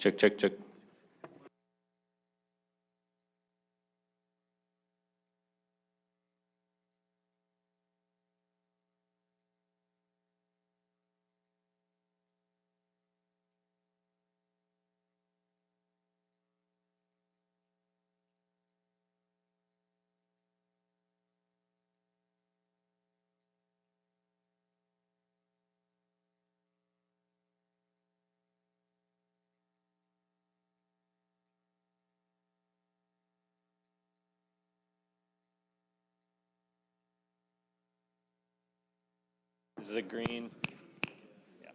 Check, check, check. This is a green. Yeah.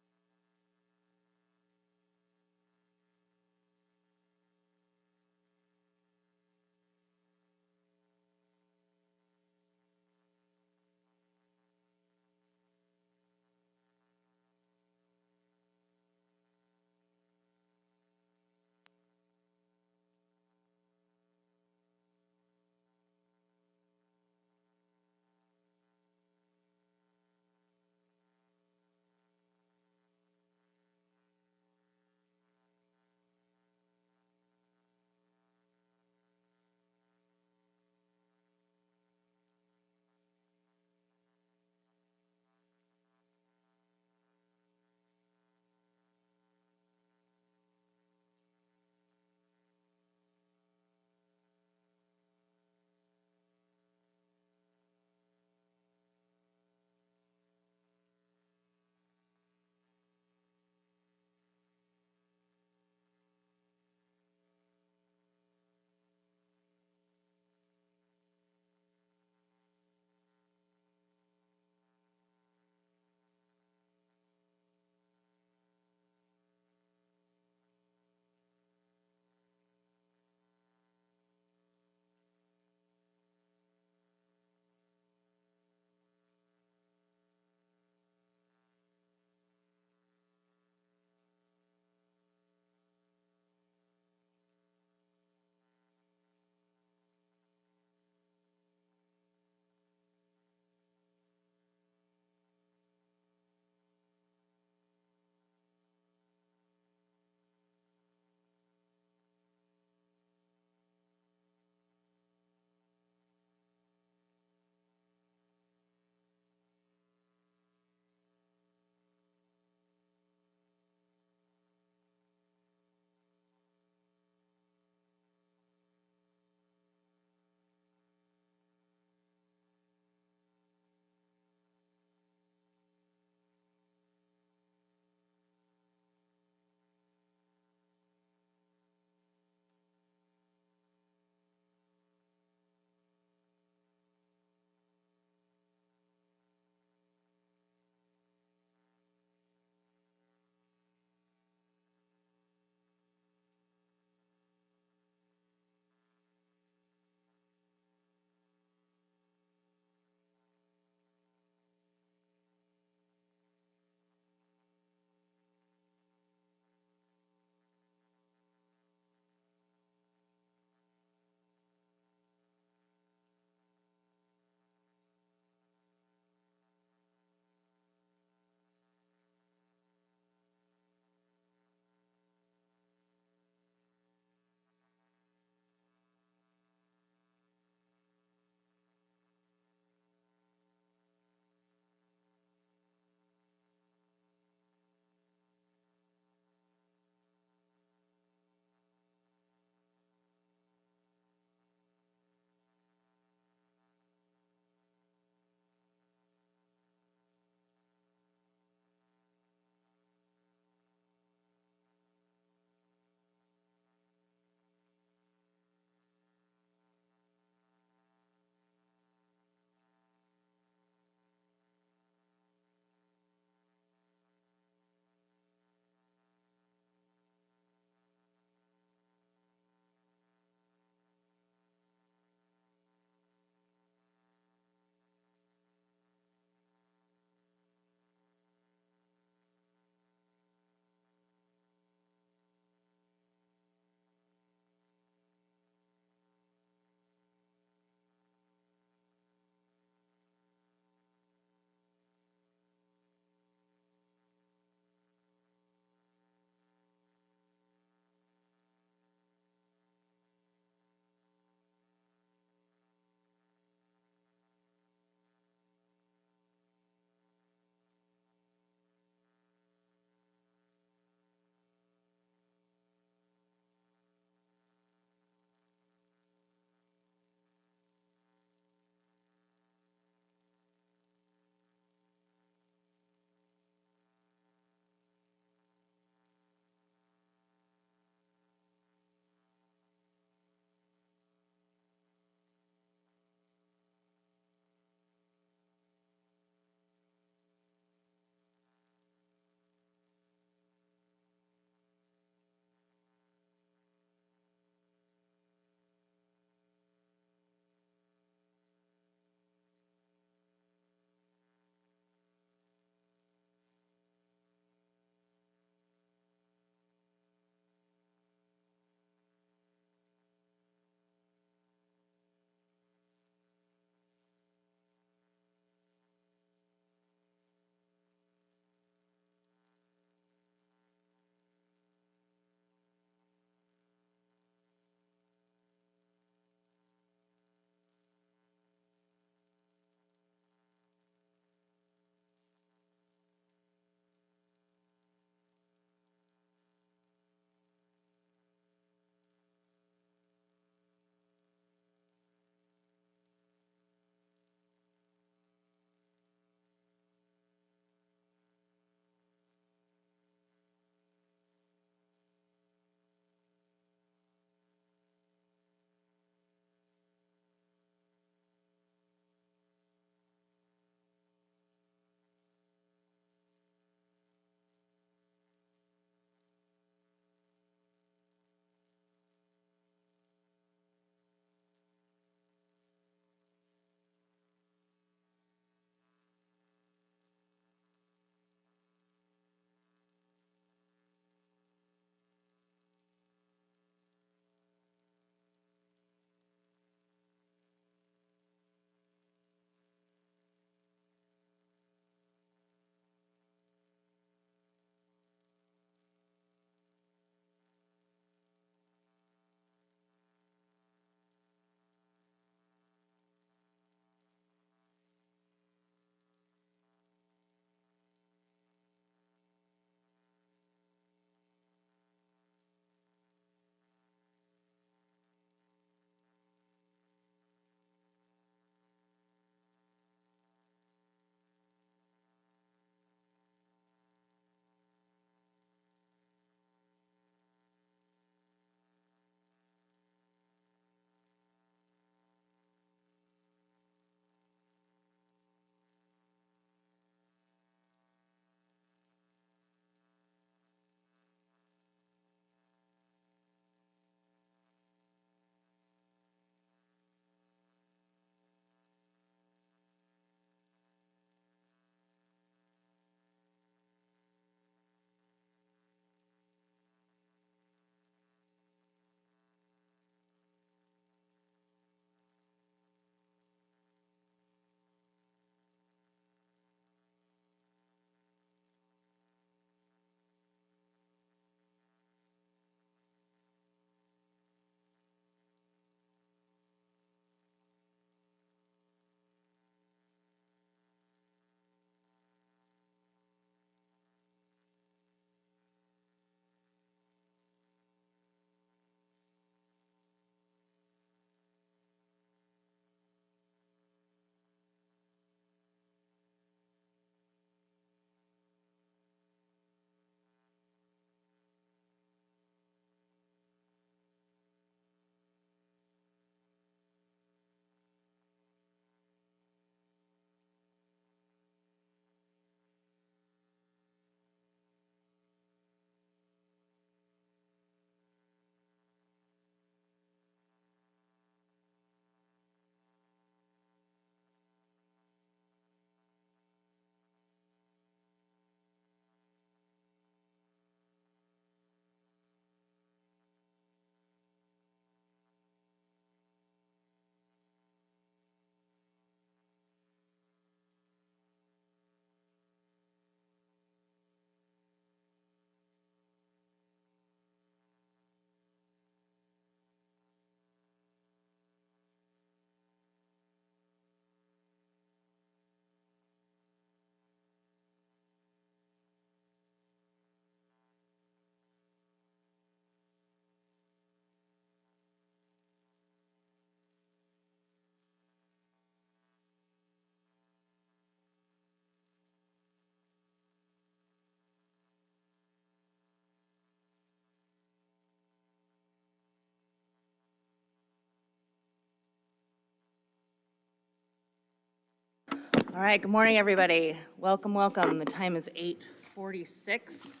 All right, good morning, everybody. Welcome, welcome. The time is 8:46,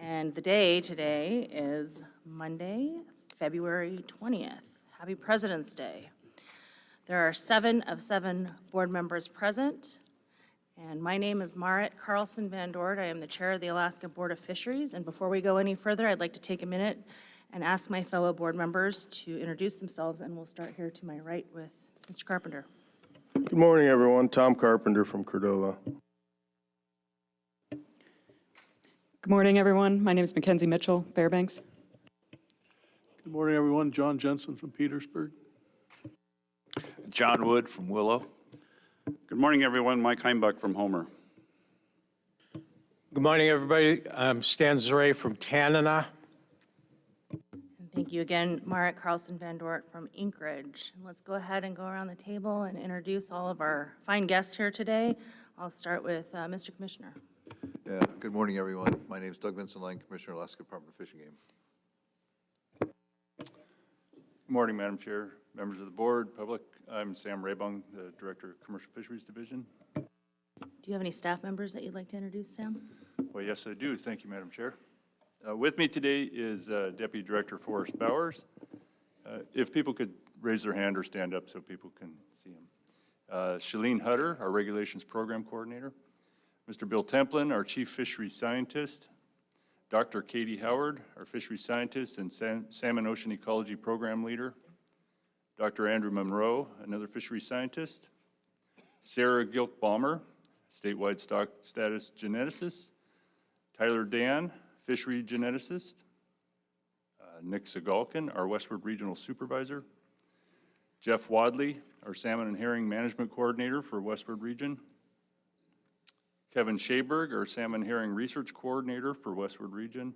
and the day today is Monday, February 20th. Happy President's Day. There are 7 of 7 board members present, and my name is Marit Carlson Van Dort. I am the Chair of the Alaska Board of Fisheries, and before we go any further, I'd like to take a minute and ask my fellow board members to introduce themselves, and we'll start here to my right with Mr. Carpenter. Good morning, everyone. Tom Carpenter from Cordova. Good morning, everyone. My name is Mackenzie Mitchell, Fairbanks. Good morning, everyone. John Jensen from Petersburg. John Wood from Willow. Good morning, everyone. Mike Heimbuck from Homer. Good morning, everybody. I'm Stan Zray from Dena'ina. Thank you again, Marit Carlson Van Dort from Anchorage. Let's go ahead and go around the table and introduce all of our fine guests here today. I'll start with Mr. Commissioner. Yeah, good morning, everyone. My name is Doug Vincent Lang, Commissioner, Alaska Department of Fish and Game. Good morning, Madam Chair, members of the board, public. I'm Sam Raybung, the Director of Commercial Fisheries Division. Do you have any staff members that you'd like to introduce, Sam? Well, yes, I do. Thank you, Madam Chair. With me today is Deputy Director Forrest Bowers. If people could raise their hand or stand up so people can see him. Shalene Hutter, our Regulations Program Coordinator. Mr. Bill Templin, our Chief Fisheries Scientist. Dr. Katie Howard, our Fisheries Scientist and Salmon Ocean Ecology Program Leader. Dr. Andrew Monroe, another Fisheries Scientist. Sarah Gilk-Balmer, Statewide Stock Status Geneticist. Tyler Dan, Fishery Geneticist. Nick Segalkin, our Westward Regional Supervisor. Jeff Wadley, our Salmon and Herring Management Coordinator for Westward Region. Kevin Shaberg, our Salmon Herring Research Coordinator for Westward Region.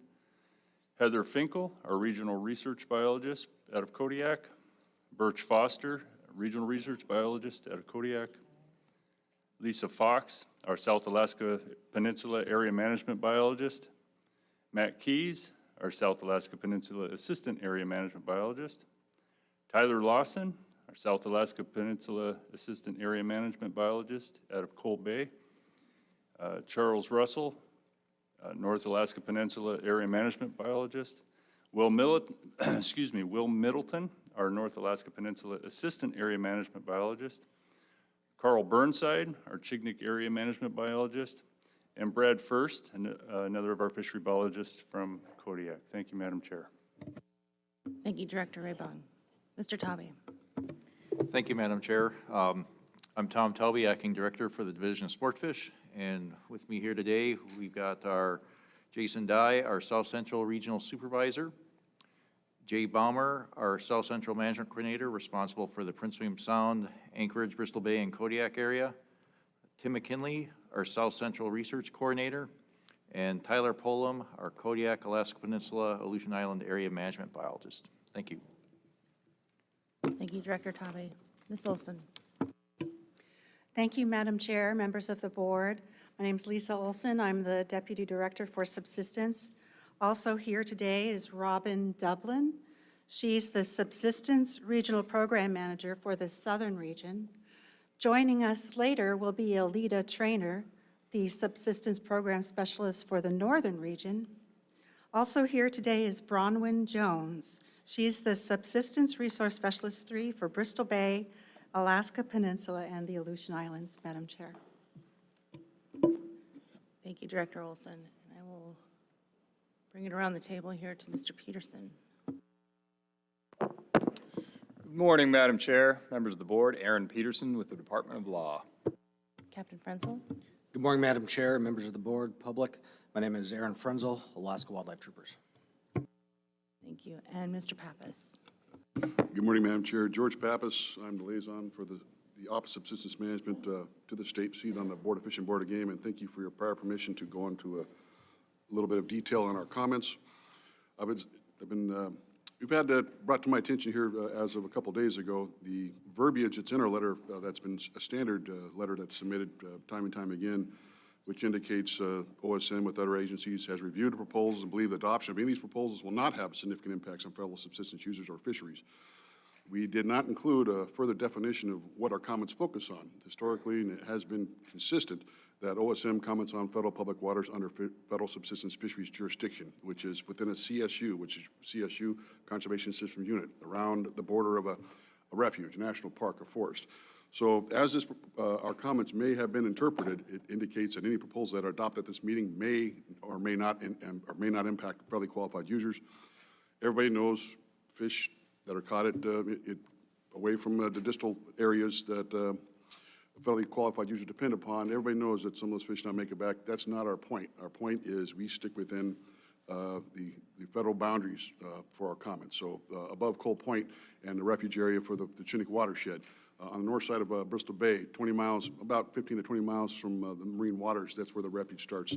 Heather Finkel, our Regional Research Biologist out of Kodiak. Birch Foster, Regional Research Biologist out of Kodiak. Lisa Fox, our South Alaska Peninsula Area Management Biologist. Matt Keys, our South Alaska Peninsula Assistant Area Management Biologist. Tyler Lawson, our South Alaska Peninsula Assistant Area Management Biologist out of Cold Bay. Charles Russell, North Alaska Peninsula Area Management Biologist. Will Middleton, our North Alaska Peninsula Assistant Area Management Biologist. Carl Burnside, our Chignik Area Management Biologist. And Brad First, another of our fishery biologists from Kodiak. Thank you, Madam Chair. Thank you, Director Raybon. Mr. Tobey. Thank you, Madam Chair. I'm Tom Tobey, Acting Director for the Division of Sportfish. And with me here today, we've got our Jason Dye, our South Central Regional Supervisor. Jay Baumer, our South Central Management Coordinator, responsible for the Prince William Sound, Anchorage, Bristol Bay, and Kodiak area. Tim McKinley, our South Central Research Coordinator, and Tyler Polam, our Kodiak, Alaska Peninsula, Aleutian Island Area Management Biologist. Thank you. Thank you, Director Tobey. Ms. Olson. Thank you, Madam Chair, members of the board. My name is Lisa Olson. I'm the Deputy Director for Subsistence. Also here today is Robin Dublin. She's the Subsistence Regional Program Manager for the Southern Region. Joining us later will be Alita Trainer, the Subsistence Program Specialist for the Northern Region. Also here today is Bronwyn Jones. She's the Subsistence Resource Specialist 3 for Bristol Bay, Alaska Peninsula, and the Aleutian Islands, Madam Chair. Thank you, Director Olson. And I will bring it around the table here to Mr. Peterson. Good morning, Madam Chair, members of the board. Aaron Peterson with the Department of Law. Captain Frenzel. Good morning, Madam Chair, members of the board, public. My name is Aaron Frenzel, Alaska Wildlife Troopers. Thank you. And Mr. Pappas. Good morning, Madam Chair. George Pappas. I'm the liaison for the Office of Subsistence Management to the state seat on the Board of Fish and Board of Game, and thank you for your prior permission to go into a little bit of detail on our comments. We've had brought to my attention here as of a couple days ago, the verbiage that's in our letter that's been a standard letter that's submitted time and time again, which indicates OSN with other agencies has reviewed the proposals and believe the adoption of any of these proposals will not have significant impacts on fellow subsistence users or fisheries. We did not include a further definition of what our comments focus on. Historically, and it has been consistent, that OSM comments on federal public waters under federal subsistence fisheries jurisdiction, which is within a CSU, which is CSU Conservation System Unit, around the border of a refuge, national park, or forest. So as this, our comments may have been interpreted, it indicates that any proposals that are adopted at this meeting may or may not impact federally qualified users. Everybody knows fish that are caught away from the distal areas that federally qualified users depend upon. Everybody knows that some of those fish not make it back. That's not our point. Our point is we stick within the federal boundaries for our comments. So above Cole Point and the refuge area for the Chignik watershed, on the north side of Bristol Bay, 20 miles, about 15 to 20 miles from the marine waters, that's where the refuge starts,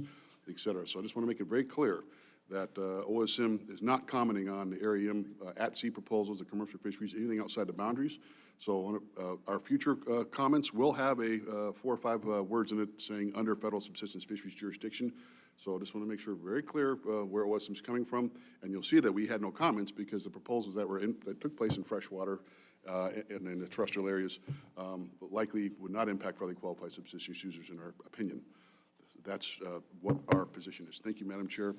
et cetera. So I just want to make it very clear that OSM is not commenting on the area at-sea proposals, the commercial fisheries, anything outside the boundaries. So our future comments will have a 4 or 5 words in it saying under federal subsistence fisheries jurisdiction. So I just want to make sure very clear where OSM is coming from. And you'll see that we had no comments because the proposals that took place in freshwater and in the terrestrial areas likely would not impact federally qualified subsistence users in our opinion. That's what our position is. Thank you, Madam Chair,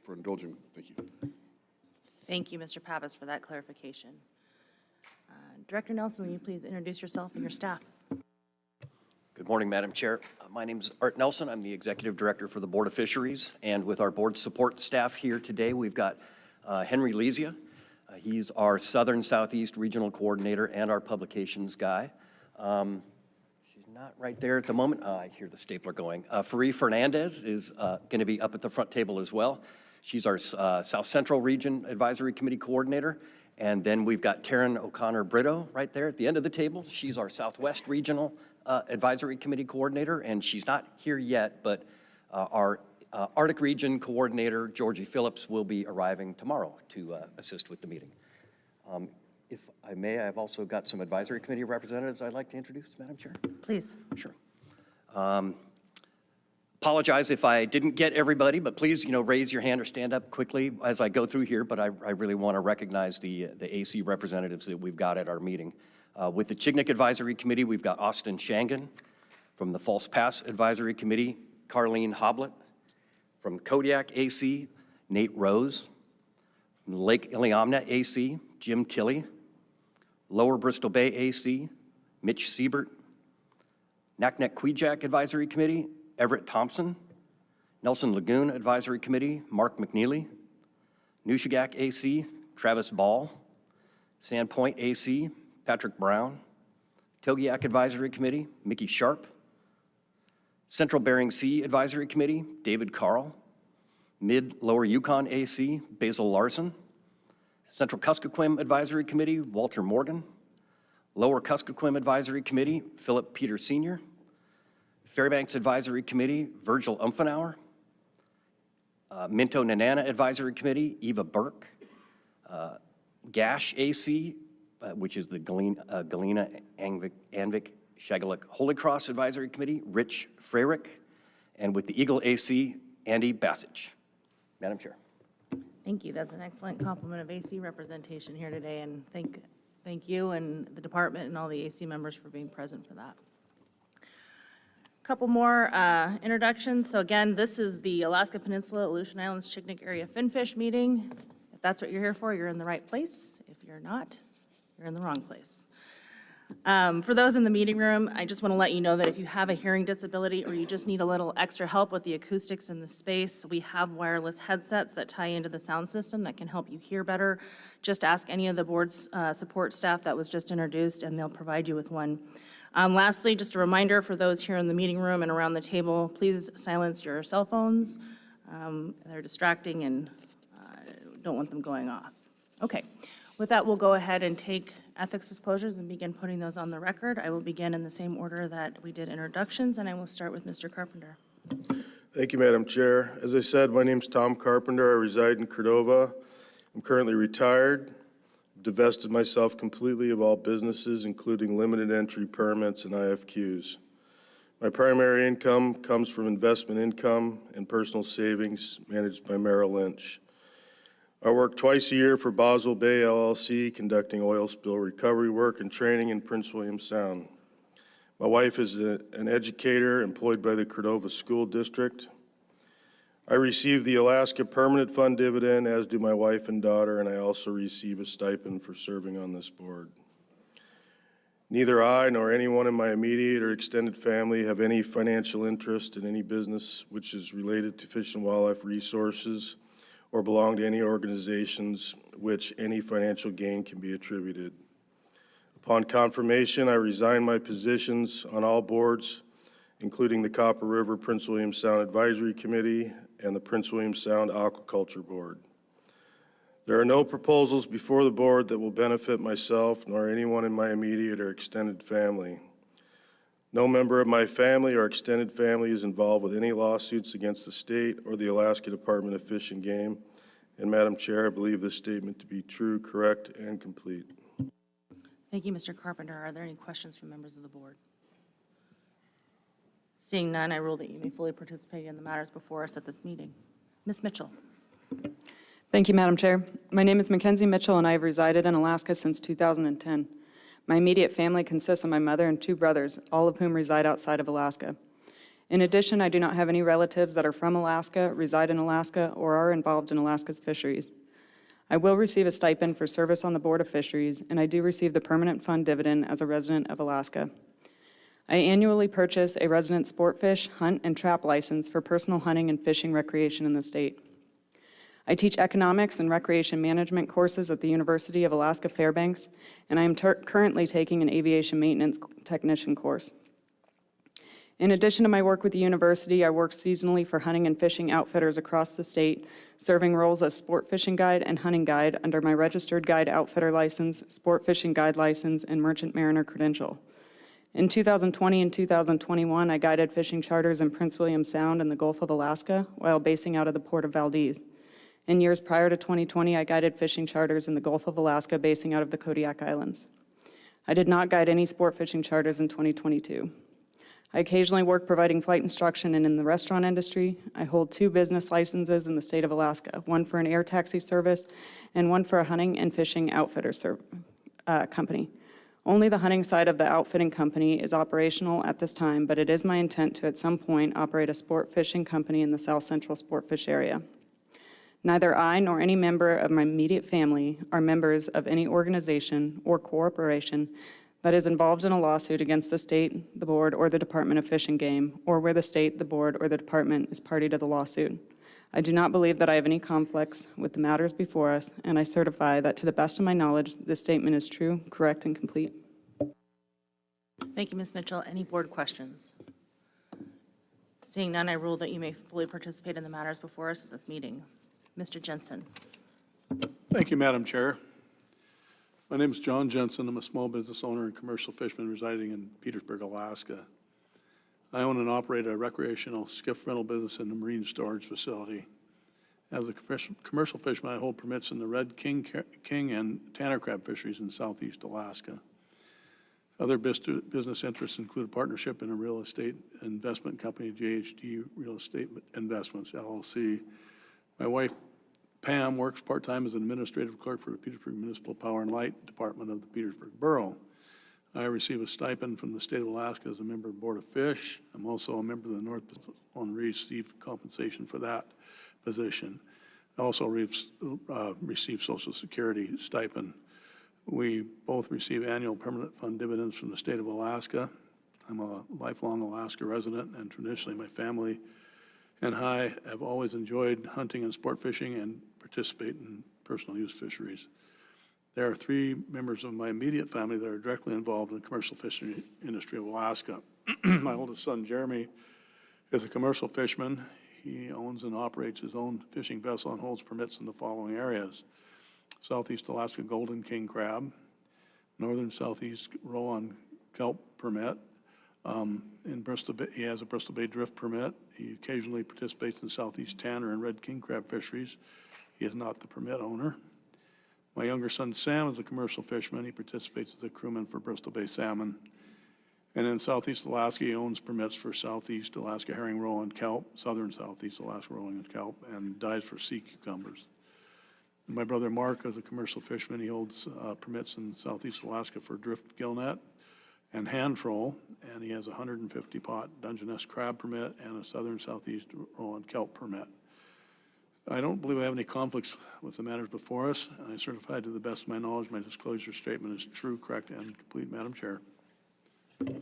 for indulging me. Thank you. Thank you, Mr. Pappas, for that clarification. Director Nelson, will you please introduce yourself and your staff? Good morning, Madam Chair. My name is Art Nelson. I'm the Executive Director for the Board of Fisheries. And with our board support staff here today, we've got Henry Lesia. He's our Southern Southeast Regional Coordinator and our publications guy. She's not right there at the moment. I hear the stapler going. Farie Fernandez is going to be up at the front table as well. She's our South Central Region Advisory Committee Coordinator. And then we've got Taryn O'Connor-Brito right there at the end of the table. She's our Southwest Regional Advisory Committee Coordinator, and she's not here yet, but our Arctic Region Coordinator, Georgie Phillips, will be arriving tomorrow to assist with the meeting. If I may, I've also got some advisory committee representatives I'd like to introduce, Madam Chair. Please. Sure. Apologize if I didn't get everybody, but please, raise your hand or stand up quickly as I go through here, but I really want to recognize the AC representatives that we've got at our meeting. With the Chignik Advisory Committee, we've got Austin Shangan. From the False Pass Advisory Committee, Carlene Hoblet. From Kodiak AC, Nate Rose. From Lake Iliamna AC, Jim Tilley. Lower Bristol Bay AC, Mitch Siebert. Naknek-Kvichak Advisory Committee, Everett Thompson. Nelson Lagoon Advisory Committee, Mark McNeely. Nushagak AC, Travis Ball. Sandpoint AC, Patrick Brown. Togiak Advisory Committee, Mickey Sharp. Central Bering Sea Advisory Committee, David Carl. Mid-Lower Yukon AC, Basil Larson. Central Kuskokwim Advisory Committee, Walter Morgan. Lower Kuskokwim Advisory Committee, Philip Peter Sr. Fairbanks Advisory Committee, Virgil Umfenauer. Minto Nenana Advisory Committee, Eva Burke. Gash AC, which is the Galena Anvik Shagaluk Holy Cross Advisory Committee, Rich Frerick. And with the Eagle AC, Andy Bassage. Madam Chair. Thank you. That's an excellent complement of AC representation here today, and thank you and the department and all the AC members for being present for that. Couple more introductions. So again, this is the Alaska Peninsula, Aleutian Islands, Chignik Area Finfish meeting. If that's what you're here for, you're in the right place. If you're not, you're in the wrong place. For those in the meeting room, I just want to let you know that if you have a hearing disability or you just need a little extra help with the acoustics in the space, we have wireless headsets that tie into the sound system that can help you hear better. Just ask any of the board's support staff that was just introduced, and they'll provide you with one. Lastly, just a reminder for those here in the meeting room and around the table, please silence your cell phones. They're distracting and don't want them going off. Okay. With that, we'll go ahead and take ethics disclosures and begin putting those on the record. I will begin in the same order that we did introductions, and I will start with Mr. Carpenter. Thank you, Madam Chair. As I said, my name's Tom Carpenter. I reside in Cordova. I'm currently retired. I've divested myself completely of all businesses, including limited entry permits and IFQs. My primary income comes from investment income and personal savings managed by Merrill Lynch. I work twice a year for Boswell Bay LLC, conducting oil spill recovery work and training in Prince William Sound. My wife is an educator employed by the Cordova School District. I receive the Alaska Permanent Fund dividend, as do my wife and daughter, and I also receive a stipend for serving on this board. Neither I nor anyone in my immediate or extended family have any financial interest in any business which is related to Fish and Wildlife Resources or belong to any organizations which any financial gain can be attributed. Upon confirmation, I resign my positions on all boards, including the Copper River Prince William Sound Advisory Committee and the Prince William Sound Aquaculture Board. There are no proposals before the board that will benefit myself nor anyone in my immediate or extended family. No member of my family or extended family is involved with any lawsuits against the state or the Alaska Department of Fish and Game. And Madam Chair, I believe this statement to be true, correct, and complete. Thank you, Mr. Carpenter. Are there any questions from members of the board? Seeing none, I rule that you may fully participate in the matters before us at this meeting. Ms. Mitchell. Thank you, Madam Chair. My name is Mackenzie Mitchell, and I have resided in Alaska since 2010. My immediate family consists of my mother and 2 brothers, all of whom reside outside of Alaska. In addition, I do not have any relatives that are from Alaska, reside in Alaska, or are involved in Alaska's fisheries. I will receive a stipend for service on the Board of Fisheries, and I do receive the permanent fund dividend as a resident of Alaska. I annually purchase a resident sport fish, hunt, and trap license for personal hunting and fishing recreation in the state. I teach economics and recreation management courses at the University of Alaska Fairbanks, and I am currently taking an aviation maintenance technician course. In addition to my work with the university, I work seasonally for hunting and fishing outfitters across the state, serving roles as sport fishing guide and hunting guide under my registered guide outfitter license, sport fishing guide license, and merchant mariner credential. In 2020 and 2021, I guided fishing charters in Prince William Sound and the Gulf of Alaska while basing out of the Port of Valdez. In years prior to 2020, I guided fishing charters in the Gulf of Alaska basing out of the Kodiak Islands. I did not guide any sport fishing charters in 2022. I occasionally work providing flight instruction and in the restaurant industry. I hold 2 business licenses in the state of Alaska, one for an air taxi service and one for a hunting and fishing outfitter company. Only the hunting side of the outfitting company is operational at this time, but it is my intent to at some point operate a sport fishing company in the South Central Sportfish area. Neither I nor any member of my immediate family are members of any organization or corporation that is involved in a lawsuit against the state, the board, or the Department of Fish and Game, or where the state, the board, or the department is party to the lawsuit. I do not believe that I have any conflicts with the matters before us, and I certify that to the best of my knowledge, this statement is true, correct, and complete. Thank you, Ms. Mitchell. Any board questions? Seeing none, I rule that you may fully participate in the matters before us at this meeting. Mr. Jensen. Thank you, Madam Chair. My name is John Jensen. I'm a small business owner and commercial fisherman residing in Petersburg, Alaska. I own and operate a recreational skiff rental business and a marine storage facility. As a commercial fisherman, I hold permits in the red king and tanner crab fisheries in southeast Alaska. Other business interests include a partnership in a real estate investment company, JHD Real Estate Investments, LLC. My wife, Pam, works part-time as an administrative clerk for the Petersburg Municipal Power and Light Department of the Petersburg Borough. I receive a stipend from the state of Alaska as a member of the Board of Fish. I'm also a member of the North Pacific and receive compensation for that position. I also receive Social Security stipend. We both receive annual permanent fund dividends from the state of Alaska. I'm a lifelong Alaska resident, and traditionally my family and I have always enjoyed hunting and sport fishing and participate in personal use fisheries. There are 3 members of my immediate family that are directly involved in the commercial fishing industry of Alaska. My oldest son, Jeremy, is a commercial fisherman. He owns and operates his own fishing vessel and holds permits in the following areas: Southeast Alaska golden king crab, northern southeast roe-on kelp permit. In Bristol Bay, he has a Bristol Bay drift permit. He occasionally participates in southeast tanner and red king crab fisheries. He is not the permit owner. My younger son, Sam, is a commercial fisherman. He participates as a crewman for Bristol Bay salmon. And in southeast Alaska, he owns permits for southeast Alaska herring roe and kelp, southern southeast Alaska roe and kelp, and dives for sea cucumbers. My brother Mark is a commercial fisherman. He holds permits in southeast Alaska for drift gill net and hand troll, and he has a 150-pot Dungeness crab permit and a southern southeast Rowan kelp permit. I don't believe I have any conflicts with the matters before us, and I certify to the best of my knowledge my disclosure statement is true, correct, and complete, Madam Chair.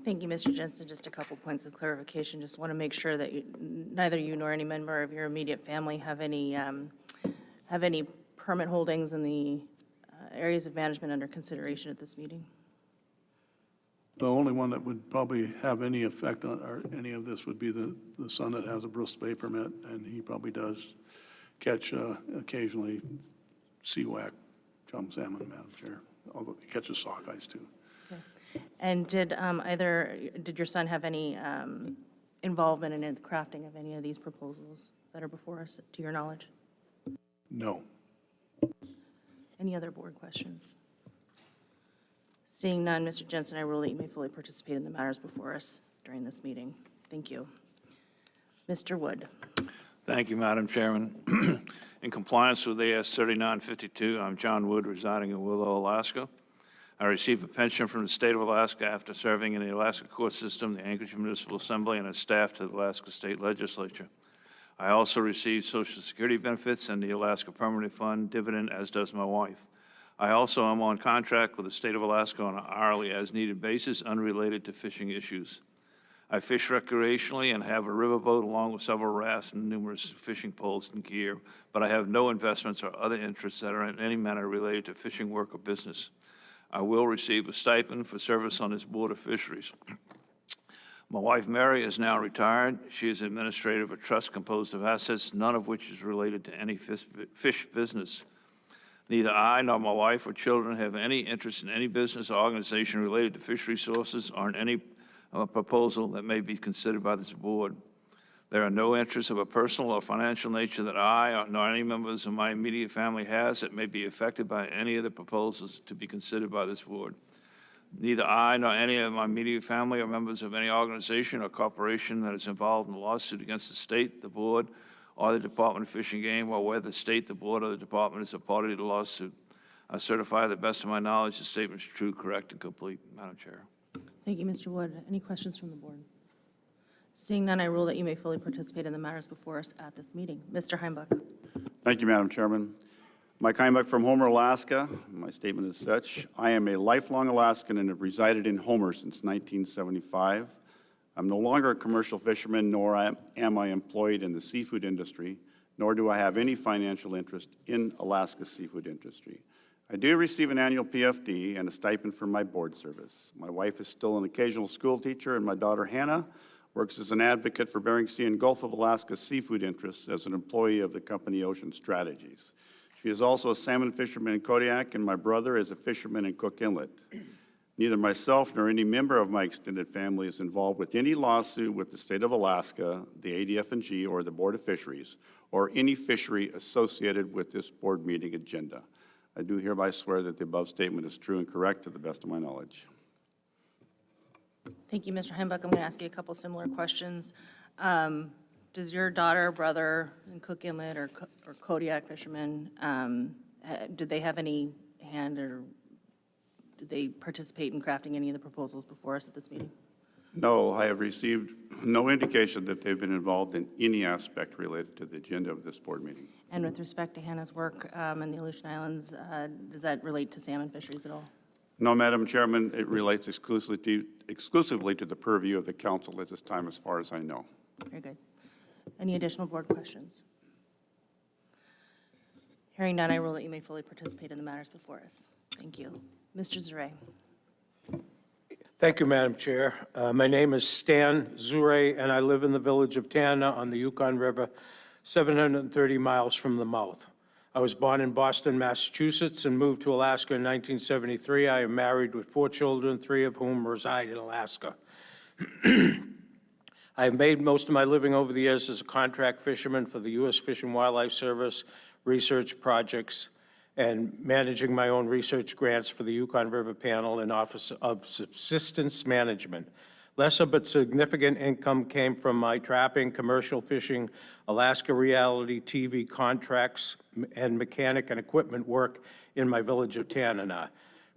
Thank you, Mr. Jensen. Just a couple points of clarification. Just want to make sure that neither you nor any member of your immediate family have any permit holdings in the areas of management under consideration at this meeting. The only one that would probably have any effect on or any of this would be the son that has a Bristol Bay permit, and he probably does catch occasionally sea whack, chum salmon, Madam Chair, although he catches sockeyes too. Okay. And did your son have any involvement in the crafting of any of these proposals that are before us, to your knowledge? No. Any other board questions? Seeing none, Mr. Jensen, I rule that you may fully participate in the matters before us during this meeting. Thank you. Mr. Wood. Thank you, Madam Chairman. In compliance with AS 3952, I'm John Wood, residing in Willow, Alaska. I receive a pension from the state of Alaska after serving in the Alaska court system, the Anchorage Municipal Assembly, and as staff to the Alaska State Legislature. I also receive Social Security benefits and the Alaska Permanent Fund dividend, as does my wife. I also am on contract with the state of Alaska on an hourly as-needed basis unrelated to fishing issues. I fish recreationally and have a riverboat along with several rafts and numerous fishing poles and gear, but I have no investments or other interests that are in any manner related to fishing work or business. I will receive a stipend for service on this Board of Fisheries. My wife, Mary, is now retired. She is administrator of a trust composed of assets, none of which is related to any fish business. Neither I nor my wife or children have any interest in any business or organization related to fish resources or in any proposal that may be considered by this board. There are no interests of a personal or financial nature that I nor any members of my immediate family has that may be affected by any of the proposals to be considered by this board. Neither I nor any of my immediate family are members of any organization or corporation that is involved in a lawsuit against the state, the board, or the Department of Fish and Game, or whether the state, the board, or the department is a party to the lawsuit. I certify to the best of my knowledge the statement is true, correct, and complete, Madam Chair. Thank you, Mr. Wood. Any questions from the board? Seeing none, I rule that you may fully participate in the matters before us at this meeting. Mr. Heimbach. Thank you, Madam Chairman. Mike Heimbach from Homer, Alaska. My statement is such. I am a lifelong Alaskan and have resided in Homer since 1975. I'm no longer a commercial fisherman, nor am I employed in the seafood industry, nor do I have any financial interest in Alaska's seafood industry. I do receive an annual PFD and a stipend for my board service. My wife is still an occasional school teacher, and my daughter, Hannah, works as an advocate for Bering Sea and Gulf of Alaska seafood interests as an employee of the company Ocean Strategies. She is also a salmon fisherman in Kodiak, and my brother is a fisherman in Cook Inlet. Neither myself nor any member of my extended family is involved with any lawsuit with the state of Alaska, the ADF&G, or the Board of Fisheries, or any fishery associated with this board meeting agenda. I do hereby swear that the above statement is true and correct to the best of my knowledge. Thank you, Mr. Heimbach. I'm going to ask you a couple similar questions. Does your daughter, brother in Cook Inlet or Kodiak fishermen, did they have any hand or did they participate in crafting any of the proposals before us at this meeting? No, I have received no indication that they've been involved in any aspect related to the agenda of this board meeting. And with respect to Hannah's work in the Aleutian Islands, does that relate to salmon fisheries at all? No, Madam Chairman, it relates exclusively to the purview of the council at this time, as far as I know. Very good. Any additional board questions? Hearing none, I rule that you may fully participate in the matters before us. Thank you. Mr. Zure. Thank you, Madam Chair. My name is Stan Zure, and I live in the village of Tanna on the Yukon River, 730 miles from the mouth. I was born in Boston, Massachusetts, and moved to Alaska in 1973. I am married with 4 children, 3 of whom reside in Alaska. I have made most of my living over the years as a contract fisherman for the U.S. Fish and Wildlife Service, research projects, and managing my own research grants for the Yukon River Panel and Office of Subsistence Management. Lesser but significant income came from my trapping, commercial fishing, Alaska reality TV contracts, and mechanic and equipment work in my village of Dena'ina.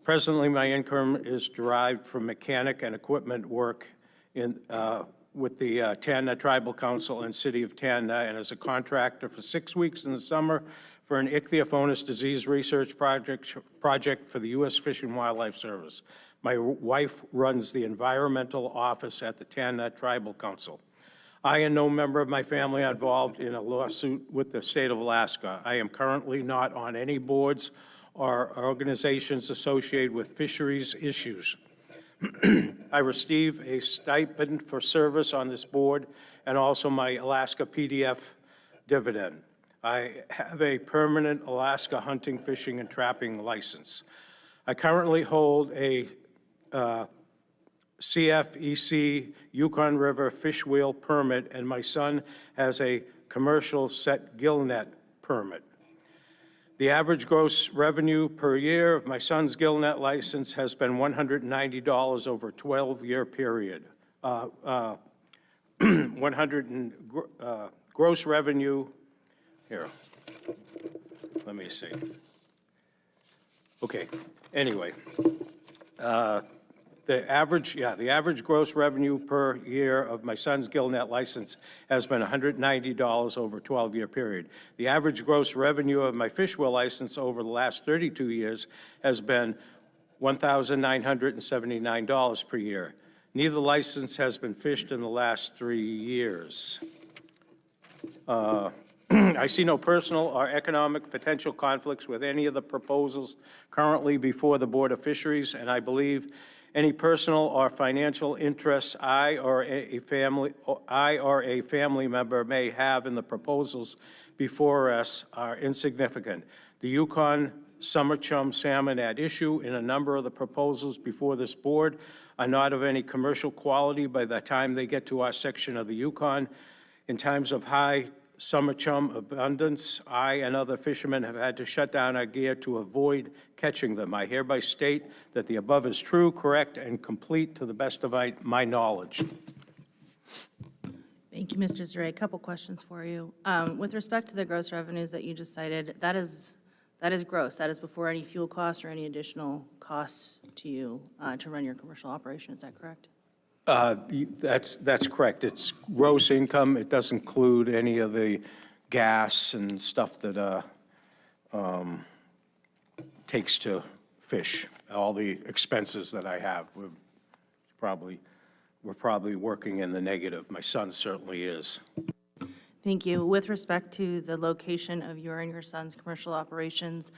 Presently, my income is derived from mechanic and equipment work with the Dena'ina Tribal Council and City of Dena'ina, and as a contractor for 6 weeks in the summer for an ichthyophonus disease research project for the U.S. Fish and Wildlife Service. My wife runs the environmental office at the Dena'ina Tribal Council. I and no member of my family are involved in a lawsuit with the state of Alaska. I am currently not on any boards or organizations associated with fisheries issues. I receive a stipend for service on this board and also my Alaska PDF dividend. I have a permanent Alaska hunting, fishing, and trapping license. I currently hold a CFEC Yukon River fish wheel permit, and my son has a commercial set gill net permit. The average gross revenue per year of my son's gill net license has been $190 over a 12-year period. Gross revenue, here, let me see. Okay, anyway. The average gross revenue per year of my son's gill net license has been $190 over a 12-year period. The average gross revenue of my fish wheel license over the last 32 years has been $1,979 per year. Neither license has been fished in the last 3 years. I see no personal or economic potential conflicts with any of the proposals currently before the Board of Fisheries, and I believe any personal or financial interests I or a family member may have in the proposals before us are insignificant. The Yukon summer chum salmon at issue in a number of the proposals before this board are not of any commercial quality by the time they get to our section of the Yukon. In times of high summer chum abundance, I and other fishermen have had to shut down our gear to avoid catching them. I hereby state that the above is true, correct, and complete to the best of my knowledge. Thank you, Mr. Zure. A couple questions for you. With respect to the gross revenues that you just cited, that is gross. That is before any fuel costs or any additional costs to you to run your commercial operation. Is that correct? That's correct. It's gross income. It does include any of the gas and stuff that takes to fish, all the expenses that I have. We're probably working in the negative. My son certainly is. Thank you. With respect to the location of your and your son's commercial operations,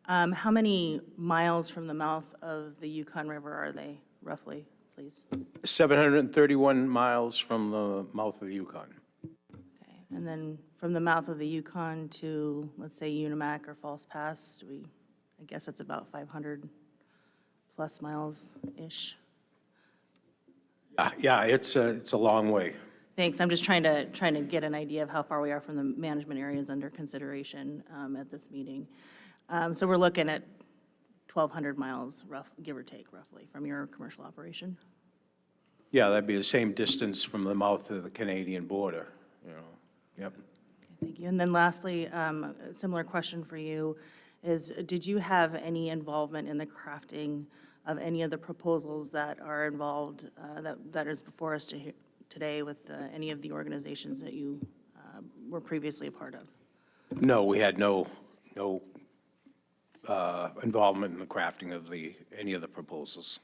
how many miles from the mouth of the Yukon River are they, roughly, please? 731 miles from the mouth of the Yukon. Okay. And then from the mouth of the Yukon to, let's say, Unimac or False Pass, I guess that's about 500 plus miles-ish. Yeah, it's a long way. Thanks. I'm just trying to get an idea of how far we are from the management areas under consideration at this meeting. So we're looking at 1,200 miles, give or take, roughly, from your commercial operation? Yeah, that'd be the same distance from the mouth of the Canadian border, you know. Yep. Okay, thank you. And then lastly, a similar question for you is, did you have any involvement in the crafting of any of the proposals that are involved, that is before us today with any of the organizations that you were previously a part of? No, we had no involvement in the crafting of any of the proposals.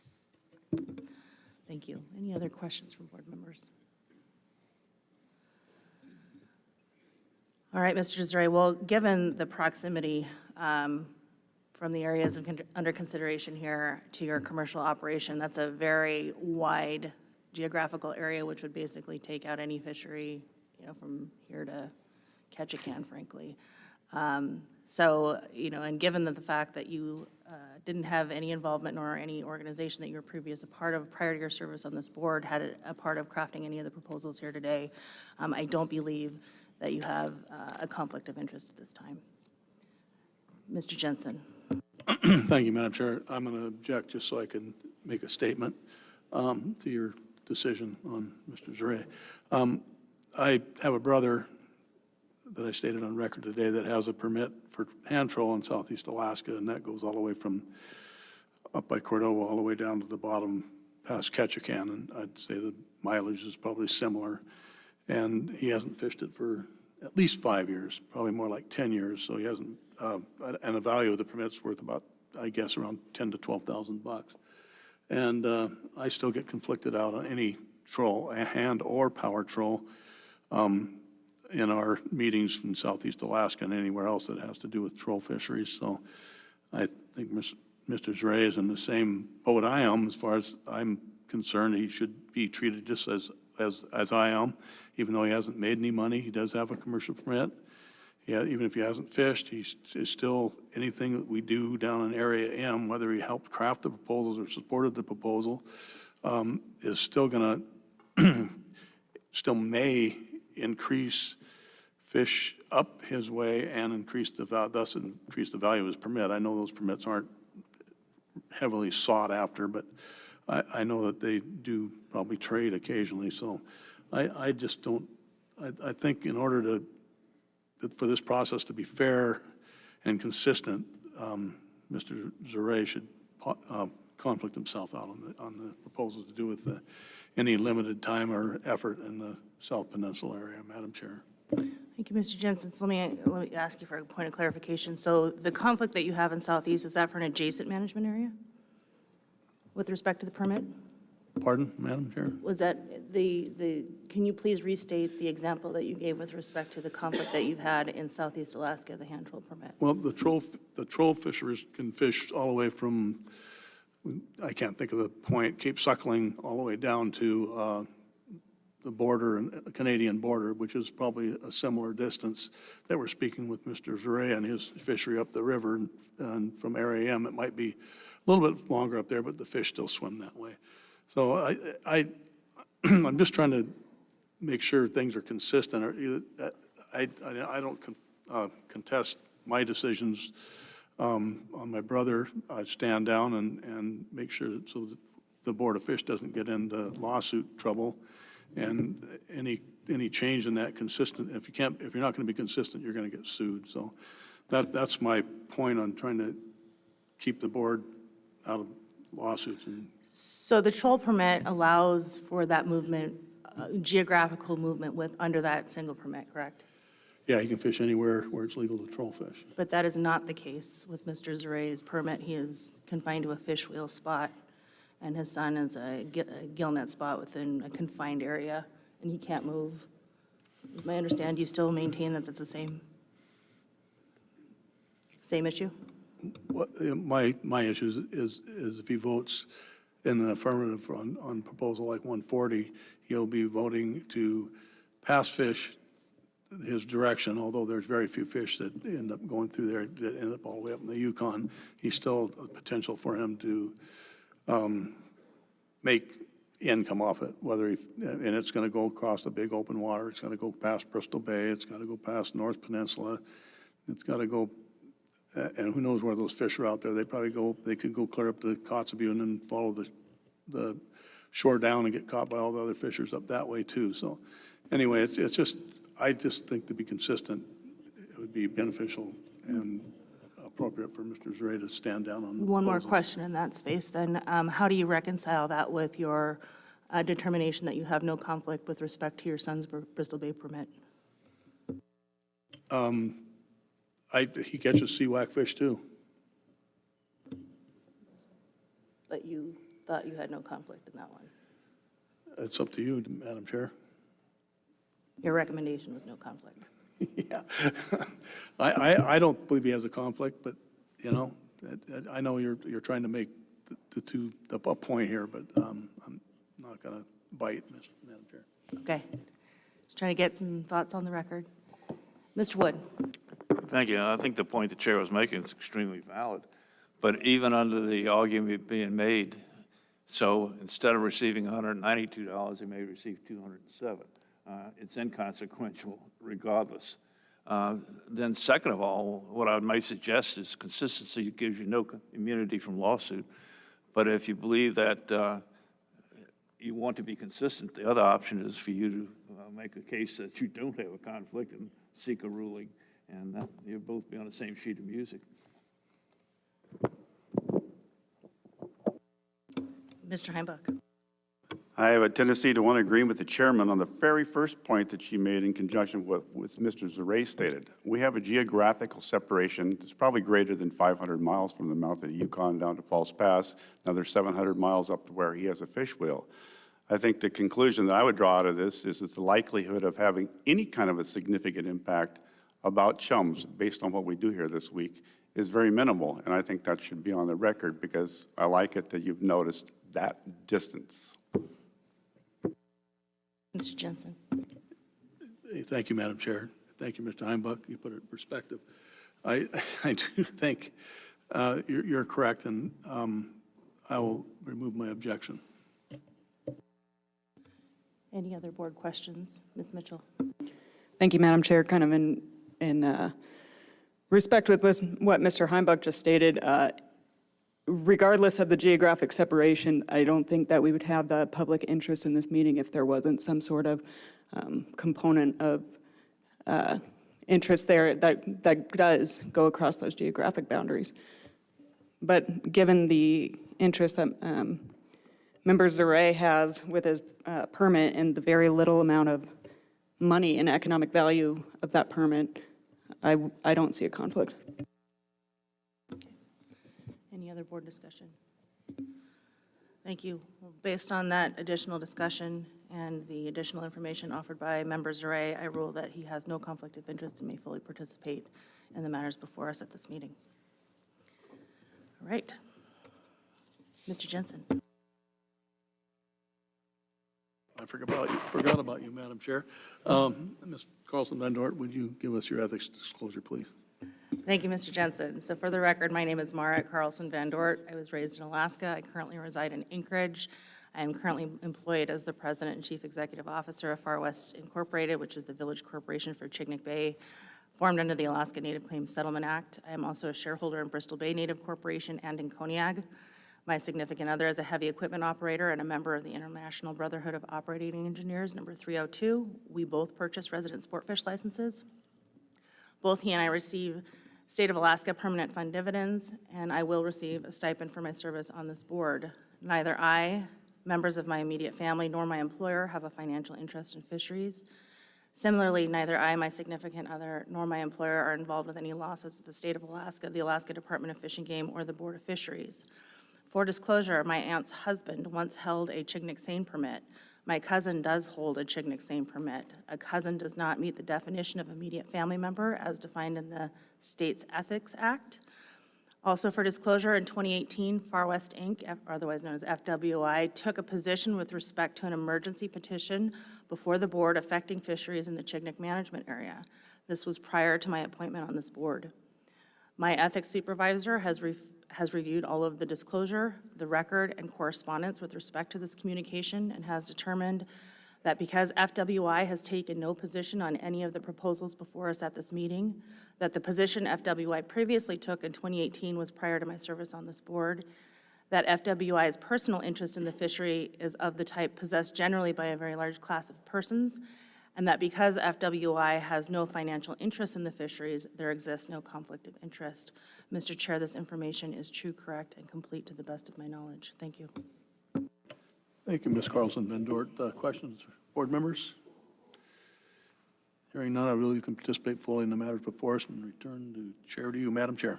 Thank you. Any other questions from board members? All right, Mr. Zure, well, given the proximity from the areas under consideration here to your commercial operation, that's a very wide geographical area, which would basically take out any fishery, from here to Ketchikan, frankly. So, and given that the fact that you didn't have any involvement nor any organization that you were previously a part of prior to your service on this board had a part of crafting any of the proposals here today, I don't believe that you have a conflict of interest at this time. Mr. Jensen. Thank you, Madam Chair. I'm going to object just so I can make a statement to your decision on Mr. Zure. I have a brother that I stated on record today that has a permit for hand troll in southeast Alaska, and that goes all the way from up by Cordova all the way down to the bottom past Ketchikan, and I'd say the mileage is probably similar. And he hasn't fished it for at least 5 years, probably more like 10 years, so he hasn't, and the value of the permit's worth about, I guess, around $10,000 to $12,000. And I still get conflicted out on any troll, a hand or power troll, in our meetings in southeast Alaska and anywhere else that has to do with troll fisheries. So I think Mr. Zure is in the same boat I am. As far as I'm concerned, he should be treated just as I am, even though he hasn't made any money. He does have a commercial permit. Even if he hasn't fished, he's still, anything that we do down in Area M, whether he helped craft the proposals or supported the proposal, is still going to, still may increase fish up his way and thus increase the value of his permit. I know those permits aren't heavily sought after, but I know that they do probably trade occasionally. So I just don't, I think in order for this process to be fair and consistent, Mr. Zure should conflict himself out on the proposals to do with any limited time or effort in the South Peninsula area, Madam Chair. Thank you, Mr. Jensen. So let me ask you for a point of clarification. So the conflict that you have in Southeast, is that for an adjacent management area with respect to the permit? Pardon, Madam Chair? Was that can you please restate the example that you gave with respect to the conflict that you've had in Southeast Alaska, the hand troll permit? Well, the troll fishers can fish all the way from, I can't think of the point, Cape Suckling, all the way down to the border, the Canadian border, which is probably a similar distance that we're speaking with Mr. Zure and his fishery up the river. And from Area M, it might be a little bit longer up there, but the fish still swim that way. So I'm just trying to make sure things are consistent. I don't contest my decisions on my brother. I stand down and make sure that so that the Board of Fish doesn't get into lawsuit trouble. And any change in that consistent, if you're not going to be consistent, you're going to get sued. So that's my point on trying to keep the board out of lawsuits. So the troll permit allows for that movement, geographical movement under that single permit, correct? Yeah, you can fish anywhere where it's legal to troll fish. But that is not the case with Mr. Zure's permit. He is confined to a fish wheel spot, and his son is a gill net spot within a confined area, and he can't move. As I understand, you still maintain that that's the same issue? My issue is if he votes in an affirmative on proposal like 140, he'll be voting to pass fish his direction, although there's very few fish that end up going through there, that end up all the way up in the Yukon. He's still a potential for him to make income off it, and it's going to go across the big open water. It's going to go past Bristol Bay. It's got to go past North Peninsula. It's got to go, and who knows where those fish are out there. They could go clear up to Kotzebue and then follow the shore down and get caught by all the other fishers up that way too. So anyway, it's just, I just think to be consistent, it would be beneficial and appropriate for Mr. Zure to stand down on the One more proposals. question in that space then. How do you reconcile that with your determination that you have no conflict with respect to your son's Bristol Bay permit? He catches seawack fish too. But you thought you had no conflict in that one? It's up to you, Madam Chair. Your recommendation was no conflict? Yeah. I don't believe he has a conflict, but, you know, I know you're trying to make a point here, but I'm not going to bite, Madam Chair. Okay. Just trying to get some thoughts on the record. Mr. Wood. Thank you. I think the point the chair was making is extremely valid. But even under the argument being made, so instead of receiving $192, he may receive $207. It's inconsequential regardless. Then second of all, what I might suggest is consistency gives you no immunity from lawsuit. But if you believe that you want to be consistent. The other option is for you to make a case that you don't have a conflict and seek a ruling, and that you'll both be on the same sheet of music. Mr. Heimbach. I have a tendency to want to agree with the chairman on the very first point that she made in conjunction with Mr. Zuray stated. We have a geographical separation that's probably greater than 500 miles from the mouth of the Yukon down to Falls Pass, another 700 miles up to where he has a fish wheel. I think the conclusion that I would draw out of this is that the likelihood of having any kind of a significant impact about chums, based on what we do here this week, is very minimal. And I think that should be on the record, because I like it that you've noticed that distance. Mr. Jensen. Hey, thank you, Madam Chair. Thank you, Mr. Heimbach. You put it in perspective. I do think you're correct, and I will remove my objection. Any other board questions? Ms. Mitchell. Thank you, Madam Chair. Kind of in respect with what Mr. Heimbach just stated, regardless of the geographic separation, I don't think that we would have the public interest in this meeting if there wasn't some sort of component of interest there that does go across those geographic boundaries. But given the interest that Member Zuray has with his permit and the very little amount of money and economic value of that permit, I don't see a conflict. Any other board discussion? Thank you. Well, based on that additional discussion and the additional information offered by Member Zuray, I rule that he has no conflict of interest and may fully participate in the matters before us at this meeting. All right. Mr. Jensen. I forgot about you, Madam Chair. Ms. Carlson Van Dort, would you give us your ethics disclosure, please? Thank you, Mr. Jensen. So for the record, my name is Mara Carlson Van Dort. I was raised in Alaska. I currently reside in Anchorage. I am currently employed as the President and Chief Executive Officer of Far West Incorporated, which is the village corporation for Chignik Bay, formed under the Alaska Native Claims Settlement Act. I am also a shareholder in Bristol Bay Native Corporation and in Koniag. My significant other is a heavy equipment operator and a member of the International Brotherhood of Operating Engineers, number 302. We both purchase resident sport fish licenses. Both he and I receive State of Alaska permanent fund dividends, and I will receive a stipend for my service on this board. Neither I, members of my immediate family, nor my employer have a financial interest in fisheries. Similarly, neither I, my significant other, nor my employer are involved with any losses of the State of Alaska, the Alaska Department of Fish and Game, or the Board of Fisheries. For disclosure, my aunt's husband once held a Chignik seine permit. My cousin does hold a Chignik seine permit. A cousin does not meet the definition of immediate family member as defined in the state's Ethics Act. Also for disclosure, in 2018, Far West Inc., otherwise known as FWI, took a position with respect to an emergency petition before the board affecting fisheries in the Chignik management area. This was prior to my appointment on this board. My ethics supervisor has reviewed all of the disclosure, the record, and correspondence with respect to this communication and has determined that because FWI has taken no position on any of the proposals before us at this meeting, that the position FWI previously took in 2018 was prior to my service on this board, that FWI's personal interest in the fishery is of the type possessed generally by a very large class of persons, and that because FWI has no financial interest in the fisheries, there exists no conflict of interest. Mr. Chair, this information is true, correct, and complete to the best of my knowledge. Thank you. Thank you, Ms. Carlson Van Dort. Questions, board members? Hearing none, I really can participate fully in the matters before us and return the chair to you, Madam Chair.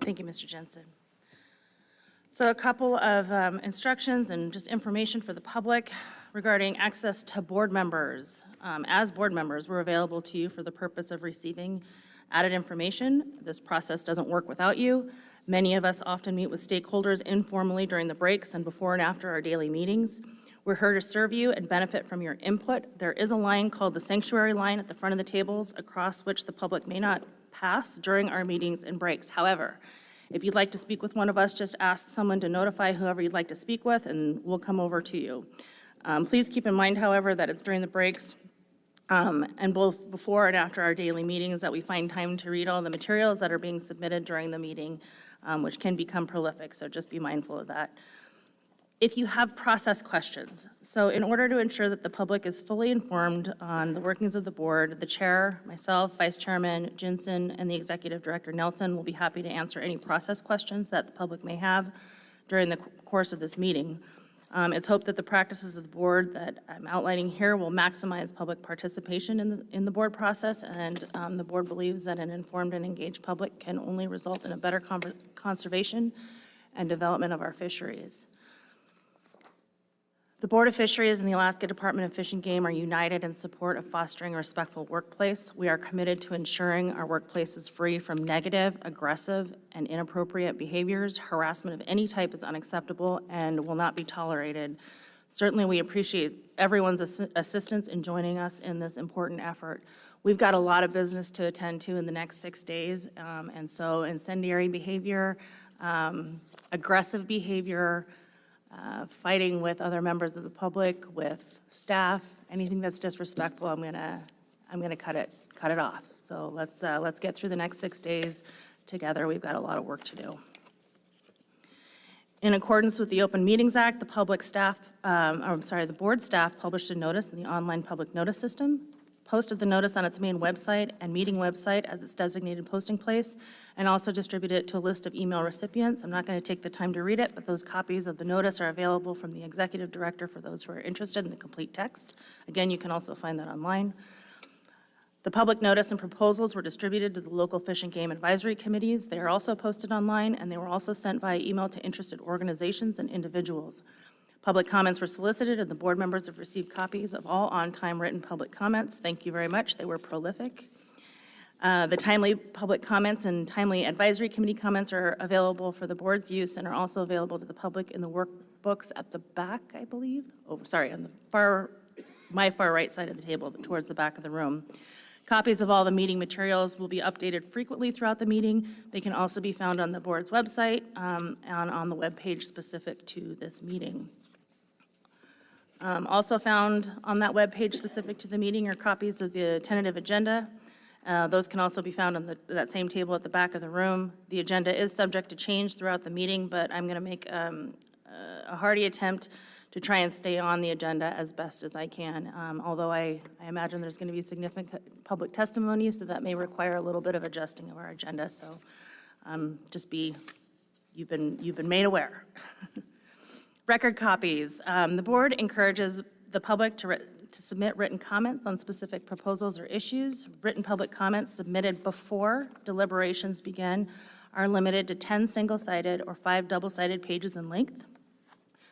Thank you, Mr. Jensen. So a couple of instructions and just information for the public regarding access to board members. As board members, we're available to you for the purpose of receiving added information. This process doesn't work without you. Many of us often meet with stakeholders informally during the breaks and before and after our daily meetings. We're here to serve you and benefit from your input. There is a line called the sanctuary line at the front of the tables across which the public may not pass during our meetings and breaks. However, if you'd like to speak with one of us, just ask someone to notify whoever you'd like to speak with and we'll come over to you. Please keep in mind, however, that it's during the breaks and both before and after our daily meetings that we find time to read all the materials that are being submitted during the meeting, which can become prolific, so just be mindful of that. if you have process questions. So in order to ensure that the public is fully informed on the workings of the board, the chair, myself, vice chairman Jensen, and the executive director Nelson will be happy to answer any process questions that the public may have during the course of this meeting. It's hoped that the practices of the board that I'm outlining here will maximize public participation in the board process, and the board believes that an informed and engaged public can only result in a better conservation and development of our fisheries. The Board of Fisheries and the Alaska Department of Fish and Game are united in support of fostering a respectful workplace. We are committed to ensuring our workplace is free from negative, aggressive, and inappropriate behaviors. Harassment of any type is unacceptable and will not be tolerated. Certainly, we appreciate everyone's assistance in joining us in this important effort. We've got a lot of business to attend to in the next 6 days, and so incendiary behavior, aggressive behavior, fighting with other members of the public, with staff, anything that's disrespectful, I'm gonna cut it off. So let's get through the next 6 days together. We've got a lot of work to do. In accordance with the Open Meetings Act, the board staff published a notice in the online public notice system, posted the notice on its main website and meeting website as its designated posting place, and also distributed it to a list of email recipients. I'm not going to take the time to read it, but those copies of the notice are available from the executive director for those who are interested in the complete text. Again, you can also find that online. The public notice and proposals were distributed to the local fish and game advisory committees. They are also posted online, and they were also sent via email to interested organizations and individuals. Public comments were solicited, and the board members have received copies of all on-time written public comments. Thank you very much. They were prolific. The timely public comments and timely advisory committee comments are available for the board's use and are also available to the public in the workbooks at the back, I believe. Oh, sorry, on my far right side of the table, towards the back of the room. Copies of all the meeting materials will be updated frequently throughout the meeting. They can also be found on the board's website and on the webpage specific to this meeting. Also found on that webpage specific to the meeting are copies of the tentative agenda. Those can also be found on that same table at the back of the room. The agenda is subject to change throughout the meeting, but I'm going to make a hearty attempt to try and stay on the agenda as best as I can, although I imagine there's going to be significant public testimony, so that may require a little bit of adjusting of our agenda. So you've been made aware. Record copies. The board encourages the public to submit written comments on specific proposals or issues. Written public comments submitted before deliberations begin are limited to 10 single-sided or 5 double-sided pages in length.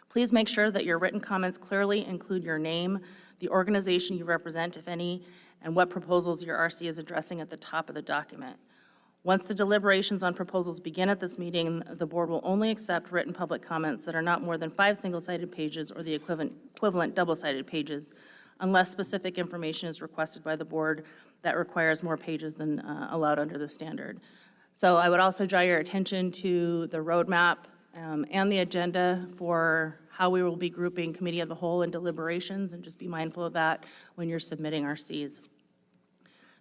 Please make sure that your written comments clearly include your name, the organization you represent, if any, and what proposals your RC is addressing at the top of the document. Once the deliberations on proposals begin at this meeting, the board will only accept written public comments that are not more than 5 single-sided pages or the equivalent double-sided pages, unless specific information is requested by the board that requires more pages than allowed under the standard. So I would also draw your attention to the roadmap and the agenda for how we will be grouping committee of the whole and deliberations, and just be mindful of that when you're submitting RCs.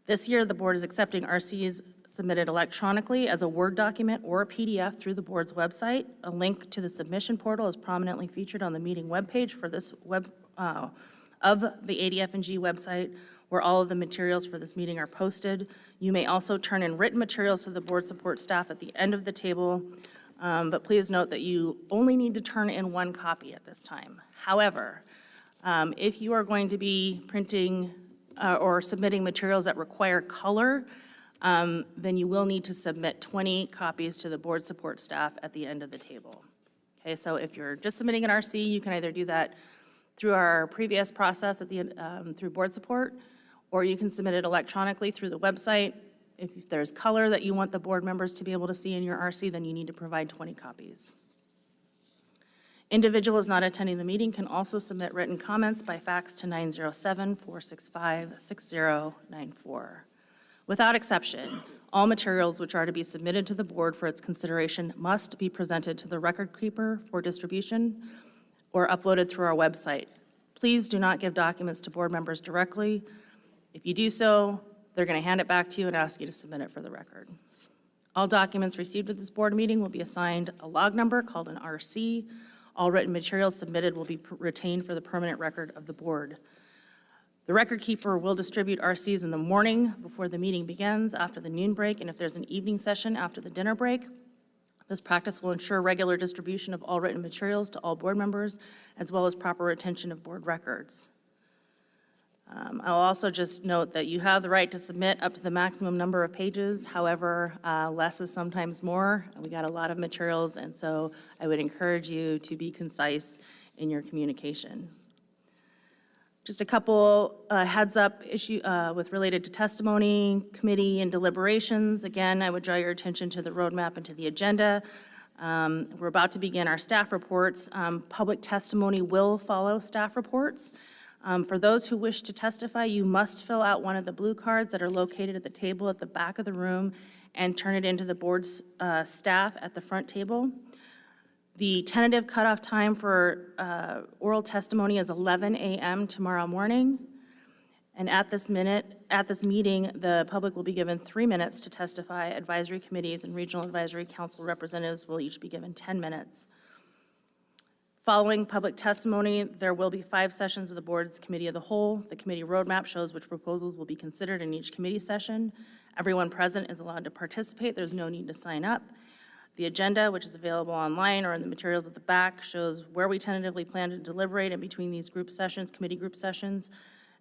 This year, the board is accepting RCs submitted electronically as a Word document or a PDF through the board's website. A link to the submission portal is prominently featured on the meeting webpage for this of the ADF&G website, where all of the materials for this meeting are posted. You may also turn in written materials to the board support staff at the end of the table, but please note that you only need to turn in 1 copy at this time. However, if you are going to be printing or submitting materials that require color, then you will need to submit 20 copies to the board support staff at the end of the table. Okay, so if you're just submitting an RC, you can either do that through our previous process at the through board support, or you can submit it electronically through the website. If there's color that you want the board members to be able to see in your RC, then you need to provide 20 copies. Individuals not attending the meeting can also submit written comments by fax to 907-465-6094. Without exception, all materials which are to be submitted to the board for its consideration must be presented to the record keeper for distribution or uploaded through our website. Please do not give documents to board members directly. If you do so, they're going to hand it back to you and ask you to submit it for the record. All documents received at this board meeting will be assigned a log number called an RC. All written materials submitted will be retained for the permanent record of the board. The record keeper will distribute RCs in the morning before the meeting begins, after the noon break, and if there's an evening session after the dinner break. This practice will ensure regular distribution of all written materials to all board members, as well as proper retention of board records. I'll also just note that you have the right to submit up to the maximum number of pages. However, less is sometimes more. We got a lot of materials, and so I would encourage you to be concise in your communication. Just a couple heads up with related to testimony, committee, and deliberations. Again, I would draw your attention to the roadmap and to the agenda. We're about to begin our staff reports. Public testimony will follow staff reports. For those who wish to testify, you must fill out one of the blue cards that are located at the table at the back of the room and turn it into the board's staff at the front table. The tentative cutoff time for oral testimony is 11 a.m. tomorrow morning. And at this meeting, the public will be given 3 minutes to testify. Advisory committees and regional advisory council representatives will each be given 10 minutes. Following public testimony, there will be 5 sessions of the board's committee of the whole. The committee roadmap shows which proposals will be considered in each committee session. Everyone present is allowed to participate. There's no need to sign up. The agenda, which is available online or in the materials at the back, shows where we tentatively plan to deliberate in between these group sessions, committee group sessions.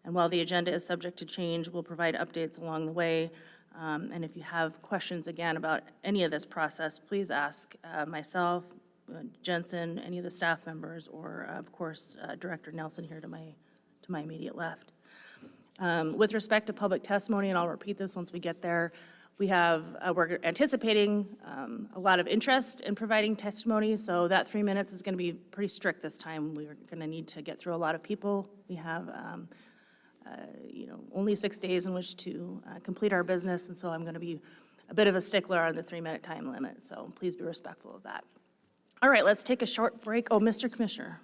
And while the agenda is subject to change, we'll provide updates along the way. And if you have questions, again, about any of this process, please ask myself, Jensen, any of the staff members, or of course, Director Nelson here to my immediate left. With respect to public testimony, and I'll repeat this once we get there, we're anticipating a lot of interest in providing testimony, so that 3 minutes is going to be pretty strict this time. We're going to need to get through a lot of people. We have only 6 days in which to complete our business, and so I'm going to be a bit of a stickler on the 3-minute time limit, so please be respectful of that. All right, let's take a short break. Oh, Mr. Commissioner.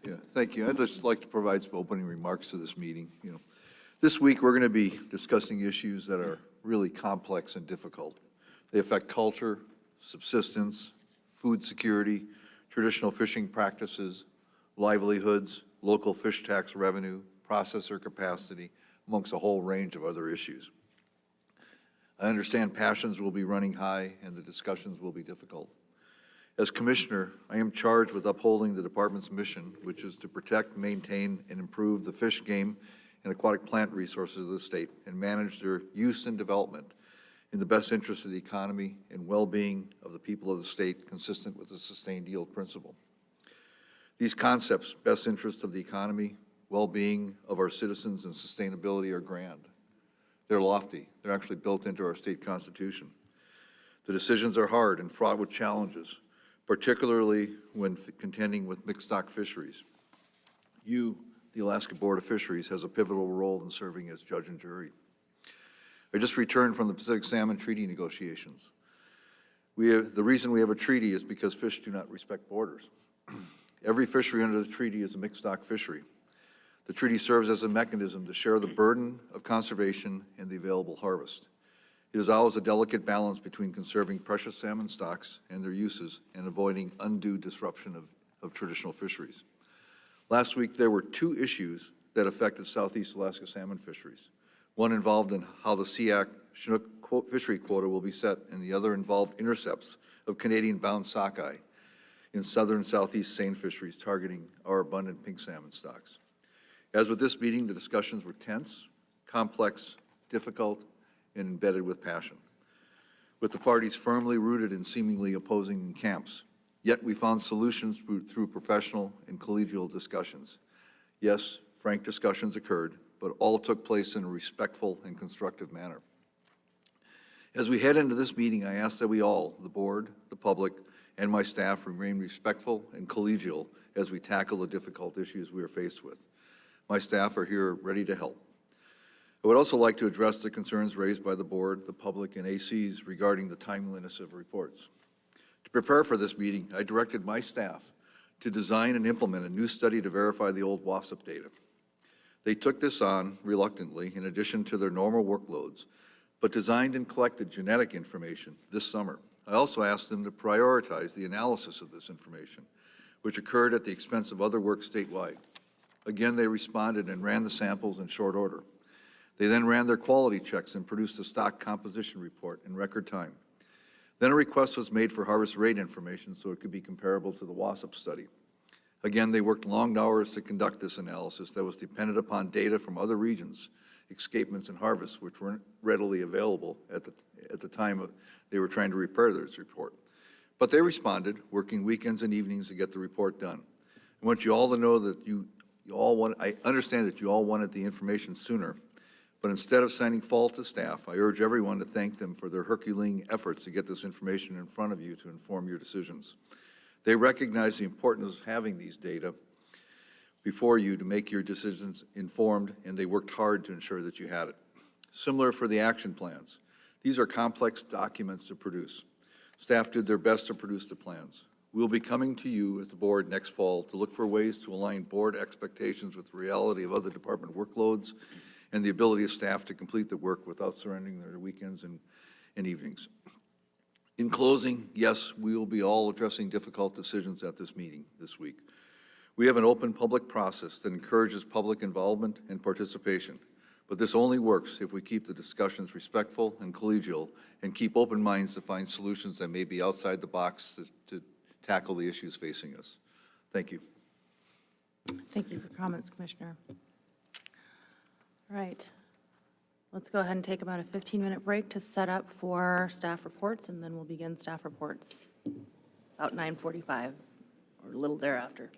Yeah, thank you. I'd just like to provide some opening remarks to this meeting. This week we're going to be discussing issues that are really complex and difficult. They affect culture, subsistence, food security, traditional fishing practices, livelihoods, local fish tax revenue, processor capacity, amongst a whole range of other issues. I understand passions will be running high and the discussions will be difficult. As Commissioner, I am charged with upholding the Department's mission, which is to protect, maintain, and improve the fish, game, and aquatic plant resources of the state and manage their use and development in the best interest of the economy and well-being of the people of the state, consistent with the sustained yield principle. These concepts, best interest of the economy, well-being of our citizens, and sustainability, are grand. They're lofty. They're actually built into our state constitution. The decisions are hard and fraught with challenges, particularly when contending with mixed stock fisheries. You, the Alaska Board of Fisheries, has a pivotal role in serving as judge and jury. I just returned from the Pacific Salmon Treaty negotiations. The reason we have a treaty is because fish do not respect borders. Every fishery under the treaty is a mixed stock fishery. The treaty serves as a mechanism to share the burden of conservation and the available harvest. It is always a delicate balance between conserving precious salmon stocks and their uses and avoiding undue disruption of traditional fisheries. Last week, there were 2 issues that affected Southeast Alaska salmon fisheries. One involved in how the SEAC Chinook fishery quota will be set, and the other involved intercepts of Canadian-bound sockeye in southern Southeast seine fisheries targeting our abundant pink salmon stocks. As with this meeting, the discussions were tense, complex, difficult, and embedded with passion, with the parties firmly rooted in seemingly opposing camps. Yet we found solutions through professional and collegial discussions. Yes, frank discussions occurred, but all took place in a respectful and constructive manner. As we head into this meeting, I ask that we all, the board, the public, and my staff, remain respectful and collegial as we tackle the difficult issues we are faced with. My staff are here ready to help. I would also like to address the concerns raised by the board, the public, and ACs regarding the timeliness of reports. To prepare for this meeting, I directed my staff to design and implement a new study to verify the old WASP data. They took this on reluctantly in addition to their normal workloads, but designed and collected genetic information this summer. I also asked them to prioritize the analysis of this information, which occurred at the expense of other work statewide. Again, they responded and ran the samples in short order. They then ran their quality checks and produced a stock composition report in record time. Then a request was made for harvest rate information so it could be comparable to the WASP study. Again, they worked long hours to conduct this analysis that was dependent upon data from other regions, escapements and harvests, which weren't readily available at the time they were trying to prepare this report. But they responded, working weekends and evenings to get the report done. I want you all to know that I understand that you all wanted the information sooner, but instead of assigning fault to staff, I urge everyone to thank them for their Herculean efforts to get this information in front of you to inform your decisions. They recognize the importance of having these data before you to make your decisions informed, and they worked hard to ensure that you had it. Similar for the action plans. These are complex documents to produce. Staff did their best to produce the plans. We'll be coming to you at the board next fall to look for ways to align board expectations with the reality of other department workloads and the ability of staff to complete the work without surrendering their weekends and evenings. In closing, yes, we will be all addressing difficult decisions at this meeting this week. We have an open public process that encourages public involvement and participation, but this only works if we keep the discussions respectful and collegial and keep open minds to find solutions that may be outside the box to tackle the issues facing us. Thank you. Thank you for comments, Commissioner. All right. Let's go ahead and take about a 15-minute break to set up for staff reports, and then we'll begin staff reports about 9:45 or a little thereafter.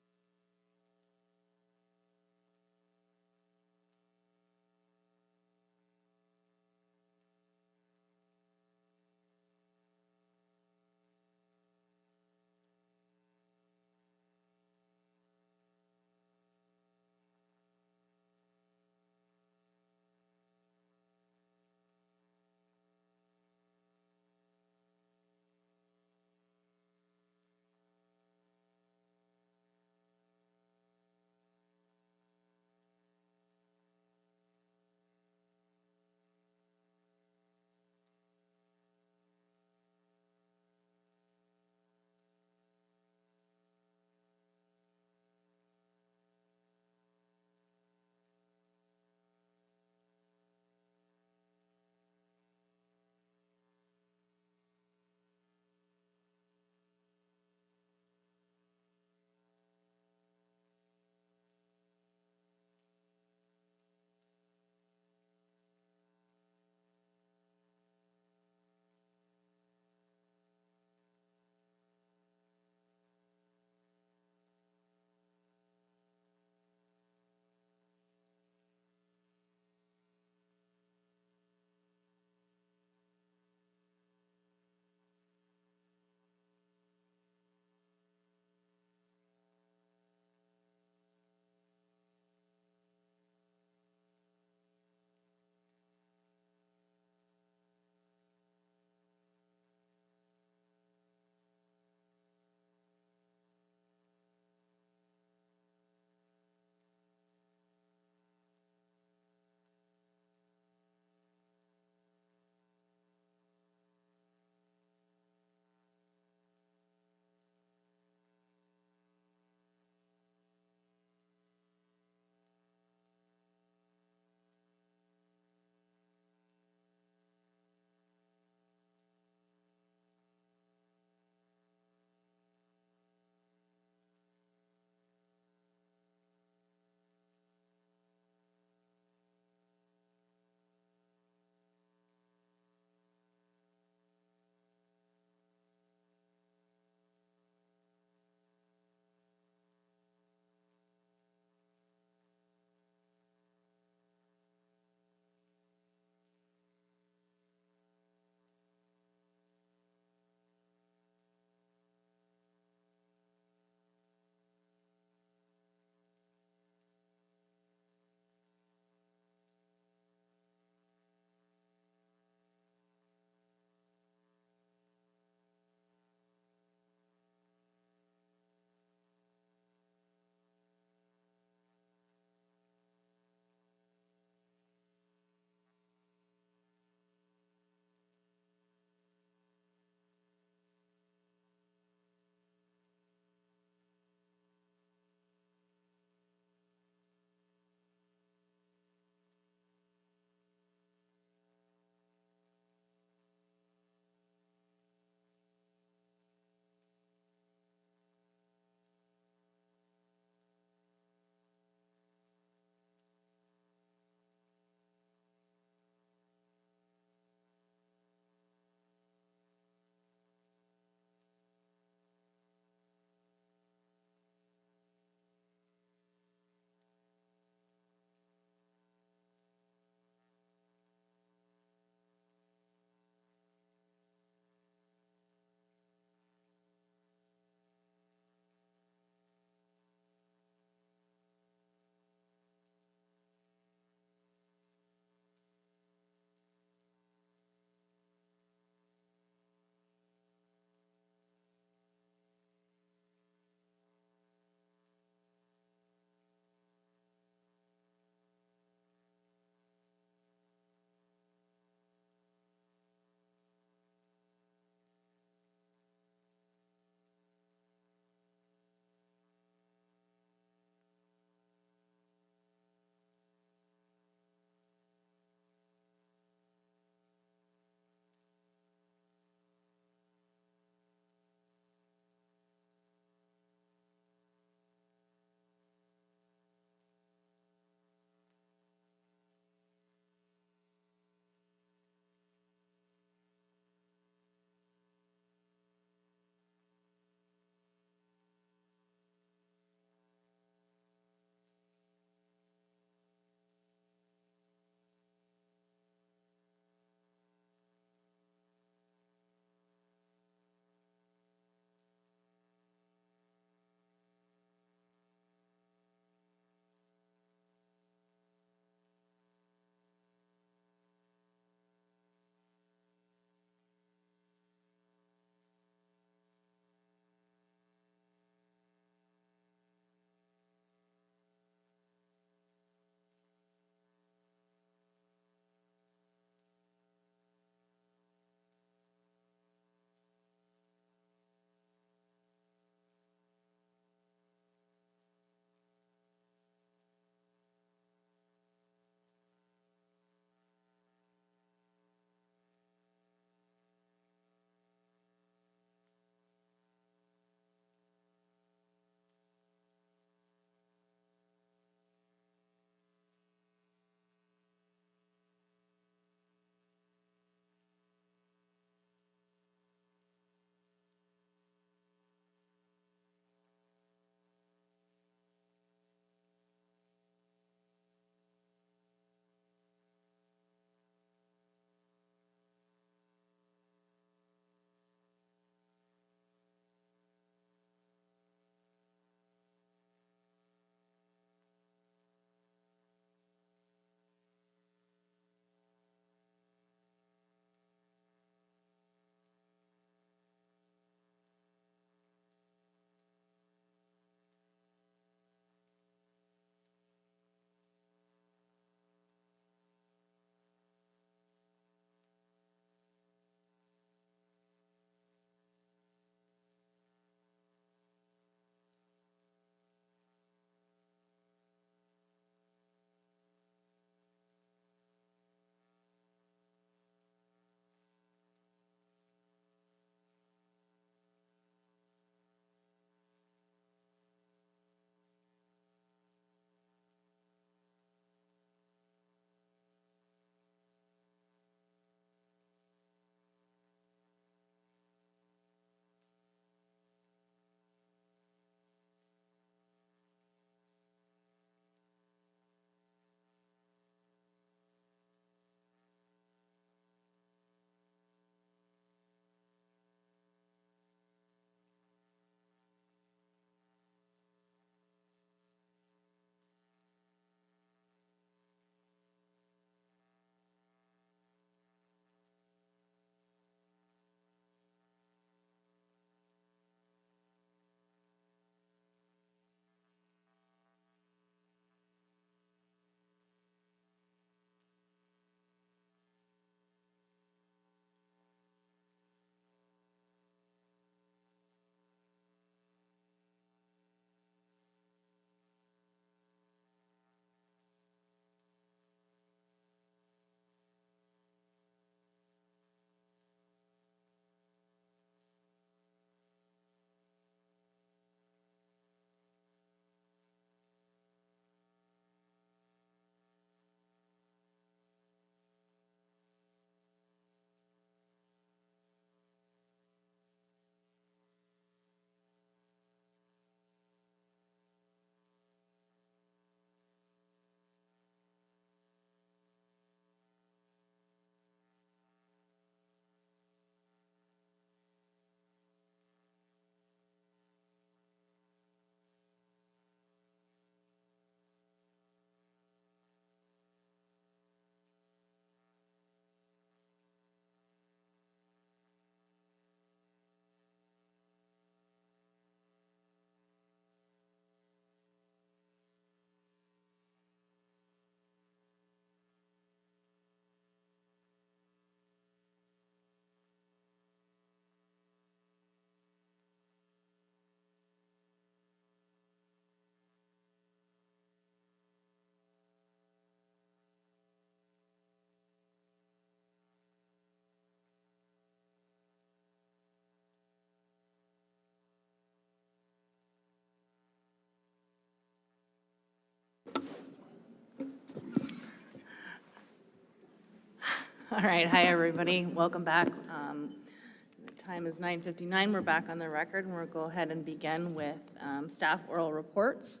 All right, hi, everybody. Welcome back. The time is 9:59. We're back on the record, and we'll go ahead and begin with staff oral reports.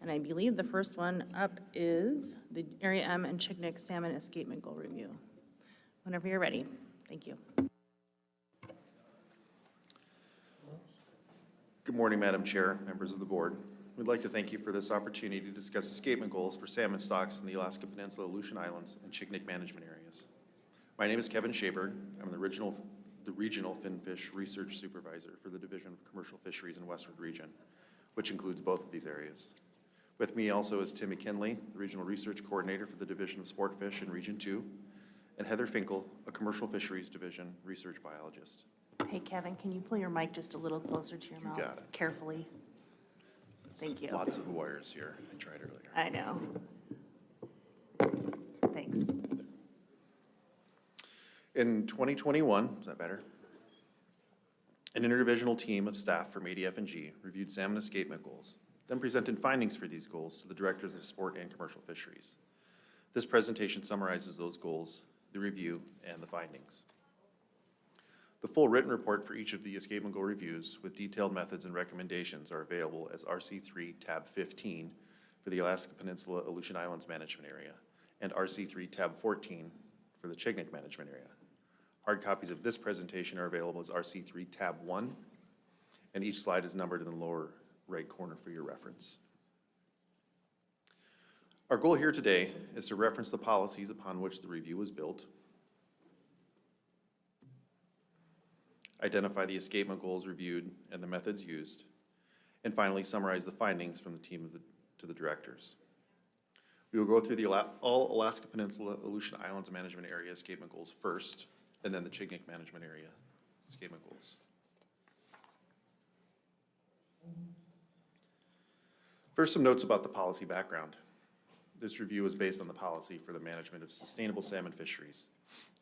And I believe the first one up is the Area M and Chignik Salmon Escapement Goal Review. Whenever you're ready. Thank you. Good morning, Madam Chair, members of the board. We'd like to thank you for this opportunity to discuss escapement goals for salmon stocks in the Alaska Peninsula, Aleutian Islands, and Chignik management areas. My name is Kevin Shaberg. I'm the regional Finfish Research Supervisor for the Division of Commercial Fisheries in Westward Region, which includes both of these areas. With me also is Tim McKinley, the Regional Research Coordinator for the Division of Sportfish in Region 2, and Heather Finkel, a Commercial Fisheries Division Research Biologist. Hey, Kevin, can you pull your mic just a little closer to your mouth? got it. Carefully. Thank you. Lots of wires here. I tried earlier. I know. Thanks. In 2021, is that better? An interdivisional team of staff from ADF&G reviewed salmon escapement goals, then presented findings for these goals to the directors of sport and commercial fisheries. This presentation summarizes those goals, the review, and the findings. The full written report for each of the escapement goal reviews with detailed methods and recommendations are available as RC3 tab 15 for the Alaska Peninsula Aleutian Islands Management Area and RC3 tab 14 for the Chignik Management Area. Hard copies of this presentation are available as RC3 tab 1, and each slide is numbered in the lower right corner for your reference. Our goal here today is to reference the policies upon which the review was built, identify the escapement goals reviewed and the methods used, and finally summarize the findings from the team to the directors. We will go through all Alaska Peninsula Aleutian Islands Management Area escapement goals first, and then the Chignik Management Area escapement goals. First, some notes about the policy background. This review is based on the policy for the management of sustainable salmon fisheries,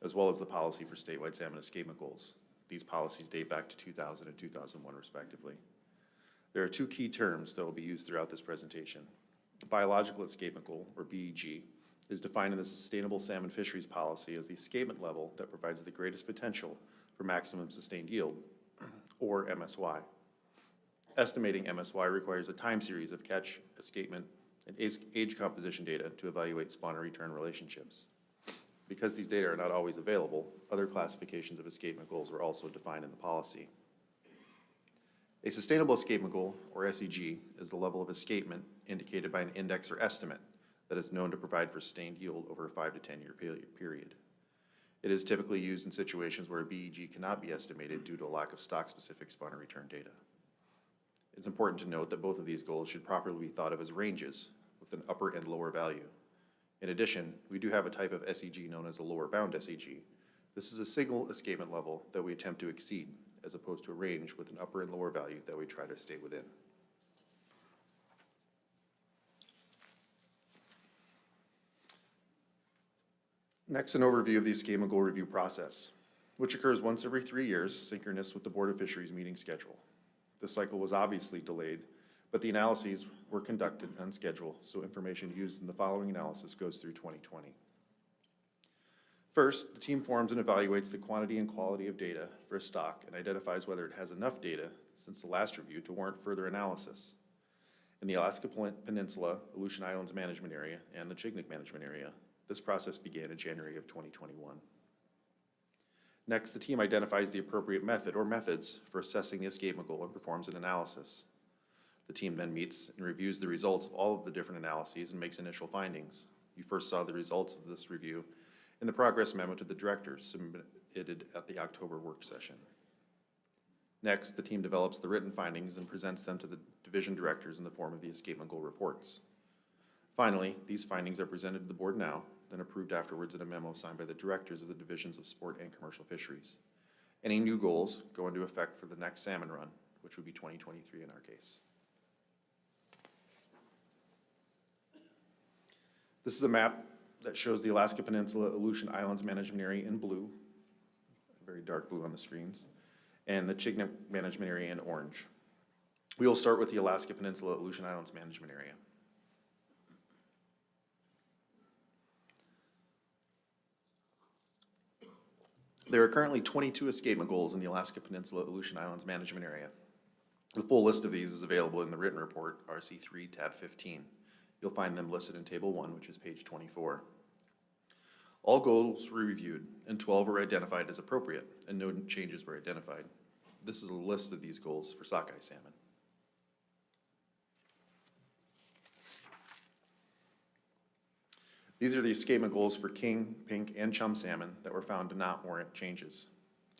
as well as the policy for statewide salmon escapement goals. These policies date back to 2000 and 2001, respectively. There are two key terms that will be used throughout this presentation. The biological escapement goal, or BEG, is defined in the Sustainable Salmon Fisheries Policy as the escapement level that provides the greatest potential for maximum sustained yield, or MSY. Estimating MSY requires a time series of catch, escapement, and age composition data to evaluate spawn and return relationships. Because these data are not always available, other classifications of escapement goals are also defined in the policy. A sustainable escapement goal, or SEG, is the level of escapement indicated by an index or estimate that is known to provide for sustained yield over a 5 to 10 year period. It is typically used in situations where a BEG cannot be estimated due to a lack of stock-specific spawn and return data. It's important to note that both of these goals should properly be thought of as ranges with an upper and lower value. In addition, we do have a type of SEG known as a lower bound SEG. This is a single escapement level that we attempt to exceed, as opposed to a range with an upper and lower value that we try to stay within. Next, an overview of the escapement goal review process, which occurs once every 3 years, synchronous with the Board of Fisheries meeting schedule. This cycle was obviously delayed, but the analyses were conducted on schedule, so information used in the following analysis goes through 2020. First, the team forms and evaluates the quantity and quality of data for a stock and identifies whether it has enough data since the last review to warrant further analysis. In the Alaska Peninsula, Aleutian Islands Management Area, and the Chignik Management Area, this process began in January of 2021. Next, the team identifies the appropriate method or methods for assessing the escapement goal and performs an analysis. The team then meets and reviews the results of all of the different analyses and makes initial findings. You first saw the results of this review in the progress memo to the directors submitted at the October work session. Next, the team develops the written findings and presents them to the division directors in the form of the escapement goal reports. Finally, these findings are presented to the board now, then approved afterwards in a memo signed by the directors of the divisions of sport and commercial fisheries. Any new goals go into effect for the next salmon run, which would be 2023 in our case. This is a map that shows the Alaska Peninsula Aleutian Islands Management Area in blue, very dark blue on the screens, and the Chignik Management Area in orange. We will start with the Alaska Peninsula Aleutian Islands Management Area. There are currently 22 escapement goals in the Alaska Peninsula Aleutian Islands Management Area. The full list of these is available in the written report, RC3, tab 15. You'll find them listed in Table 1, which is page 24. All goals were reviewed, and 12 were identified as appropriate, and no changes were identified. This is a list of these goals for sockeye salmon. These are the escapement goals for king, pink, and chum salmon that were found to not warrant changes.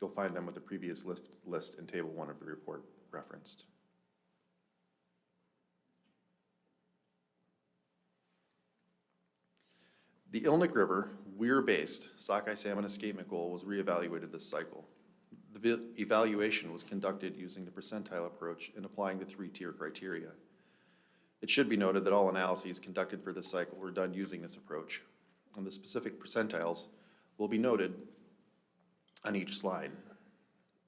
You'll find them with the previous list in Table 1 of the report referenced. The Ilnik River weir-based sockeye salmon escapement goal was reevaluated this cycle. The evaluation was conducted using the percentile approach and applying the 3-tier criteria. It should be noted that all analyses conducted for this cycle were done using this approach, and the specific percentiles will be noted on each slide.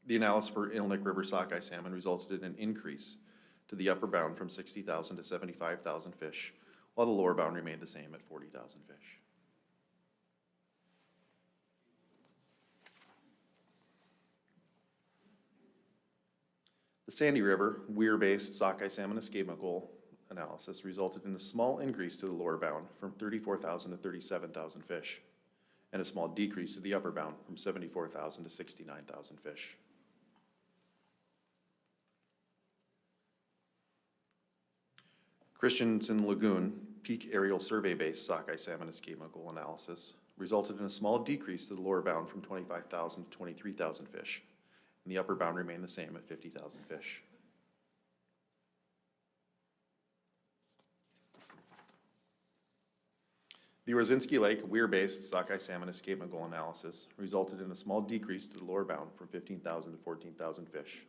The analysis for Ilnik River sockeye salmon resulted in an increase to the upper bound from 60,000 to 75,000 fish, while the lower bound remained the same at 40,000 fish. The Sandy River weir-based sockeye salmon escapement goal analysis resulted in a small increase to the lower bound from 34,000 to 37,000 fish, and a small decrease to the upper bound from 74,000 to 69,000 fish. Christensen Lagoon peak aerial survey-based sockeye salmon escapement goal analysis resulted in a small decrease to the lower bound from 25,000 to 23,000 fish, and the upper bound remained the same at 50,000 fish. The Rosinski Lake weir-based sockeye salmon escapement goal analysis resulted in a small decrease to the lower bound from 15,000 to 14,000 fish,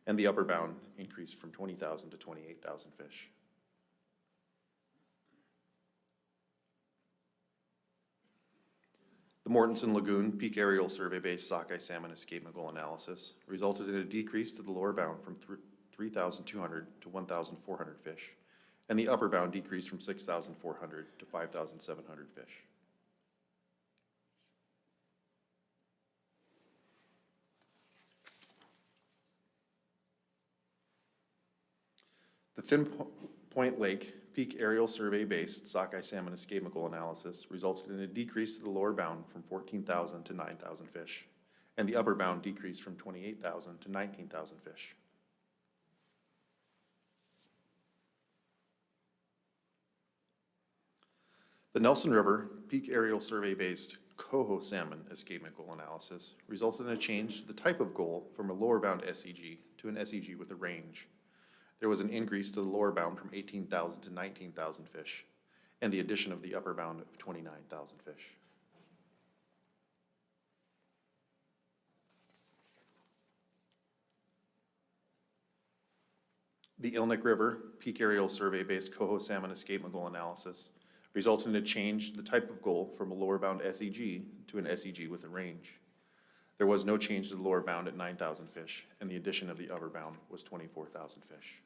and the upper bound increased from 20,000 to 28,000 fish. The Mortensen Lagoon peak aerial survey-based sockeye salmon escapement goal analysis resulted in a decrease to the lower bound from 3,200 to 1,400 fish, and the upper bound decreased from 6,400 to 5,700 fish. The Thin Point Lake peak aerial survey-based sockeye salmon escapement goal analysis resulted in a decrease to the lower bound from 14,000 to 9,000 fish, and the upper bound decreased from 28,000 to 19,000 fish. The Nelson River peak aerial survey-based coho salmon escapement goal analysis resulted in a change to the type of goal from a lower bound SEG to an SEG with a range. There was an increase to the lower bound from 18,000 to 19,000 fish, and the addition of the upper bound of 29,000 fish. The Ilnik River peak aerial survey-based coho salmon escapement goal analysis resulted in a change to the type of goal from a lower bound SEG to an SEG with a range. There was no change to the lower bound at 9,000 fish, and the addition of the upper bound was 24,000 fish.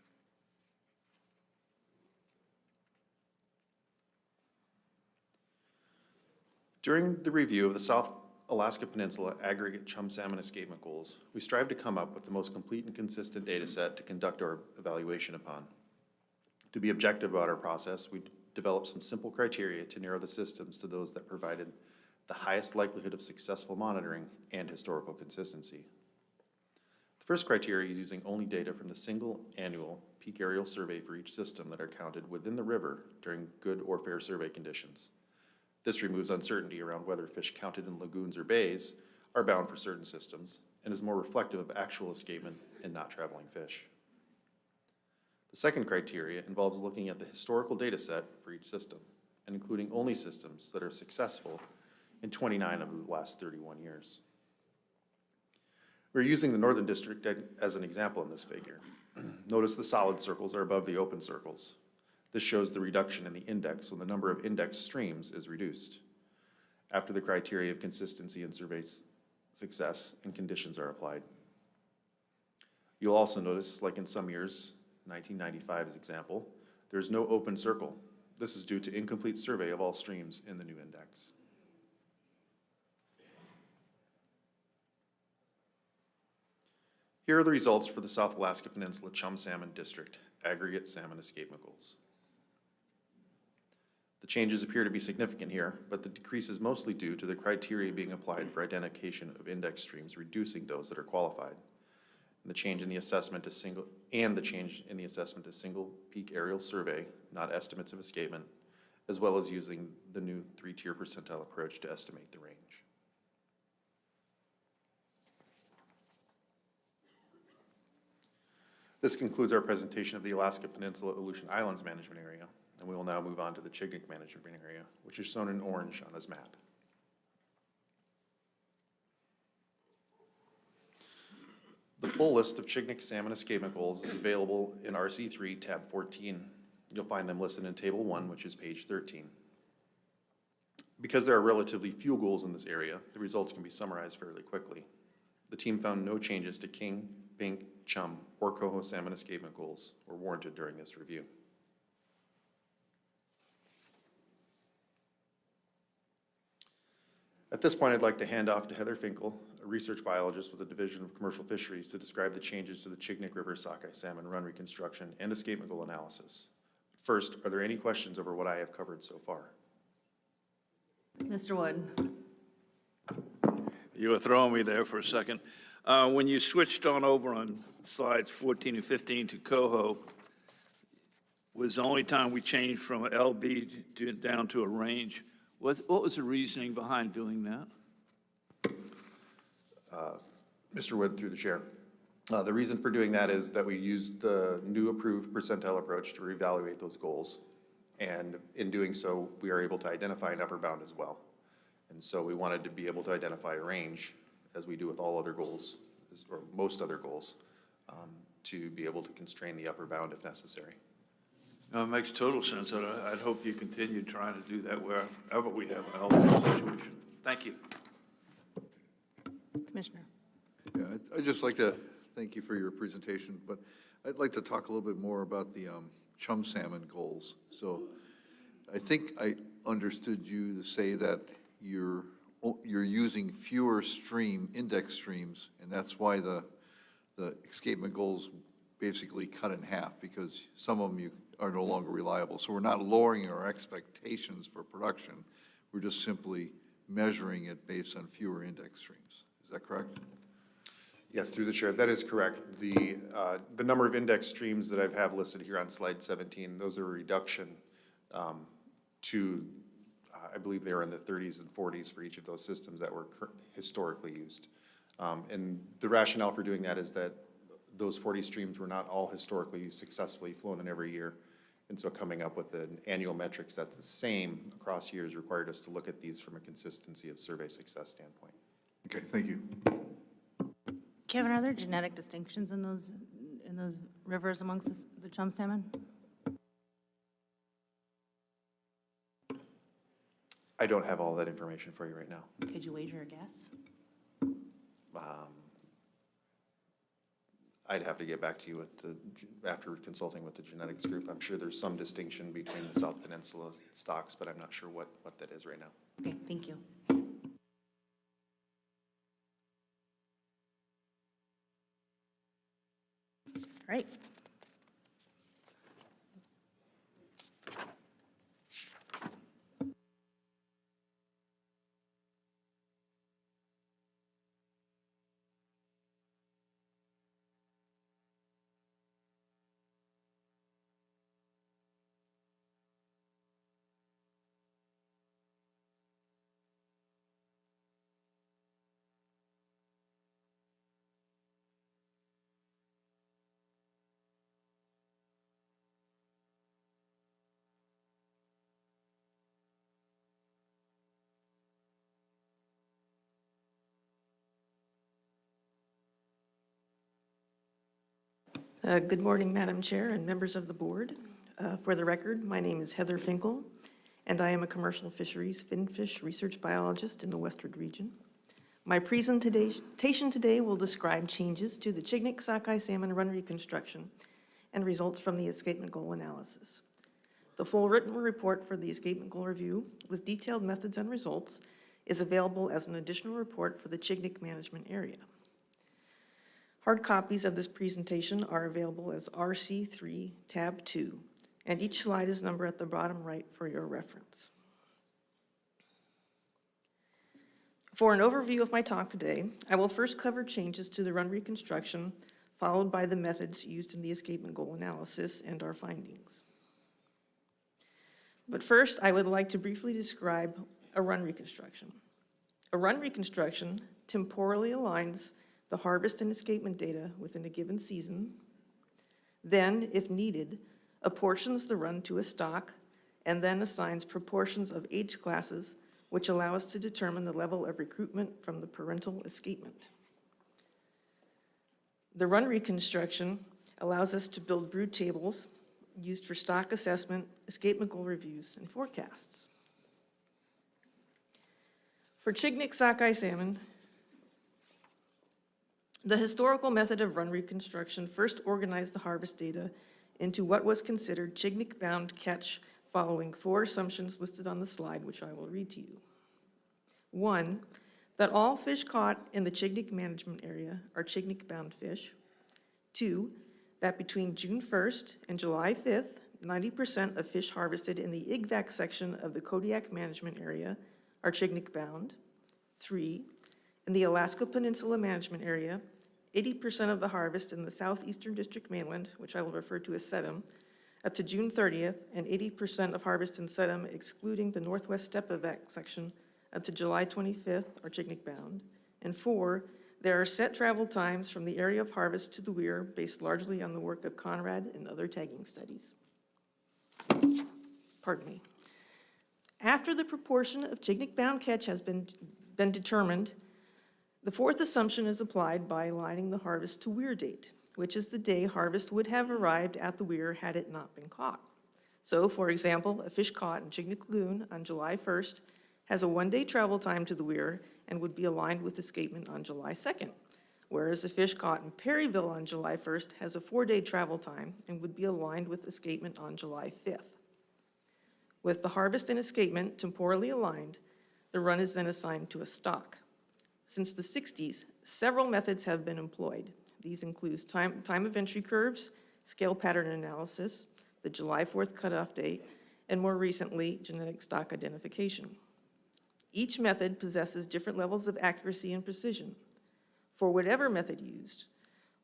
During the review of the South Alaska Peninsula aggregate chum salmon escapement goals, we strive to come up with the most complete and consistent data set to conduct our evaluation upon. To be objective about our process, we developed some simple criteria to narrow the systems to those that provided the highest likelihood of successful monitoring and historical consistency. The first criteria is using only data from the single annual peak aerial survey for each system that are counted within the river during good or fair survey conditions. This removes uncertainty around whether fish counted in lagoons or bays are bound for certain systems and is more reflective of actual escapement and not traveling fish. The second criteria involves looking at the historical data set for each system and including only systems that are successful in 29 of the last 31 years. We're using the Northern District as an example in this figure. Notice the solid circles are above the open circles. This shows the reduction in the index when the number of index streams is reduced after the criteria of consistency and survey success and conditions are applied. You'll also notice, like in some years, 1995 as example, there's no open circle. This is due to incomplete survey of all streams in the new index. Here are the results for the South Alaska Peninsula Chum Salmon District aggregate salmon escapement goals. The changes appear to be significant here, but the decrease is mostly due to the criteria being applied for identification of index streams, reducing those that are qualified. And the change in the assessment to single peak aerial survey, not estimates of escapement, as well as using the new 3-tier percentile approach to estimate the range. This concludes our presentation of the Alaska Peninsula Aleutian Islands Management Area, and we will now move on to the Chignik Management Area, which is shown in orange on this map. The full list of Chignik salmon escapement goals is available in RC3 tab 14. You'll find them listed in table 1, which is page 13. Because there are relatively few goals in this area, the results can be summarized fairly quickly. The team found no changes to king, pink, chum, or coho salmon escapement goals were warranted during this review. At this point, I'd like to hand off to Heather Finkel, a research biologist with the Division of Commercial Fisheries, to describe the changes to the Chignik River sockeye salmon run reconstruction and escapement goal analysis. First, are there any questions over what I have covered so far? Mr. Wood. You were throwing me there for a second. When you switched on over on slides 14 and 15 to coho, was the only time we changed from an LB down to a range. What was the reasoning behind doing that? Mr. Wood, through the chair. The reason for doing that is that we used the new approved percentile approach to reevaluate those goals. And in doing so, we are able to identify an upper bound as well. And so we wanted to be able to identify a range, as we do with all other goals, or most other goals, to be able to constrain the upper bound if necessary. No, it makes total sense. I'd hope you continue trying to do that wherever we have a healthy situation. Thank you. Commissioner. Yeah, I'd just like to thank you for your presentation, but I'd like to talk a little bit more about the chum salmon goals. So I think I understood you to say that you're using fewer index streams, and that's why the escapement goals basically cut in half, because some of them are no longer reliable. So we're not lowering our expectations for production. We're just simply measuring it based on fewer index streams. Is that correct? Yes, through the chair, that is correct. The number of index streams that I have listed here on slide 17, those are a reduction to, I believe they were in the 30s and 40s for each of those systems that were historically used. And the rationale for doing that is that those 40 streams were not all historically successfully flown in every year. And so coming up with an annual metrics that's the same across years required us to look at these from a consistency of survey success standpoint. Okay, thank you. Kevin, are there genetic distinctions in those rivers amongst the chum salmon? I don't have all that information for you right now. Could you wager a guess? I'd have to get back to you after consulting with the genetics group. I'm sure there's some distinction between the South Peninsula stocks, but I'm not sure what that is right now. Okay, thank you. All right. Good morning, Madam Chair and members of the board. For the record, my name is Heather Finkel, and I am a commercial fisheries finfish research biologist in the Western region. My presentation today will describe changes to the Chignik sockeye salmon run reconstruction and results from the escapement goal analysis. The full written report for the escapement goal review with detailed methods and results is available as an additional report for the Chignik management area. Hard copies of this presentation are available as RC3 Tab 2, and each slide is numbered at the bottom right for your reference. For an overview of my talk today, I will first cover changes to the run reconstruction, followed by the methods used in the escapement goal analysis and our findings. But first, I would like to briefly describe a run reconstruction. A run reconstruction temporally aligns the harvest and escapement data within a given season, then, if needed, apportions the run to a stock, and then assigns proportions of age classes which allow us to determine the level of recruitment from the parental escapement. The run reconstruction allows us to build brood tables used for stock assessment, escapement goal reviews, and forecasts. For Chignik sockeye salmon, the historical method of run reconstruction first organized the harvest data into what was considered Chignik-bound catch following 4 assumptions listed on the slide, which I will read to you. 1, that all fish caught in the Chignik management area are Chignik-bound fish. 2, that between June 1st and July 5th, 90% of fish harvested in the IGVAC section of the Kodiak management area are Chignik-bound. 3, in the Alaska Peninsula management area, 80% of the harvest in the southeastern district mainland, which I will refer to as SEDM, up to June 30th, and 80% of harvest in SEDM, excluding the Northwest Stepavac section, up to July 25th, are Chignik-bound. And 4, there are set travel times from the area of harvest to the weir based largely on the work of Conrad and other tagging studies. Pardon me. After the proportion of Chignik-bound catch has been determined, the 4th assumption is applied by aligning the harvest to weir date, which is the day harvest would have arrived at the weir had it not been caught. So, for example, a fish caught in Chignik Lagoon on July 1st has a 1-day travel time to the weir and would be aligned with escapement on July 2nd, whereas a fish caught in Perryville on July 1st has a 4-day travel time and would be aligned with escapement on July 5th. With the harvest and escapement temporally aligned, the run is then assigned to a stock. Since the 60s, several methods have been employed. These include time of entry curves, scale pattern analysis, the July 4th cutoff date, and more recently, genetic stock identification. Each method possesses different levels of accuracy and precision. For whatever method used,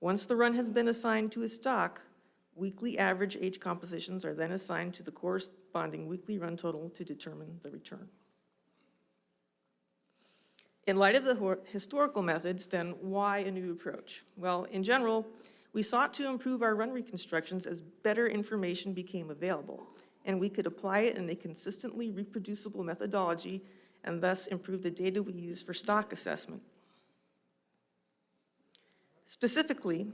once the run has been assigned to a stock, weekly average age compositions are then assigned to the corresponding weekly run total to determine the return. In light of the historical methods, then why a new approach? Well, in general, we sought to improve our run reconstructions as better information became available, and we could apply it in a consistently reproducible methodology and thus improve the data we use for stock assessment. Specifically,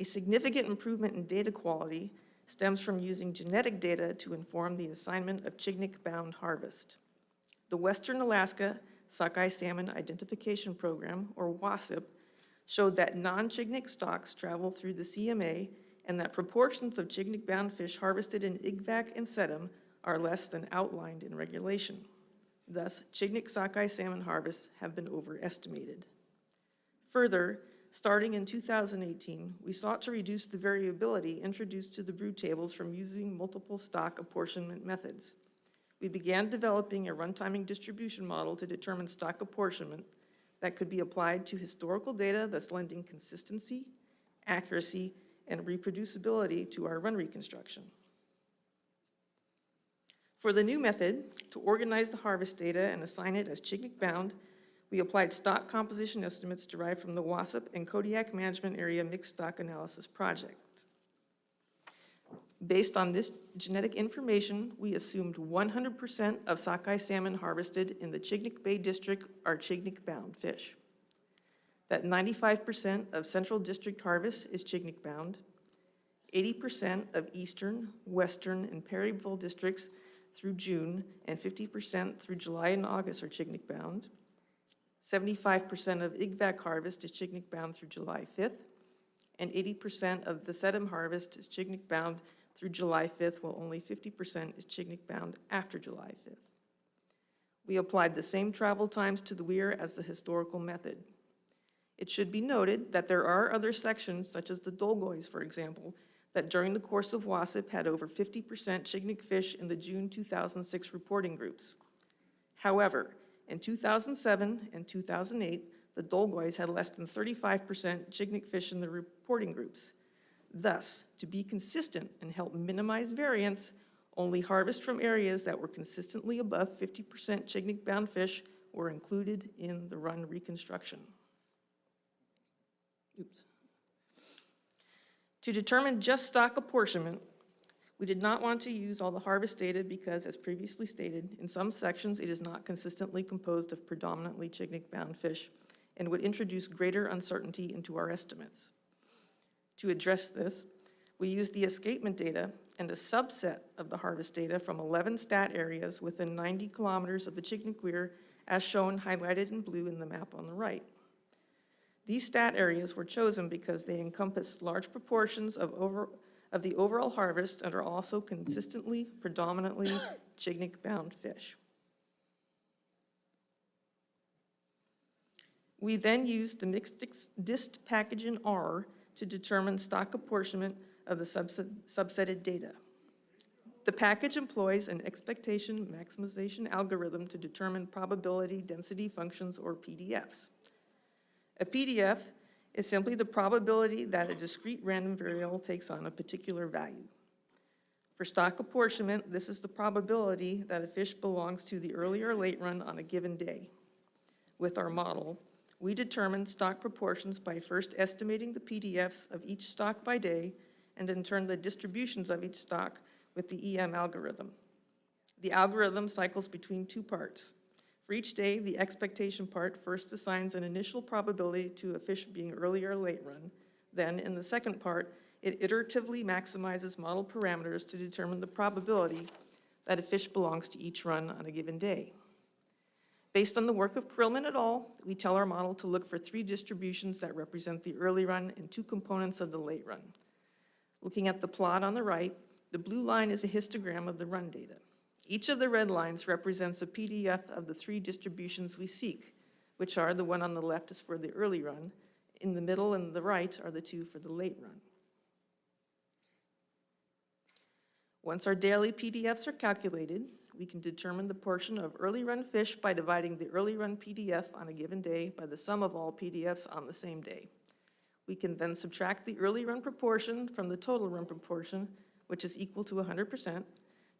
a significant improvement in data quality stems from using genetic data to inform the assignment of Chignik-bound harvest. The Western Alaska Sockeye Salmon Identification Program, or WASIP, showed that non-Chignik stocks travel through the CMA and that proportions of Chignik-bound fish harvested in IGVAC and SEDM are less than outlined in regulation. Thus, Chignik sockeye salmon harvests have been overestimated. Further, starting in 2018, we sought to reduce the variability introduced to the brood tables from using multiple stock apportionment methods. We began developing a run-timing distribution model to determine stock apportionment that could be applied to historical data, thus lending consistency, accuracy, and reproducibility to our run reconstruction. For the new method, to organize the harvest data and assign it as Chignik-bound, we applied stock composition estimates derived from the WASIP and Kodiak Management Area Mixed Stock Analysis Project. Based on this genetic information, we assumed 100% of sockeye salmon harvested in the Chignik Bay District are Chignik-bound fish. That 95% of Central District harvest is Chignik-bound, 80% of Eastern, Western, and Perryville districts through June, and 50% through July and August are Chignik-bound. 75% of IGVAC harvest is Chignik-bound through July 5th, and 80% of the SEDM harvest is Chignik-bound through July 5th, while only 50% is Chignik-bound after July 5th. We applied the same travel times to the weir as the historical method. It should be noted that there are other sections, such as the Dolgoys, for example, that during the course of WASIP had over 50% Chignik fish in the June 2006 reporting groups. However, in 2007 and 2008, the Dolgoys had less than 35% Chignik fish in the reporting groups. Thus, to be consistent and help minimize variance, only harvest from areas that were consistently above 50% Chignik-bound fish were included in the run reconstruction. Oops. To determine just stock apportionment, we did not want to use all the harvest data because, as previously stated, in some sections it is not consistently composed of predominantly Chignik-bound fish and would introduce greater uncertainty into our estimates. To address this, we used the escapement data and a subset of the harvest data from 11 stat areas within 90 kilometers of the Chignik Weir, as shown highlighted in blue in the map on the right. These stat areas were chosen because they encompass large proportions of the overall harvest and are also consistently, predominantly Chignik-bound fish. We then used the mixed dist package in R to determine stock apportionment of the subsetted data. The package employs an expectation maximization algorithm to determine probability density functions, or PDFs. A PDF is simply the probability that a discrete random variable takes on a particular value. For stock apportionment, this is the probability that a fish belongs to the early or late run on a given day. With our model, we determine stock proportions by first estimating the PDFs of each stock by day, and in turn the distributions of each stock with the EM algorithm. The algorithm cycles between two parts. For each day, the expectation part first assigns an initial probability to a fish being early or late run. Then, in the second part, it iteratively maximizes model parameters to determine the probability that a fish belongs to each run on a given day. Based on the work of Perlman et al., we tell our model to look for 3 distributions that represent the early run and 2 components of the late run. Looking at the plot on the right, the blue line is a histogram of the run data. Each of the red lines represents a PDF of the 3 distributions we seek, which are: the one on the left is for the early run, in the middle and the right are the 2 for the late run. Once our daily PDFs are calculated, we can determine the portion of early run fish by dividing the early run PDF on a given day by the sum of all PDFs on the same day. We can then subtract the early run proportion from the total run proportion, which is equal to 100%,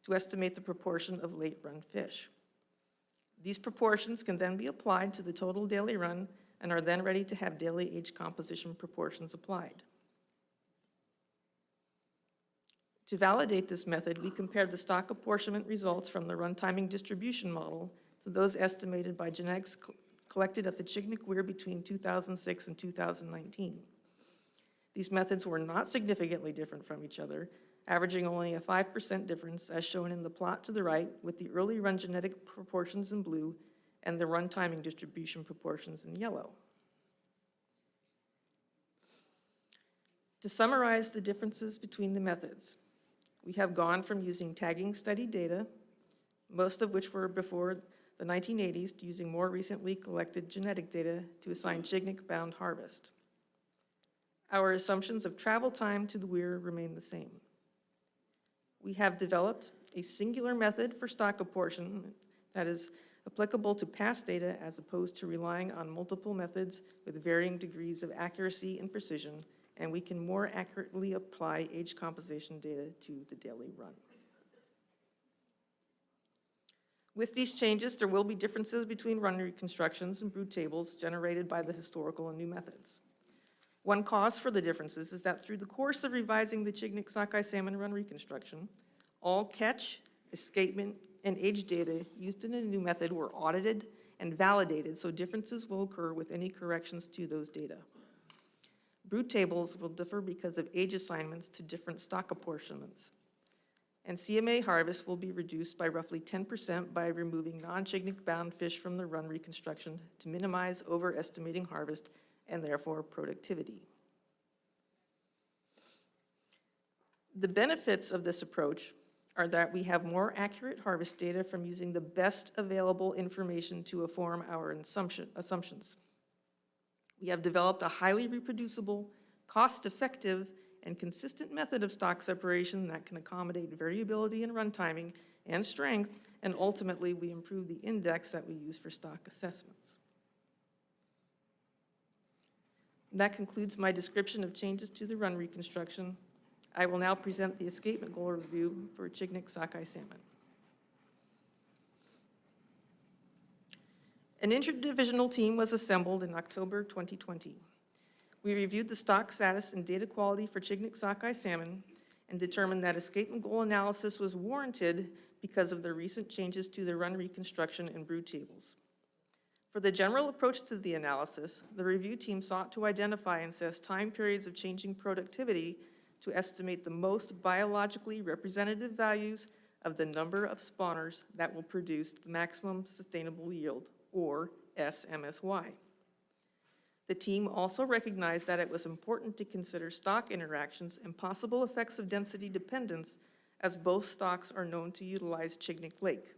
to estimate the proportion of late run fish. These proportions can then be applied to the total daily run and are then ready to have daily age composition proportions applied. To validate this method, we compared the stock apportionment results from the run timing distribution model to those estimated by genetics collected at the Chignik Weir between 2006 and 2019. These methods were not significantly different from each other, averaging only a 5% difference, as shown in the plot to the right, with the early run genetic proportions in blue and the run timing distribution proportions in yellow. To summarize the differences between the methods, we have gone from using tagging study data, most of which were before the 1980s, to using more recently collected genetic data to assign Chignik-bound harvest. Our assumptions of travel time to the weir remain the same. We have developed a singular method for stock apportionment that is applicable to past data, as opposed to relying on multiple methods with varying degrees of accuracy and precision, and we can more accurately apply age composition data to the daily run. With these changes, there will be differences between run reconstructions and brood tables generated by the historical and new methods. One cause for the differences is that through the course of revising the Chignik sockeye salmon run reconstruction, all catch, escapement, and age data used in a new method were audited and validated, so differences will occur with any corrections to those data. Brood tables will differ because of age assignments to different stock apportionments. And CMA harvest will be reduced by roughly 10% by removing non-Chignik-bound fish from the run reconstruction to minimize overestimating harvest and therefore productivity. The benefits of this approach are that we have more accurate harvest data from using the best available information to inform our assumptions. We have developed a highly reproducible, cost-effective, and consistent method of stock separation that can accommodate variability in run timing and strength, and ultimately, we improve the index that we use for stock assessments. That concludes my description of changes to the run reconstruction. I will now present the escapement goal review for Chignik sockeye salmon. An interdivisional team was assembled in October 2020. We reviewed the stock status and data quality for Chignik sockeye salmon and determined that escapement goal analysis was warranted because of the recent changes to the run reconstruction and brood tables. For the general approach to the analysis, the review team sought to identify and assess time periods of changing productivity to estimate the most biologically representative values of the number of spawners that will produce the maximum sustainable yield, or SMSY. The team also recognized that it was important to consider stock interactions and possible effects of density dependence, as both stocks are known to utilize Chignik Lake.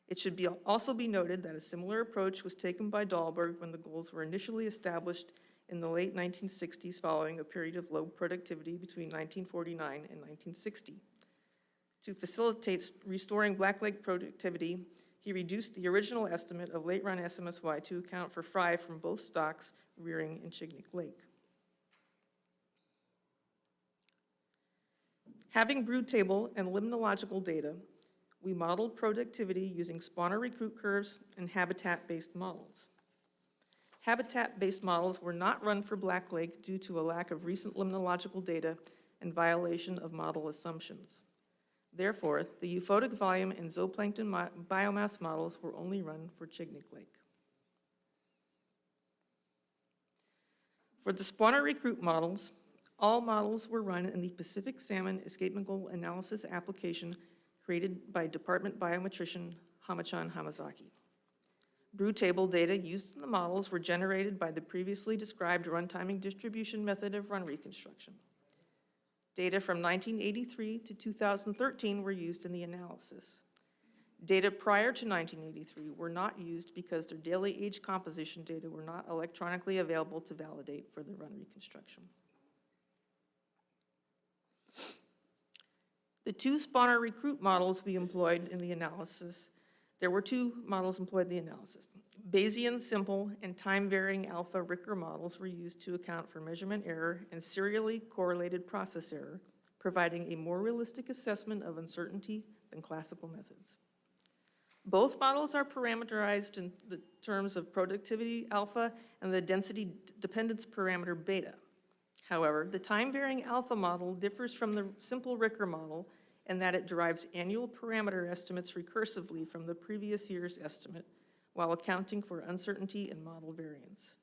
It should also be noted that a similar approach was taken by Dahlberg when the goals were initially established in the late 1960s following a period of low productivity between 1949 and 1960. To facilitate restoring Black Lake productivity, he reduced the original estimate of late-run SMSY to account for fry from both stocks rearing in Chignik Lake. Having brood table and limnological data, we modeled productivity using spawner recruit curves and habitat-based models. Habitat-based models were not run for Black Lake due to a lack of recent limnological data and violation of model assumptions. Therefore, the euphotic volume and zooplankton biomass models were only run for Chignik Lake. For the spawner recruit models, all models were run in the Pacific Salmon Escapement Goal Analysis application created by Department Biometrician Hamachan Hamazaki. Brood table data used in the models were generated by the previously described run timing distribution method of run reconstruction. Data from 1983 to 2013 were used in the analysis. Data prior to 1983 were not used because their daily age composition data were not electronically available to validate for the run reconstruction. The two spawner recruit models we employed in the analysis, there were two models employed in the analysis. Bayesian simple and time-varying alpha Ricker models were used to account for measurement error and serially correlated process error, providing a more realistic assessment of uncertainty than classical methods. Both models are parameterized in the terms of productivity alpha and the density dependence parameter beta. However, the time-varying alpha model differs from the simple Ricker model in that it derives annual parameter estimates recursively from the previous year's estimate while accounting for uncertainty and model variance.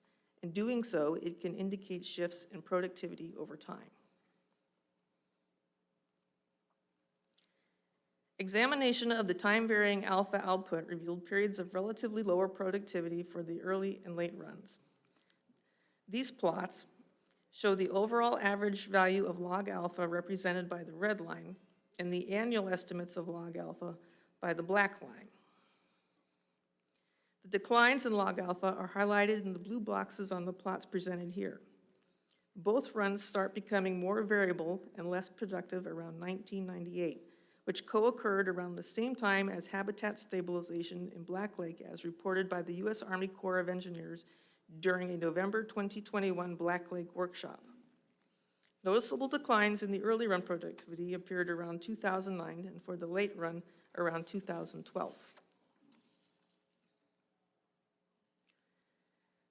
In doing so, it can indicate shifts in productivity over time. Examination of the time-varying alpha output revealed periods of relatively lower productivity for the early and late runs. These plots show the overall average value of log alpha represented by the red line and the annual estimates of log alpha by the black line. The declines in log alpha are highlighted in the blue boxes on the plots presented here. Both runs start becoming more variable and less productive around 1998, which co-occurred around the same time as habitat stabilization in Black Lake as reported by the U.S. Army Corps of Engineers during a November 2021 Black Lake workshop. Noticeable declines in the early run productivity appeared around 2009 and for the late run around 2012.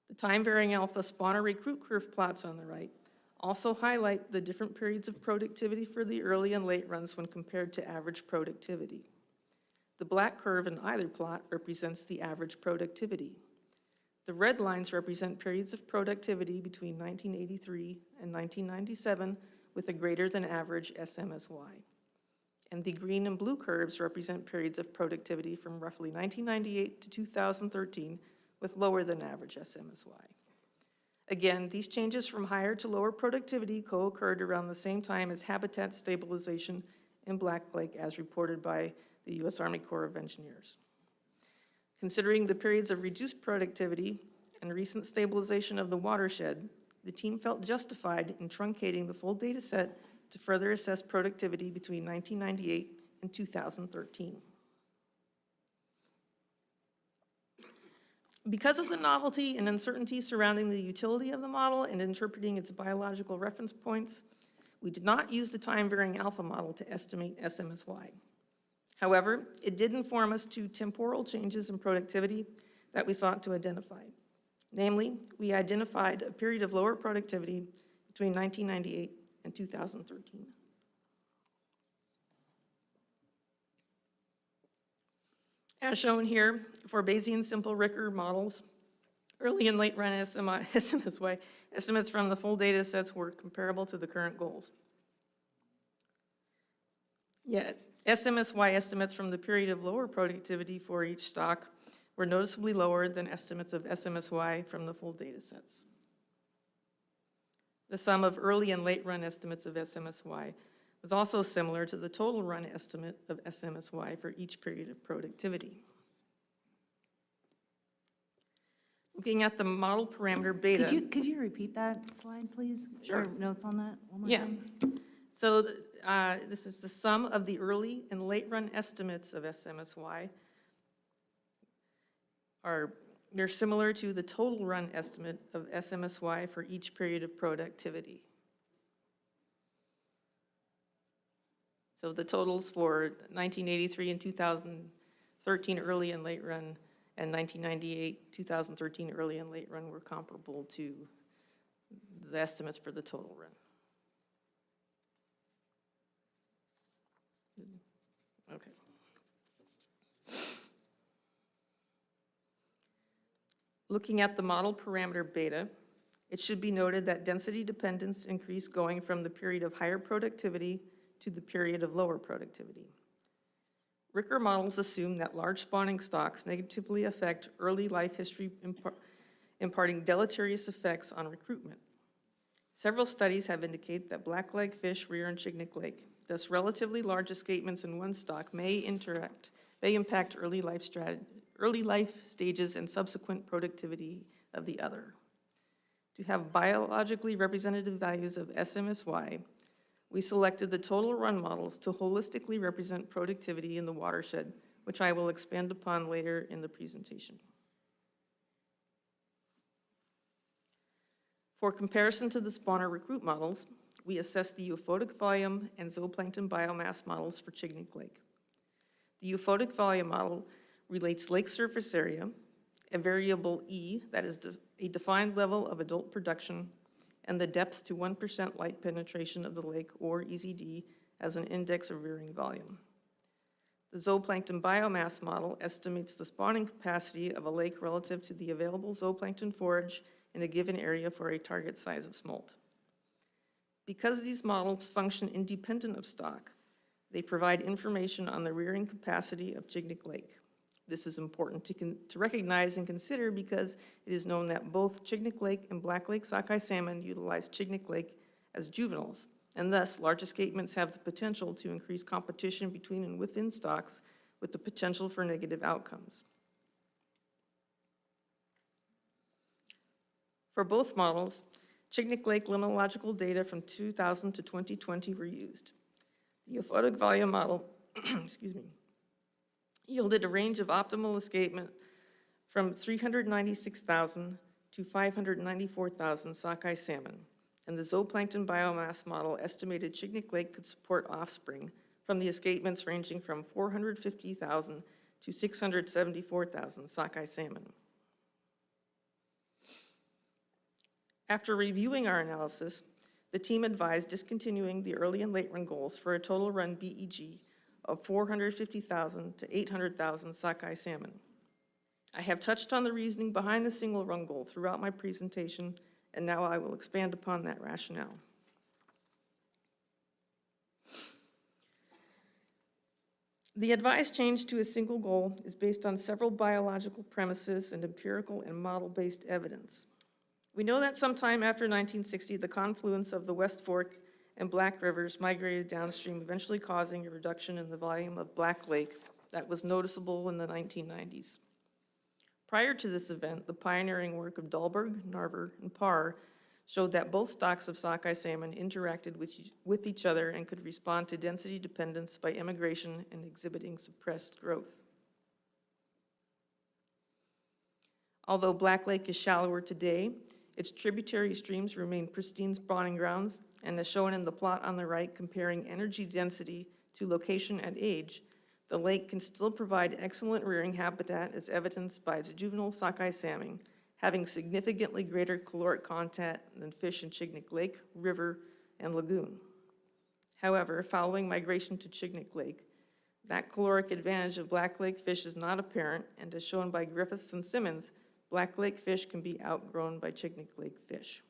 The time-varying alpha spawner recruit curve plots on the right also highlight the different periods of productivity for the early and late runs when compared to average productivity. The black curve in either plot represents the average productivity. The red lines represent periods of productivity between 1983 and 1997 with a greater than average SMSY. And the green and blue curves represent periods of productivity from roughly 1998 to 2013 with lower than average SMSY. Again, these changes from higher to lower productivity co-occurred around the same time as habitat stabilization in Black Lake as reported by the U.S. Army Corps of Engineers. Considering the periods of reduced productivity and recent stabilization of the watershed, the team felt justified in truncating the full data set to further assess productivity between 1998 and 2013. Because of the novelty and uncertainty surrounding the utility of the model and interpreting its biological reference points, we did not use the time-varying alpha model to estimate SMSY. However, it did inform us to temporal changes in productivity that we sought to identify. Namely, we identified a period of lower productivity between 1998 and 2013. As shown here, for Bayesian simple Ricker models, early and late run SMSY estimates from the full data sets were comparable to the current goals. Yet, SMSY estimates from the period of lower productivity for each stock were noticeably lower than estimates of SMSY from the full data sets. The sum of early and late run estimates of SMSY was also similar to the total run estimate of SMSY for each period of productivity. Looking at the model parameter beta. Could you repeat that slide, please? Sure. Or notes on that one more Yeah. time? So this is the sum of the early and late run estimates of SMSY. They're similar to the total run estimate of SMSY for each period of productivity. So the totals for 1983 and 2013 early and late run, and 1998, 2013 early and late run were comparable to the estimates for the total run. Okay. Looking at the model parameter beta, it should be noted that density dependence increased going from the period of higher productivity to the period of lower productivity. Ricker models assume that large spawning stocks negatively affect early life history, imparting deleterious effects on recruitment. Several studies have indicated that blackleg fish rear in Chignik Lake. Thus, relatively large escapements in one stock may impact early life stages and subsequent productivity of the other. To have biologically representative values of SMSY, we selected the total run models to holistically represent productivity in the watershed, which I will expand upon later in the presentation. For comparison to the spawner recruit models, we assessed the euphotic volume and zooplankton biomass models for Chignik Lake. The euphotic volume model relates lake surface area, a variable E, that is a defined level of adult production, and the depth to 1% light penetration of the lake, or EZD, as an index of rearing volume. The zooplankton biomass model estimates the spawning capacity of a lake relative to the available zooplankton forage in a given area for a target size of smolt. Because these models function independent of stock, they provide information on the rearing capacity of Chignik Lake. This is important to recognize and consider because it is known that both Chignik Lake and Black Lake sockeye salmon utilize Chignik Lake as juveniles, and thus large escapements have the potential to increase competition between and within stocks with the potential for negative outcomes. For both models, Chignik Lake limnological data from 2000 to 2020 were used. The euphotic volume model yielded a range of optimal escapement from 396,000 to 594,000 sockeye salmon, and the zooplankton biomass model estimated Chignik Lake could support offspring from the escapements ranging from 450,000 to 674,000 sockeye salmon. After reviewing our analysis, the team advised discontinuing the early and late run goals for a total run BEG of 450,000 to 800,000 sockeye salmon. I have touched on the reasoning behind the single run goal throughout my presentation, and now I will expand upon that rationale. The advised change to a single goal is based on several biological premises and empirical and model-based evidence. We know that sometime after 1960, the confluence of the West Fork and Black Rivers migrated downstream, eventually causing a reduction in the volume of Black Lake that was noticeable in the 1990s. Prior to this event, the pioneering work of Dahlberg, Narver, and Parr showed that both stocks of sockeye salmon interacted with each other and could respond to density dependence by immigration and exhibiting suppressed growth. Although Black Lake is shallower today, its tributary streams remain pristine spawning grounds, and as shown in the plot on the right comparing energy density to location and age, the lake can still provide excellent rearing habitat as evidenced by its juvenile sockeye salmon, having significantly greater caloric content than fish in Chignik Lake, River, and Lagoon. However, following migration to Chignik Lake, that caloric advantage of Black Lake fish is not apparent, and as shown by Griffiths and Simmons, Black Lake fish can be outgrown by Chignik Lake fish.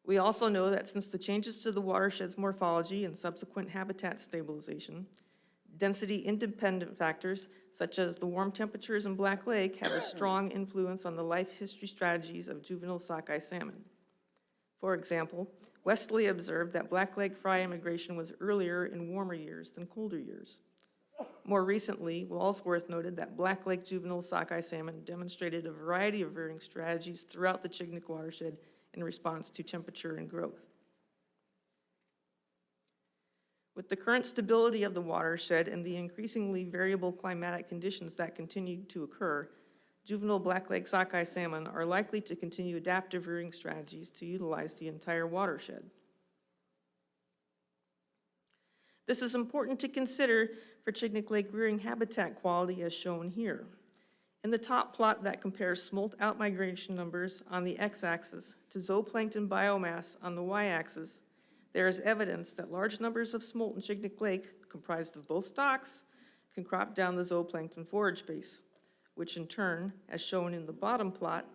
We also know that since the changes to the watershed's morphology and subsequent habitat stabilization, density-independent factors such as the warm temperatures in Black Lake have a strong influence on the life history strategies of juvenile sockeye salmon. For example, Westley observed that Black Lake fry immigration was earlier in warmer years than colder years. More recently, Walsworth noted that Black Lake juvenile sockeye salmon demonstrated a variety of rearing strategies throughout the Chignik watershed in response to temperature and growth. With the current stability of the watershed and the increasingly variable climatic conditions that continue to occur, juvenile Black Lake sockeye salmon are likely to continue adaptive rearing strategies to utilize the entire watershed. This is important to consider for Chignik Lake rearing habitat quality as shown here. In the top plot that compares smolt outmigration numbers on the x-axis to zooplankton biomass on the y-axis, there is evidence that large numbers of smolt in Chignik Lake, comprised of both stocks, can crop down the zooplankton forage base, which in turn, as shown in the bottom plot,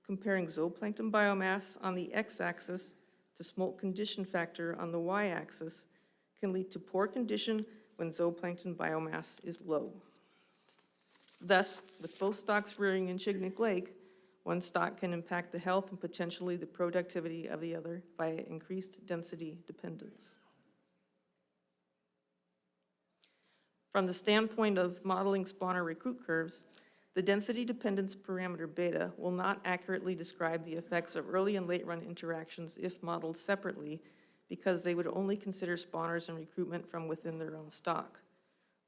comparing zooplankton biomass on the x-axis to smolt condition factor on the y-axis, can lead to poor condition when zooplankton biomass is low. Thus, with both stocks rearing in Chignik Lake, one stock can impact the health and potentially the productivity of the other by increased density dependence. From the standpoint of modeling spawner recruit curves, the density dependence parameter beta will not accurately describe the effects of early and late run interactions if modeled separately, because they would only consider spawners and recruitment from within their own stock.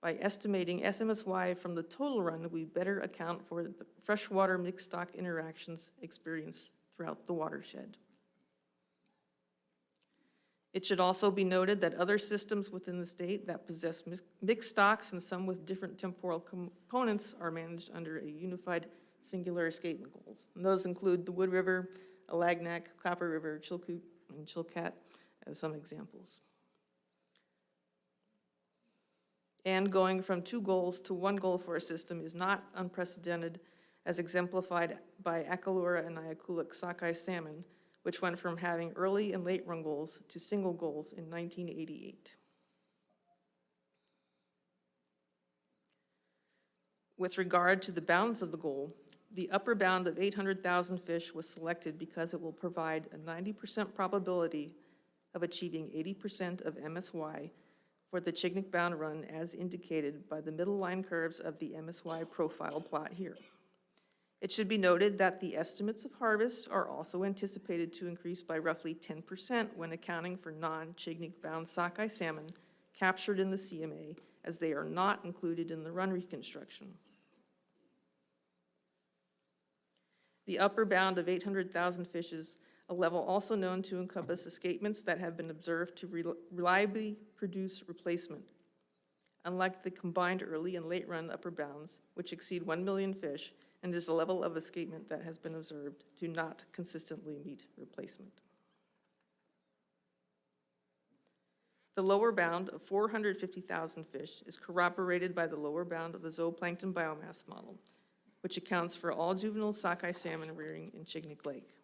By estimating SMSY from the total run, we better account for the freshwater mixed stock interactions experienced throughout the watershed. It should also be noted that other systems within the state that possess mixed stocks and some with different temporal components are managed under a unified singular escapement goals. And those include the Wood River, Alagnac, Copper River, Chilkoot, and Chilkat as some examples. And going from 2 goals to 1 goal for a system is not unprecedented, as exemplified by Akalura and Iakulik sockeye salmon, which went from having early and late run goals to single goals in 1988. With regard to the bounds of the goal, the upper bound of 800,000 fish was selected because it will provide a 90% probability of achieving 80% of MSY for the Chignik bound run as indicated by the middle line curves of the MSY profile plot here. It should be noted that the estimates of harvest are also anticipated to increase by roughly 10% when accounting for non-Chignik bound sockeye salmon captured in the CMA, as they are not included in the run reconstruction. The upper bound of 800,000 fish is a level also known to encompass escapements that have been observed to reliably produce replacement. Unlike the combined early and late run upper bounds, which exceed 1 million fish, and is a level of escapement that has been observed do not consistently meet replacement. The lower bound of 450,000 fish is corroborated by the lower bound of the zooplankton biomass model, which accounts for all juvenile sockeye salmon rearing in Chignik Lake.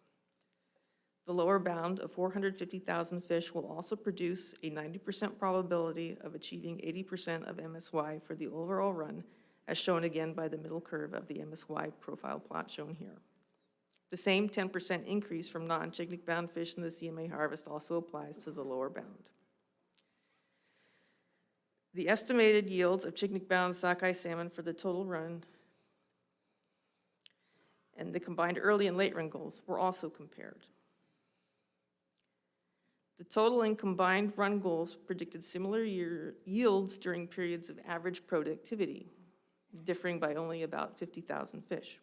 The lower bound of 450,000 fish will also produce a 90% probability of achieving 80% of MSY for the overall run, as shown again by the middle curve of the MSY profile plot shown here. The same 10% increase from non-Chignik bound fish in the CMA harvest also applies to the lower bound. The estimated yields of Chignik-bound sockeye salmon for the total run and the combined early and late run goals were also compared. The total and combined run goals predicted similar yields during periods of average productivity, differing by only about 50,000 fish.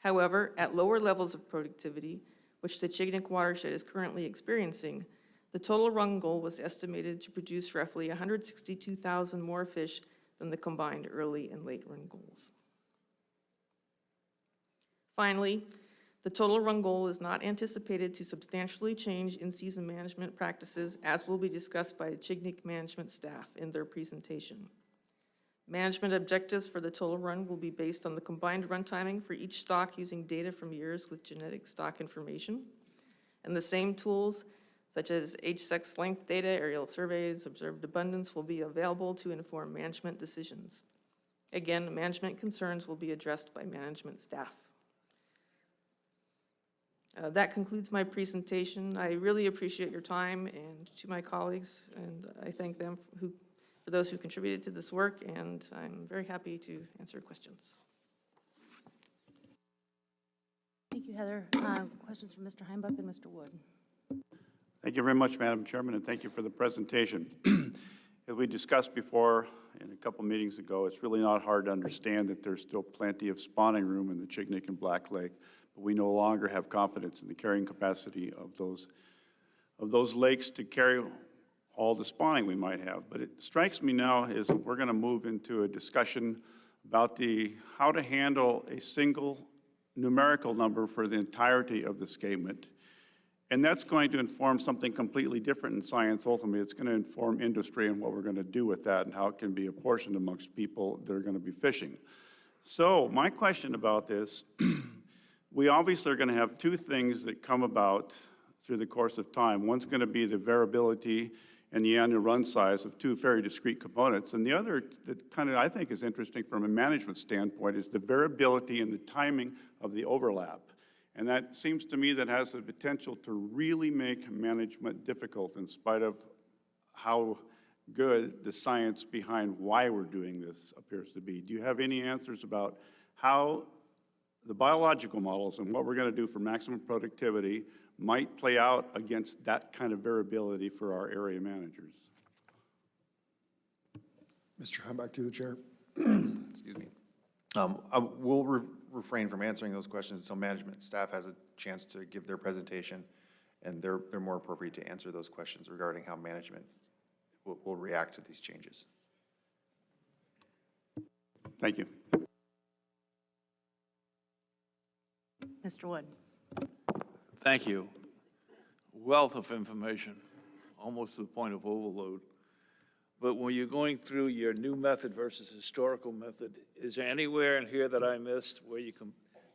However, at lower levels of productivity, which the Chignik watershed is currently experiencing, the total run goal was estimated to produce roughly 162,000 more fish than the combined early and late run goals. Finally, the total run goal is not anticipated to substantially change in-season management practices, as will be discussed by Chignik management staff in their presentation. Management objectives for the total run will be based on the combined run timing for each stock using data from years with genetic stock information. And the same tools, such as age, sex, length data, aerial surveys, observed abundance, will be available to inform management decisions. Again, management concerns will be addressed by management staff. That concludes my presentation. I really appreciate your time, and to my colleagues, and I thank them for those who contributed to this work, and I'm very happy to answer questions. Thank you, Heather. Questions from Mr. Heimbach and Mr. Wood. Thank you very much, Madam Chairman, and thank you for the presentation. As we discussed before in a couple meetings ago, it's really not hard to understand that there's still plenty of spawning room in the Chignik and Black Lake, but we no longer have confidence in the carrying capacity of those lakes to carry all the spawning we might have. But it strikes me now is that we're going to move into a discussion about how to handle a single numerical number for the entirety of the escapement. And that's going to inform something completely different in science. Ultimately, it's going to inform industry and what we're going to do with that and how it can be apportioned amongst people that are going to be fishing. So my question about this, we obviously are going to have two things that come about through the course of time. One's going to be the variability and the annual run size of two very discrete components. And the other that kind of I think is interesting from a management standpoint is the variability and the timing of the overlap. And that seems to me that has the potential to really make management difficult in spite of how good the science behind why we're doing this appears to be. Do you have any answers about how the biological models and what we're going to do for maximum productivity might play out against that kind of variability for our area managers? Mr. Heimbach, to the chair. Excuse me. I will refrain from answering those questions until management staff has a chance to give their presentation, and they're more appropriate to answer those questions regarding how management will react to these changes. Thank you. Mr. Wood. Thank you. Wealth of information, almost to the point of overload. But when you're going through your new method versus historical method, is there anywhere in here that I missed where you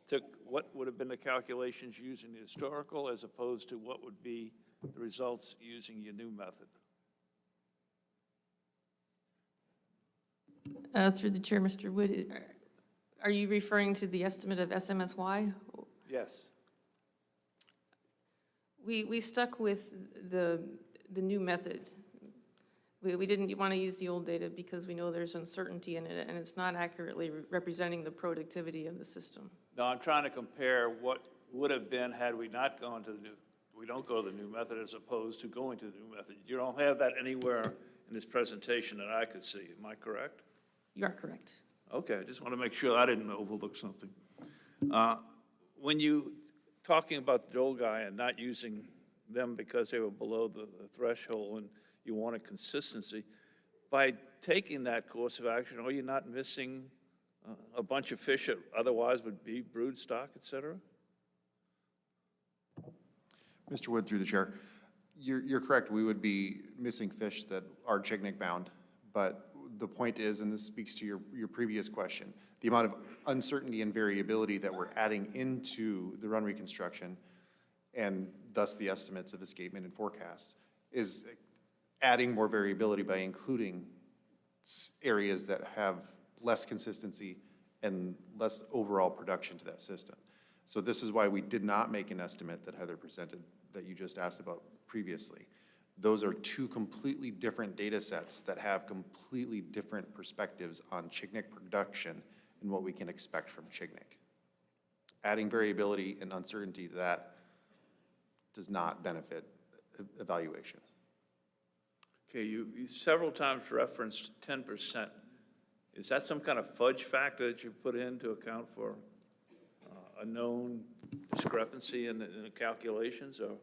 took what would have been the calculations using the historical as opposed to what would be the results using your new method? Through the chair, Mr. Wood, are you referring to the estimate of SMSY? Yes. We stuck with the new method. We didn't want to use the old data because we know there's uncertainty in it, and it's not accurately representing the productivity of the system. No, I'm trying to compare what would have been had we not gone to the new, we don't go to the new method as opposed to going to the new method. You don't have that anywhere in this presentation that I could see. Am I correct? You are correct. Okay, I just want to make sure I didn't overlook something. When you talking about the old guy and not using them because they were below the threshold and you wanted consistency, by taking that course of action, are you not missing a bunch of fish that otherwise would be brood stock, et cetera? Mr. Wood, through the chair, you're correct. We would be missing fish that are Chignik bound, but the point is, and this speaks to your previous question, the amount of uncertainty and variability that we're adding into the run reconstruction and thus the estimates of escapement and forecasts is adding more variability by including areas that have less consistency and less overall production to that system. So this is why we did not make an estimate that Heather presented that you just asked about previously. Those are two completely different data sets that have completely different perspectives on Chignik production and what we can expect from Chignik. Adding variability and uncertainty to that does not benefit evaluation. Okay, you several times referenced 10%. Is that some kind of fudge factor that you put in to account for a known discrepancy in the calculations, or?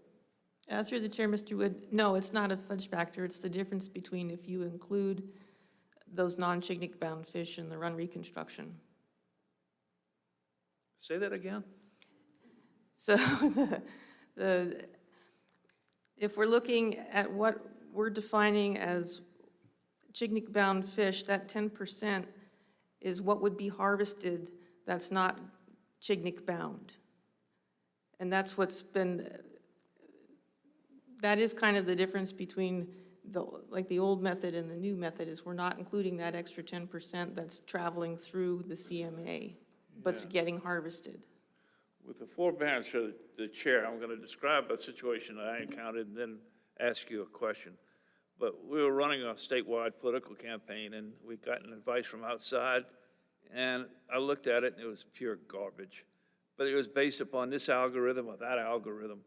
Through the chair, Mr. Wood, no, it's not a fudge factor. It's the difference between if you include those non-Chignik bound fish in the run reconstruction. Say that again? So if we're looking at what we're defining as Chignik bound fish, that 10% is what would be harvested that's not Chignik bound. And that's what's been, that is kind of the difference between the old method and the new method, is we're not including that extra 10% that's traveling through the CMA, but Yeah. getting harvested. With the forbearance of the chair, I'm going to describe a situation that I encountered and then ask you a question. But we were running a statewide political campaign, and we got an advice from outside, and I looked at it, and it was pure garbage. But it was based upon this algorithm or that algorithm.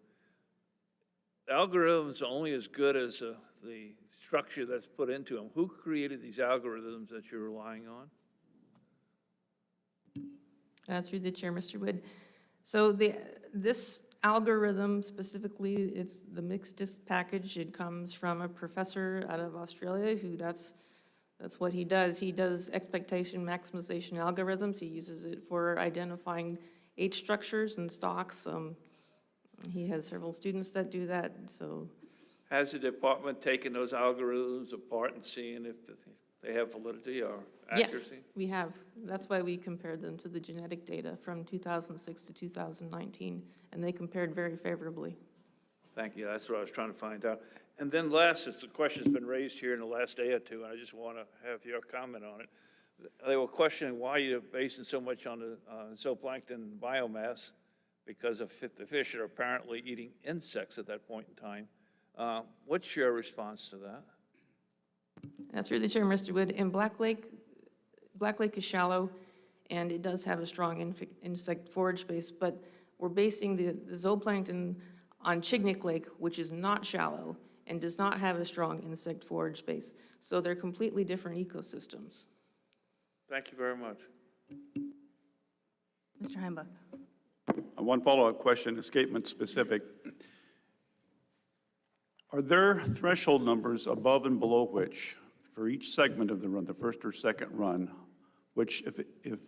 The algorithms are only as good as the structure that's put into them. Who created these algorithms that you're relying on? Through the chair, Mr. Wood. So this algorithm specifically, it's the mixed disc package. It comes from a professor out of Australia who that's what he does. He does expectation maximization algorithms. He uses it for identifying age structures and stocks. He has several students that do that, so. Has the department taken those algorithms apart and seeing if they have validity or accuracy? Yes, we have. That's why we compared them to the genetic data from 2006 to 2019, and they compared very favorably. Thank you. That's what I was trying to find out. And then last, since the question's been raised here in the last day or two, and I just want to have your comment on it. They were questioning why you're basing so much on the zooplankton biomass, because of the fish are apparently eating insects at that point in time. What's your response to that? Through the chair, Mr. Wood, in Black Lake is shallow, and it does have a strong insect forage base, but we're basing the zooplankton on Chignik Lake, which is not shallow and does not have a strong insect forage base. So they're completely different ecosystems. Thank you very much. Mr. Heimbach. One follow-up question, escapement specific. Are there threshold numbers above and below which, for each segment of the run, the first or second run, which if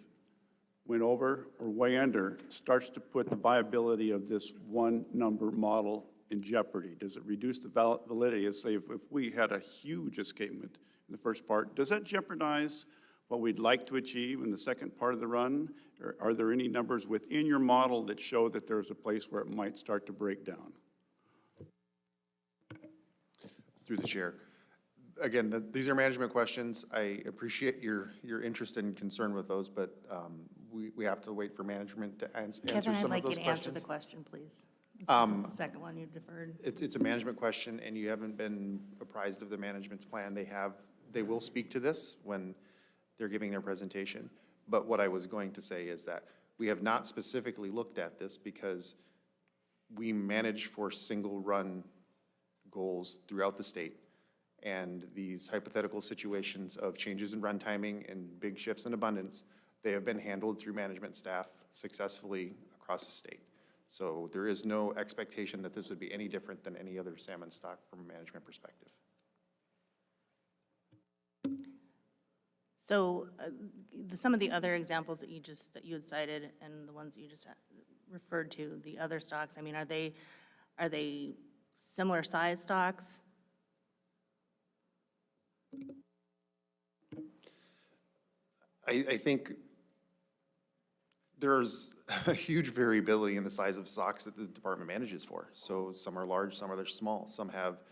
went over or way under, starts to put the viability of this one number model in jeopardy? Does it reduce the validity of, say, if we had a huge escapement in the first part, does that jeopardize what we'd like to achieve in the second part of the run? Or are there any numbers within your model that show that there's a place where it might start to break down? Through the chair. Again, these are management questions. I appreciate your interest and concern with those, but we have to wait for management to answer some of those questions. Kevin, I'd like you to answer the question, please. The second one you deferred. It's a management question, and you haven't been apprised of the management's plan. They will speak to this when they're giving their presentation. But what I was going to say is that we have not specifically looked at this because we manage for single run goals throughout the state. And these hypothetical situations of changes in run timing and big shifts in abundance, they have been handled through management staff successfully across the state. So there is no expectation that this would be any different than any other salmon stock from a management perspective. So some of the other examples that you had cited and the ones that you just referred to, the other stocks, I mean, are they similar size stocks? I think there's a huge variability in the size of stocks that the department manages for. So some are large, some are small. Some have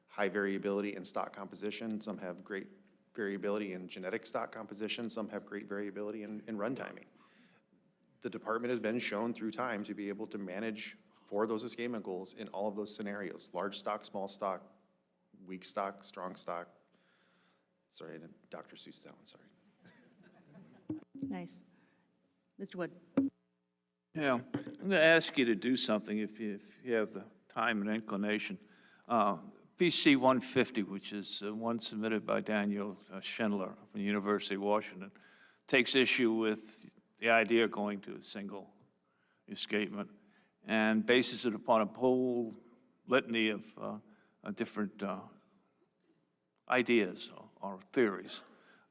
high variability in stock composition, some have great variability in genetic stock composition, some have great variability in run timing. The department has been shown through time to be able to manage for those escapement goals in all of those scenarios, large stock, small stock, weak stock, strong stock. Sorry, and Dr. Seuss that one, sorry. Nice. Mr. Wood? Yeah, I'm going to ask you to do something if you have the time and inclination. PC 150, which is one submitted by Daniel Schindler from the University of Washington, takes issue with the idea of going to a single escapement and bases it upon a whole litany of different ideas or theories.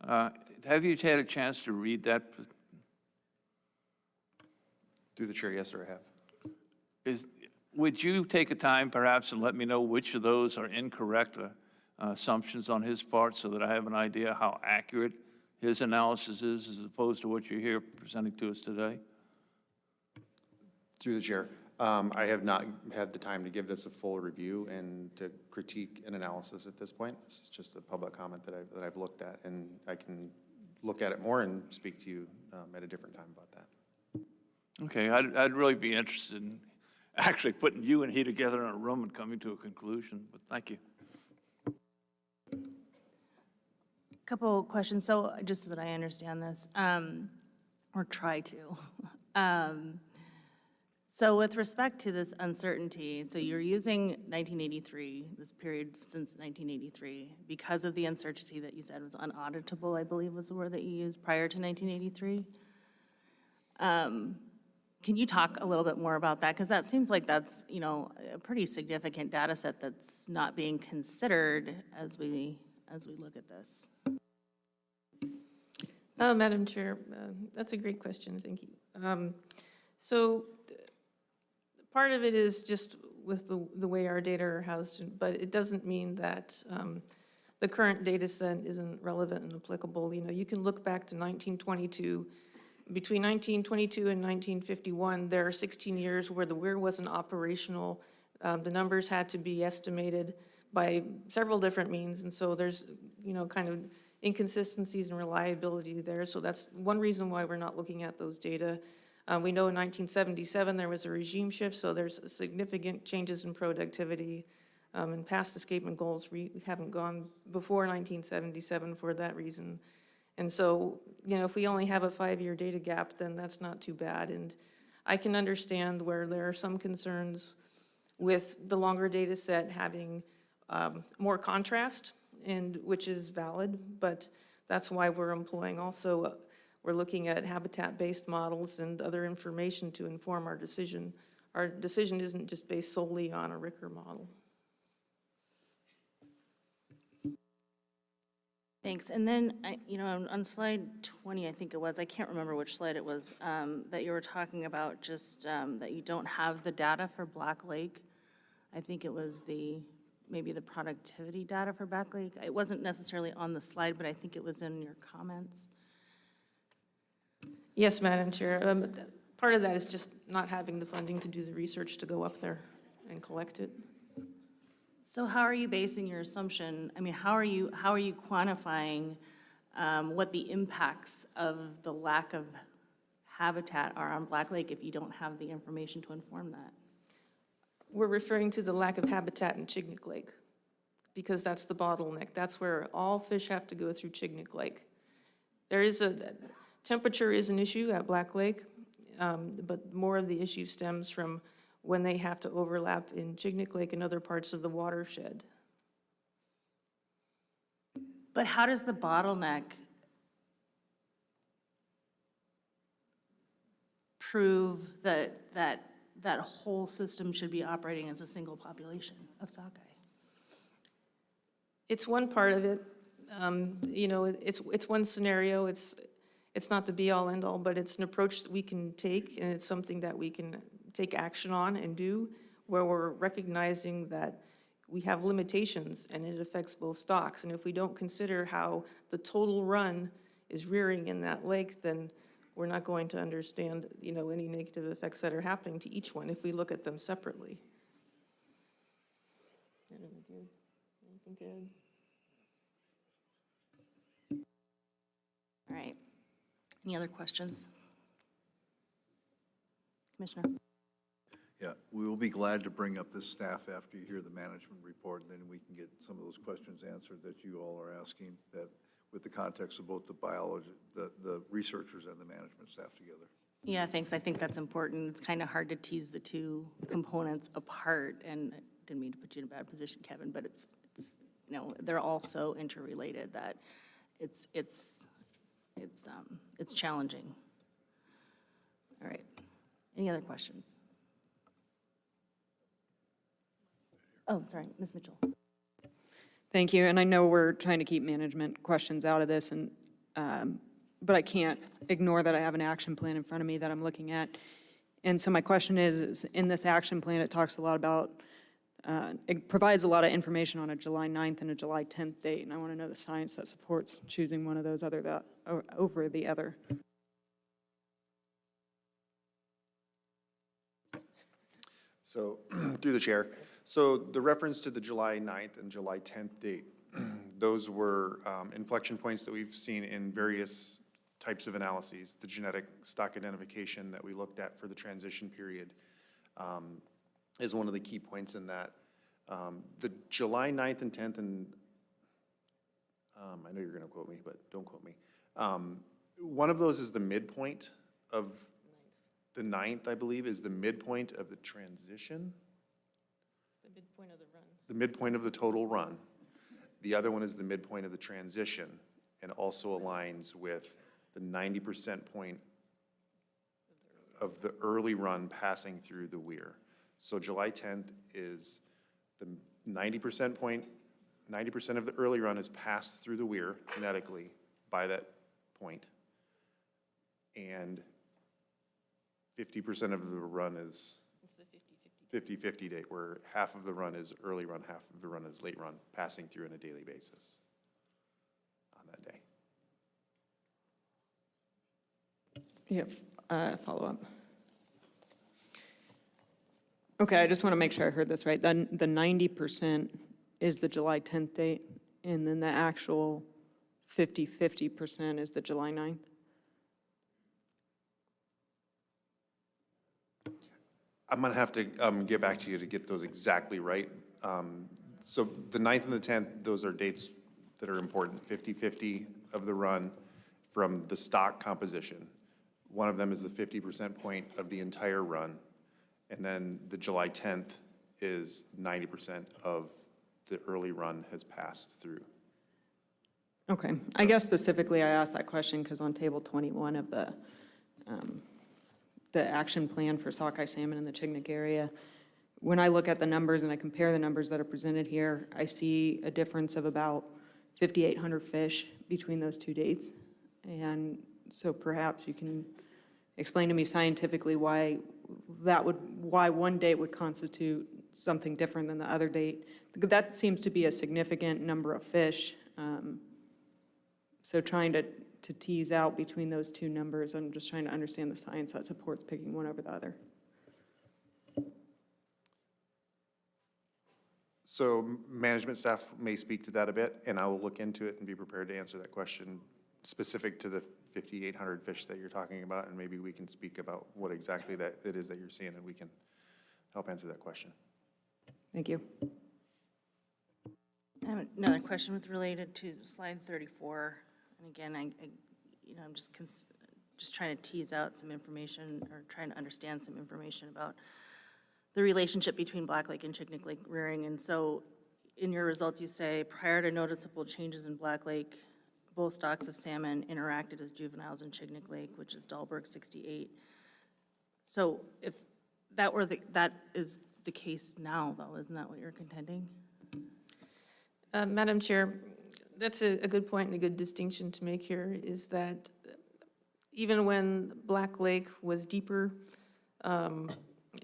Have you had a chance to read that? Through the chair, yes, sir, I have. Would you take a time perhaps and let me know which of those are incorrect assumptions on his part so that I have an idea how accurate his analysis is as opposed to what you're here presenting to us today? Through the chair, I have not had the time to give this a full review and to critique an analysis at this point. This is just a public comment that I've looked at, and I can look at it more and speak to you at a different time about that. Okay, I'd really be interested in actually putting you and he together in a room and coming to a conclusion, but thank you. Couple questions, so just so that I understand this, or try to. So with respect to this uncertainty, so you're using 1983, this period since 1983, because of the uncertainty that you said was unauditable, I believe was the word that you used, prior to 1983. Can you talk a little bit more about that? Because that seems like that's, you know, a pretty significant data set that's not being considered as we look at this. Madam Chair, that's a great question, thank you. So part of it is just with the way our data are housed, but it doesn't mean that the current data set isn't relevant and applicable. You know, you can look back to 1922. Between 1922 and 1951, there are 16 years where the weir wasn't operational. The numbers had to be estimated by several different means, and so there's, you know, kind of inconsistencies and reliability there. So that's one reason why we're not looking at those data. We know in 1977 there was a regime shift, so there's significant changes in productivity. And past escapement goals, we haven't gone before 1977 for that reason. And so, you know, if we only have a 5-year data gap, then that's not too bad. And I can understand where there are some concerns with the longer data set having more contrast, and which is valid, but that's why we're employing also, we're looking at habitat-based models and other information to inform our decision. Our decision isn't just based solely on a Ricker model. Thanks. And then, you know, on slide 20, I think it was, I can't remember which slide it was, that you were talking about just that you don't have the data for Black Lake. I think it was maybe the productivity data for Black Lake. It wasn't necessarily on the slide, but I think it was in your comments. Yes, Madam Chair. Part of that is just not having the funding to do the research to go up there and collect it. So how are you basing your assumption? I mean, how are you quantifying what the impacts of the lack of habitat are on Black Lake if you don't have the information to inform that? We're referring to the lack of habitat in Chignik Lake, because that's the bottleneck. That's where all fish have to go through Chignik Lake. Temperature is an issue at Black Lake, but more of the issue stems from when they have to overlap in Chignik Lake and other parts of the watershed. But how does the bottleneck prove that whole system should be operating as a single population of sockeye? It's one part of it. You know, it's one scenario. It's not the be-all, end-all, but it's an approach that we can take, and it's something that we can take action on and do, where we're recognizing that we have limitations and it affects both stocks. And if we don't consider how the total run is rearing in that lake, then we're not going to understand, you know, any negative effects that are happening to each one if we look at them separately. All right. Any other questions? Commissioner? Yeah, we will be glad to bring up this staff after you hear the management report, and then we can get some of those questions answered that you all are asking, that with the context of both the biology, the researchers and the management staff together. Yeah, thanks. I think that's important. It's kind of hard to tease the two components apart, and I didn't mean to put you in a bad position, Kevin, but it's they're all so interrelated that it's challenging. All right. Any other questions? Oh, sorry, Ms. Mitchell. Thank you, and I know we're trying to keep management questions out of this, and but I can't ignore that I have an action plan in front of me that I'm looking at. And so my question is in this action plan, it talks a lot about, it provides a lot of information on a July 9th and a July 10th date, and I want to know the science that supports choosing one of those over the other. So, through the chair, so the reference to the July 9th and July 10th date, those were inflection points that we've seen in various types of analyses. The genetic stock identification that we looked at for the transition period is one of the key points in that. The July 9th and 10th, and I know you're going to quote me, but don't quote me. One of those is the midpoint of the 9th, I believe, is the midpoint of the transition. The midpoint of the run. The midpoint of the total run. The other one is the midpoint of the transition, and also aligns with the 90% point of the early run passing through the weir. So July 10th is the 90% point, 90% of the early run is passed through the weir kinetically by that point. And 50% of the run is It's the 50-50 date, where half of the run is early run, half of the run is late run, passing through on a daily basis on that day. Yeah, follow up. Okay, I just want to make sure I heard this right. Then the 90% is the July 10th date, and then the actual 50% is the July 9th? I'm gonna have to get back to you to get those exactly right. So the 9th and the 10th, those are dates that are important, 50-50 of the run from the stock composition. One of them is the 50% point of the entire run. And then the July 10th is 90% of the early run has passed through. Okay, I guess specifically I asked that question because on table 21 of the action plan for sockeye salmon in the Chignik area, when I look at the numbers and I compare the numbers that are presented here, I see a difference of about 5,800 fish between those two dates. And so perhaps you can explain to me scientifically why one date would constitute something different than the other date. That seems to be a significant number of fish. So trying to tease out between those two numbers, I'm just trying to understand the science that supports picking one over the other. So management staff may speak to that a bit, and I will look into it and be prepared to answer that question specific to the 5,800 fish that you're talking about, and maybe we can speak about what exactly that it is that you're seeing, and we can help answer that question. Thank you. I have another question related to slide 34. And again, I'm just trying to tease out some information or trying to understand some information about the relationship between Black Lake and Chignik Lake rearing. And so in your results, you say prior to noticeable changes in Black Lake, both stocks of salmon interacted as juveniles in Chignik Lake, which is Dahlberg 68. So if that is the case now, though, isn't that what you're contending? Madam Chair, that's a good point and a good distinction to make here, is that even when Black Lake was deeper, and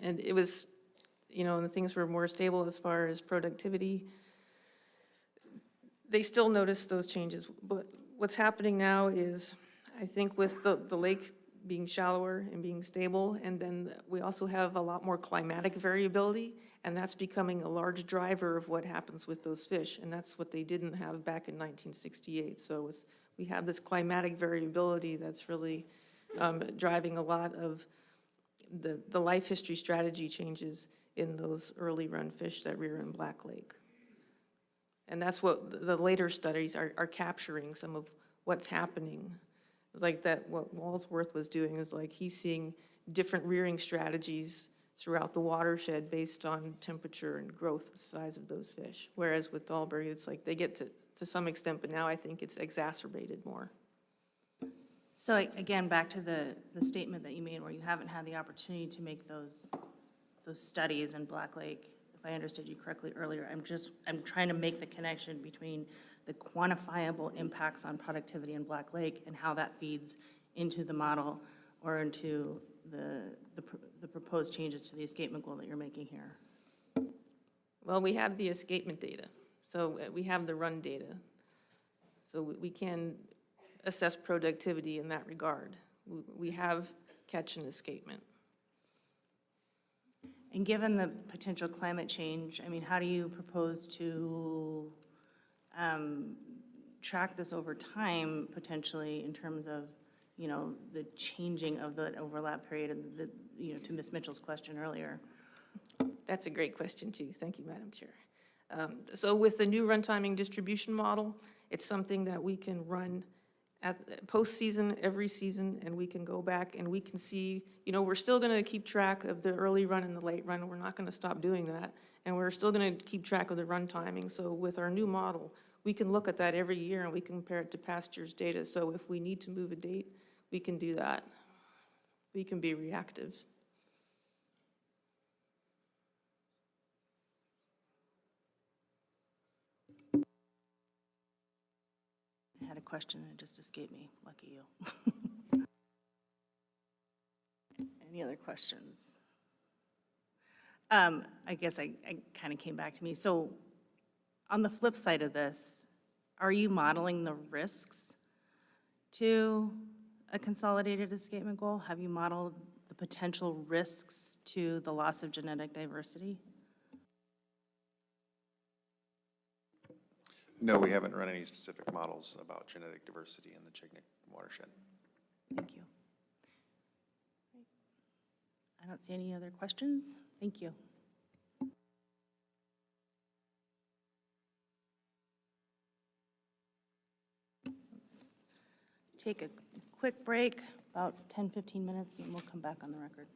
it was, and things were more stable as far as productivity, they still noticed those changes. But what's happening now is, I think with the lake being shallower and being stable, and then we also have a lot more climatic variability, and that's becoming a large driver of what happens with those fish, and that's what they didn't have back in 1968. So we have this climatic variability that's really driving a lot of the life history strategy changes in those early run fish that rear in Black Lake. And that's what the later studies are capturing, some of what's happening. It's like that, what Walsworth was doing is like he's seeing different rearing strategies throughout the watershed based on temperature and growth, the size of those fish. Whereas with Dahlberg, it's like they get to some extent, but now I think it's exacerbated more. So again, back to the statement that you made where you haven't had the opportunity to make those studies in Black Lake. If I understood you correctly earlier, I'm trying to make the connection between the quantifiable impacts on productivity in Black Lake and how that feeds into the model or into the proposed changes to the escapement goal that you're making here. Well, we have the escapement data, so we have the run data. So we can assess productivity in that regard. We have catch and escapement. And given the potential climate change, I mean, how do you propose to track this over time, potentially, in terms of, you know, the changing of the overlap period and the, you know, to Ms. Mitchell's question earlier? That's a great question, too. Thank you, Madam Chair. So with the new run timing distribution model, it's something that we can run at post-season, every season, and we can go back and we can see, you know, we're still going to keep track of the early run and the late run. We're not going to stop doing that. And we're still going to keep track of the run timing. So with our new model, we can look at that every year and we can compare it to past year's data. So if we need to move a date, we can do that. We can be reactive. I had a question and it just escaped me. Lucky you. Any other questions? I guess I kind of came back to me. So on the flip side of this, are you modeling the risks to a consolidated escapement goal? Have you modeled the potential risks to the loss of genetic diversity? No, we haven't run any specific models about genetic diversity in the Chignik watershed. Thank you. I don't see any other questions. Thank you. Let's take a quick break, about 10, 15 minutes, and then we'll come back on the record.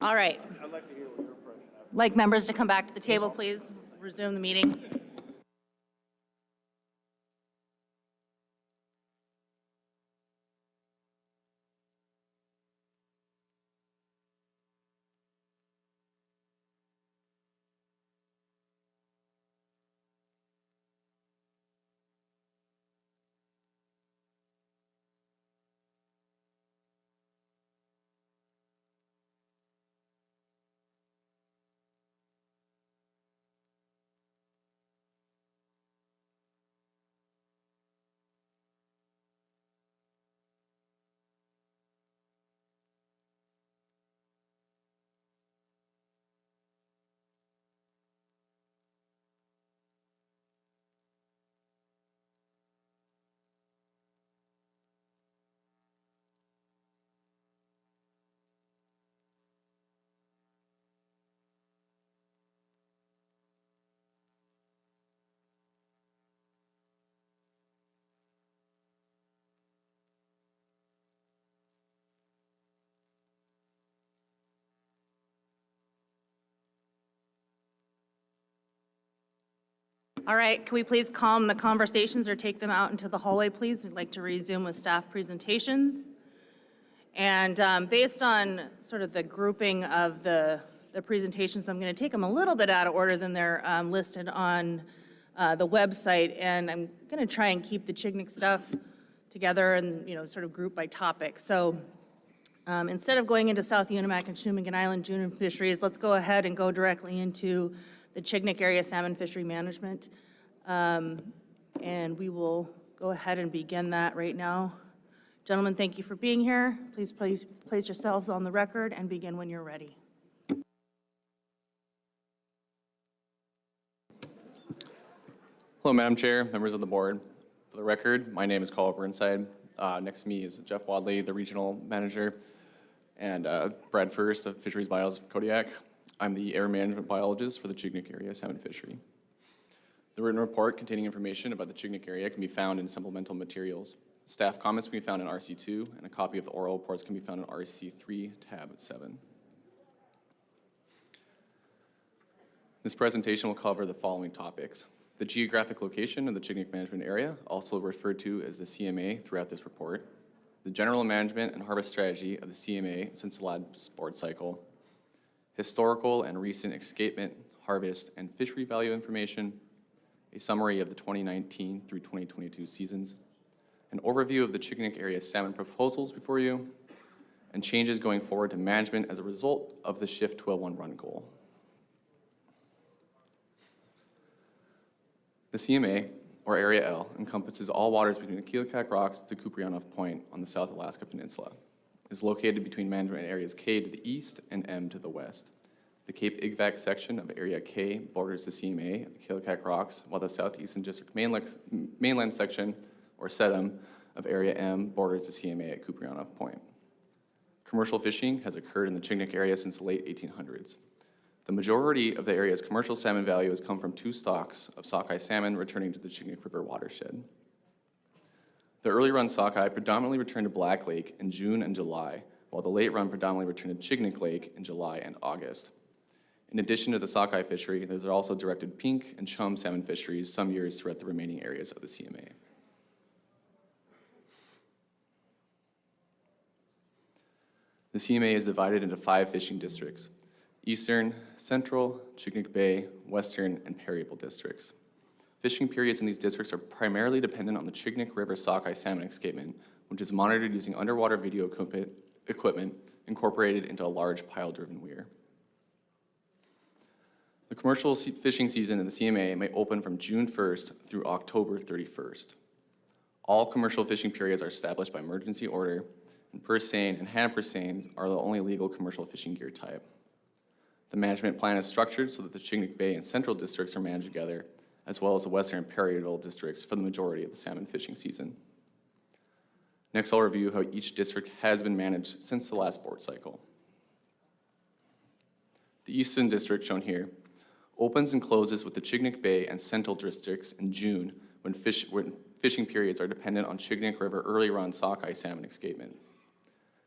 All right. Like members to come back to the table, please. Resume the meeting. All right, can we please calm the conversations or take them out into the hallway, please? We'd like to resume with staff presentations. And based on sort of the grouping of the presentations, I'm going to take them a little bit out of order than they're listed on the website. And I'm going to try and keep the Chignik stuff together and, sort of group by topic. So instead of going into South Unimak and Shumagon Island June fisheries, let's go ahead and go directly into the Chignik area salmon fishery management. And we will go ahead and begin that right now. Gentlemen, thank you for being here. Please place yourselves on the record and begin when you're ready. Hello, Madam Chair, members of the board. For the record, my name is Carl Burnside. Next to me is Jeff Wadley, the regional manager, and Brad First of Fisheries Biology of Kodiak. I'm the air management biologist for the Chignik area salmon fishery. The written report containing information about the Chignik area can be found in supplemental materials. Staff comments can be found in RC2, and a copy of the oral reports can be found in RC3, tab 7. This presentation will cover the following topics: the geographic location of the Chignik management area, also referred to as the CMA throughout this report, the general management and harvest strategy of the CMA since the last board cycle, historical and recent escapement, harvest, and fishery value information, a summary of the 2019 through 2022 seasons, an overview of the Chignik area salmon proposals before you, and changes going forward to management as a result of the Shift 201 run goal. The CMA, or Area L, encompasses all waters between the Keokuk Rocks to Kuprianof Point on the South Alaska Peninsula. It is located between management areas K to the east and M to the west. The Cape Igvac section of Area K borders the CMA, the Keokuk Rocks, while the Southeastern District mainland section, or SEDM, of Area M borders the CMA at Kuprianof Point. Commercial fishing has occurred in the Chignik area since the late 1800s. The majority of the area's commercial salmon value has come from 2 stocks of sockeye salmon returning to the Chignik River watershed. The early run sockeye predominantly returned to Black Lake in June and July, while the late run predominantly returned to Chignik Lake in July and August. In addition to the sockeye fishery, there's also directed pink and chum salmon fisheries some years throughout the remaining areas of the CMA. The CMA is divided into 5 fishing districts: Eastern, Central, Chignik Bay, Western, and Perryville districts. Fishing periods in these districts are primarily dependent on the Chignik River sockeye salmon escapement, which is monitored using underwater video equipment incorporated into a large pile-driven weir. The commercial fishing season in the CMA may open from June 1st through October 31st. All commercial fishing periods are established by emergency order, and purse seine and hand purse seines are the only legal commercial fishing gear type. The management plan is structured so that the Chignik Bay and Central districts are managed together, as well as the Western and Perryville districts for the majority of the salmon fishing season. Next, I'll review how each district has been managed since the last board cycle. The Eastern district, shown here, opens and closes with the Chignik Bay and Central districts in June when fishing periods are dependent on Chignik River early run sockeye salmon escapement.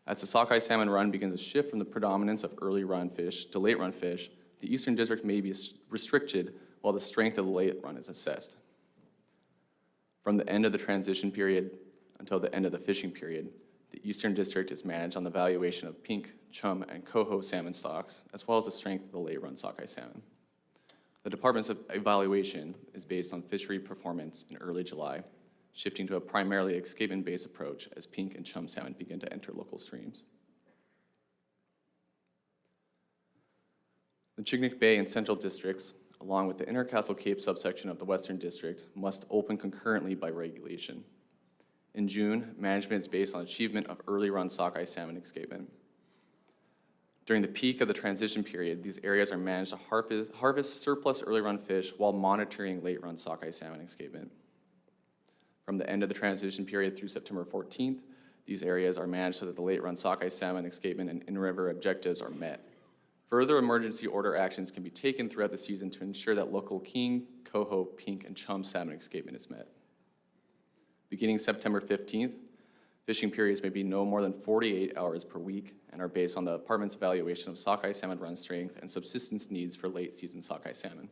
As the sockeye salmon run begins to shift from the predominance of early run fish to late run fish, the Eastern District may be restricted while the strength of the late run is assessed. From the end of the transition period until the end of the fishing period, the Eastern District is managed on the valuation of pink, chum, and coho salmon stocks, as well as the strength of the late run sockeye salmon. The department's evaluation is based on fishery performance in early July, shifting to a primarily escapement-based approach as pink and chum salmon begin to enter local streams. The Chignik Bay and Central Districts, along with the Inner-Castle Cape subsection of the Western District, must open concurrently by regulation. In June, management is based on achievement of early run sockeye salmon escapement. During the peak of the transition period, these areas are managed to harvest surplus early run fish while monitoring late run sockeye salmon escapement. From the end of the transition period through September 14th, these areas are managed so that the late run sockeye salmon escapement and in-river objectives are met. Further emergency order actions can be taken throughout the season to ensure that local king, coho, pink, and chum salmon escapement is met. Beginning September 15th, fishing periods may be no more than 48 hours per week and are based on the department's evaluation of sockeye salmon run strength and subsistence needs for late season sockeye salmon.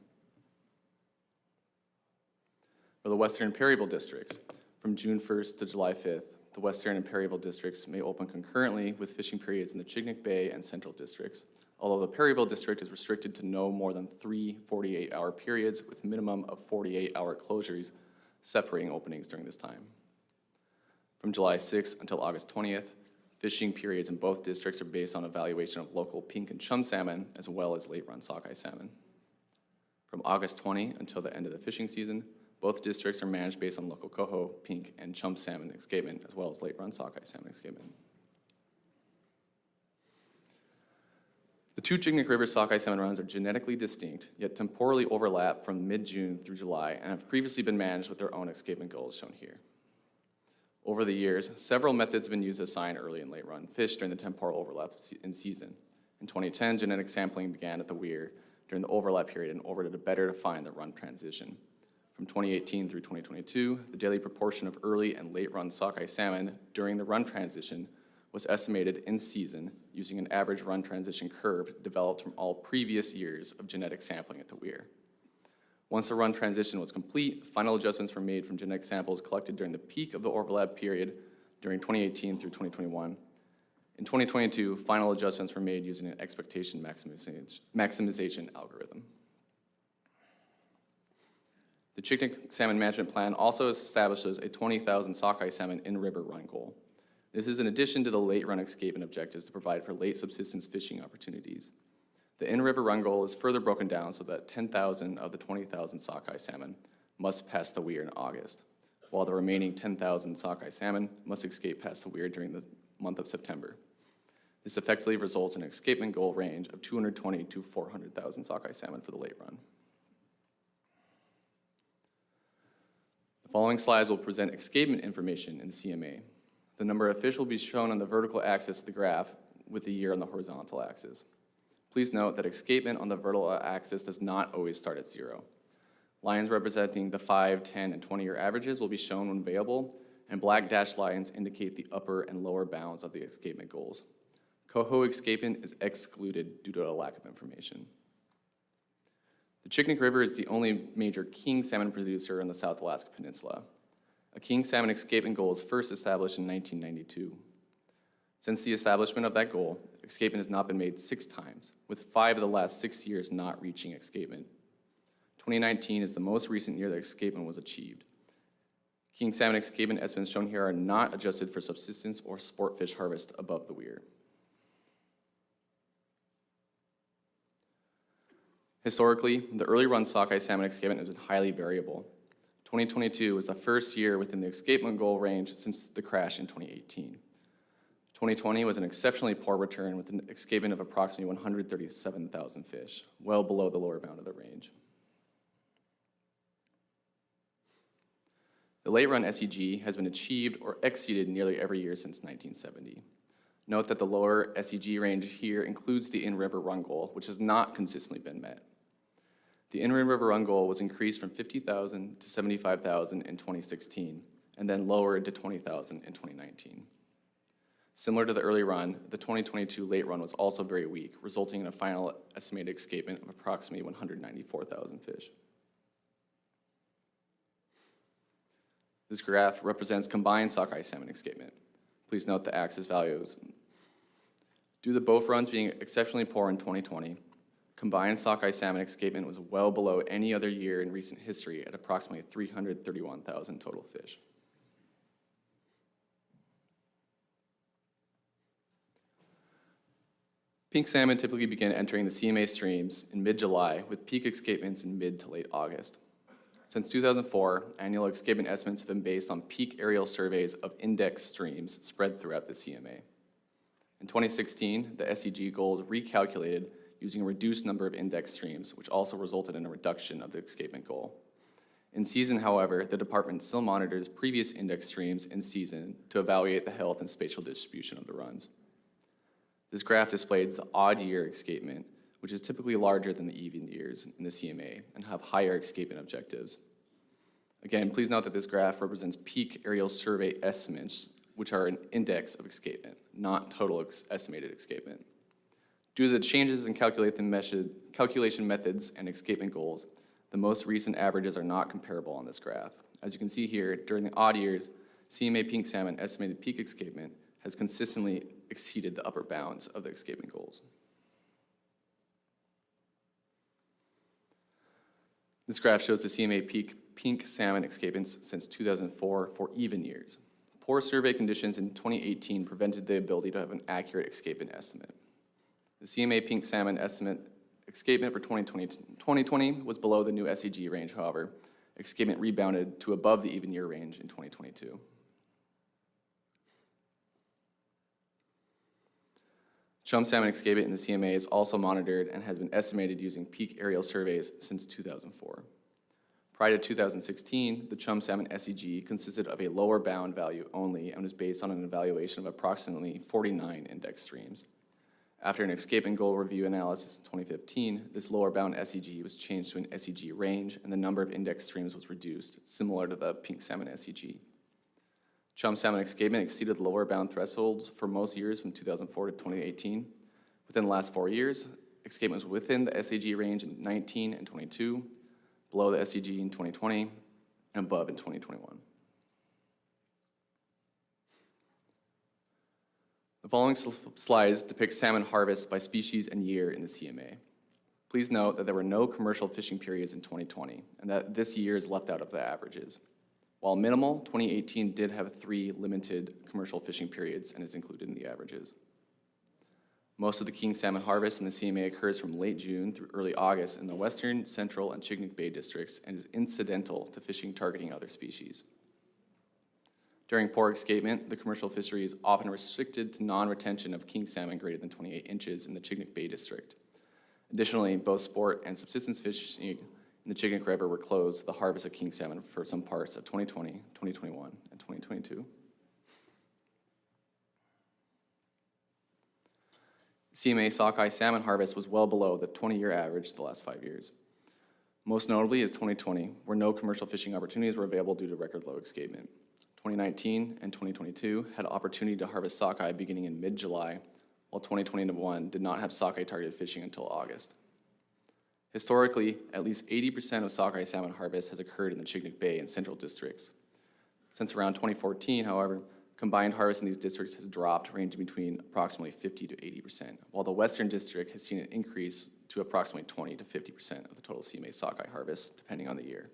For the Western and Perryville districts, from June 1st to July 5th, the Western and Perryville districts may open concurrently with fishing periods in the Chignik Bay and Central districts, although the Perryville district is restricted to no more than 3 48-hour periods with minimum of 48-hour closures separating openings during this time. From July 6th until August 20th, fishing periods in both districts are based on evaluation of local pink and chum salmon as well as late-run sockeye salmon. From August 20 until the end of the fishing season, both districts are managed based on local coho, pink, and chum salmon escapement as well as late-run sockeye salmon escapement. The two Chignik River sockeye salmon runs are genetically distinct, yet temporally overlap from mid-June through July and have previously been managed with their own escapement goals shown here. Over the years, several methods have been used to assign early and late run fish during the temporal overlap in season. In 2010, genetic sampling began at the weir during the overlap period in order to better define the run transition. From 2018 through 2022, the daily proportion of early and late run sockeye salmon during the run transition was estimated in season using an average run transition curve developed from all previous years of genetic sampling at the weir. Once the run transition was complete, final adjustments were made from genetic samples collected during the peak of the overlap period during 2018 through 2021. In 2022, final adjustments were made using an expectation maximization algorithm. The Chignik Salmon Management Plan also establishes a 20,000 sockeye salmon in-river run goal. This is in addition to the late run escapement objectives to provide for late subsistence fishing opportunities. The in-river run goal is further broken down so that 10,000 of the 20,000 sockeye salmon must pass the weir in August, while the remaining 10,000 sockeye salmon must escape past the weir during the month of September. This effectively results in an escapement goal range of 220 to 400,000 sockeye salmon for the late run. The following slides will present escapement information in the CMA. The number of fish will be shown on the vertical axis of the graph with the year on the horizontal axis. Please note that escapement on the vertical axis does not always start at 0. Lines representing the 5, 10, and 20-year averages will be shown when available, and black dashed lines indicate the upper and lower bounds of the escapement goals. Coho escapement is excluded due to a lack of information. The Chignik River is the only major king salmon producer in the South Alaska Peninsula. A king salmon escapement goal was first established in 1992. Since the establishment of that goal, escapement has not been made 6 times, with 5 of the last 6 years not reaching escapement. 2019 is the most recent year that escapement was achieved. King salmon escapement estimates shown here are not adjusted for subsistence or sport fish harvest above the weir. Historically, the early run sockeye salmon escapement has been highly variable. 2022 was the first year within the escapement goal range since the crash in 2018. 2020 was an exceptionally poor return with an escapement of approximately 137,000 fish, well below the lower bound of the range. The late run SEG has been achieved or exceeded nearly every year since 1970. Note that the lower SEG range here includes the in-river run goal, which has not consistently been met. The in-river run goal was increased from 50,000 to 75,000 in 2016, and then lowered to 20,000 in 2019. Similar to the early run, the 2022 late run was also very weak, resulting in a final estimated escapement of approximately 194,000 fish. This graph represents combined sockeye salmon escapement. Please note the axis values. Due to both runs being exceptionally poor in 2020, combined sockeye salmon escapement was well below any other year in recent history at approximately 331,000 total fish. Pink salmon typically begin entering the CMA streams in mid-July, with peak escapements in mid to late August. Since 2004, annual escapement estimates have been based on peak aerial surveys of index streams spread throughout the CMA. In 2016, the SEG goals recalculated using a reduced number of index streams, which also resulted in a reduction of the escapement goal. In season, however, the department still monitors previous index streams in season to evaluate the health and spatial distribution of the runs. This graph displays the odd year escapement, which is typically larger than the even years in the CMA and have higher escapement objectives. Again, please note that this graph represents peak aerial survey estimates, which are an index of escapement, not total estimated escapement. Due to the changes in calculation methods and escapement goals, the most recent averages are not comparable on this graph. As you can see here, during the odd years, CMA pink salmon estimated peak escapement has consistently exceeded the upper bounds of the escapement goals. This graph shows the CMA pink salmon escapements since 2004 for even years. Poor survey conditions in 2018 prevented the ability to have an accurate escapement estimate. The CMA pink salmon escapement for 2020 was below the new SEG range, however. Escapement rebounded to above the even year range in 2022. Chum salmon escapement in the CMA is also monitored and has been estimated using peak aerial surveys since 2004. Prior to 2016, the chum salmon SEG consisted of a lower bound value only and was based on an evaluation of approximately 49 index streams. After an escapement goal review analysis in 2015, this lower bound SEG was changed to an SEG range and the number of index streams was reduced, similar to the pink salmon SEG. Chum salmon escapement exceeded the lower bound thresholds for most years from 2004 to 2018. Within the last 4 years, escapement was within the SEG range in 19 and 22, below the SEG in 2020, and above in 2021. The following slides depict salmon harvest by species and year in the CMA. Please note that there were no commercial fishing periods in 2020, and that this year is left out of the averages. While minimal, 2018 did have 3 limited commercial fishing periods and is included in the averages. Most of the king salmon harvest in the CMA occurs from late June through early August in the western, central, and Chignik Bay districts and is incidental to fishing targeting other species. During poor escapement, the commercial fishery is often restricted to non-retention of king salmon greater than 28 inches in the Chignik Bay district. Additionally, both sport and subsistence fishing in the Chignik River were closed to the harvest of king salmon for some parts of 2020, 2021, and 2022. CMA sockeye salmon harvest was well below the 20-year average the last 5 years. Most notably is 2020, where no commercial fishing opportunities were available due to record low escapement. 2019 and 2022 had opportunity to harvest sockeye beginning in mid-July, while 2021 did not have sockeye targeted fishing until August. Historically, at least 80% of sockeye salmon harvest has occurred in the Chignik Bay and central districts. Since around 2014, however, combined harvest in these districts has dropped, ranging between approximately 50 to 80%, while the western district has seen an increase to approximately 20 to 50% of the total CMA sockeye harvest, depending on the year.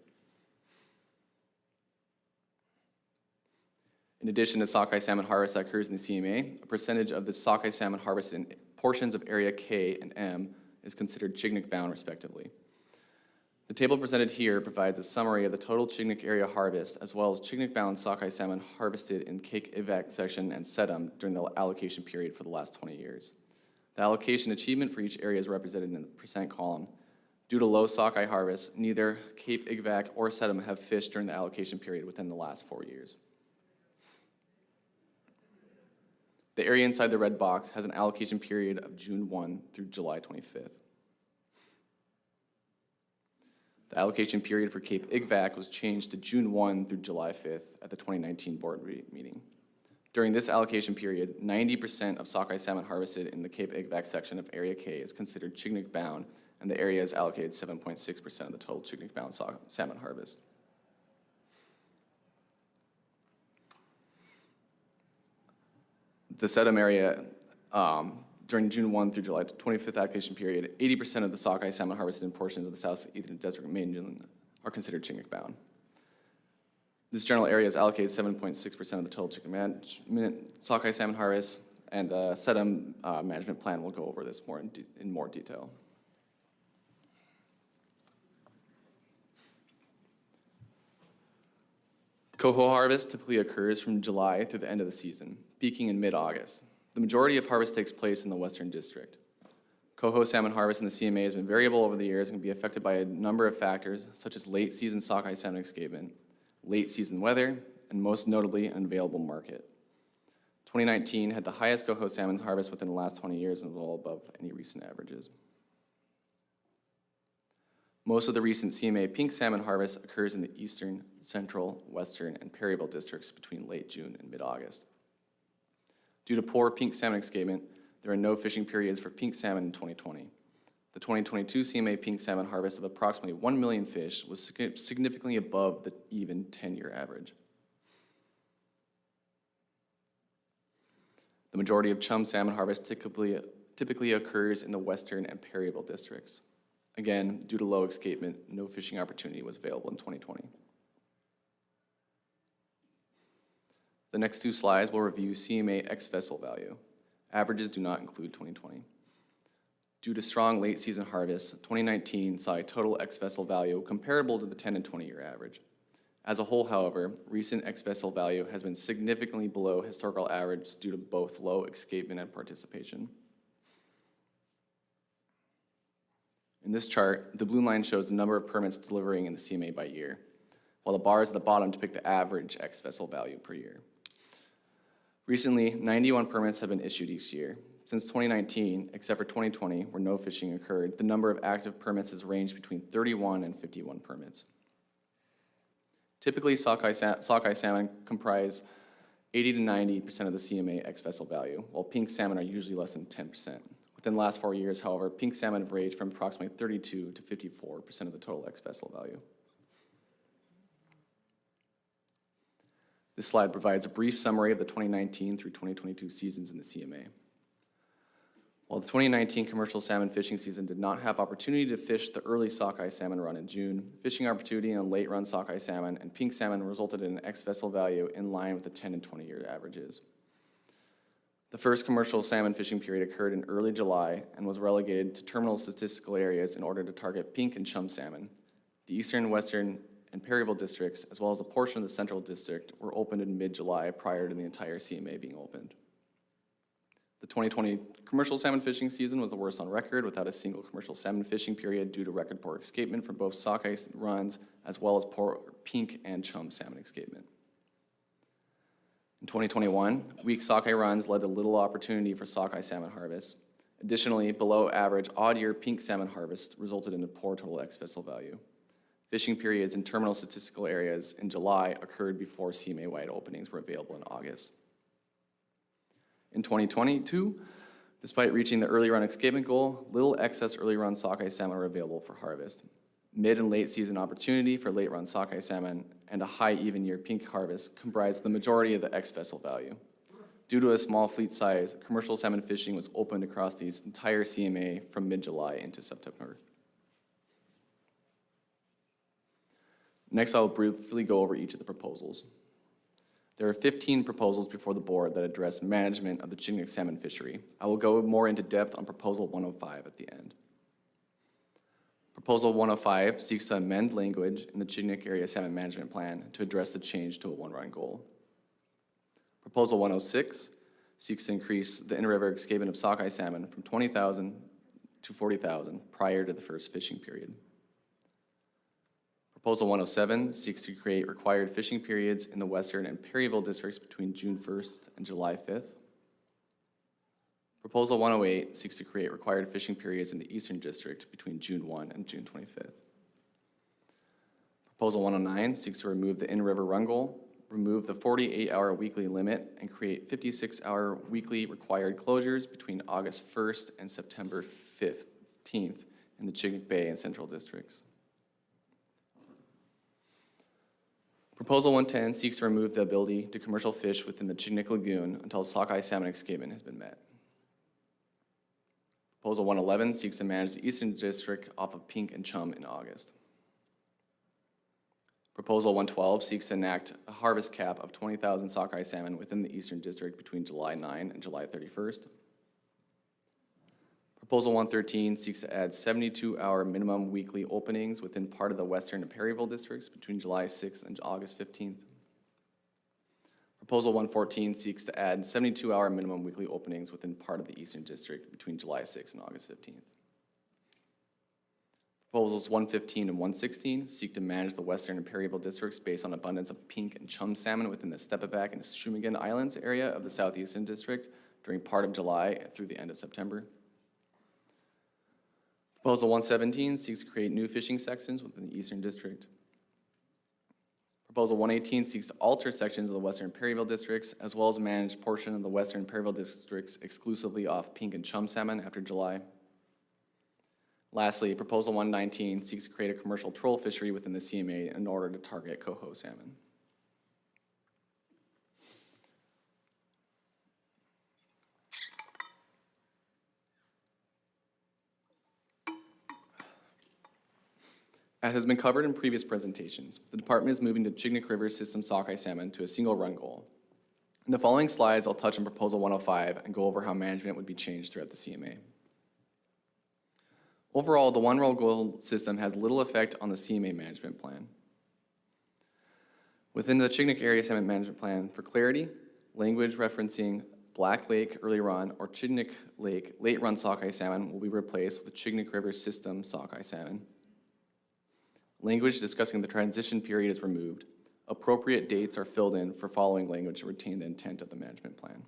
In addition to sockeye salmon harvest that occurs in the CMA, a percentage of the sockeye salmon harvested in portions of Area K and M is considered Chignik bound, respectively. The table presented here provides a summary of the total Chignik area harvest, as well as Chignik bound sockeye salmon harvested in Cape Evac section and Sedum during the allocation period for the last 20 years. The allocation achievement for each area is represented in the percent column. Due to low sockeye harvest, neither Cape Evac or Sedum have fished during the allocation period within the last 4 years. The area inside the red box has an allocation period of June 1 through July 25th. The allocation period for Cape Igvac was changed to June 1 through July 5th at the 2019 board meeting. During this allocation period, 90% of sockeye salmon harvested in the Cape Igvac section of Area K is considered Chignik bound, and the area is allocated 7.6% of the total Chignik bound salmon harvest. The Sedum area, during June 1 through July 25th allocation period, 80% of the sockeye salmon harvested in portions of the southeastern desert mainland are considered Chignik bound. This general area is allocated 7.6% of the total sockeye salmon harvest, and the Sedum management plan will go over this in more detail. Coho harvest typically occurs from July through the end of the season, peaking in mid-August. The majority of harvest takes place in the Western District. Coho salmon harvest in the CMA has been variable over the years and can be affected by a number of factors, such as late season sockeye salmon escapement, late season weather, and most notably, an available market. 2019 had the highest coho salmon harvest within the last 20 years and was well above any recent averages. Most of the recent CMA pink salmon harvest occurs in the eastern, central, western, and Perryville districts between late June and mid-August. Due to poor pink salmon escapement, there are no fishing periods for pink salmon in 2020. The 2022 CMA pink salmon harvest of approximately 1 million fish was significantly above the even 10-year average. The majority of chum salmon harvest typically occurs in the western and Perryville districts. Again, due to low escapement, no fishing opportunity was available in 2020. The next two slides will review CMA ex-vessel value. Averages do not include 2020. Due to strong late season harvests, 2019 saw a total ex-vessel value comparable to the 10 and 20-year average. As a whole, however, recent ex-vessel value has been significantly below historical average due to both low escapement and participation. In this chart, the blue line shows the number of permits delivering in the CMA by year, while the bars at the bottom depict the average ex-vessel value per year. Recently, 91 permits have been issued each year. Since 2019, except for 2020, where no fishing occurred, the number of active permits has ranged between 31 and 51 permits. Typically, sockeye salmon comprise 80 to 90% of the CMA ex-vessel value, while pink salmon are usually less than 10%. Within the last 4 years, however, pink salmon have ranged from approximately 32 to 54% of the total ex-vessel value. This slide provides a brief summary of the 2019 through 2022 seasons in the CMA. While the 2019 commercial salmon fishing season did not have opportunity to fish the early sockeye salmon run in June, fishing opportunity on late run sockeye salmon and pink salmon resulted in an ex-vessel value in line with the 10 and 20-year averages. The first commercial salmon fishing period occurred in early July and was relegated to terminal statistical areas in order to target pink and chum salmon. The eastern, western, and Perryville districts, as well as a portion of the central district, were opened in mid-July prior to the entire CMA being opened. The 2020 commercial salmon fishing season was the worst on record, without a single commercial salmon fishing period due to record poor escapement from both sockeye runs, as well as poor pink and chum salmon escapement. In 2021, weak sockeye runs led to little opportunity for sockeye salmon harvest. Additionally, below average odd-year pink salmon harvest resulted in a poor total ex-vessel value. Fishing periods in terminal statistical areas in July occurred before CMA-wide openings were available in August. In 2022, despite reaching the early run escapement goal, little excess early run sockeye salmon were available for harvest. Mid and late season opportunity for late run sockeye salmon and a high even year pink harvest comprised the majority of the ex-vessel value. Due to a small fleet size, commercial salmon fishing was opened across the entire CMA from mid-July into September. Next, I'll briefly go over each of the proposals. There are 15 proposals before the board that address management of the Chignik salmon fishery. I will go more into depth on Proposal 105 at the end. Proposal 105 seeks to amend language in the Chignik Area Salmon Management Plan to address the change to a one-run goal. Proposal 106 seeks to increase the in-river escapement of sockeye salmon from 20,000 to 40,000 prior to the first fishing period. Proposal 107 seeks to create required fishing periods in the Western and Perryville districts between June 1st and July 5th. Proposal 108 seeks to create required fishing periods in the Eastern District between June 1 and June 25th. Proposal 109 seeks to remove the in-river run goal, remove the 48-hour weekly limit and create 56-hour weekly required closures between August 1st and September 15th in the Chignik Bay and Central Districts. Proposal 110 seeks to remove the ability to commercial fish within the Chignik Lagoon until sockeye salmon escapement has been met. Proposal 111 seeks to manage the Eastern District off of pink and chum in August. Proposal 112 seeks to enact a harvest cap of 20,000 sockeye salmon within the Eastern District between July 9 and July 31st. Proposal 113 seeks to add 72-hour minimum weekly openings within part of the Western and Perryville districts between July 6th and August 15th. Proposal 114 seeks to add 72-hour minimum weekly openings within part of the Eastern District between July 6th and August 15th. Proposals 115 and 116 seek to manage the Western and Perryville districts based on abundance of pink and chum salmon within the Stepaback and Shumagan Islands area of the Southeastern District during part of July through the end of September. Proposal 117 seeks to create new fishing sections within the Eastern District. Proposal 118 seeks to alter sections of the Western Perryville districts, as well as manage portion of the Western Perryville districts exclusively off pink and chum salmon after July. Lastly, Proposal 119 seeks to create a commercial troll fishery within the CMA in order to target coho salmon. As has been covered in previous presentations, the department is moving to Chignik River system sockeye salmon to a single run goal. In the following slides, I'll touch on Proposal 105 and go over how management would be changed throughout the CMA. Overall, the one run goal system has little effect on the CMA management plan. Within the Chignik Area Salmon Management Plan, for clarity, language referencing Black Lake early run or Chignik Lake late run sockeye salmon will be replaced with the Chignik River system sockeye salmon. Language discussing the transition period is removed. Appropriate dates are filled in for following language to retain the intent of the management plan.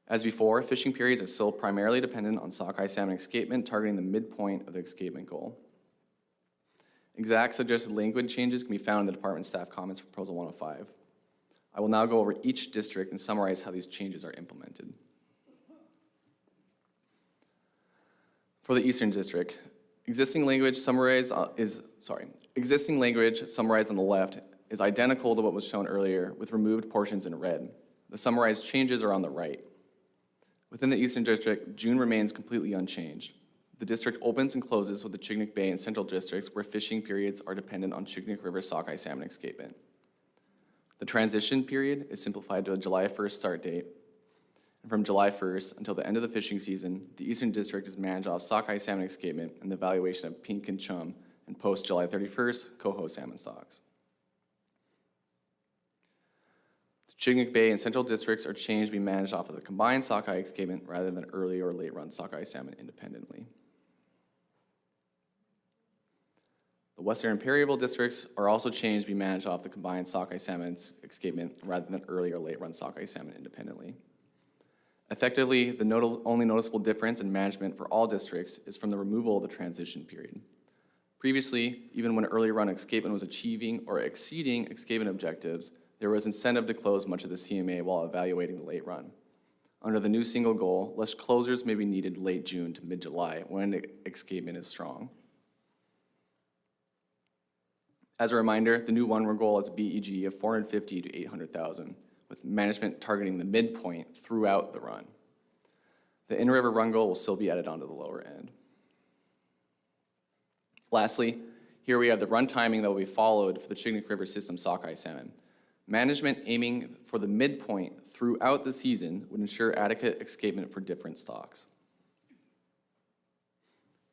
As before, fishing periods are still primarily dependent on sockeye salmon escapement, targeting the midpoint of the escapement goal. Exact suggested language changes can be found in the department staff comments for Proposal 105. I will now go over each district and summarize how these changes are implemented. For the Eastern District, existing language summarized on the left is identical to what was shown earlier with removed portions in red. The summarized changes are on the right. Within the Eastern District, June remains completely unchanged. The district opens and closes with the Chignik Bay and Central Districts where fishing periods are dependent on Chignik River sockeye salmon escapement. The transition period is simplified to a July 1st start date. And from July 1st until the end of the fishing season, the Eastern District is managed off sockeye salmon escapement and the valuation of pink and chum, and post July 31st, coho salmon stocks. The Chignik Bay and Central Districts are changed to be managed off of the combined sockeye escapement rather than early or late run sockeye salmon independently. The Western and Perryville districts are also changed to be managed off the combined sockeye salmon escapement rather than early or late run sockeye salmon independently. Effectively, the only noticeable difference in management for all districts is from the removal of the transition period. Previously, even when early run escapement was achieving or exceeding escapement objectives, there was incentive to close much of the CMA while evaluating the late run. Under the new single goal, less closures may be needed late June to mid-July when escapement is strong. As a reminder, the new one-run goal is a BEG of 450 to 800,000, with management targeting the midpoint throughout the run. The in-river run goal will still be added onto the lower end. Lastly, here we have the run timing that will be followed for the Chignik River system sockeye salmon. Management aiming for the midpoint throughout the season would ensure adequate escapement for different stocks.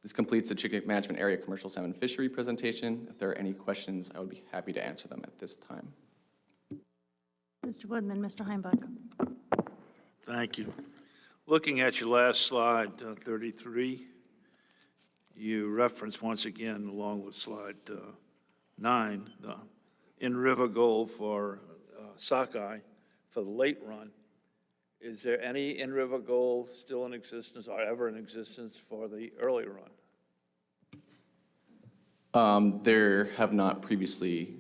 This completes the Chignik Management Area Commercial Salmon Fishery presentation. If there are any questions, I would be happy to answer them at this time. Mr. Wood and then Mr. Heimbach. Thank you. Looking at your last slide, 33, you reference once again, along with slide 9, the in-river goal for sockeye for the late run. Is there any in-river goal still in existence or ever in existence for the early run? There have not previously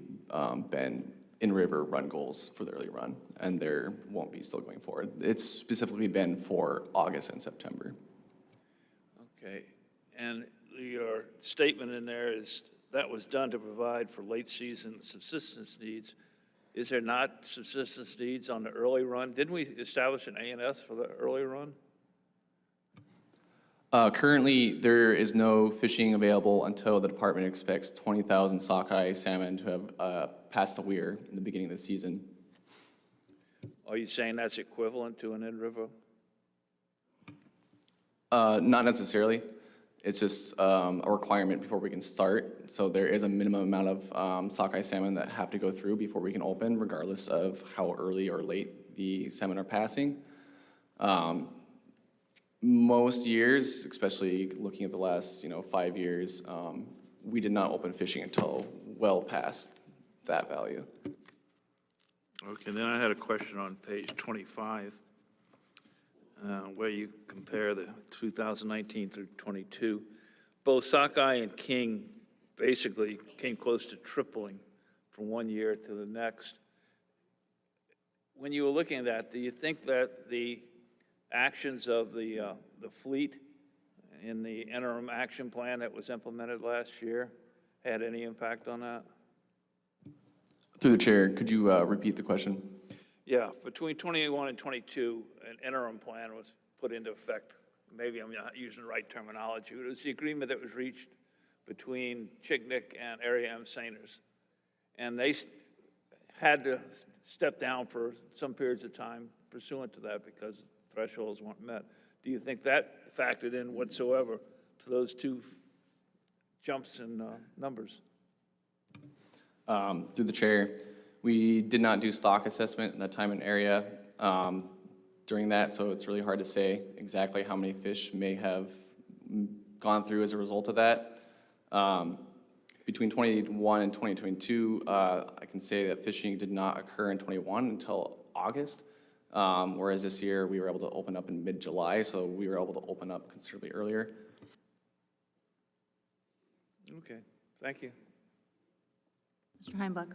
been in-river run goals for the early run, and there won't be still going forward. It's specifically been for August and September. Okay, and your statement in there is that was done to provide for late season subsistence needs. Is there not subsistence needs on the early run? Didn't we establish an A&S for the early run? Currently, there is no fishing available until the department expects 20,000 sockeye salmon to have passed the weir in the beginning of the season. Are you saying that's equivalent to an in-river? Not necessarily. It's just a requirement before we can start. So there is a minimum amount of sockeye salmon that have to go through before we can open, regardless of how early or late the salmon are passing. Most years, especially looking at the last 5 years, we did not open fishing until well past that value. Okay, then I had a question on page 25, where you compare the 2019 through 22. Both sockeye and king basically came close to tripling from one year to the next. When you were looking at that, do you think that the actions of the fleet in the interim action plan that was implemented last year had any impact on that? Through the chair, could you repeat the question? Yeah, between 21 and 22, an interim plan was put into effect. Maybe I'm not using the right terminology, but it was the agreement that was reached between Chignik and Area M. Sainers. And they had to step down for some periods of time pursuant to that because thresholds weren't met. Do you think that factored in whatsoever to those two jumps in numbers? Through the chair, we did not do stock assessment in that time and area during that, so it's really hard to say exactly how many fish may have gone through as a result of that. Between 2021 and 2022, I can say that fishing did not occur in 21 until August. Whereas this year we were able to open up in mid-July, so we were able to open up considerably earlier. Okay, thank you. Mr. Heimbach.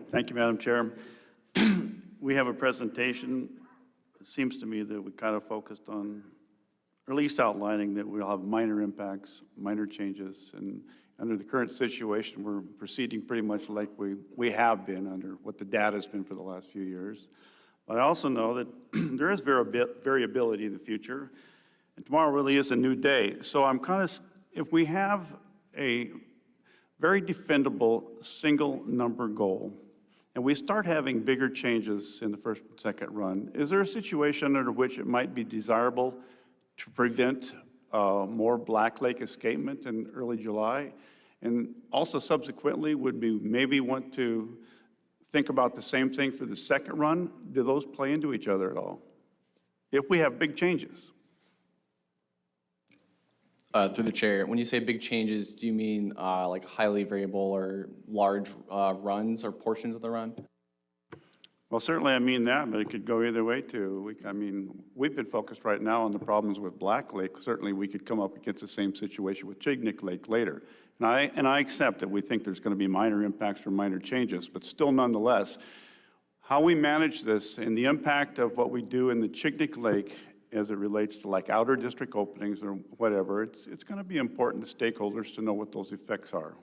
Thank you, Madam Chair. We have a presentation. It seems to me that we kind of focused on, or at least outlining that we'll have minor impacts, minor changes, and under the current situation, we're proceeding pretty much like we have been under what the data has been for the last few years. But I also know that there is variability in the future, and tomorrow really is a new day. So I'm kind of, if we have a very defendable single number goal, and we start having bigger changes in the first and second run, is there a situation under which it might be desirable to prevent more Black Lake escapement in early July? And also subsequently, would we maybe want to think about the same thing for the second run? Do those play into each other at all? If we have big changes. Through the chair, when you say big changes, do you mean like highly variable or large runs or portions of the run? Well, certainly I mean that, but it could go either way too. I mean, we've been focused right now on the problems with Black Lake. Certainly we could come up against the same situation with Chignik Lake later. And I accept that we think there's going to be minor impacts or minor changes, but still nonetheless, how we manage this and the impact of what we do in the Chignik Lake as it relates to like outer district openings or whatever, it's going to be important to stakeholders to know what those effects are.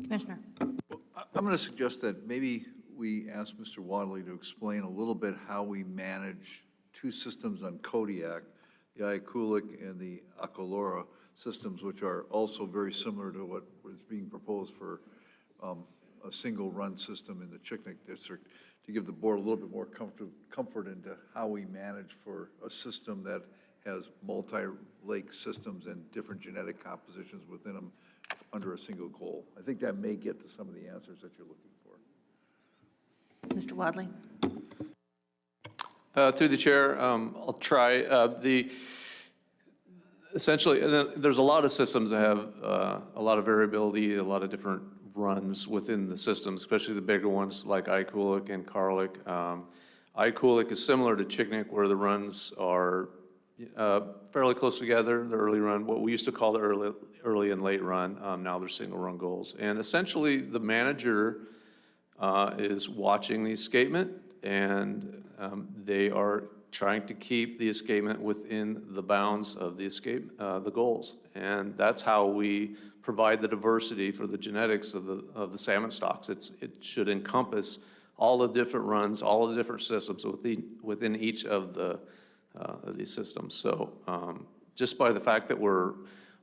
Commissioner. I'm going to suggest that maybe we ask Mr. Wadley to explain a little bit how we manage two systems on Kodiak, the Iakulik and the Akolora systems, which are also very similar to what was being proposed for a single run system in the Chignik district, to give the board a little bit more comfort into how we manage for a system that has multi-lake systems and different genetic compositions within them under a single goal. I think that may get to some of the answers that you're looking for. Mr. Wadley. Through the chair, I'll try. Essentially, there's a lot of systems that have a lot of variability, a lot of different runs within the systems, especially the bigger ones like Iakulik and Karlik. Iakulik is similar to Chignik, where the runs are fairly close together, the early run, what we used to call the early and late run. Now they're single run goals. And essentially, the manager is watching the escapement, and they are trying to keep the escapement within the bounds of the goals. And that's how we provide the diversity for the genetics of the salmon stocks. It should encompass all the different runs, all of the different systems within each of these systems. So just by the fact that we're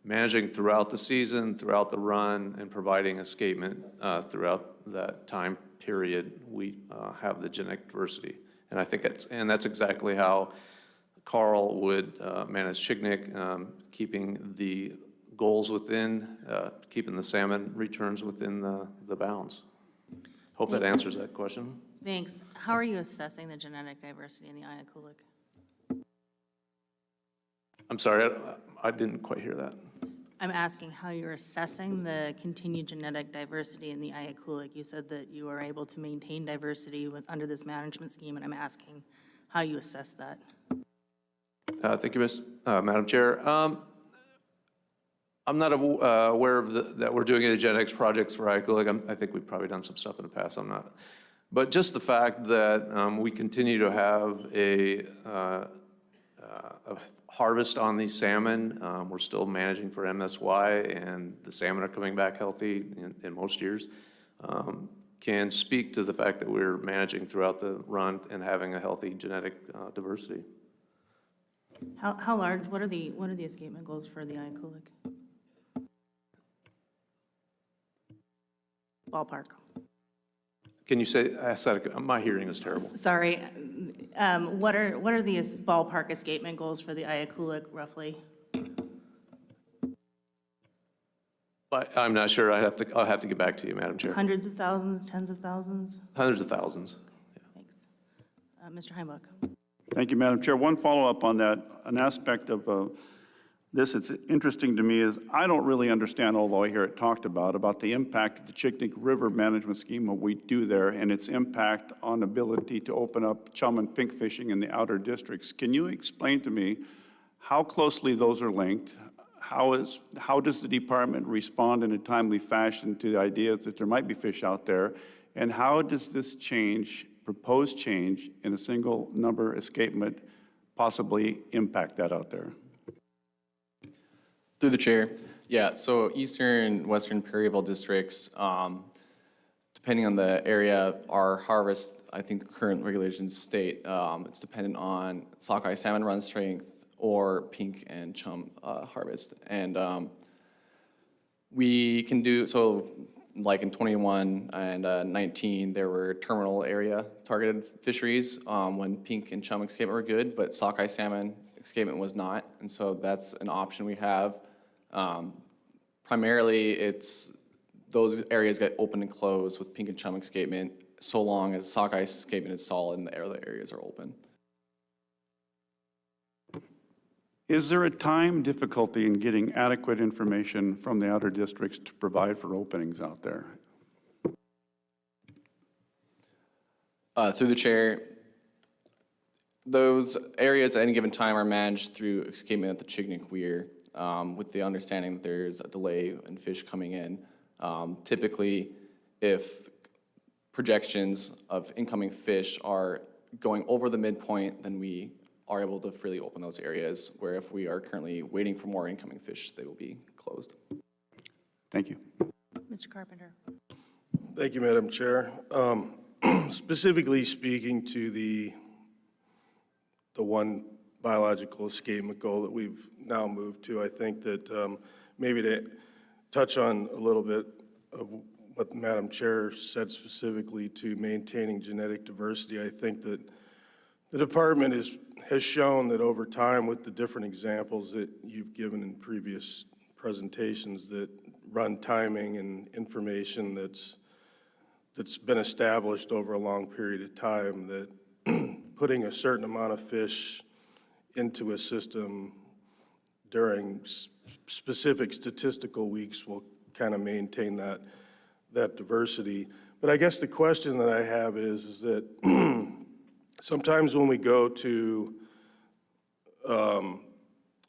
managing throughout the season, throughout the run, and providing escapement throughout that time period, we have the genetic diversity. And I think that's exactly how Carl would manage Chignik, keeping the goals within, keeping the salmon returns within the bounds. Hope that answers that question. Thanks. How are you assessing the genetic diversity in the Ayakulik? I'm sorry, I didn't quite hear that. I'm asking how you're assessing the continued genetic diversity in the Ayakulik. You said that you are able to maintain diversity under this management scheme, and I'm asking how you assess that. Thank you, Madam Chair. I'm not aware of that we're doing any genetics projects for Ayakulik. I think we've probably done some stuff in the past. I'm not. But just the fact that we continue to have a harvest on these salmon, we're still managing for MSY, and the salmon are coming back healthy in most years, can speak to the fact that we're managing throughout the run and having a healthy genetic diversity. How large? What are the escapement goals for the Ayakulik? Ballpark. Can you ask that? My hearing is terrible. Sorry. What are the ballpark escapement goals for the Ayakulik roughly? I'm not sure. I'll have to get back to you, Madam Chair. Hundreds of thousands, tens of thousands? Hundreds of thousands. Thanks. Mr. Heimbach. Thank you, Madam Chair. One follow-up on that, an aspect of this that's interesting to me is I don't really understand, although I hear it talked about the impact of the Chignik River Management Scheme, what we do there, and its impact on ability to open up chum and pink fishing in the outer districts. Can you explain to me how closely those are linked? How does the department respond in a timely fashion to the idea that there might be fish out there? And how does this proposed change in a single number escapement possibly impact that out there? Through the chair. Yeah, so eastern, western Perryville districts, depending on the area, our harvest, I think current regulations state it's dependent on sockeye salmon run strength or pink and chum harvest. And we can do, so like in 21 and 19, there were terminal area targeted fisheries when pink and chum escapement were good, but sockeye salmon escapement was not. And so that's an option we have. Primarily, it's those areas get open and closed with pink and chum escapement so long as sockeye escapement is solid and the other areas are open. Is there a time difficulty in getting adequate information from the outer districts to provide for openings out there? Through the chair, those areas at any given time are managed through escapement at the Chignik Weir, with the understanding that there's a delay in fish coming in. Typically, if projections of incoming fish are going over the midpoint, then we are able to freely open those areas, where if we are currently waiting for more incoming fish, they will be closed. Thank you. Mr. Carpenter. Thank you, Madam Chair. Specifically speaking to the one biological escapement goal that we've now moved to, I think that maybe to touch on a little bit of what Madam Chair said specifically to maintaining genetic diversity, I think that the department has shown that over time with the different examples that you've given in previous presentations, that run timing and information that's been established over a long period of time, that putting a certain amount of fish into a system during specific statistical weeks will kind of maintain that diversity. But I guess the question that I have is that sometimes when we go to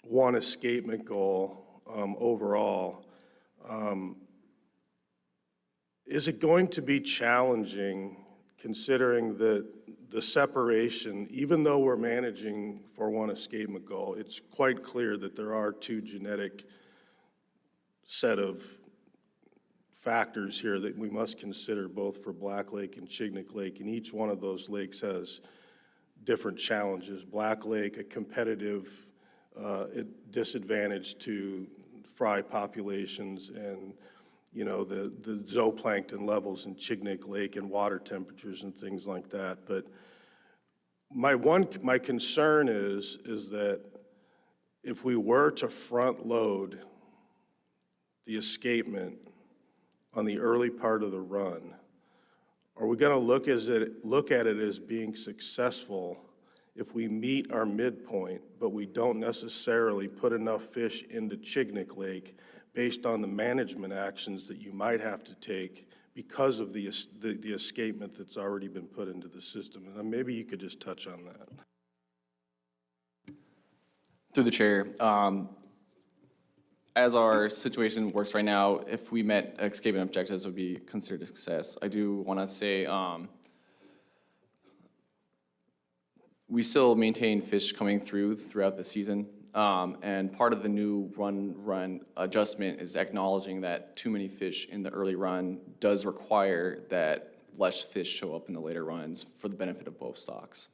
one escapement goal overall. Is it going to be challenging considering that the separation, even though we're managing for one escapement goal, it's quite clear that there are two genetic set of factors here that we must consider both for Black Lake and Chignik Lake, and each one of those lakes has different challenges. Black Lake, a competitive disadvantage to fry populations and, you know, the zooplankton levels in Chignik Lake and water temperatures and things like that. But my concern is that if we were to front load the escapement on the early part of the run, are we going to look at it as being successful if we meet our midpoint, but we don't necessarily put enough fish into Chignik Lake based on the management actions that you might have to take because of the escapement that's already been put into the system? And maybe you could just touch on that. Through the chair, as our situation works right now, if we met escapement objectives, it would be considered a success. I do want to say we still maintain fish coming throughout the season. And part of the new run adjustment is acknowledging that too many fish in the early run does require that less fish show up in the later runs for the benefit of both stocks.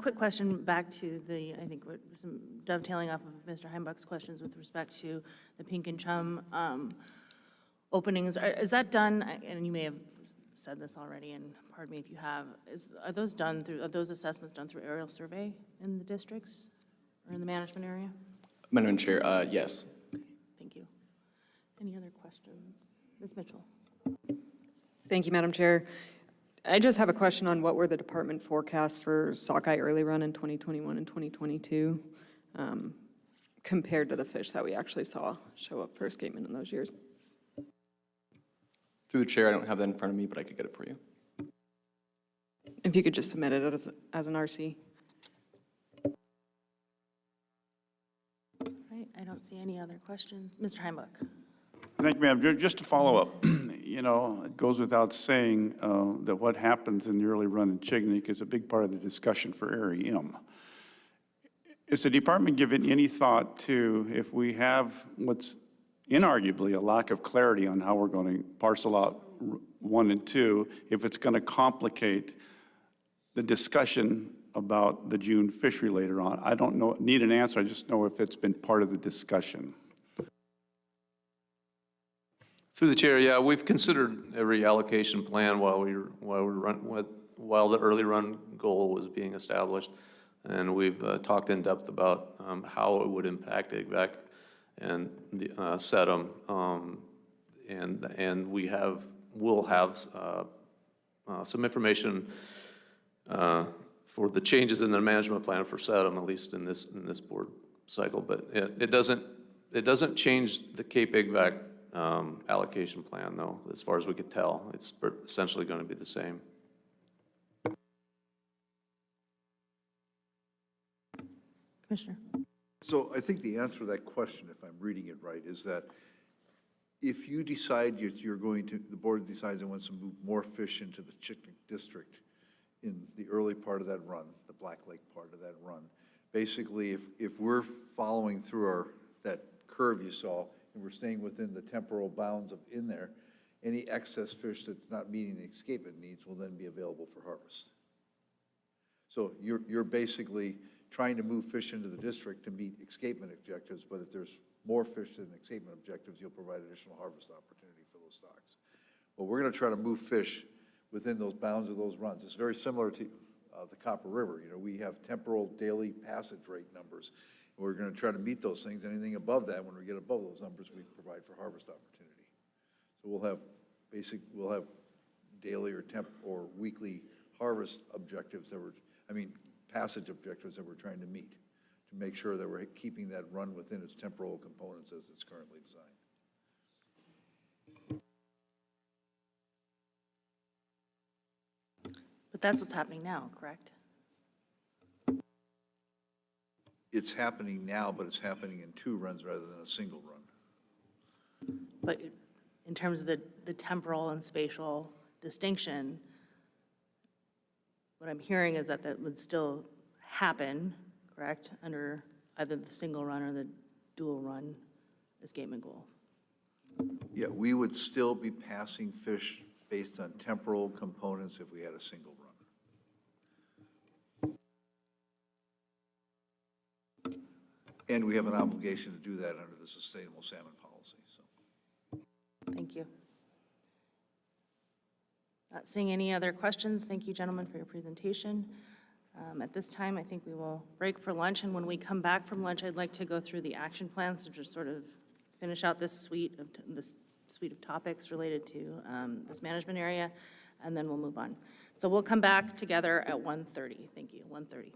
Quick question back to the, I think, some dovetailing off of Mr. Heimbach's questions with respect to the Pink and Chum openings. Is that done, and you may have said this already, and pardon me if you have, are those assessments done through aerial survey in the districts or in the management area? Madam Chair, yes. Okay, thank you. Any other questions? Ms. Mitchell? Thank you, Madam Chair. I just have a question on what were the department forecasts for sockeye early run in 2021 and 2022 compared to the fish that we actually saw show up for escapement in those years? Through the chair, I don't have that in front of me, but I could get it for you. If you could just submit it as an RC. Right, I don't see any other questions. Mr. Heimbach? Thank you, ma'am. Just to follow up, you know, it goes without saying that what happens in the early run in Chignik is a big part of the discussion for Area M. Is the department given any thought to, if we have what's inarguably a lack of clarity on how we're going to parcel out 1 and 2, if it's going to complicate the discussion about the June fishery later on? I don't know, need an answer, I just know if it's been part of the discussion. Through the chair, yeah, we've considered every allocation plan while the early run goal was being established, and we've talked in depth about how it would impact AGVAC and the SETM, and we'll have some information for the changes in the management plan for SETM, at least in this board cycle. But it doesn't change the Cape AGVAC allocation plan, though, as far as we could tell. It's essentially going to be the same. Commissioner? So I think the answer to that question, if I'm reading it right, is that if you decide you're going to, the board decides it wants to move more fish into the Chignik district in the early part of that run, the Black Lake part of that run, basically if we're following through that curve you saw, and we're staying within the temporal bounds of in there, any excess fish that's not meeting the escapement needs will then be available for harvest. So you're basically trying to move fish into the district to meet escapement objectives, but if there's more fish than escapement objectives, you'll provide additional harvest opportunity for those stocks. But we're going to try to move fish within those bounds of those runs. It's very similar to the Copper River. You know, we have temporal daily passage rate numbers. We're going to try to meet those things. Anything above that, when we get above those numbers, we provide for harvest opportunity. So we'll have daily or weekly harvest objectives that passage objectives that we're trying to meet to make sure that we're keeping that run within its temporal components as it's currently designed. that's what's happening now, correct? It's happening now, but it's happening in 2 runs rather than a single run. But in terms of the temporal and spatial distinction, what I'm hearing is that that would still happen, correct, under either the single run or the dual run escapement goal. Yeah, we would still be passing fish based on temporal components if we had a single run. And we have an obligation to do that under the sustainable salmon policy, so. Thank you. Not seeing any other questions. Thank you, gentlemen, for your presentation. At this time, I think we will break for lunch, and when we come back from lunch, I'd like to go through the action plans to just sort of finish out this suite of topics related to this management area, and then we'll move on. So we'll come back together at 1:30. Thank you, 1:30.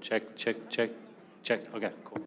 Check, check, check, check. Okay, cool.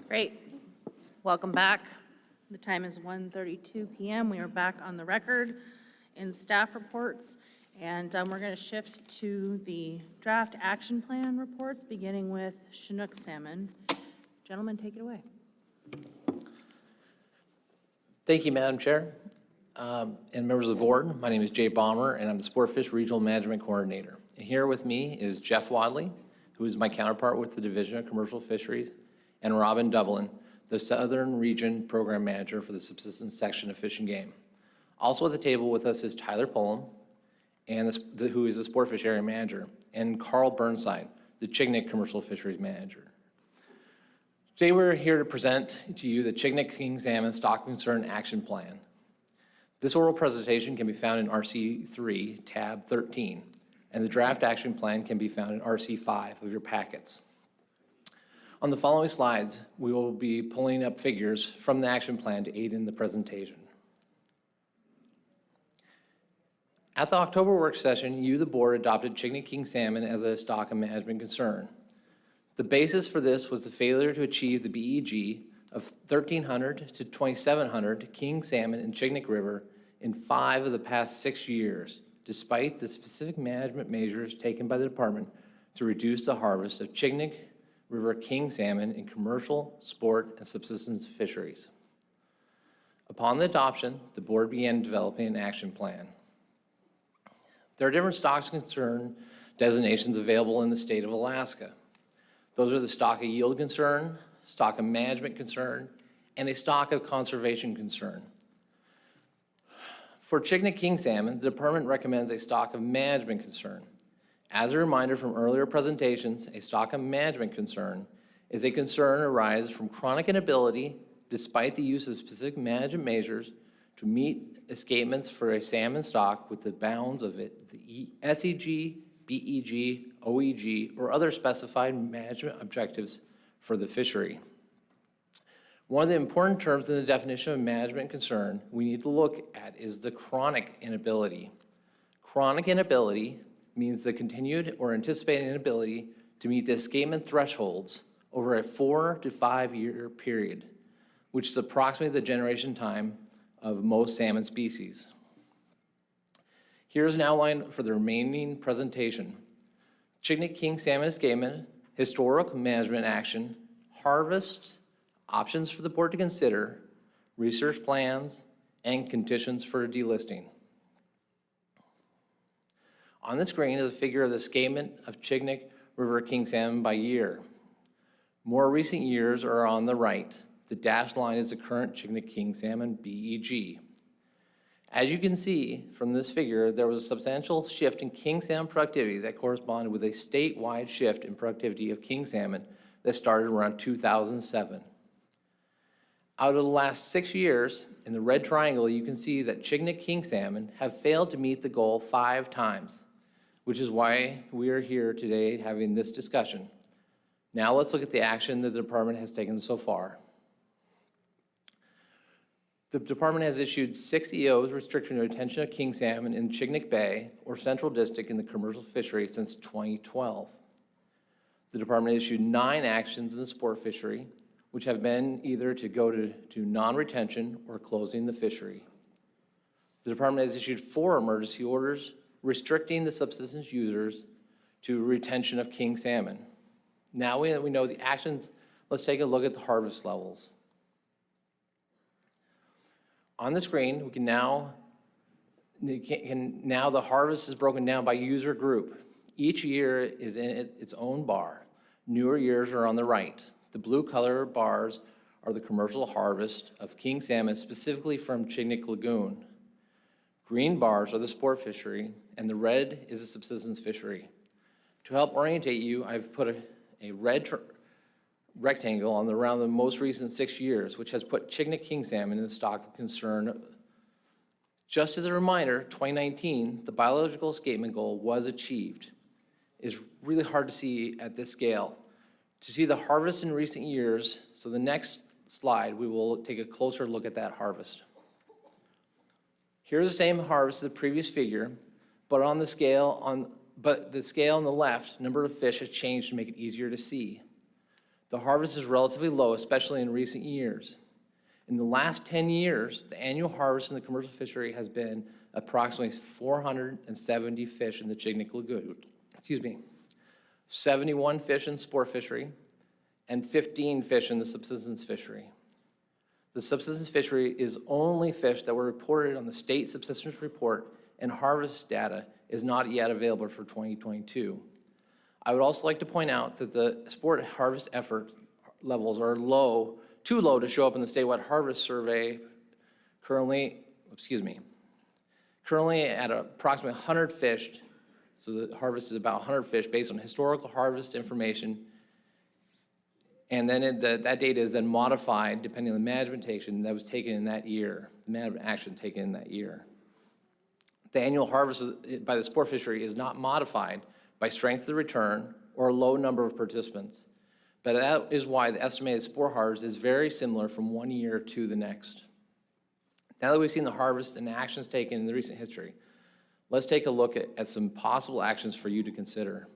Great. Welcome back. The time is 1:32 PM. We are back on the record in staff reports, and we're going to shift to the draft action plan reports, beginning with Chinook salmon. Gentlemen, take it away. Thank you, Madam Chair. And members of the board, my name is Jay Balmer, and I'm the Sportfish Regional Management Coordinator. And here with me is Jeff Wadley, who is my counterpart with the Division of Commercial Fisheries, and Robin Dublin, the Southern Region Program Manager for the Subsistence Section of Fish and Game. Also at the table with us is Tyler Pullum, and who is the Sportfish Area Manager, and Carl Burnside, the Chignik Commercial Fisheries Manager. Today we're here to present to you the Chignik King Salmon Stock Concern Action Plan. This oral presentation can be found in RC3, tab 13, and the draft action plan can be found in RC5 of your packets. On the following slides, we will be pulling up figures from the action plan to aid in the presentation. At the October work session, you, the board, adopted Chignik King salmon as a stock and management concern. The basis for this was the failure to achieve the BEG of 1,300 to 2,700 king salmon in Chignik River in 5 of the past 6 years, despite the specific management measures taken by the department to reduce the harvest of Chignik River king salmon in commercial, sport, and subsistence fisheries. Upon the adoption, the board began developing an action plan. There are different stocks concern designations available in the state of Alaska. Those are the stock of yield concern, stock of management concern, and a stock of conservation concern. For Chignik king salmon, the department recommends a stock of management concern. As a reminder from earlier presentations, a stock of management concern is a concern arising from chronic inability, despite the use of specific management measures, to meet escapements for a salmon stock with the bounds of the SEG, BEG, OEG, or other specified management objectives for the fishery. One of the important terms in the definition of management concern we need to look at is the chronic inability. Chronic inability means the continued or anticipated inability to meet the escapement thresholds over a 4 to 5 year period, which is approximately the generation time of most salmon species. Here's an outline for the remaining presentation. Chignik king salmon escapement, historic management action, harvest, options for the board to consider, research plans, and conditions for delisting. On the screen is a figure of the escapement of Chignik River king salmon by year. More recent years are on the right. The dashed line is the current Chignik king salmon BEG. As you can see from this figure, there was a substantial shift in king salmon productivity that corresponded with a statewide shift in productivity of king salmon that started around 2007. Out of the last 6 years, in the red triangle, you can see that Chignik king salmon have failed to meet the goal 5 times, which is why we are here today having this discussion. Now let's look at the action that the department has taken so far. The department has issued 6 EOs restricting the retention of king salmon in Chignik Bay or Central District in the commercial fishery since 2012. The department issued 9 actions in the sport fishery, which have been either to go to non-retention or closing the fishery. The department has issued 4 emergency orders restricting the subsistence users to retention of king salmon. Now we know the actions, let's take a look at the harvest levels. On the screen, we can now the harvest is broken down by user group. Each year is in its own bar. Newer years are on the right. The blue color bars are the commercial harvest of king salmon, specifically from Chignik Lagoon. Green bars are the sport fishery, and the red is the subsistence fishery. To help orientate you, I've put a red rectangle around the most recent 6 years, which has put Chignik king salmon in the stock of concern. Just as a reminder, 2019, the biological escapement goal was achieved. It's really hard to see at this scale. To see the harvest in recent years, so the next slide, we will take a closer look at that harvest. Here's the same harvest as the previous figure, but the scale on the left, number of fish has changed to make it easier to see. The harvest is relatively low, especially in recent years. In the last 10 years, the annual harvest in the commercial fishery has been approximately 470 fish in the Chignik Lagoon, 71 fish in sport fishery, and 15 fish in the subsistence fishery. The subsistence fishery is only fish that were reported on the state subsistence report, and harvest data is not yet available for 2022. I would also like to point out that the sport harvest effort levels are low, too low to show up in the statewide harvest survey, currently at approximately 100 fish. So the harvest is about 100 fish based on historical harvest information. And then that data is then modified depending on the management action that was taken in that year, the management action taken in that year. The annual harvest by the sport fishery is not modified by strength of the return or a low number of participants. But that is why the estimated sport harvest is very similar from one year to the next. Now that we've seen the harvest and the actions taken in the recent history, let's take a look at some possible actions for you to consider.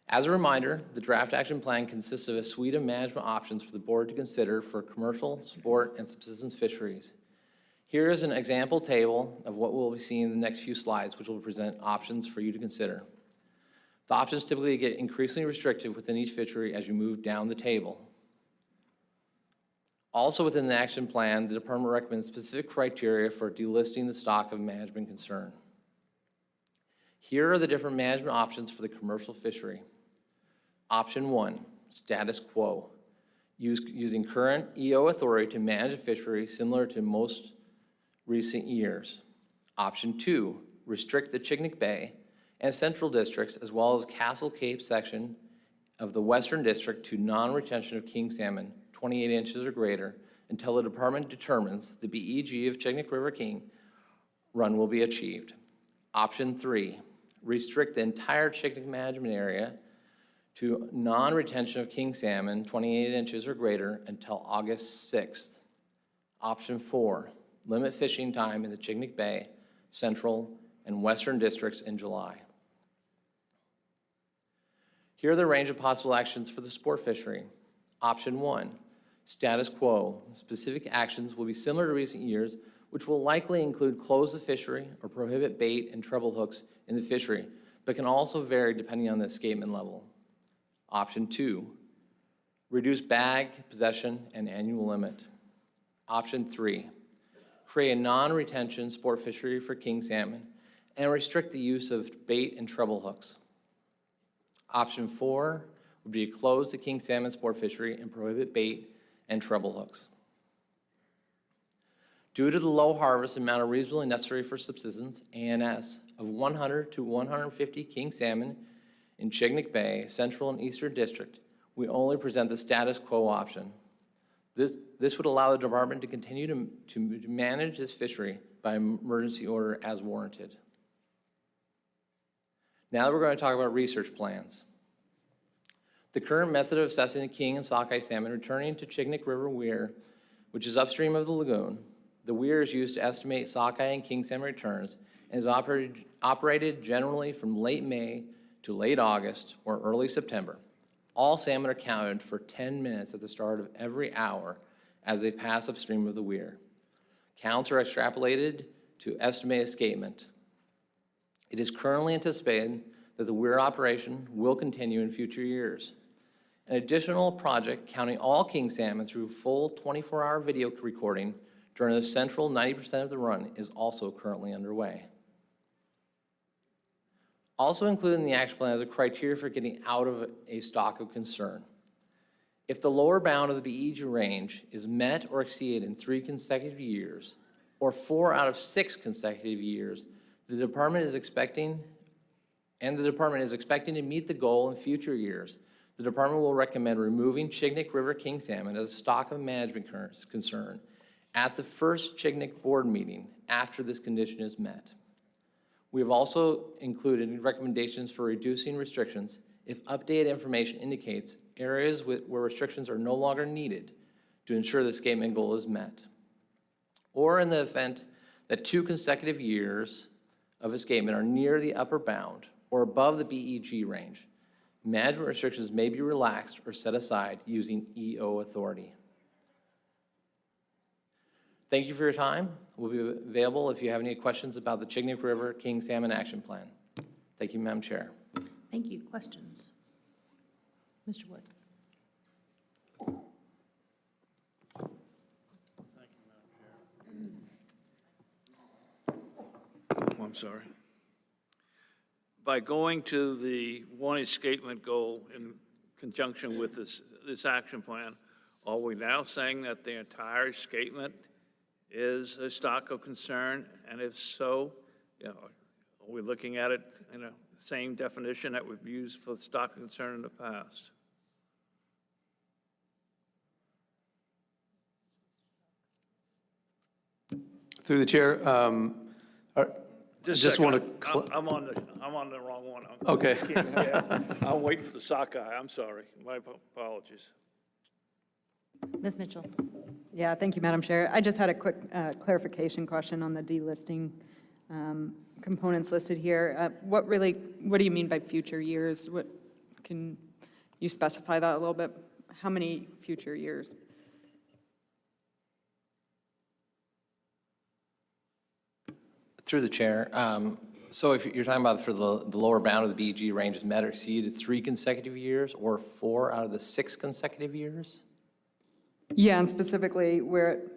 As a reminder, the draft action plan consists of a suite of management options for the board to consider for commercial, sport, and subsistence fisheries. Here is an example table of what we'll be seeing in the next few slides, which will present options for you to consider. The options typically get increasingly restrictive within each fishery as you move down the table. Also within the action plan, the department recommends specific criteria for delisting the stock of management concern. Here are the different management options for the commercial fishery. Option 1, status quo, using current EO authority to manage a fishery similar to most recent years. Option 2, restrict the Chignik Bay and Central Districts as well as Castle Cape section of the Western District to non-retention of king salmon 28 inches or greater until the department determines the BEG of Chignik River King run will be achieved. Option 3, restrict the entire Chignik management area to non-retention of king salmon 28 inches or greater until August 6th. Option 4, limit fishing time in the Chignik Bay, Central, and Western Districts in July. Here are the range of possible actions for the sport fishery. Option 1, status quo. Specific actions will be similar to recent years, which will likely include close the fishery or prohibit bait and treble hooks in the fishery, but can also vary depending on the escapement level. Option 2, reduce bag, possession, and annual limit. Option 3, create a non-retention sport fishery for king salmon and restrict the use of bait and treble hooks. Option 4 would be to close the king salmon sport fishery and prohibit bait and treble hooks. Due to the low harvest amount reasonably necessary for subsistence, ANS, of 100 to 150 king salmon in Chignik Bay, Central and Eastern District, we only present the status quo option. This would allow the department to continue to manage this fishery by emergency order as warranted. Now we're going to talk about research plans. The current method of assessing the king and sockeye salmon returning to Chignik River Weir, which is upstream of the lagoon, the weir is used to estimate sockeye and king salmon returns and is operated generally from late May to late August or early September. All salmon are counted for 10 minutes at the start of every hour as they pass upstream of the weir. Counts are extrapolated to estimate escapement. It is currently anticipated that the weir operation will continue in future years. An additional project counting all king salmon through full 24-hour video recording during the central 90% of the run is also currently underway. Also included in the action plan is a criteria for getting out of a stock of concern. If the lower bound of the BEG range is met or exceeded in 3 consecutive years, or 4 out of 6 consecutive years, the department is expecting to meet the goal in future years. The department will recommend removing Chignik River king salmon as a stock of management concern at the first Chignik board meeting after this condition is met. We have also included recommendations for reducing restrictions if updated information indicates areas where restrictions are no longer needed to ensure the escapement goal is met, or in the event that 2 consecutive years of escapement are near the upper bound or above the BEG range. Management restrictions may be relaxed or set aside using EO authority. Thank you for your time. We'll be available if you have any questions about the Chignik River King Salmon Action Plan. Thank you, Madam Chair. Thank you. Questions? Mr. Wood? Oh, I'm sorry. By going to the one escapement goal in conjunction with this action plan, are we now saying that the entire escapement is a stock of concern? And if so, are we looking at it in a same definition that we've used for stock of concern in the past? Through the chair, just want to. I'm on the wrong one. Okay. I'm waiting for the sockeye. I'm sorry. My apologies. Ms. Mitchell? Yeah, thank you, Madam Chair. I just had a quick clarification question on the delisting components listed here. What do you mean by future years? Can you specify that a little bit? How many future years? Through the chair, so if you're talking about for the lower bound of the BEG range is met or exceeded 3 consecutive years or 4 out of the 6 consecutive years? Yeah, and specifically where it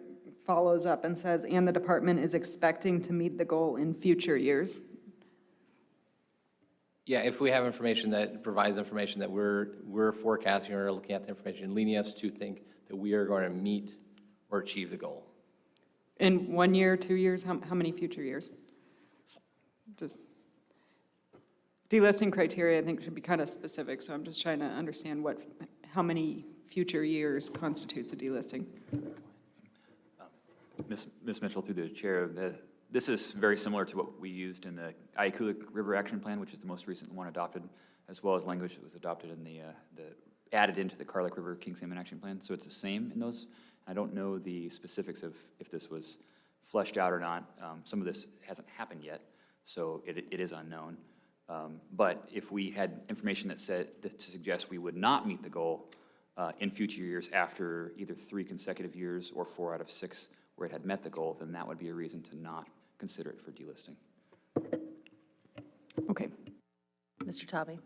follows up and says, and the department is expecting to meet the goal in future years. Yeah, if we have information that provides information that we're forecasting or looking at the information, leading us to think that we are going to meet or achieve the goal. In 1 year, 2 years, how many future years? Just delisting criteria, I think, should be kind of specific, so I'm just trying to understand how many future years constitutes a delisting. Ms. Mitchell, through the chair, this is very similar to what we used in the Chignik River Action Plan, which is the most recent one adopted, as well as language that was adopted in the added into the Chignik River King Salmon Action Plan. So it's the same in those. I don't know the specifics of if this was fleshed out or not. Some of this hasn't happened yet, so it is unknown. But if we had information that to suggest we would not meet the goal in future years after either 3 consecutive years or 4 out of 6 where it had met the goal, then that would be a reason to not consider it for delisting. Okay. Mr. Tobey?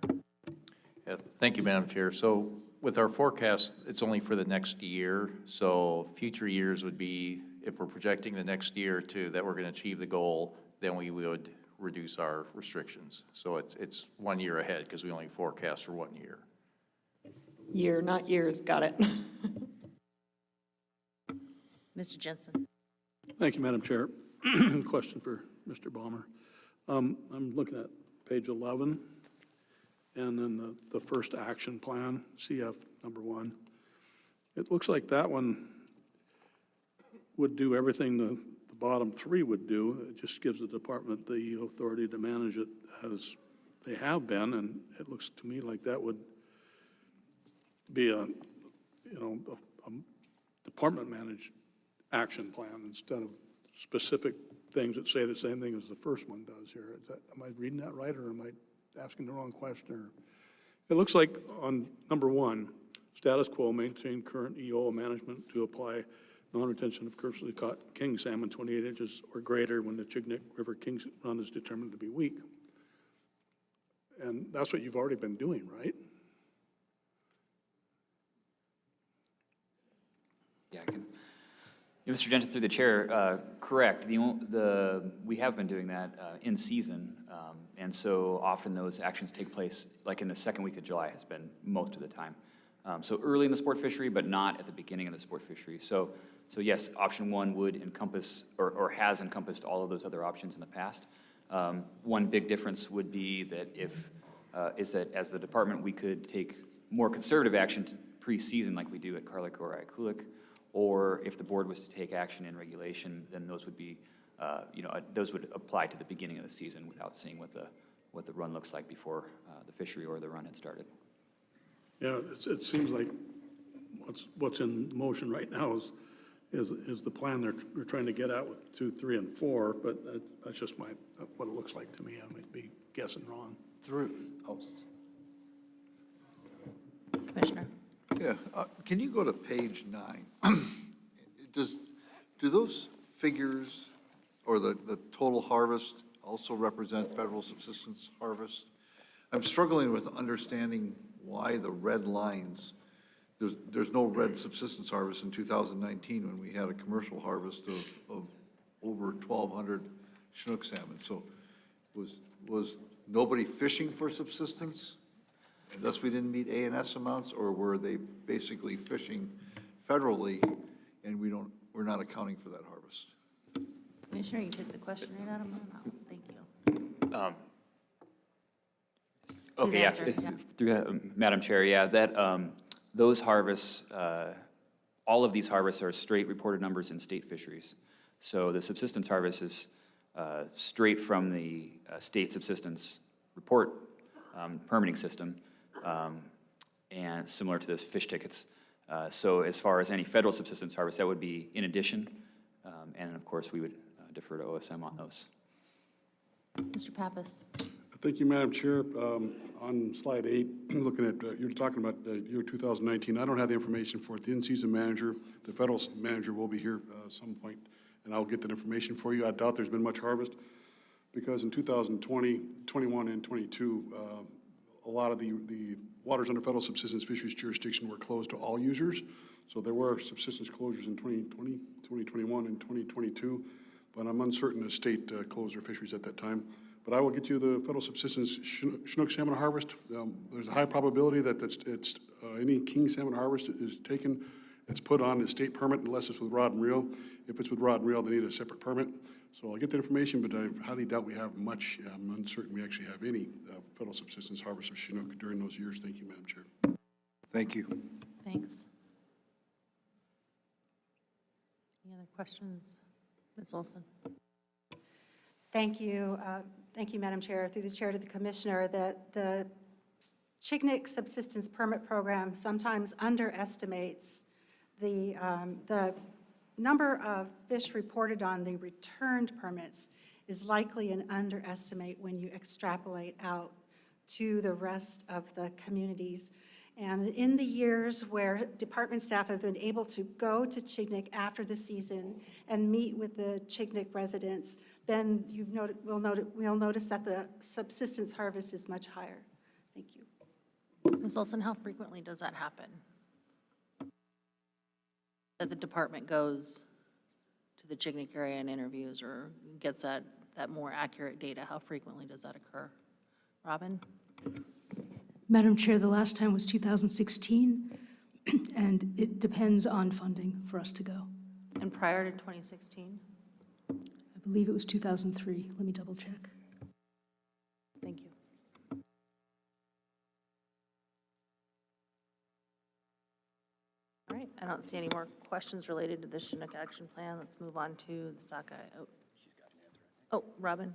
Yeah, thank you, Madam Chair. So with our forecast, it's only for the next year. So future years would be, if we're projecting the next year or two that we're going to achieve the goal, then we would reduce our restrictions. So it's 1 year ahead because we only forecast for 1 year. Year, not years. Got it. Mr. Jensen? Thank you, Madam Chair. Question for Mr. Ballmer. I'm looking at page 11, and then the first action plan, CF number 1. It looks like that one would do everything the bottom 3 would do. It just gives the department the authority to manage it as they have been, and it looks to me like that would be a department-managed action plan instead of specific things that say the same thing as the first one does here. Am I reading that right, or am I asking the wrong question? It looks like on number 1, status quo, maintain current EO management to apply non-retention of commercially caught king salmon 28 inches or greater when the Chignik River King run is determined to be weak. And that's what you've already been doing, right? Yeah, I can. Mr. Jensen, through the chair, correct. We have been doing that in season, and so often those actions take place like in the second week of July has been most of the time. So early in the sport fishery, but not at the beginning of the sport fishery. So yes, option 1 would encompass or has encompassed all of those other options in the past. One big difference would be that is that as the department, we could take more conservative action pre-season like we do at Chignik or Aleutian, or if the board was to take action in regulation, then those would be, those would apply to the beginning of the season without seeing what the run looks like before the fishery or the run had started. Yeah, it seems like what's in motion right now is the plan they're trying to get at with 2, 3, and 4, but that's just what it looks like to me. I might be guessing wrong. Commissioner. Yeah, can you go to page 9? Do those figures or the total harvest also represent federal subsistence harvest? I'm struggling with understanding why the red lines, there's no red subsistence harvest in 2019 when we had a commercial harvest of over 1,200 Chinook salmon. So was nobody fishing for subsistence? And thus we didn't meet A&S amounts, or were they basically fishing federally and we're not accounting for that harvest? Commissioner, you took the question right out of my mouth. Thank you. Okay, yeah, answer, yeah. through Madam Chair, yeah, that, those harvests, all of these harvests are straight reported numbers in state fisheries. So the subsistence harvest is straight from the state subsistence report permitting system, and similar to those fish tickets. So as far as any federal subsistence harvest, that would be in addition, and of course, we would defer to OSM on those. Mr. Pappas. Thank you, Madam Chair. On slide 8, looking at, you're talking about year 2019. I don't have the information for it. The in-season manager, the federal manager will be here at some point, and I'll get that information for you. I doubt there's been much harvest because in 2020, 21, and 22, a lot of the waters under federal subsistence fisheries jurisdiction were closed to all users. So there were subsistence closures in 2020, 2021, and 2022, but I'm uncertain the state closed their fisheries at that time. But I will get you the federal subsistence Chinook salmon harvest. There's a high probability that any king salmon harvest is taken, it's put on the state permit unless it's with rod and reel. If it's with rod and reel, they need a separate permit. So I'll get that information, but I highly doubt we have much. I'm uncertain we actually have any federal subsistence harvest of Chinook during those years. Thank you, Madam Chair. Thank you. Thanks. Any other questions? Ms. Olson. Thank you. Thank you, Madam Chair. Through the chair to the commissioner, that the Chignik Subsistence Permit Program sometimes underestimates the number of fish reported on the returned permits is likely an underestimate when you extrapolate out to the rest of the communities. And in the years where department staff have been able to go to Chignik after the season and meet with the Chignik residents, then we'll notice that the subsistence harvest is much higher. Thank you. Ms. Olson, how frequently does that happen? That the department goes to the Chignik area and interviews or gets that more accurate data? How frequently does that occur? Robin? Madam Chair, the last time was 2016, and it depends on funding for us to go. And prior to 2016? I believe it was 2003. Let me double check. Thank you. All right, I don't see any more questions related to the Chinook Action Plan. Let's move on to the sockeye. Oh, Robin?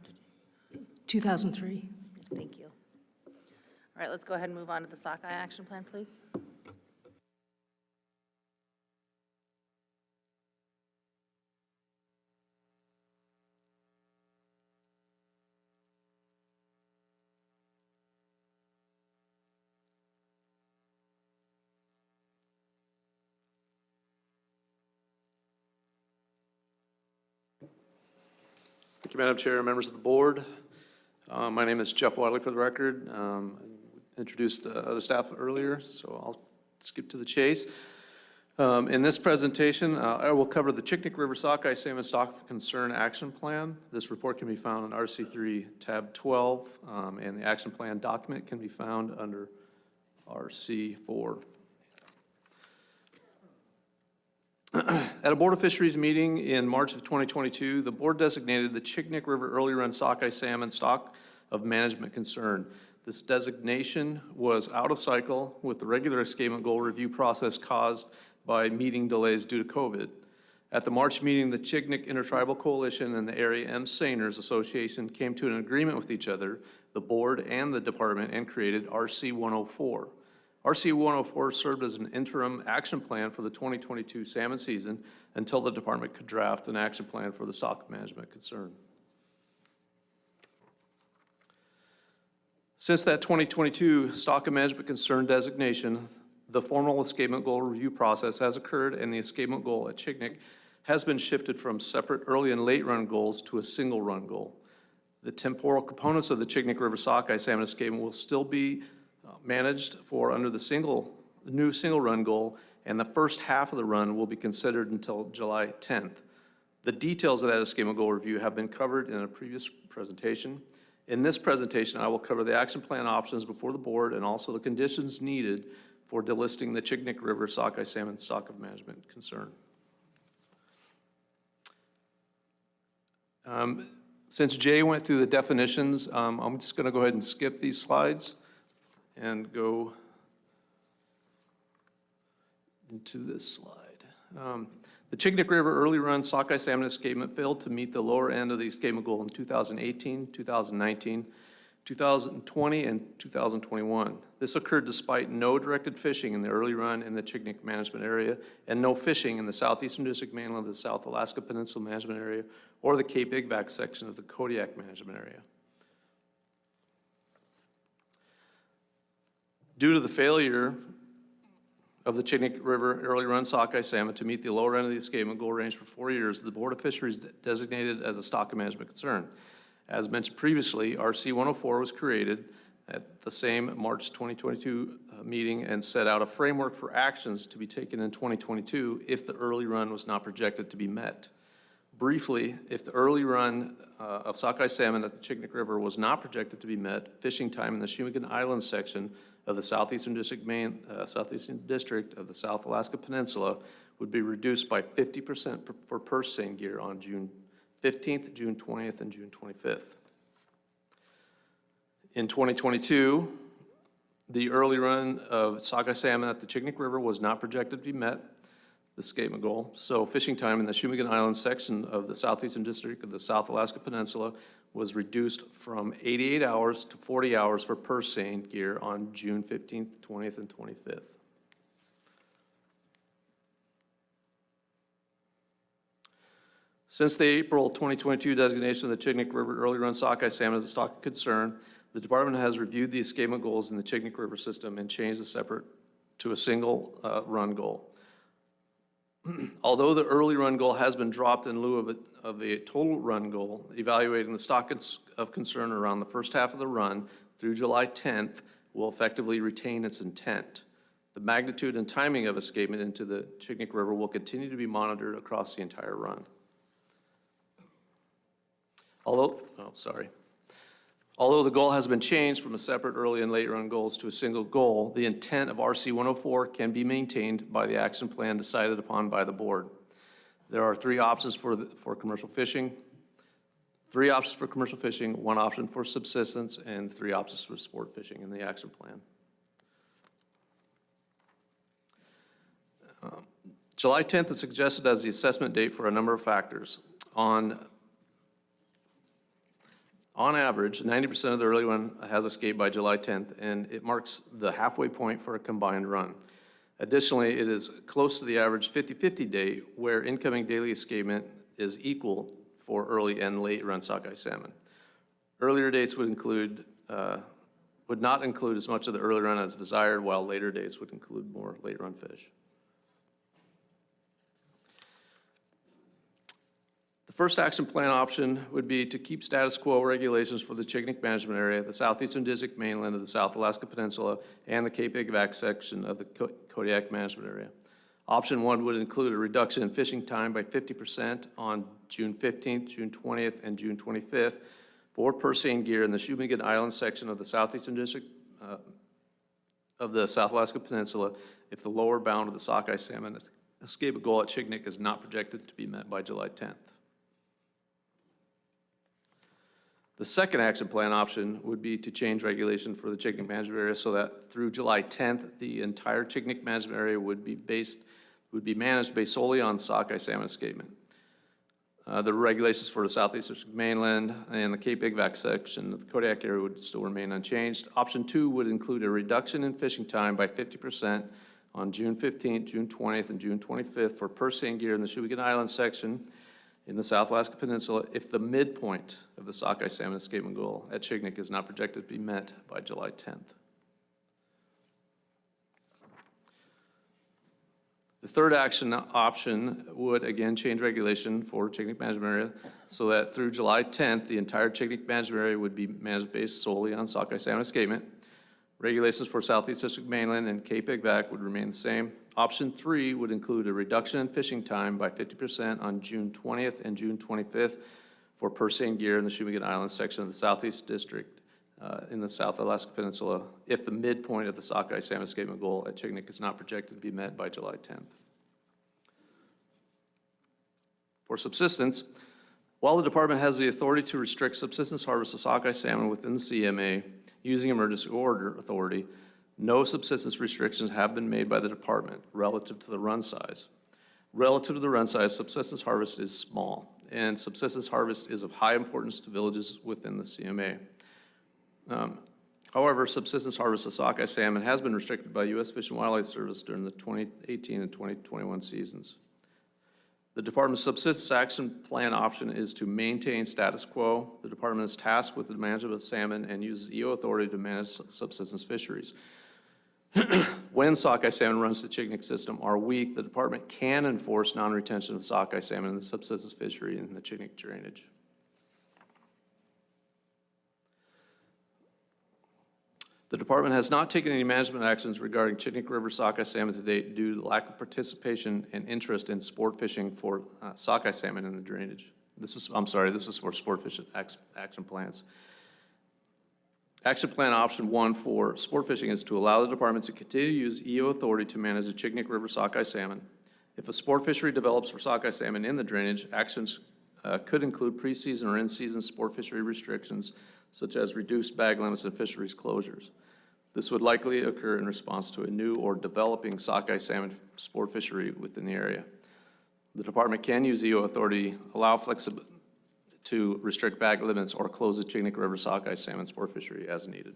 2003. Thank you. All right, let's go ahead and move on to the sockeye action plan, please. Thank you, Madam Chair, members of the board. My name is Jeff Wadley, for the record. Introduced other staff earlier, so I'll skip to the chase. In this presentation, I will cover the Chignik River Sockeye Salmon Stock of Concern Action Plan. This report can be found on RC3 tab 12, and the action plan document can be found under RC4. At a Board of Fisheries meeting in March of 2022, the board designated the Chignik River Early Run Sockeye Salmon Stock of Management Concern. This designation was out of cycle with the regular escapement goal review process caused by meeting delays due to COVID. At the March meeting, the Chignik Intertribal Coalition and the Area M. Seiners Association came to an agreement with each other, the board and the department, and created RC 104. RC 104 served as an interim action plan for the 2022 salmon season until the department could draft an action plan for the stock management concern. Since that 2022 stock and management concern designation, The formal escapement goal review process has occurred, and the escapement goal at Chignik has been shifted from separate early and late run goals to a single run goal. The temporal components of the Chignik River sockeye salmon escapement will still be managed for under the new single run goal, and the first half of the run will be considered until July 10th. The details of that escapement goal review have been covered in a previous presentation. In this presentation, I will cover the action plan options before the board and also the conditions needed for delisting the Chignik River sockeye salmon stock of management concern. Since Jay went through the definitions, I'm just going to go ahead and skip these slides and go into this slide. The Chignik River early run sockeye salmon escapement failed to meet the lower end of the escapement goal in 2018, 2019, 2020, and 2021. This occurred despite no directed fishing in the early run in the Chignik management area and no fishing in the southeastern district mainland of the South Alaska Peninsula management area or the Cape Igvac section of the Kodiak management area. Due to the failure of the Chignik River early run sockeye salmon to meet the lower end of the escapement goal range for 4 years, the Board of Fisheries designated as a stock of management concern. As mentioned previously, RC 104 was created at the same March 2022 meeting and set out a framework for actions to be taken in 2022 if the early run was not projected to be met. Briefly, if the early run of sockeye salmon at the Chignik River was not projected to be met, fishing time in the Shumagon Island section of the southeastern district of the South Alaska Peninsula would be reduced by 50% for purse seine gear on June 15th, June 20th, and June 25th. In 2022, the early run of sockeye salmon at the Chignik River was not projected to be met, the escapement goal. So fishing time in the Shumagon Island section of the southeastern district of the South Alaska Peninsula was reduced from 88 hours to 40 hours for purse seine gear on June 15th, 20th, and 25th. Since the April 2022 designation of the Chignik River early run sockeye salmon as a stock of concern, the department has reviewed the escapement goals in the Chignik River system and changed to a single run goal. Although the early run goal has been dropped in lieu of a total run goal, evaluating the stock of concern around the first half of the run through July 10th will effectively retain its intent. The magnitude and timing of escapement into the Chignik River will continue to be monitored across the entire run. Although the goal has been changed from a separate early and late run goals to a single goal, the intent of RC 104 can be maintained by the action plan decided upon by the board. There are three options for commercial fishing, 1 option for subsistence, and 3 options for sport fishing in the action plan. July 10th is suggested as the assessment date for a number of factors. On average, 90% of the early run has escaped by July 10th, and it marks the halfway point for a combined run. Additionally, it is close to the average 50-50 day where incoming daily escapement is equal for early and late run sockeye salmon. Earlier dates would not include as much of the early run as desired, while later dates would include more late run fish. The first action plan option would be to keep status quo regulations for the Chignik management area, the southeastern district mainland of the South Alaska Peninsula, and the Cape Igvac section of the Kodiak management area. Option 1 would include a reduction in fishing time by 50% on June 15th, June 20th, and June 25th for purse seine gear in the Shumagon Island section of the southeastern district of the South Alaska Peninsula if the lower bound of the sockeye salmon escape goal at Chignik is not projected to be met by July 10th. The second action plan option would be to change regulation for the Chignik management area so that through July 10th, the entire Chignik management area would be managed based solely on sockeye salmon escapement. The regulations for the southeastern mainland and the Cape Igvac section of the Kodiak area would still remain unchanged. Option 2 would include a reduction in fishing time by 50% on June 15th, June 20th, and June 25th for purse seine gear in the Shumagon Island section in the South Alaska Peninsula if the midpoint of the sockeye salmon escapement goal at Chignik is not projected to be met by July 10th. The third action option would again change regulation for Chignik management area so that through July 10th, the entire Chignik management area would be managed based solely on sockeye salmon escapement. Regulations for Southeast District mainland and Cape Igvac would remain the same. Option 3 would include a reduction in fishing time by 50% on June 20th and June 25th for purse seine gear in the Shumagon Islands section of the Southeast District in the South Alaska Peninsula if the midpoint of the sockeye salmon escapement goal at Chignik is not projected to be met by July 10th. For subsistence, while the department has the authority to restrict subsistence harvest of sockeye salmon within the CMA using emergency order authority, no subsistence restrictions have been made by the department relative to the run size. Relative to the run size, subsistence harvest is small, and subsistence harvest is of high importance to villages within the CMA. However, subsistence harvest of sockeye salmon has been restricted by U.S. Fish and Wildlife Service during the 2018 and 2021 seasons. The Department's subsistence action plan option is to maintain status quo. The Department is tasked with the management of salmon and uses EO authority to manage subsistence fisheries. When sockeye salmon runs the Chignik system are weak, the Department can enforce non-retention of sockeye salmon in the subsistence fishery in the Chignik drainage. The Department has not taken any management actions regarding Chignik River sockeye salmon to date due to the lack of participation and interest in sport fishing for sockeye salmon in the drainage. This is for sport fishing action plans. Action plan option 1 for sport fishing is to allow the department to continue to use EO authority to manage the Chignik River sockeye salmon. If a sport fishery develops for sockeye salmon in the drainage, actions could include preseason or in-season sport fishery restrictions, such as reduced bag limits and fisheries closures. This would likely occur in response to a new or developing sockeye salmon sport fishery within the area. The department can use EO authority, allow flexibility to restrict bag limits or close the Chignik River sockeye salmon sport fishery as needed.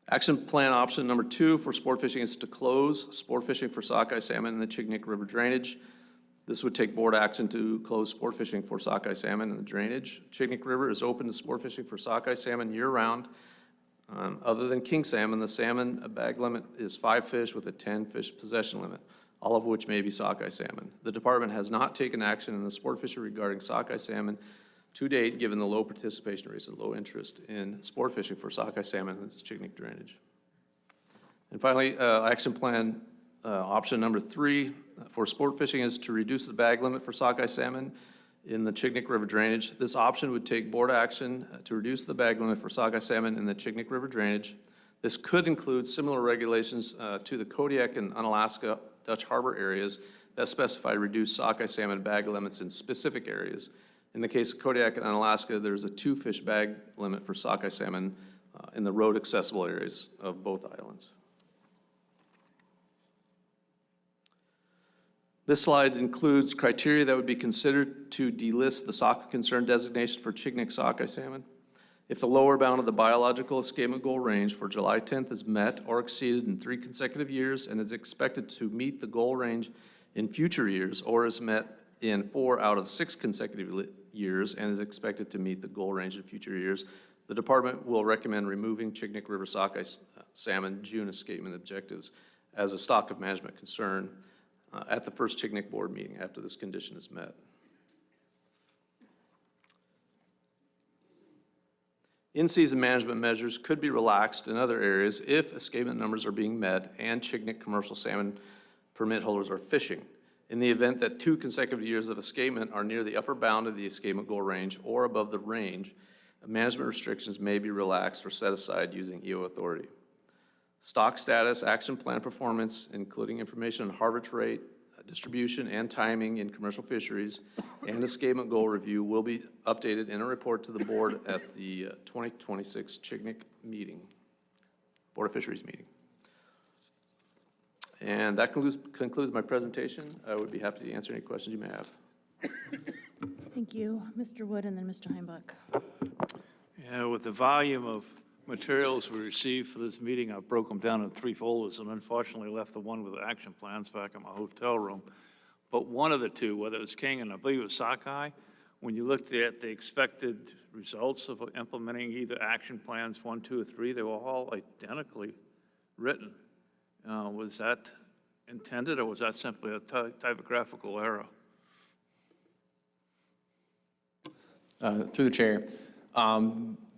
Action plan option number 2 for sport fishing is to close sport fishing for sockeye salmon in the Chignik River drainage. This would take board action to close sport fishing for sockeye salmon in the drainage. Chignik River is open to sport fishing for sockeye salmon year-round. Other than king salmon, the salmon bag limit is 5 fish with a 10-fish possession limit, all of which may be sockeye salmon. The department has not taken action in the sport fishery regarding sockeye salmon to date, given the low participation rates and low interest in sport fishing for sockeye salmon in the Chignik drainage. And finally, action plan option number 3 for sport fishing is to reduce the bag limit for sockeye salmon in the Chignik River drainage. This option would take board action to reduce the bag limit for sockeye salmon in the Chignik River drainage. This could include similar regulations to the Kodiak and Unalaska Dutch Harbor areas that specify reduced sockeye salmon bag limits in specific areas. In the case of Kodiak and Unalaska, there's a 2-fish bag limit for sockeye salmon in the road accessible areas of both islands. This slide includes criteria that would be considered to delist the sockeye concern designation for Chignik sockeye salmon. If the lower bound of the biological escapement goal range for July 10th is met or exceeded in 3 consecutive years and is expected to meet the goal range in future years, or is met in 4 out of 6 consecutive years and is expected to meet the goal range in future years, the department will recommend removing Chignik River sockeye salmon June escapement objectives as a stock of management concern at the first Chignik board meeting after this condition is met. In-season management measures could be relaxed in other areas if escapement numbers are being met and Chignik commercial salmon permit holders are fishing. In the event that 2 consecutive years of escapement are near the upper bound of the escapement goal range or above the range, management restrictions may be relaxed or set aside using EO authority. Stock status, action plan performance, including information on harvest rate, distribution, and timing in commercial fisheries, and escapement goal review will be updated in a report to the board at the 2026 Chignik meeting, Board of Fisheries meeting. And that concludes my presentation. I would be happy to answer any questions you may have. Thank you. Mr. Wood and then Mr. Heimbach. Yeah, with the volume of materials we received for this meeting, I broke them down in 3 folders and unfortunately left the one with the action plans back in my hotel room. But one of the 2, whether it was king and I believe it was sockeye, when you looked at the expected results of implementing either action plans 1, 2, or 3, they were all identically written. Was that intended, or was that simply a typographical error? Through the chair,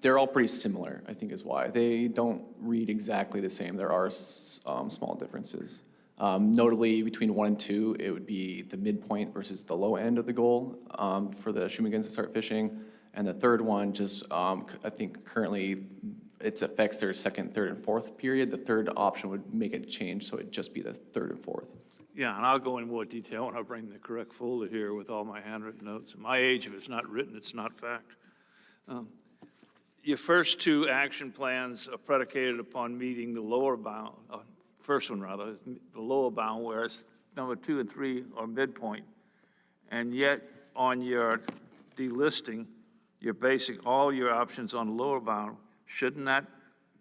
they're all pretty similar, I think is why. They don't read exactly the same. There are small differences. Notably, between 1 and 2, it would be the midpoint versus the low end of the goal for the Shumagans to start fishing. And the third one, just I think currently it affects their second, third, and fourth period. The third option would make it change, so it'd just be the third and fourth. Yeah, and I'll go in more detail when I bring the correct folder here with all my handwritten notes. At my age, if it's not written, it's not fact. Your first 2 action plans are predicated upon meeting the lower bound, first one rather, is the lower bound, whereas number 2 and 3 are midpoint. And yet, on your delisting, you're basing all your options on the lower bound. Shouldn't that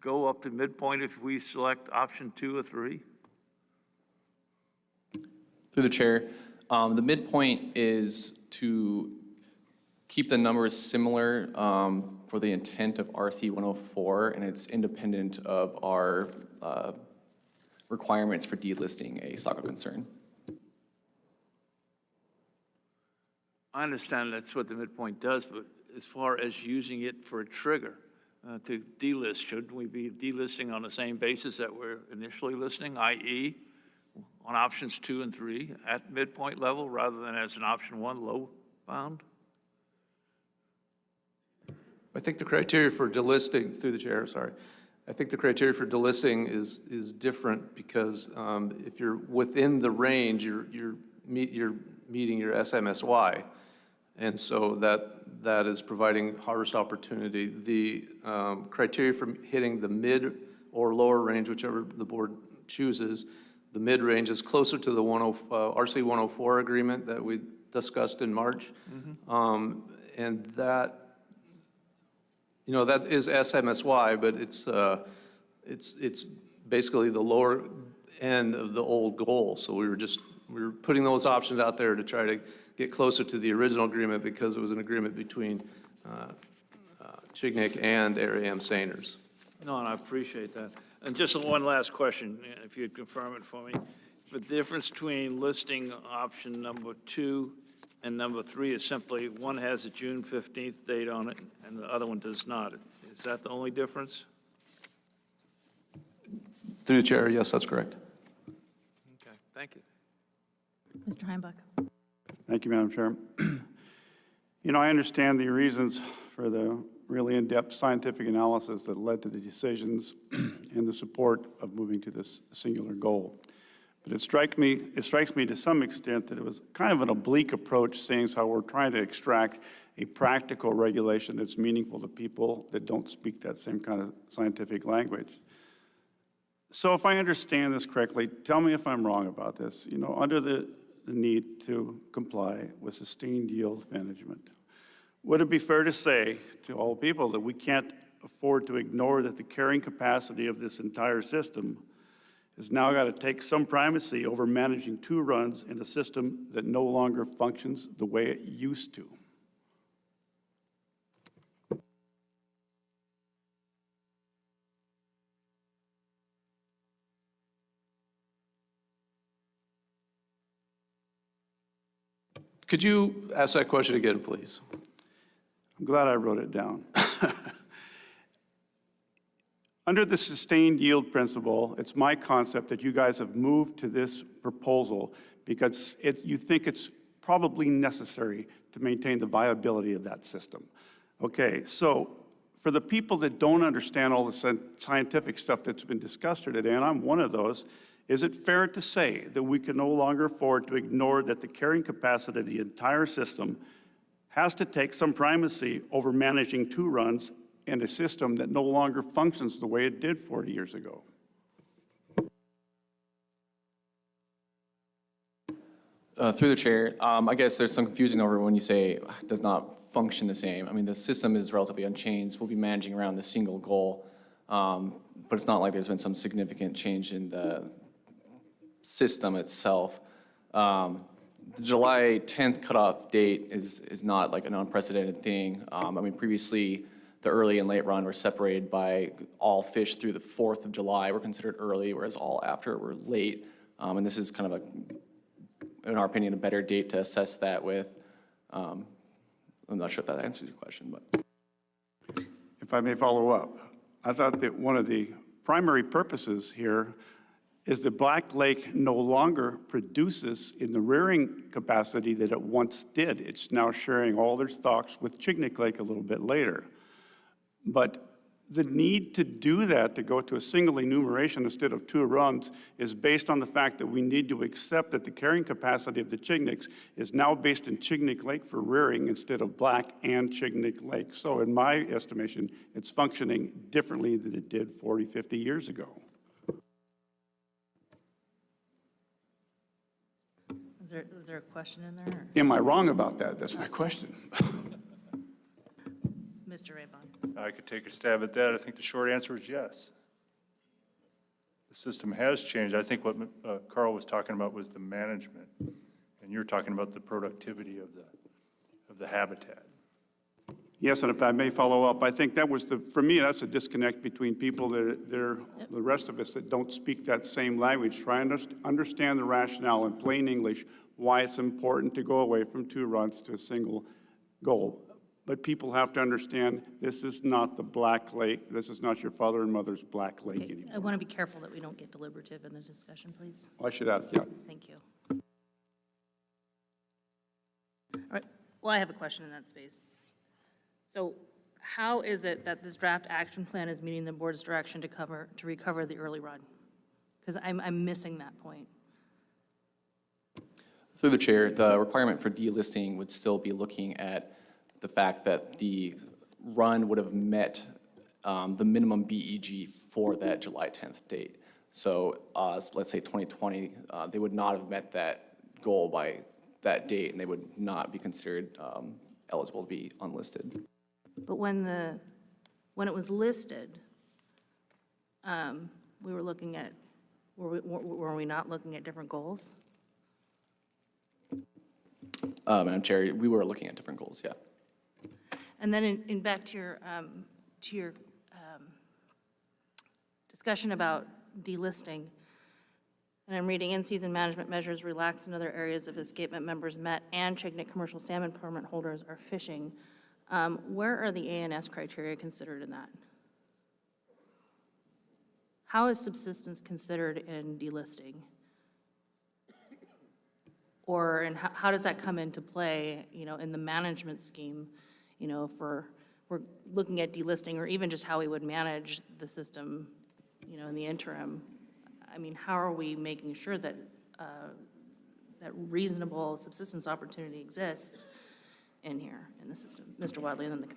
go up to midpoint if we select option 2 or 3? Through the chair, the midpoint is to keep the numbers similar for the intent of RC 104, and it's independent of our requirements for delisting a stock of concern. I understand that's what the midpoint does, but as far as using it for a trigger to delist, shouldn't we be delisting on the same basis that we're initially listing, i.e. on options 2 and 3 at midpoint level rather than as an option 1 low bound? I think the criteria for delisting, through the chair, sorry. I think the criteria for delisting is different because if you're within the range, you're meeting your SMSY. And so that is providing harvest opportunity. The criteria for hitting the mid or lower range, whichever the board chooses, the mid range is closer to the RC 104 agreement that we discussed in March. And that, you know, that is SMSY, but it's basically the lower end of the old goal. So we were putting those options out there to try to get closer to the original agreement because it was an agreement between Chignik and ARAM Seiners. No, and I appreciate that. And just one last question, if you'd confirm it for me. The difference between listing option number 2 and number 3 is simply one has a June 15th date on it and the other one does not. Is that the only difference? Through the chair, yes, that's correct. Okay, thank you. Mr. Heimbach. Thank you, Madam Chair. You know, I understand the reasons for the really in-depth scientific analysis that led to the decisions and the support of moving to this singular goal. But it strikes me to some extent that it was kind of an oblique approach, seeing as how we're trying to extract a practical regulation that's meaningful to people that don't speak that same kind of scientific language. So if I understand this correctly, tell me if I'm wrong about this. You know, under the need to comply with sustained yield management, would it be fair to say to all people that we can't afford to ignore that the carrying capacity of this entire system has now got to take some primacy over managing 2 runs in a system that no longer functions the way it used to? Could you ask that question again, please? I'm glad I wrote it down. Under the sustained yield principle, it's my concept that you guys have moved to this proposal because you think it's probably necessary to maintain the viability of that system. Okay, so for the people that don't understand all the scientific stuff that's been discussed here today, and I'm one of those, is it fair to say that we can no longer afford to ignore that the carrying capacity of the entire system has to take some primacy over managing 2 runs in a system that no longer functions the way it did 40 years ago? Through the chair, I guess there's some confusion over when you say does not function the same. I mean, the system is relatively unchanged. We'll be managing around the single goal, but it's not like there's been some significant change in the system itself. The July 10th cutoff date is not like an unprecedented thing. I mean, previously, the early and late run were separated by all fish through the 4th of July were considered early, whereas all after were late. And this is kind of in our opinion, a better date to assess that with. I'm not sure if that answers your question, but. If I may follow up, I thought that one of the primary purposes here is that Black Lake no longer produces in the rearing capacity that it once did. It's now sharing all their stocks with Chignik Lake a little bit later. But the need to do that, to go to a single enumeration instead of 2 runs, is based on the fact that we need to accept that the carrying capacity of the Chigniks is now based in Chignik Lake for rearing instead of Black and Chignik Lake. So in my estimation, it's functioning differently than it did 40, 50 years ago. Was there a question in there? Am I wrong about that? That's my question. Mr. Raybon. I could take a stab at that. I think the short answer is yes. The system has changed. I think what Carl was talking about was the management, and you're talking about the productivity of the habitat. Yes, and if I may follow up, I think that was for me, that's a disconnect between people the rest of us that don't speak that same language, trying to understand the rationale in plain English, why it's important to go away from 2 runs to a single goal. But people have to understand this is not the Black Lake. This is not your father and mother's Black Lake anymore. I want to be careful that we don't get deliberative in the discussion, please. I should ask, yeah. Thank you. All right, well, I have a question in that space. So how is it that this draft action plan is meeting the board's direction to recover the early run? Because I'm missing that point. Through the chair, the requirement for delisting would still be looking at the fact that the run would have met the minimum BEG for that July 10th date. So let's say 2020, they would not have met that goal by that date, and they would not be considered eligible to be unlisted. But when it was listed, we were looking at, were we not looking at different goals? Madam Chair, we were looking at different goals, yeah. And then in back to your discussion about delisting, and I'm reading in-season management measures relaxed in other areas of escapement members met and Chignik commercial salmon permit holders are fishing. Where are the ANS criteria considered in that? How is subsistence considered in delisting? And how does that come into play, in the management scheme? If we're looking at delisting, or even just how we would manage the system, in the interim. I mean, how are we making sure that that reasonable subsistence opportunity exists in here, in the system? Mr. Wadley, and then the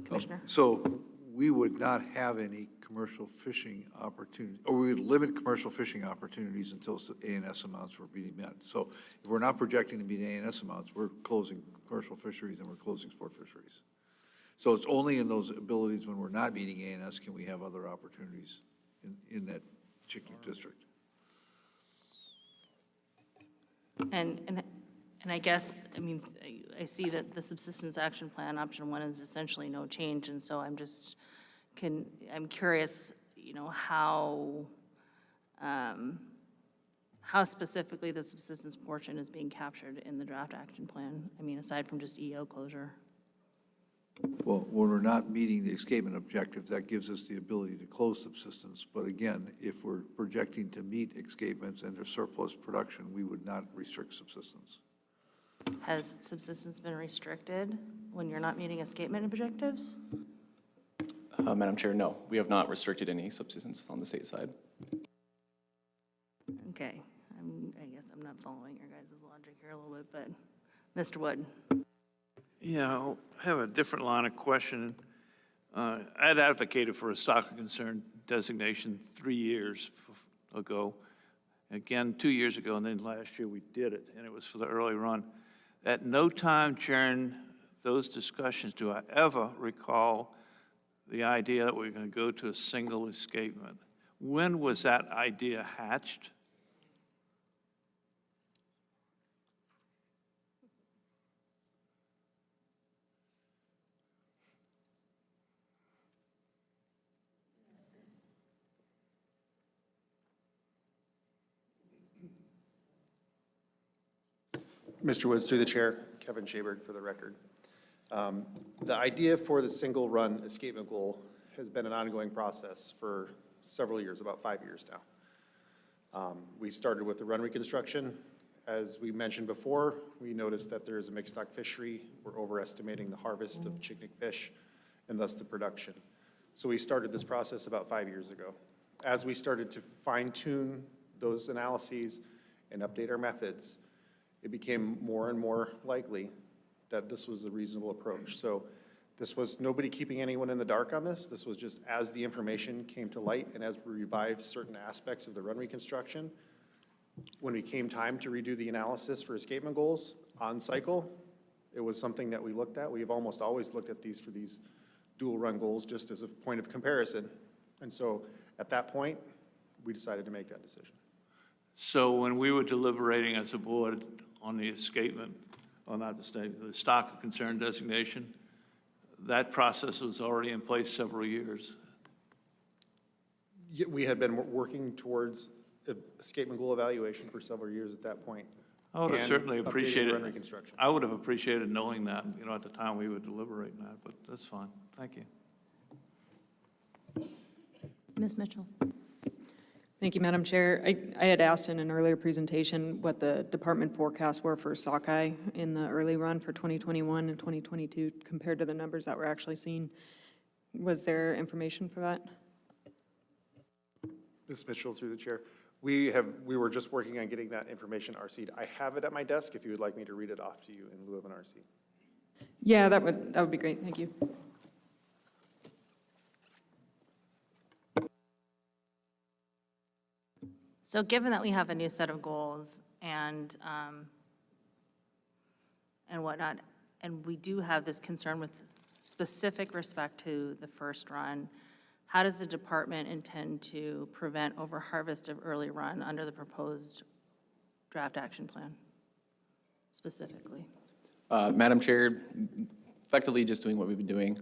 Commissioner. So we would not have any commercial fishing opportunity, or we would limit commercial fishing opportunities until ANS amounts were being met. So if we're not projecting to meet ANS amounts, we're closing commercial fisheries and we're closing sport fisheries. So it's only in those abilities when we're not meeting ANS can we have other opportunities in that Chignik district. And I guess, I see that the subsistence action plan, option 1, is essentially no change, and so I'm curious, how specifically the subsistence portion is being captured in the draft action plan, aside from just EO closure. Well, when we're not meeting the escapement objectives, that gives us the ability to close subsistence. But again, if we're projecting to meet escapements and there's surplus production, we would not restrict subsistence. Has subsistence been restricted when you're not meeting escapement objectives? Madam Chair, no, we have not restricted any subsistence on the state side. Okay, I guess I'm not following your guys' logic here a little bit, but Mr. Wood. Yeah, I have a different line of question. I'd advocated for a stock of concern designation 3 years ago. Again, 2 years ago, and then last year we did it, and it was for the early run. At no time during those discussions do I ever recall the idea that we're going to go to a single escapement. When was that idea hatched? Mr. Woods, through the chair, Kevin Schaberg for the record. The idea for the single-run escapement goal has been an ongoing process for several years, about 5 years now. We started with the run reconstruction. As we mentioned before, we noticed that there is a mixed stock fishery. We're overestimating the harvest of Chignik fish and thus the production. So we started this process about 5 years ago. As we started to fine-tune those analyses and update our methods, it became more and more likely that this was a reasonable approach. So this was nobody keeping anyone in the dark on this. This was just as the information came to light and as we revived certain aspects of the run reconstruction, when it came time to redo the analysis for escapement goals on cycle, it was something that we looked at. We've almost always looked at these for these dual run goals just as a point of comparison. And so at that point, we decided to make that decision. So when we were deliberating as a board on the escapement, or not the statement, the stock of concern designation, that process was already in place several years. We had been working towards escapement goal evaluation for several years at that point. I would have and certainly updating appreciated, run reconstruction. I would have appreciated knowing that, at the time we were deliberating that, but that's fine. Thank you. Ms. Mitchell? Thank you, Madam Chair. I had asked in an earlier presentation what the department forecasts were for sockeye in the early run for 2021 and 2022 compared to the numbers that we're actually seeing. Was there information for that? Ms. Mitchell, through the chair. We were just working on getting that information RC'd. I have it at my desk if you would like me to read it off to you in lieu of an RC. Yeah, that would be great. Thank you. So given that we have a new set of goals and whatnot, and we do have this concern with specific respect to the first run, how does the department intend to prevent overharvest of early run under the proposed draft action plan specifically? Madam Chair, effectively just doing what we've been doing.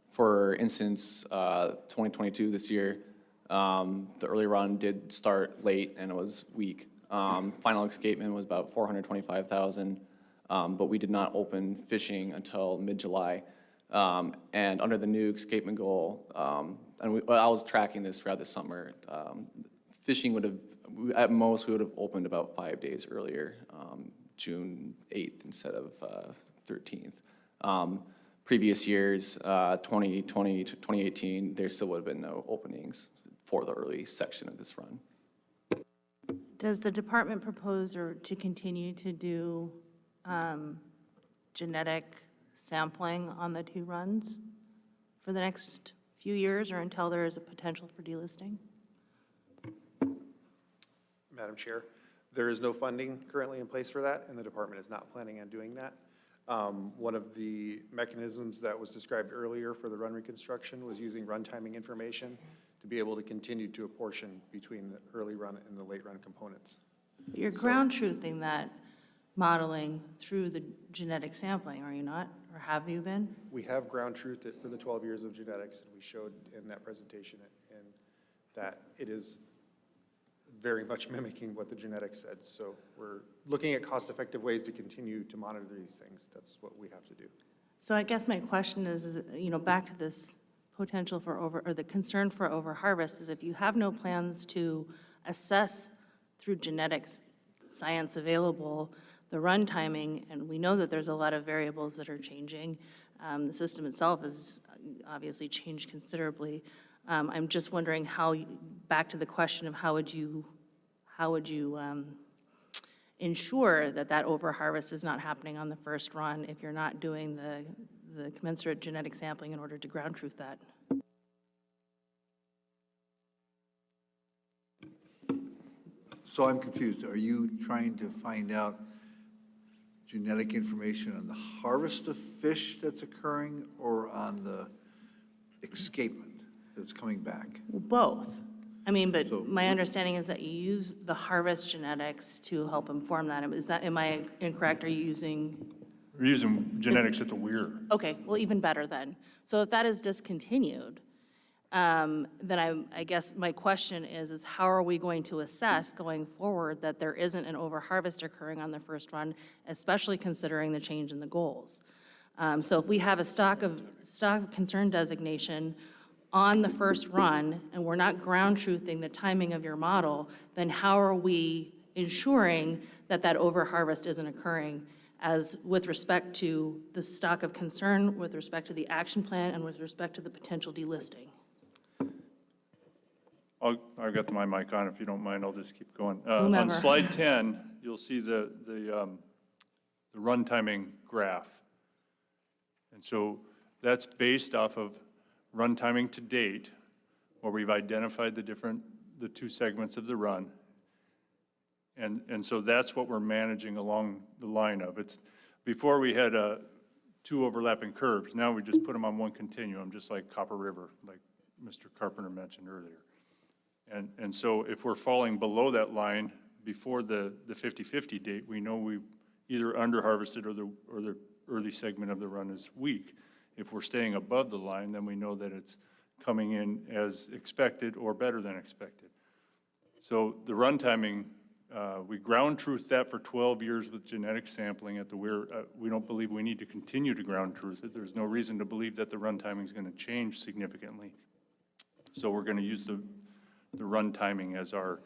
For instance, 2022 this year, the early run did start late and it was weak. Final escapement was about 425,000, but we did not open fishing until mid-July. And under the new escapement goal, and I was tracking this throughout the summer, fishing would have, at most, we would have opened about 5 days earlier, June 8th instead of 13th. Previous years, 2020 to 2018, there still would have been no openings for the early section of this run. Does the department propose to continue to do genetic sampling on the two runs for the next few years or until there is a potential for delisting? Madam Chair, there is no funding currently in place for that, and the department is not planning on doing that. One of the mechanisms that was described earlier for the run reconstruction was using run timing information to be able to continue to apportion between the early run and the late run components. You're ground truthing that modeling through the genetic sampling, are you not? Or have you been? We have ground truthed it for the 12 years of genetics, and we showed in that presentation and that it is very much mimicking what the genetics said. So we're looking at cost-effective ways to continue to monitor these things. That's what we have to do. So I guess my question is, back to this potential for the concern for overharvest is if you have no plans to assess through genetics science available the run timing, and we know that there's a lot of variables that are changing. The system itself has obviously changed considerably. I'm just wondering back to the question of how would you ensure that overharvest is not happening on the first run if you're not doing the commensurate genetic sampling in order to ground truth that? So I'm confused. Are you trying to find out genetic information on the harvest of fish that's occurring or on the escapement that's coming back? Both. I mean, but my understanding is that you use the harvest genetics to help inform that. Am I incorrect? Are you using? We're using genetics at the weir. Okay, well, even better then. So if that is discontinued, then I guess my question is how are we going to assess going forward that there isn't an overharvest occurring on the first run, especially considering the change in the goals? So if we have a stock of concern designation on the first run, and we're not ground truthing the timing of your model, then how are we ensuring that that overharvest isn't occurring as with respect to the stock of concern, with respect to the action plan, and with respect to the potential delisting? I've got my mic on. If you don't mind, I'll just keep going. Whomever. On slide 10, you'll see the run timing graph. And so that's based off of run timing to date, where we've identified the two segments of the run. And so that's what we're managing along the line of. Before we had two overlapping curves. Now we just put them on one continuum, just like Copper River, like Mr. Carpenter mentioned earlier. And so if we're falling below that line before the 50-50 date, we know we either under-harvested or the early segment of the run is weak. If we're staying above the line, then we know that it's coming in as expected or better than expected. So the run timing, we ground truth that for 12 years with genetic sampling at the weir. We don't believe we need to continue to ground truth it. There's no reason to believe that the run timing is going to change significantly. So we're going to use the run timing as our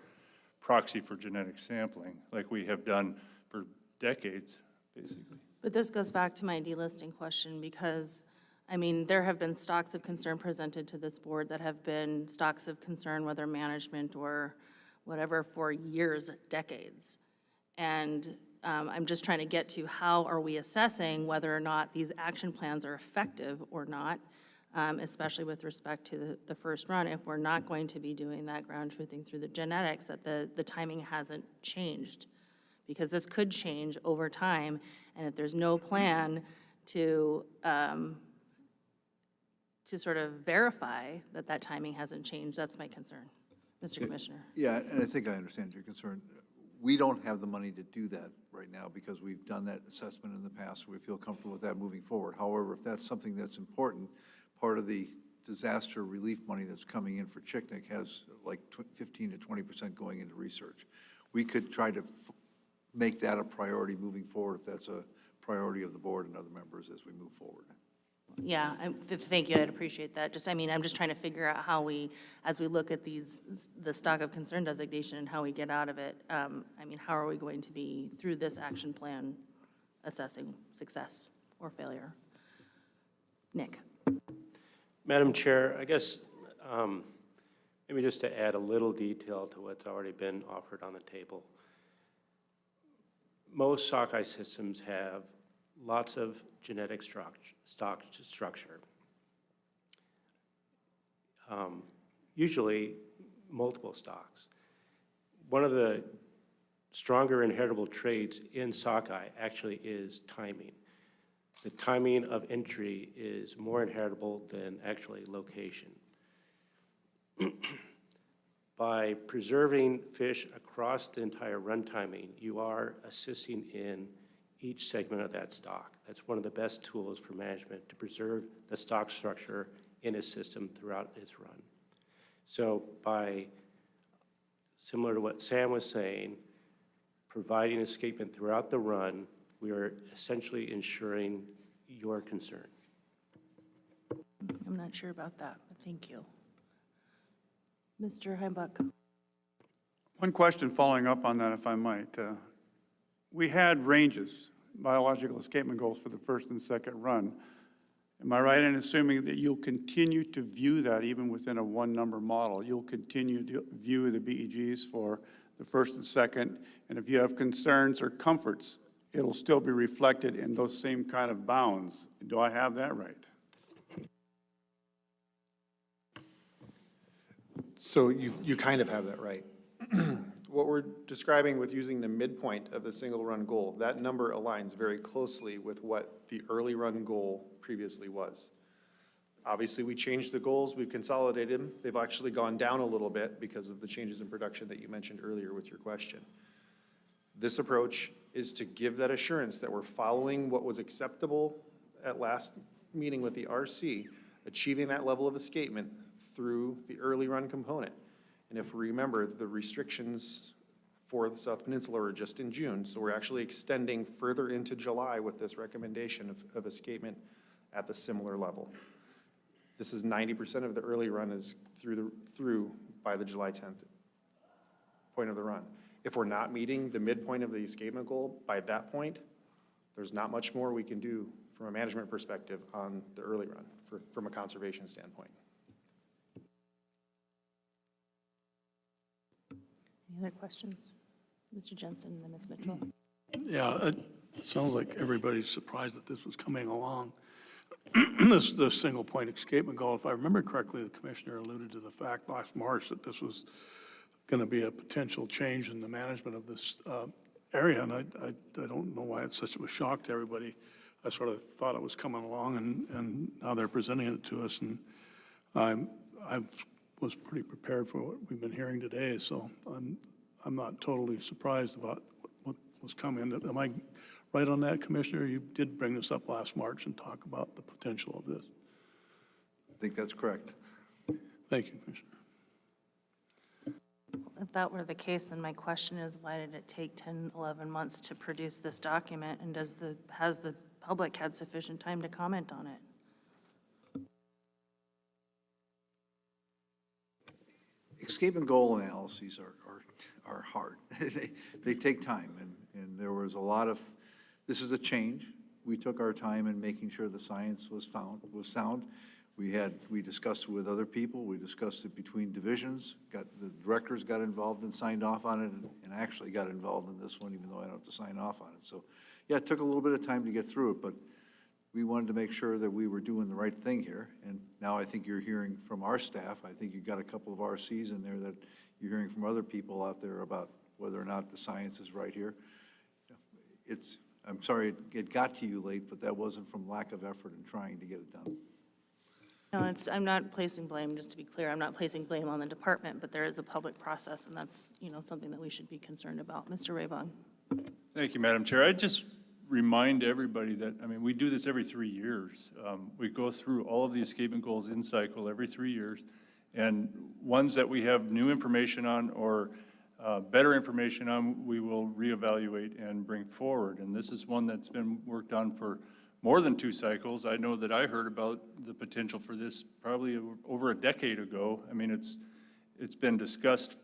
proxy for genetic sampling, like we have done for decades, basically. But this goes back to my delisting question because, I mean, there have been stocks of concern presented to this board that have been stocks of concern, whether management or whatever, for years, decades. And I'm just trying to get to how are we assessing whether or not these action plans are effective or not, especially with respect to the first run, if we're not going to be doing that ground truthing through the genetics, that the timing hasn't changed. Because this could change over time, and if there's no plan to sort of verify that that timing hasn't changed, that's my concern, Mr. Commissioner. Yeah, and I think I understand your concern. We don't have the money to do that right now because we've done that assessment in the past. We feel comfortable with that moving forward. However, if that's something that's important, part of the disaster relief money that's coming in for Chignik has like 15 to 20% going into research. We could try to make that a priority moving forward if that's a priority of the board and other members as we move forward. Yeah, thank you, I'd appreciate that. Just, I mean, I'm just trying to figure out how we, as we look at the stock of concern designation and how we get out of it, I mean, how are we going to be, through this action plan, assessing success or failure? Nick. Madam Chair, I guess maybe just to add a little detail to what's already been offered on the table. Most sockeye systems have lots of genetic stock structure, usually multiple stocks. One of the stronger inheritable traits in sockeye actually is timing. The timing of entry is more inheritable than actually location. By preserving fish across the entire run timing, you are assisting in each segment of that stock. That's one of the best tools for management to preserve the stock structure in a system throughout its run. So by, similar to what Sam was saying, providing escapement throughout the run, we are essentially ensuring your concern. I'm not sure about that, but thank you. Mr. Heimbach. One question following up on that, if I might. We had ranges, biological escapement goals for the first and second run. Am I right in assuming that you'll continue to view that even within a one-number model? You'll continue to view the BEGs for the first and second, and if you have concerns or comforts, it'll still be reflected in those same kind of bounds. Do I have that right? So you kind of have that right. What we're describing with using the midpoint of the single run goal, that number aligns very closely with what the early run goal previously was. Obviously, we changed the goals, we've consolidated them. They've actually gone down a little bit because of the changes in production that you mentioned earlier with your question. This approach is to give that assurance that we're following what was acceptable at last meeting with the RC, achieving that level of escapement through the early run component. And if we remember, the restrictions for the South Peninsula are just in June, so we're actually extending further into July with this recommendation of escapement at the similar level. This is 90% of the early run is through by the July 10th point of the run. If we're not meeting the midpoint of the escapement goal by that point, there's not much more we can do from a management perspective on the early run from a conservation standpoint. Any other questions? Mr. Jensen and then Ms. Mitchell. Yeah, it sounds like everybody's surprised that this was coming along. This single point escapement goal, if I remember correctly, the commissioner alluded to the fact last March that this was going to be a potential change in the management of this area, and I don't know why it's such a shock to everybody. I sort of thought it was coming along, and now they're presenting it to us, and I was pretty prepared for what we've been hearing today, so I'm not totally surprised about what was coming. Am I right on that, Commissioner? You did bring this up last March and talk about the potential of this. I think that's correct. Thank you, Commissioner. If that were the case, then my question is, why did it take 10, 11 months to produce this document? And has the public had sufficient time to comment on it? Escapement goal analyses are hard. They take time, and there was a lot of, this is a change. We took our time in making sure the science was sound. We discussed it with other people. We discussed it between divisions. The directors got involved and signed off on it, and actually got involved in this one, even though I don't have to sign off on it. So, yeah, it took a little bit of time to get through it, but we wanted to make sure that we were doing the right thing here. And now I think you're hearing from our staff. I think you've got a couple of RCs in there that you're hearing from other people out there about whether or not the science is right here. I'm sorry it got to you late, but that wasn't from lack of effort in trying to get it done. No, I'm not placing blame, just to be clear, I'm not placing blame on the department, but there is a public process, and that's, something that we should be concerned about. Mr. Raybon. Thank you, Madam Chair. I just remind everybody that, we do this every 3 years. We go through all of the escapement goals in cycle every 3 years, and ones that we have new information on or better information on, we will reevaluate and bring forward. And this is one that's been worked on for more than 2 cycles. I know that I heard about the potential for this probably over a decade ago. It's been discussed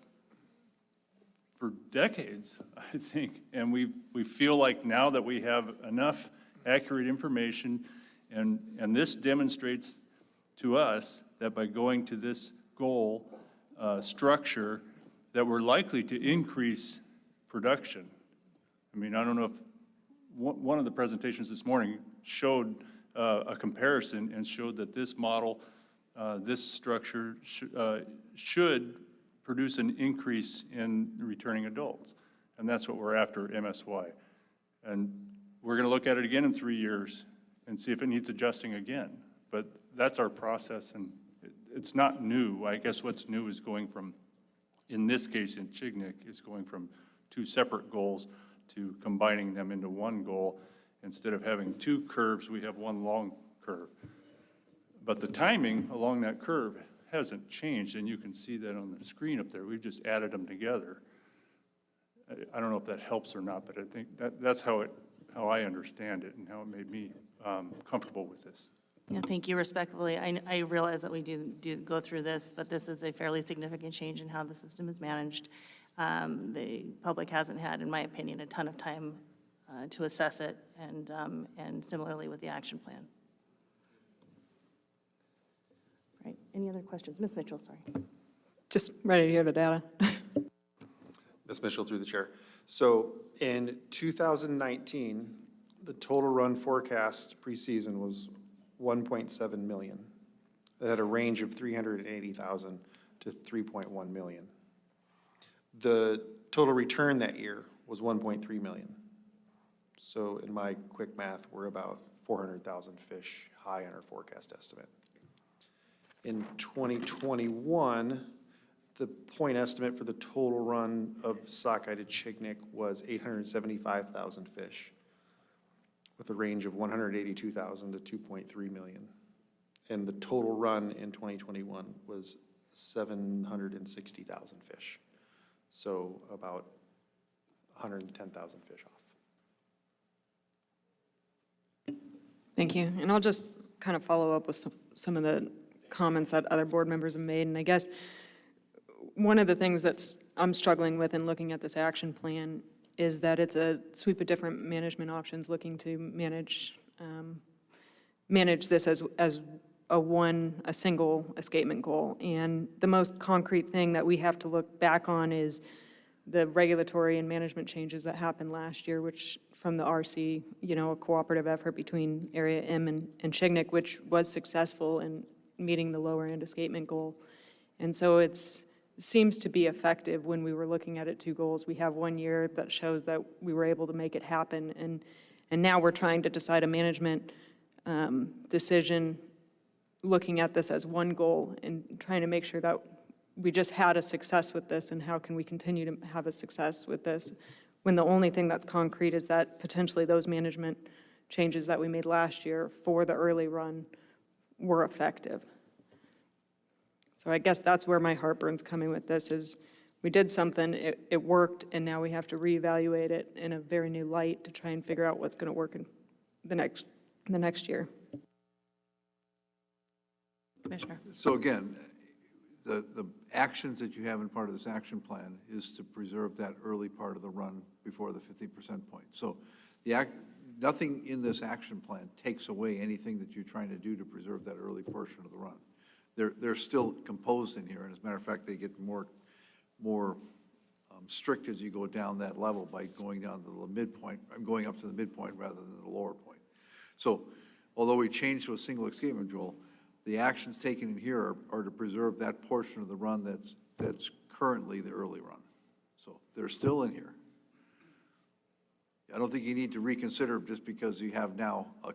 for decades, I think, and we feel like now that we have enough accurate information, and this demonstrates to us that by going to this goal structure, that we're likely to increase production. I don't know if one of the presentations this morning showed a comparison and showed that this model, this structure should produce an increase in returning adults. And that's what we're after at MSY. And we're going to look at it again in 3 years and see if it needs adjusting again. But that's our process, and it's not new. I guess what's new is going from, in this case in Chignik, is going from 2 separate goals to combining them into one goal. Instead of having 2 curves, we have 1 long curve. But the timing along that curve hasn't changed, and you can see that on the screen up there. We've just added them together. I don't know if that helps or not, but I think that's how I understand it and how it made me comfortable with this. Yeah, thank you respectfully. I realize that we do go through this, but this is a fairly significant change in how the system is managed. The public hasn't had, in my opinion, a ton of time to assess it, and similarly with the action plan. Right, any other questions? Ms. Mitchell, sorry. Just ready to hear the data. Ms. Mitchell, through the chair. So in 2019, the total run forecast preseason was 1.7 million. It had a range of 380,000 to 3.1 million. The total return that year was 1.3 million. So in my quick math, we're about 400,000 fish high on our forecast estimate. In 2021, the point estimate for the total run of sockeye to Chignik was 875,000 fish, with a range of 182,000 to 2.3 million. And the total run in 2021 was 760,000 fish. So about 110,000 fish off. Thank you. And I'll just kind of follow up with some of the comments that other board members have made. And I guess one of the things I'm struggling with in looking at this action plan is that it's a sweep of different management options looking to manage this as a single escapement goal. And the most concrete thing that we have to look back on is the regulatory and management changes that happened last year, which from the RC, a cooperative effort between Area M and Chignik, which was successful in meeting the lower end escapement goal. And so it seems to be effective when we were looking at it, 2 goals. We have 1 year that shows that we were able to make it happen. And now we're trying to decide a management decision, looking at this as 1 goal and trying to make sure that we just had a success with this, and how can we continue to have a success with this when the only thing that's concrete is that potentially those management changes that we made last year for the early run were effective. So I guess that's where my heartburn's coming with this is we did something, it worked, and now we have to reevaluate it in a very new light to try and figure out what's going to work in the next year. Commissioner. So again, the actions that you have in part of this action plan is to preserve that early part of the run before the 50% point. So nothing in this action plan takes away anything that you're trying to do to preserve that early portion of the run. They're still composed in here, and as a matter of fact, they get more strict as you go down that level by going down to the midpoint, going up to the midpoint rather than the lower point. So although we changed to a single escapement goal, the actions taken in here are to preserve that portion of the run that's currently the early run. So they're still in here. I don't think you need to reconsider just because you have now a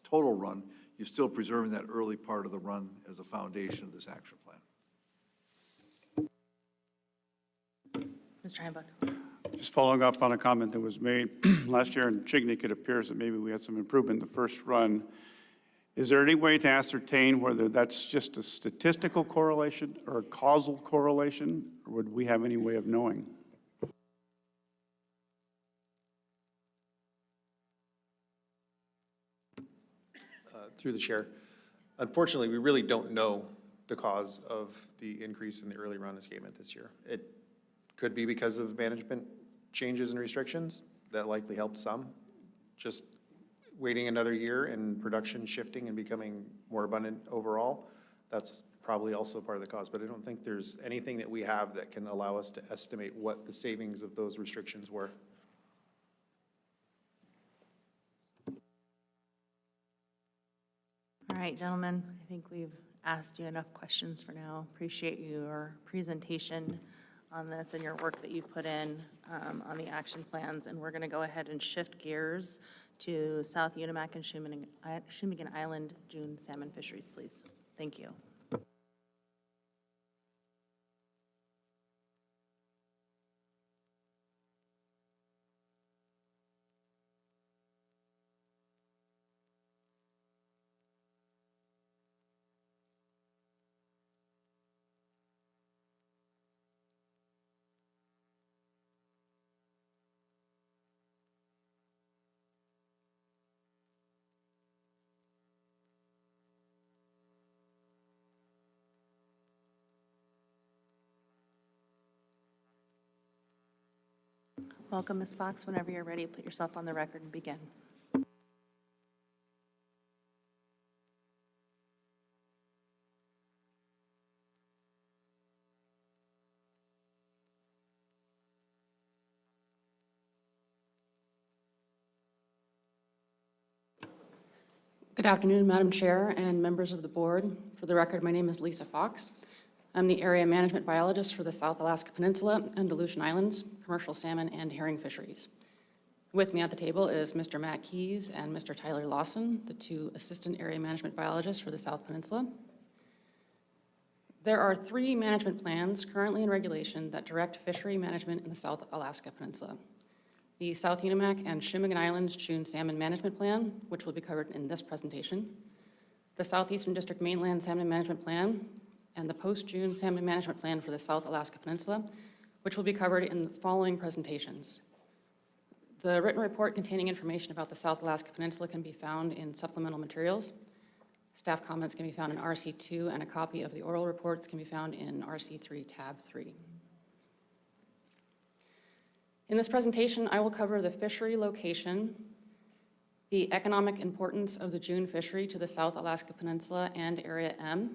total run. You're still preserving that early part of the run as a foundation of this action plan. Mr. Heimbach. Just following up on a comment that was made last year in Chignik, it appears that maybe we had some improvement in the first run. Is there any way to ascertain whether that's just a statistical correlation or a causal correlation, or would we have any way of knowing? Through the chair. Unfortunately, we really don't know the cause of the increase in the early run escapement this year. It could be because of management changes and restrictions. That likely helped some. Just waiting another year and production shifting and becoming more abundant overall, that's probably also part of the cause. But I don't think there's anything that we have that can allow us to estimate what the savings of those restrictions were. All right, gentlemen, I think we've asked you enough questions for now. Appreciate your presentation on this and your work that you've put in on the action plans. And we're going to go ahead and shift gears to South Unimak and Shumigan Island June salmon fisheries, please. Thank you. Welcome, Ms. Fox. Whenever you're ready, put yourself on the record and begin. Good afternoon, Madam Chair and members of the board. For the record, my name is Lisa Fox. I'm the area management biologist for the South Alaska Peninsula and Aleutian Islands, commercial salmon and herring fisheries. With me at the table is Mr. Matt Keys and Mr. Tyler Lawson, the 2 assistant area management biologists for the South Peninsula. There are 3 management plans currently in regulation that direct fishery management in the South Alaska Peninsula. The South Unimak and Shumigan Islands June Salmon Management Plan, which will be covered in this presentation, the Southeastern District Mainland Salmon Management Plan, and the post-June Salmon Management Plan for the South Alaska Peninsula, which will be covered in the following presentations. The written report containing information about the South Alaska Peninsula can be found in supplemental materials. Staff comments can be found in RC2, and a copy of the oral reports can be found in RC3, tab 3. In this presentation, I will cover the fishery location, the economic importance of the June fishery to the South Alaska Peninsula and Area M,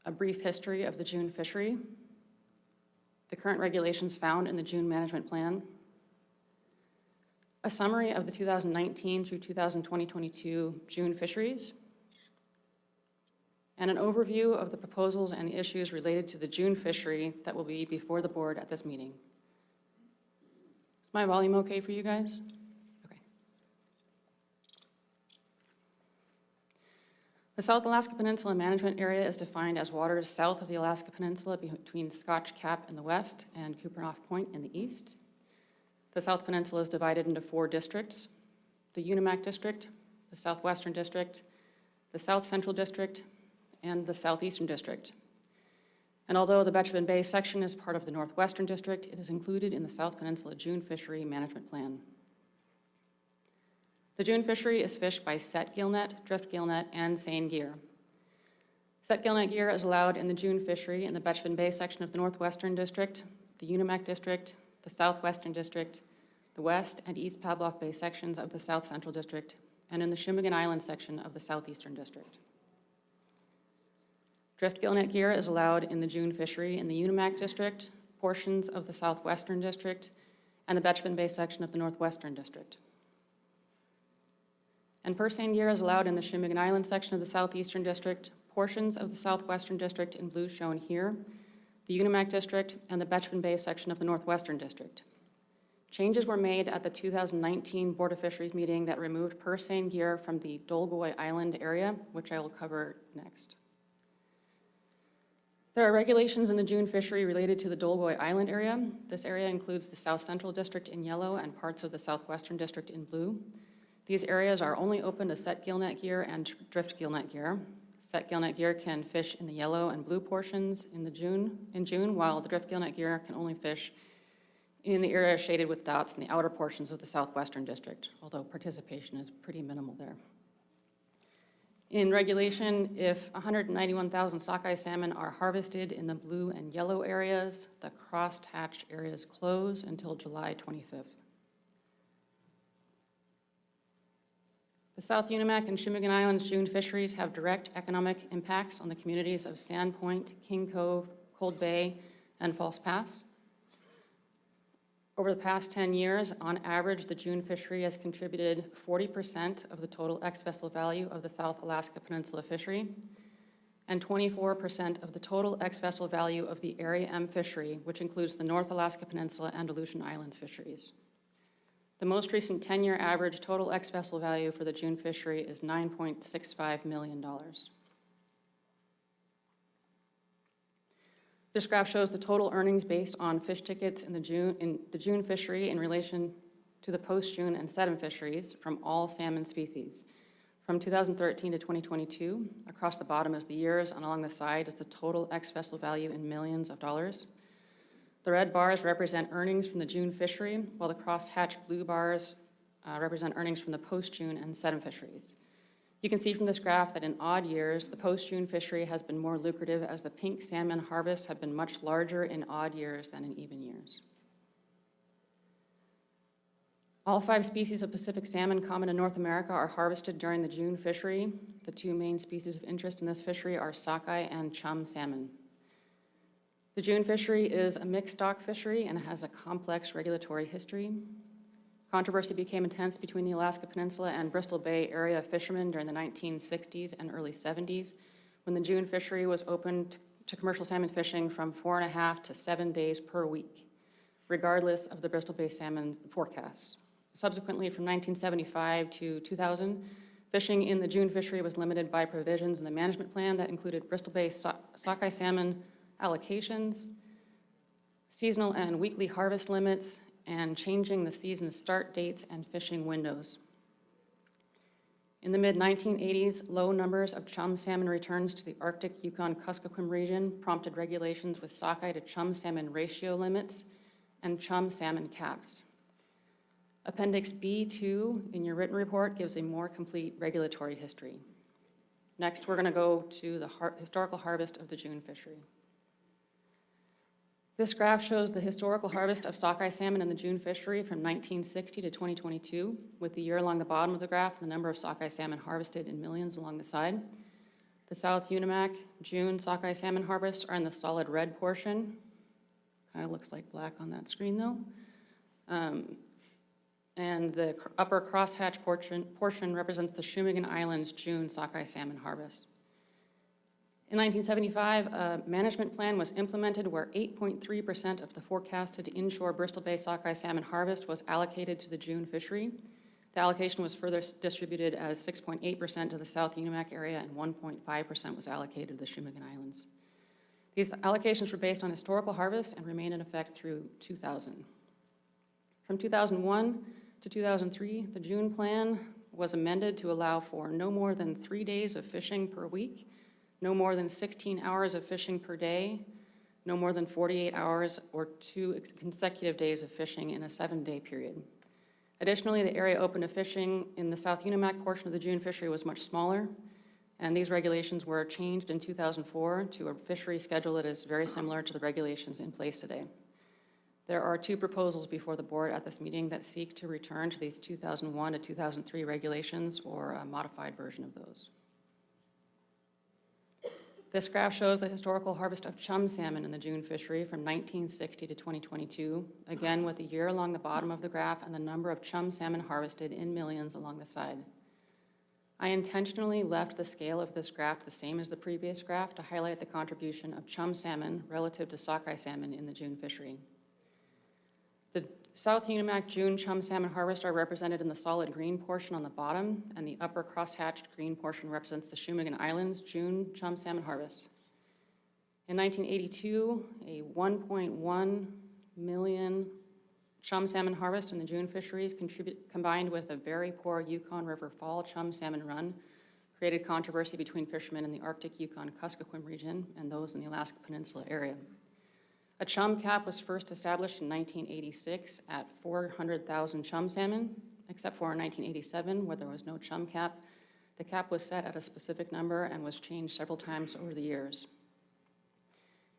a brief history of the June fishery, the current regulations found in the June Management Plan, a summary of the 2019 through 2022 June fisheries, and an overview of the proposals and the issues related to the June fishery that will be before the board at this meeting. Is my volume okay for you guys? Okay. The South Alaska Peninsula Management Area is defined as waters south of the Alaska Peninsula between Scotch Cap in the west and Kupreanof Point in the east. The South Peninsula is divided into 4 districts: the Unimac District, the Southwestern District, the South Central District, and the Southeastern District. And although the Betchevin Bay section is part of the Northwestern District, it is included in the South Peninsula June Fishery Management Plan. The June fishery is fished by set gillnet, drift gillnet, and seine gear. Set gillnet gear is allowed in the June fishery in the Betchevin Bay section of the Northwestern District, the Unimac District, the Southwestern District, the West and East Pavlov Bay sections of the South Central District, and in the Shimmigan Island section of the Southeastern District. Drift gillnet gear is allowed in the June fishery in the Unimac District, portions of the Southwestern District, and the Betchevin Bay section of the Northwestern District. And purse seine gear is allowed in the Shimmigan Island section of the Southeastern District, portions of the Southwestern District in blue shown here, the Unimac District, and the Betchevin Bay section of the Northwestern District. Changes were made at the 2019 Board of Fisheries meeting that removed purse seine gear from the Dolgoy Island area, which I will cover next. There are regulations in the June fishery related to the Dolgoy Island area. This area includes the South Central District in yellow and parts of the Southwestern District in blue. These areas are only open to set gillnet gear and drift gillnet gear. Set gillnet gear can fish in the yellow and blue portions in June, while the drift gillnet gear can only fish in the area shaded with dots in the outer portions of the Southwestern District, although participation is pretty minimal there. In regulation, if 191,000 sockeye salmon are harvested in the blue and yellow areas, the crossed-hatched areas close until July 25th. The South Unimac and Shimmigan Islands June fisheries have direct economic impacts on the communities of Sand Point, King Cove, Cold Bay, and False Pass. Over the past 10 years, on average, the June fishery has contributed 40% of the total ex-vessel value of the South Alaska Peninsula fishery and 24% of the total ex-vessel value of the Area M fishery, which includes the North Alaska Peninsula and Aleutian Islands fisheries. The most recent 10-year average total ex-vessel value for the June fishery is $9.65 million. This graph shows the total earnings based on fish tickets in the June fishery in relation to the post-June and sedum fisheries from all salmon species. From 2013 to 2022, across the bottom is the years, and along the side is the total ex-vessel value in millions of dollars. The red bars represent earnings from the June fishery, while the cross-hatched blue bars represent earnings from the post-June and sedum fisheries. You can see from this graph that in odd years, the post-June fishery has been more lucrative as the pink salmon harvests have been much larger in odd years than in even years. All 5 species of Pacific salmon common in North America are harvested during the June fishery. The 2 main species of interest in this fishery are sockeye and chum salmon. The June fishery is a mixed stock fishery and has a complex regulatory history. Controversy became intense between the Alaska Peninsula and Bristol Bay area fishermen during the 1960s and early 70s, when the June fishery was opened to commercial salmon fishing from 4.5 to 7 days per week, regardless of the Bristol Bay salmon forecasts. Subsequently, from 1975 to 2000, fishing in the June fishery was limited by provisions in the management plan that included Bristol Bay sockeye salmon allocations, seasonal and weekly harvest limits, and changing the season start dates and fishing windows. In the mid-1980s, low numbers of chum salmon returns to the Arctic Yukon-Kuskokwim region prompted regulations with sockeye to chum salmon ratio limits and chum salmon caps. Appendix B2 in your written report gives a more complete regulatory history. Next, we're going to go to the historical harvest of the June fishery. This graph shows the historical harvest of sockeye salmon in the June fishery from 1960 to 2022, with the year along the bottom of the graph and the number of sockeye salmon harvested in millions along the side. The South Unimak June sockeye salmon harvests are in the solid red portion. Kind of looks like black on that screen though. And the upper crosshatch portion represents the Shumigan Islands June sockeye salmon harvest. In 1975, a management plan was implemented where 8.3% of the forecasted inshore Bristol Bay sockeye salmon harvest was allocated to the June fishery. The allocation was further distributed as 6.8% to the South Unimak area and 1.5% was allocated to the Shumigan Islands. These allocations were based on historical harvest and remained in effect through 2000. From 2001 to 2003, the June plan was amended to allow for no more than 3 days of fishing per week, no more than 16 hours of fishing per day, no more than 48 hours or 2 consecutive days of fishing in a 7-day period. Additionally, the area open to fishing in the South Unimak portion of the June fishery was much smaller, and these regulations were changed in 2004 to a fishery schedule that is very similar to the regulations in place today. There are 2 proposals before the board at this meeting that seek to return to these 2001 to 2003 regulations or a modified version of those. This graph shows the historical harvest of chum salmon in the June fishery from 1960 to 2022, again with the year along the bottom of the graph and the number of chum salmon harvested in millions along the side. I intentionally left the scale of this graph the same as the previous graph to highlight the contribution of chum salmon relative to sockeye salmon in the June fishery. The South Unimak June chum salmon harvest are represented in the solid green portion on the bottom, and the upper crosshatched green portion represents the Shumigan Islands June chum salmon harvest. In 1982, a 1.1 million chum salmon harvest in the June fisheries combined with a very poor Yukon River fall chum salmon run created controversy between fishermen in the Arctic Yukon-Kuskokwim region and those in the Alaska Peninsula area. A chum cap was first established in 1986 at 400,000 chum salmon, except for in 1987 where there was no chum cap. The cap was set at a specific number and was changed several times over the years.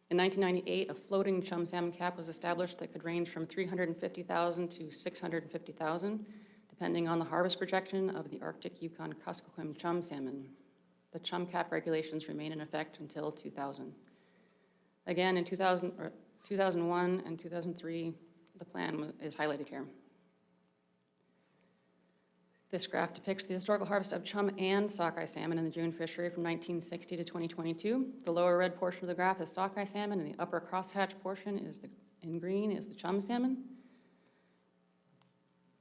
In 1998, a floating chum salmon cap was established that could range from 350,000 to 650,000, depending on the harvest projection of the Arctic Yukon-Kuskokwim chum salmon. The chum cap regulations remain in effect until 2000. Again, in 2001 and 2003, the plan is highlighted here. This graph depicts the historical harvest of chum and sockeye salmon in the June fishery from 1960 to 2022. The lower red portion of the graph is sockeye salmon, and the upper crosshatch portion in green is the chum salmon.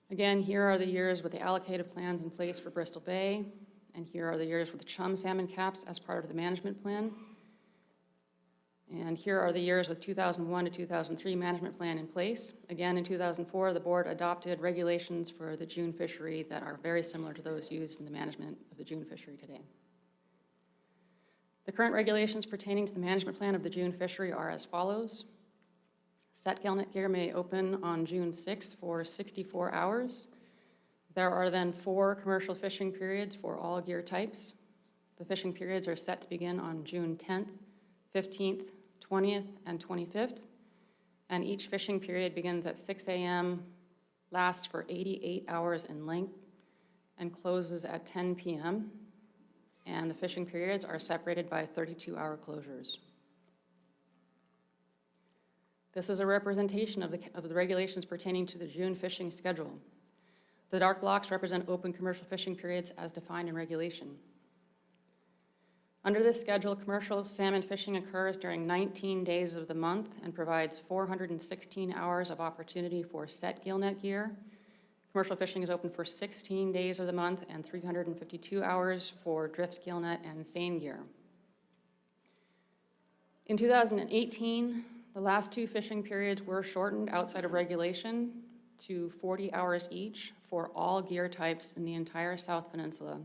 Again, here are the years with the allocated plans in place for Bristol Bay, and here are the years with the chum salmon caps as part of the management plan. And here are the years with 2001 to 2003 management plan in place. Again, in 2004, the board adopted regulations for the June fishery that are very similar to those used in the management of the June fishery today. The current regulations pertaining to the management plan of the June fishery are as follows. Set gillnet gear may open on June 6th for 64 hours. There are then 4 commercial fishing periods for all gear types. The fishing periods are set to begin on June 10th, 15th, 20th, and 25th, and each fishing period begins at 6 a.m., lasts for 88 hours in length, and closes at 10 p.m., and the fishing periods are separated by 32-hour closures. This is a representation of the regulations pertaining to the June fishing schedule. The dark blocks represent open commercial fishing periods as defined in regulation. Under this schedule, commercial salmon fishing occurs during 19 days of the month and provides 416 hours of opportunity for set gillnet gear. Commercial fishing is open for 16 days of the month and 352 hours for drift gillnet and seine gear. In 2018, the last 2 fishing periods were shortened outside of regulation to 40 hours each for all gear types in the entire South Peninsula,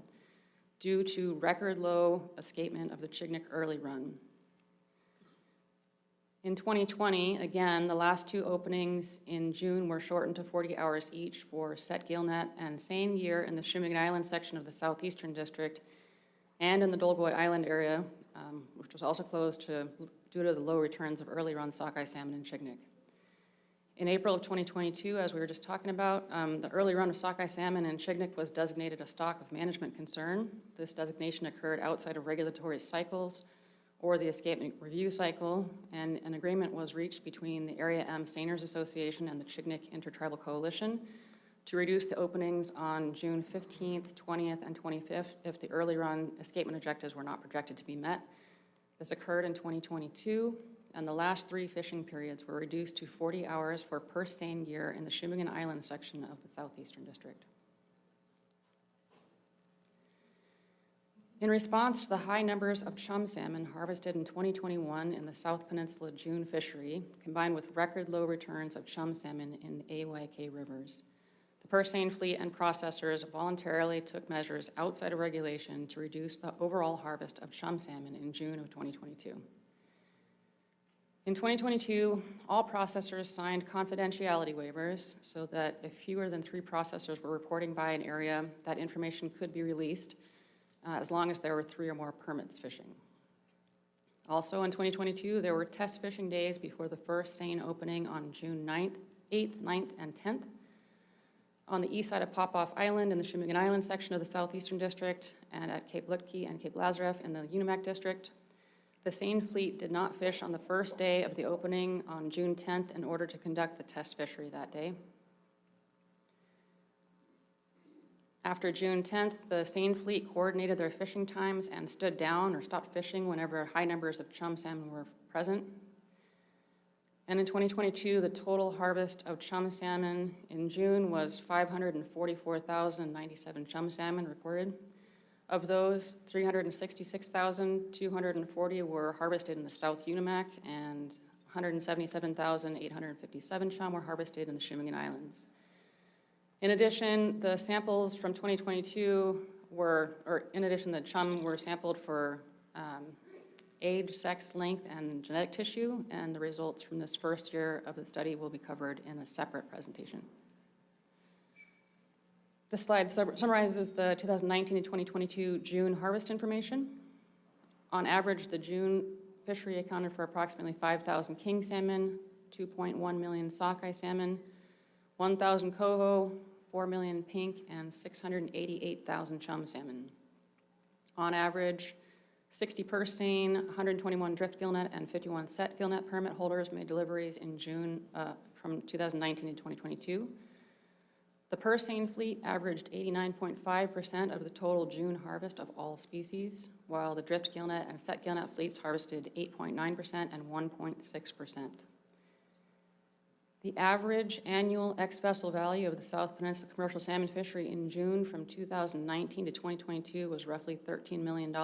due to record low escapement of the Chignik early run. In 2020, again, the last two openings in June were shortened to 40 hours each for set gillnet, and same year in the Chignik Island section of the Southeastern District and in the Dolgoy Island area, which was also closed due to the low returns of early run sockeye salmon in Chignik. In April of 2022, as we were just talking about, the early run of sockeye salmon in Chignik was designated a stock of management concern. This designation occurred outside of regulatory cycles or the escapement review cycle, and an agreement was reached between the Area M Seiners Association and the Chignik Intertribal Coalition to reduce the openings on June 15th, 20th, and 25th if the early run escapement objectives were not projected to be met. This occurred in 2022, and the last three fishing periods were reduced to 40 hours for per seine year in the Chignik Island section of the Southeastern District. In response to the high numbers of chum salmon harvested in 2021 in the South Peninsula June fishery, combined with record low returns of chum salmon in the AYK rivers, the purse seine fleet and processors voluntarily took measures outside of regulation to reduce the overall harvest of chum salmon in June of 2022. In 2022, all processors signed confidentiality waivers so that if fewer than 3 processors were reporting by an area, that information could be released as long as there were 3 or more permits fishing. Also in 2022, there were test fishing days before the first seine opening on June 8th, 9th, and 10th. On the east side of Popoff Island in the Chignik Island section of the Southeastern District, and at Cape Lutke and Cape Lazareff in the Unimac District. The seine fleet did not fish on the first day of the opening on June 10th in order to conduct the test fishery that day. After June 10th, the seine fleet coordinated their fishing times and stood down or stopped fishing whenever high numbers of chum salmon were present. And in 2022, the total harvest of chum salmon in June was 544,097 chum salmon reported. Of those, 366,240 were harvested in the South Unimac, and 177,857 chum were harvested in the Chignik Islands. In addition, the samples from 2022 the chum were sampled for age, sex, length, and genetic tissue, and the results from this first year of the study will be covered in a separate presentation. This slide summarizes the 2019 to 2022 June harvest information. On average, the June fishery accounted for approximately 5,000 king salmon, 2.1 million sockeye salmon, 1,000 coho, 4 million pink, and 688,000 chum salmon. On average, 60 purse seine, 121 drift gillnet, and 51 set gillnet permit holders made deliveries in June from 2019 to 2022. The purse seine fleet averaged 89.5% of the total June harvest of all species, while the drift gillnet and set gillnet fleets harvested 8.9% and 1.6%. The average annual ex-vessel value of the South Peninsula commercial salmon fishery in June from 2019 to 2022 was roughly $13 million.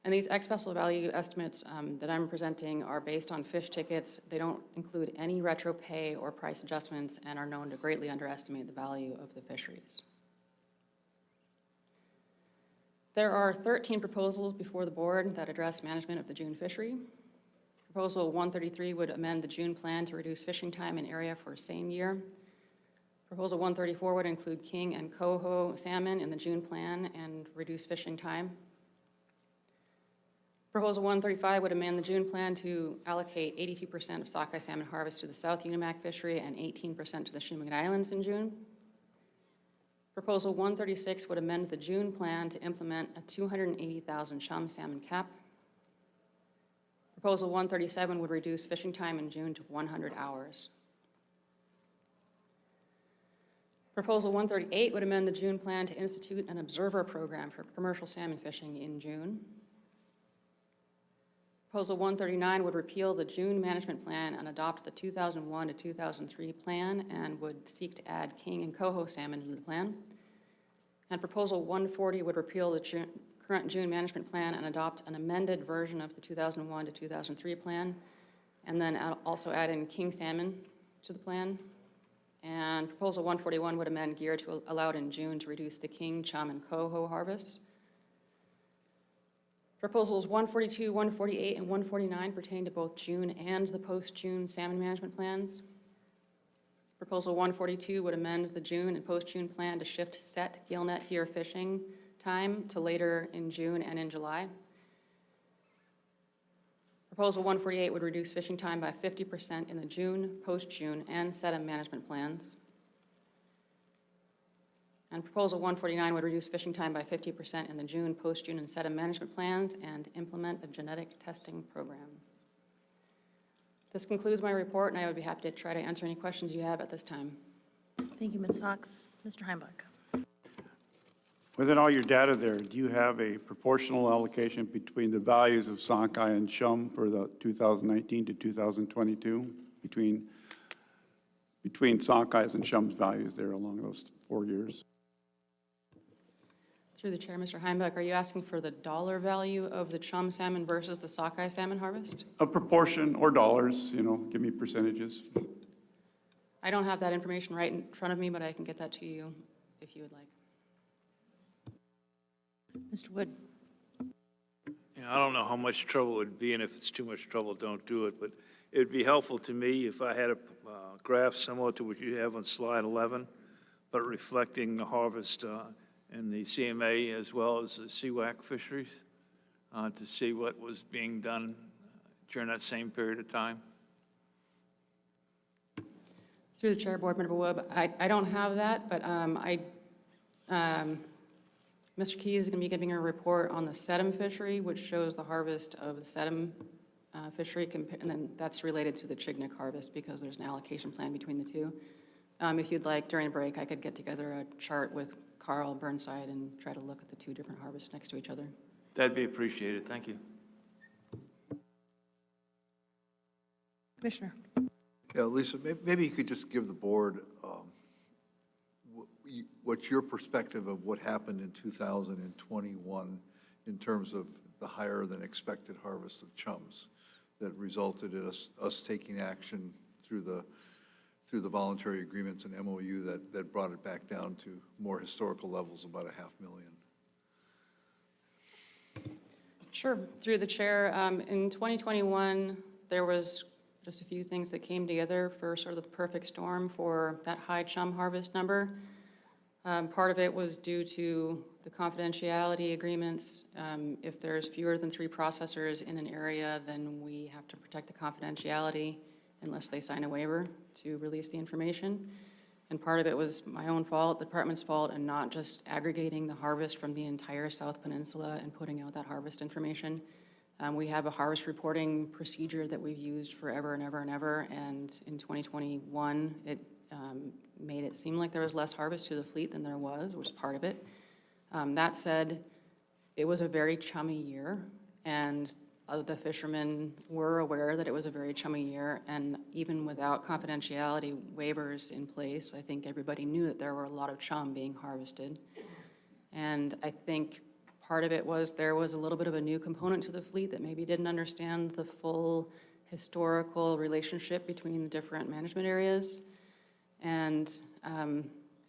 And these ex-vessel value estimates that I'm presenting are based on fish tickets. They don't include any retro pay or price adjustments and are known to greatly underestimate the value of the fisheries. There are 13 proposals before the board that address management of the June fishery. Proposal 133 would amend the June plan to reduce fishing time and area for seine year. Proposal 134 would include king and coho salmon in the June plan and reduce fishing time. Proposal 135 would amend the June plan to allocate 82% of sockeye salmon harvest to the South Unimac fishery and 18% to the Chignik Islands in June. Proposal 136 would amend the June plan to implement a 280,000 chum salmon cap. Proposal 137 would reduce fishing time in June to 100 hours. Proposal 138 would amend the June plan to institute an observer program for commercial salmon fishing in June. Proposal 139 would repeal the June management plan and adopt the 2001 to 2003 plan and would seek to add king and coho salmon into the plan. And Proposal 140 would repeal the current June management plan and adopt an amended version of the 2001 to 2003 plan, and then also add in king salmon to the plan. And Proposal 141 would amend gear to allow it in June to reduce the king, chum, and coho harvests. Proposals 142, 148, and 149 pertain to both June and the post-June salmon management plans. Proposal 142 would amend the June and post-June plan to shift set gillnet here fishing time to later in June and in July. Proposal 148 would reduce fishing time by 50% in the June, post-June, and sedum management plans. And Proposal 149 would reduce fishing time by 50% in the June, post-June, and sedum management plans and implement a genetic testing program. This concludes my report, and I would be happy to try to answer any questions you have at this time. Thank you, Ms. Fox. Mr. Heimbach. Within all your data there, do you have a proportional allocation between the values of sockeye and chum for the 2019 to 2022, between sockeyes and chum's values there along those 4 years? Through the chair, Mr. Heimbach, are you asking for the dollar value of the chum salmon versus the sockeye salmon harvest? A proportion or dollars, give me percentages. I don't have that information right in front of me, but I can get that to you if you would like. Mr. Wood. I don't know how much trouble it would be, and if it's too much trouble, don't do it, but it would be helpful to me if I had a graph similar to what you have on slide 11, but reflecting the harvest in the CMA as well as the CWAC fisheries, to see what was being done during that same period of time. Through the chair, Board Member Wood, I don't have that, but Mr. Keyes is going to be giving a report on the sedum fishery, which shows the harvest of the sedum fishery, and then that's related to the Chignik harvest because there's an allocation plan between the two. If you'd like, during a break, I could get together a chart with Carl Burnside and try to look at the two different harvests next to each other. That'd be appreciated. Thank you. Commissioner. Yeah, Lisa, maybe you could just give the board what's your perspective of what happened in 2021 in terms of the higher than expected harvest of chums that resulted in us taking action through the voluntary agreements and MOU that brought it back down to more historical levels, about 500,000. Sure. Through the chair, in 2021, there was just a few things that came together for sort of the perfect storm for that high chum harvest number. Part of it was due to the confidentiality agreements. If there's fewer than 3 processors in an area, then we have to protect the confidentiality unless they sign a waiver to release the information. And part of it was my own fault, the department's fault, and not just aggregating the harvest from the entire South Peninsula and putting out that harvest information. We have a harvest reporting procedure that we've used forever and ever and ever, and in 2021, it made it seem like there was less harvest to the fleet than there was part of it. That said, it was a very chummy year, and the fishermen were aware that it was a very chummy year, and even without confidentiality waivers in place, I think everybody knew that there were a lot of chum being harvested. And I think part of it was there was a little bit of a new component to the fleet that maybe didn't understand the full historical relationship between the different management areas. And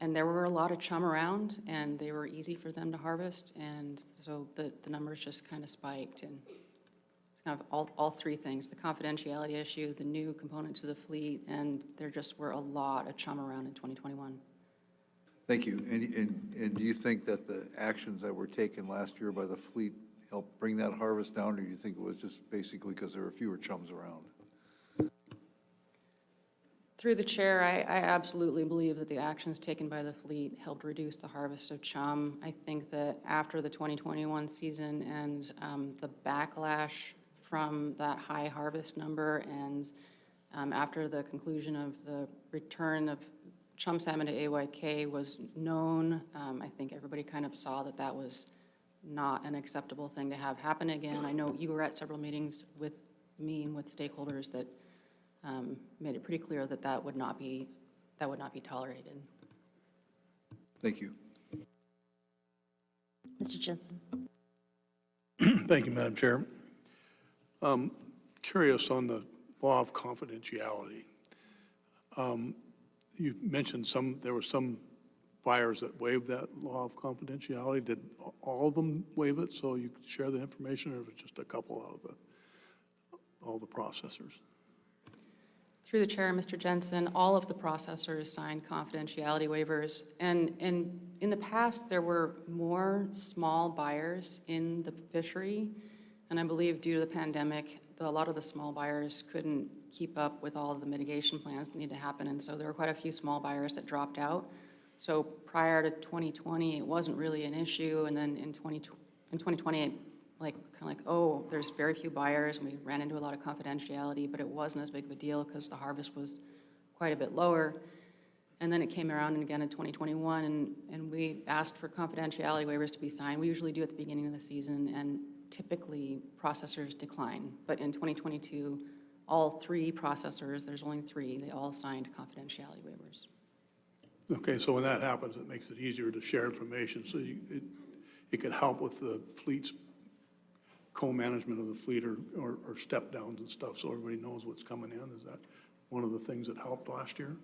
there were a lot of chum around, and they were easy for them to harvest, and so the numbers just kind of spiked. And it's kind of all 3 things: the confidentiality issue, the new component to the fleet, and there just were a lot of chum around in 2021. Thank you. And do you think that the actions that were taken last year by the fleet helped bring that harvest down, or do you think it was just basically because there were fewer chums around? Through the chair, I absolutely believe that the actions taken by the fleet helped reduce the harvest of chum. I think that after the 2021 season and the backlash from that high harvest number, and after the conclusion of the return of chum salmon to AYK was known, I think everybody kind of saw that that was not an acceptable thing to have happen again. I know you were at several meetings with me and with stakeholders that made it pretty clear that that would not be tolerated. Thank you. Mr. Jensen. Thank you, Madam Chair. Curious on the law of confidentiality. You mentioned there was some buyers that waived that law of confidentiality. Did all of them waive it so you could share the information, or was it just a couple out of all the processors? Through the chair, Mr. Jensen, all of the processors signed confidentiality waivers. And in the past, there were more small buyers in the fishery. And I believe due to the pandemic, a lot of the small buyers couldn't keep up with all of the mitigation plans that need to happen. And so there were quite a few small buyers that dropped out. So prior to 2020, it wasn't really an issue. And then in 2020, oh, there's very few buyers, and we ran into a lot of confidentiality, but it wasn't as big of a deal because the harvest was quite a bit lower. And then it came around again in 2021, and we asked for confidentiality waivers to be signed. We usually do at the beginning of the season, and typically processors decline. But in 2022, all three processors, there's only three, they all signed confidentiality waivers. Okay, so when that happens, it makes it easier to share information, so it could help with the fleet's co-management of the fleet or step downs and stuff, so everybody knows what's coming in. Is that one of the things that helped last year?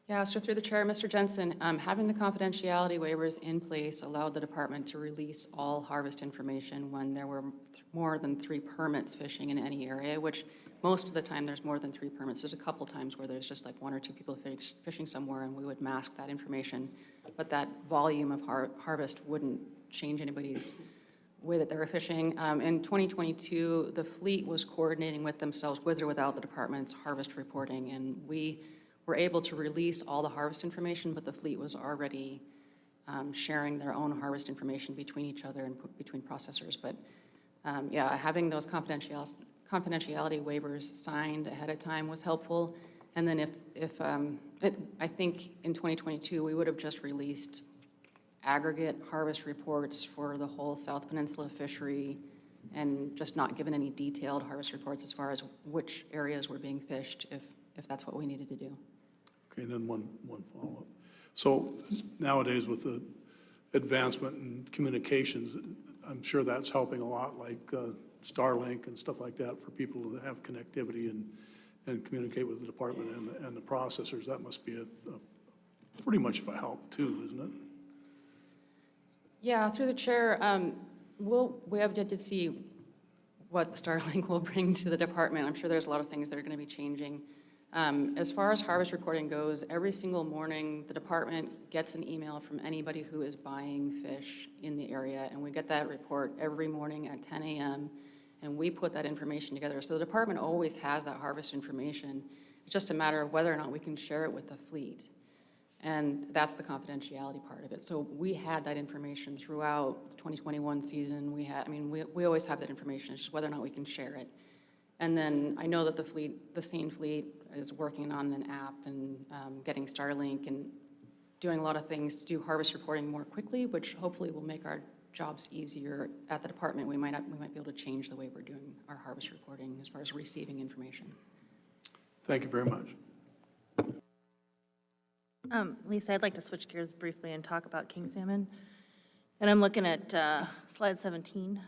Yeah, so through the chair, Mr. Jensen, having the confidentiality waivers in place allowed the department to release all harvest information when there were more than 3 permits fishing in any area, which most of the time there's more than 3 permits. There's a couple times where there's just like 1 or 2 people fishing somewhere, and we would mask that information. But that volume of harvest wouldn't change anybody's way that they were fishing. In 2022, the fleet was coordinating with themselves, with or without the department's harvest reporting, and we were able to release all the harvest information, but the fleet was already sharing their own harvest information between each other and between processors. But yeah, having those confidentiality waivers signed ahead of time was helpful. And then I think in 2022, we would have just released aggregate harvest reports for the whole South Peninsula fishery and just not given any detailed harvest reports as far as which areas were being fished, if that's what we needed to do. Okay, then one follow-up. So nowadays with the advancement in communications, I'm sure that's helping a lot, like Starlink and stuff like that, for people to have connectivity and communicate with the department and the processors. That must be a pretty much of a help too, isn't it? Yeah, through the chair, we have yet to see what Starlink will bring to the department. I'm sure there's a lot of things that are going to be changing. As far as harvest reporting goes, every single morning, the department gets an email from anybody who is buying fish in the area, and we get that report every morning at 10 a.m., and we put that information together. So the department always has that harvest information. It's just a matter of whether or not we can share it with the fleet. And that's the confidentiality part of it. So we had that information throughout the 2021 season. We always have that information. It's just whether or not we can share it. And then I know that the Seine fleet is working on an app and getting Starlink and doing a lot of things to do harvest reporting more quickly, which hopefully will make our jobs easier at the department. We might be able to change the way we're doing our harvest reporting as far as receiving information. Thank you very much. Lisa, I'd like to switch gears briefly and talk about king salmon. And I'm looking at slide 17.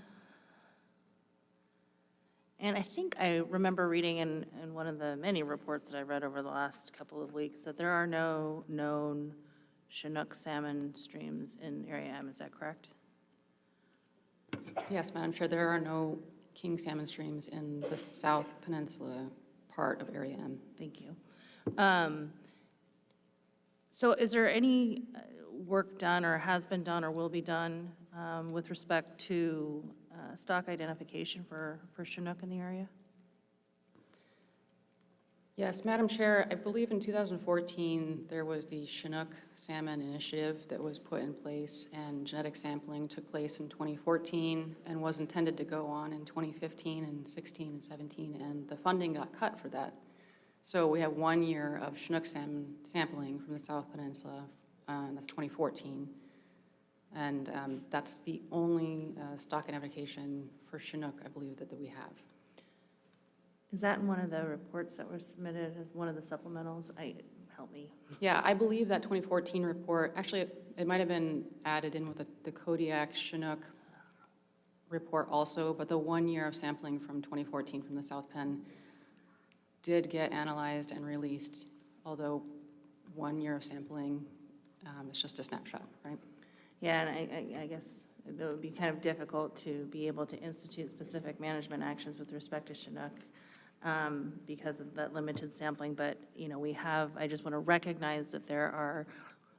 And I think I remember reading in one of the many reports that I read over the last couple of weeks that there are no known Chinook salmon streams in Area M. Is that correct? Yes, Madam Chair, there are no king salmon streams in the South Peninsula part of Area M. Thank you. So is there any work done or has been done or will be done with respect to stock identification for Chinook in the area? Yes, Madam Chair, I believe in 2014, there was the Chinook Salmon Initiative that was put in place, and genetic sampling took place in 2014 and was intended to go on in 2015 and 16 and 17, and the funding got cut for that. So we have 1 year of Chinook salmon sampling from the South Peninsula, that's 2014. And that's the only stock identification for Chinook, I believe, that we have. Is that in one of the reports that were submitted as one of the supplementals? Help me. Yeah, I believe that 2014 report, actually, it might have been added in with the Kodiak Chinook report also, but the 1 year of sampling from 2014 from the South Penn did get analyzed and released, although 1 year of sampling It's just a snapshot, right? Yeah, and I guess it would be kind of difficult to be able to institute specific management actions with respect to Chinook because of that limited sampling. But, you know, I just want to recognize that there are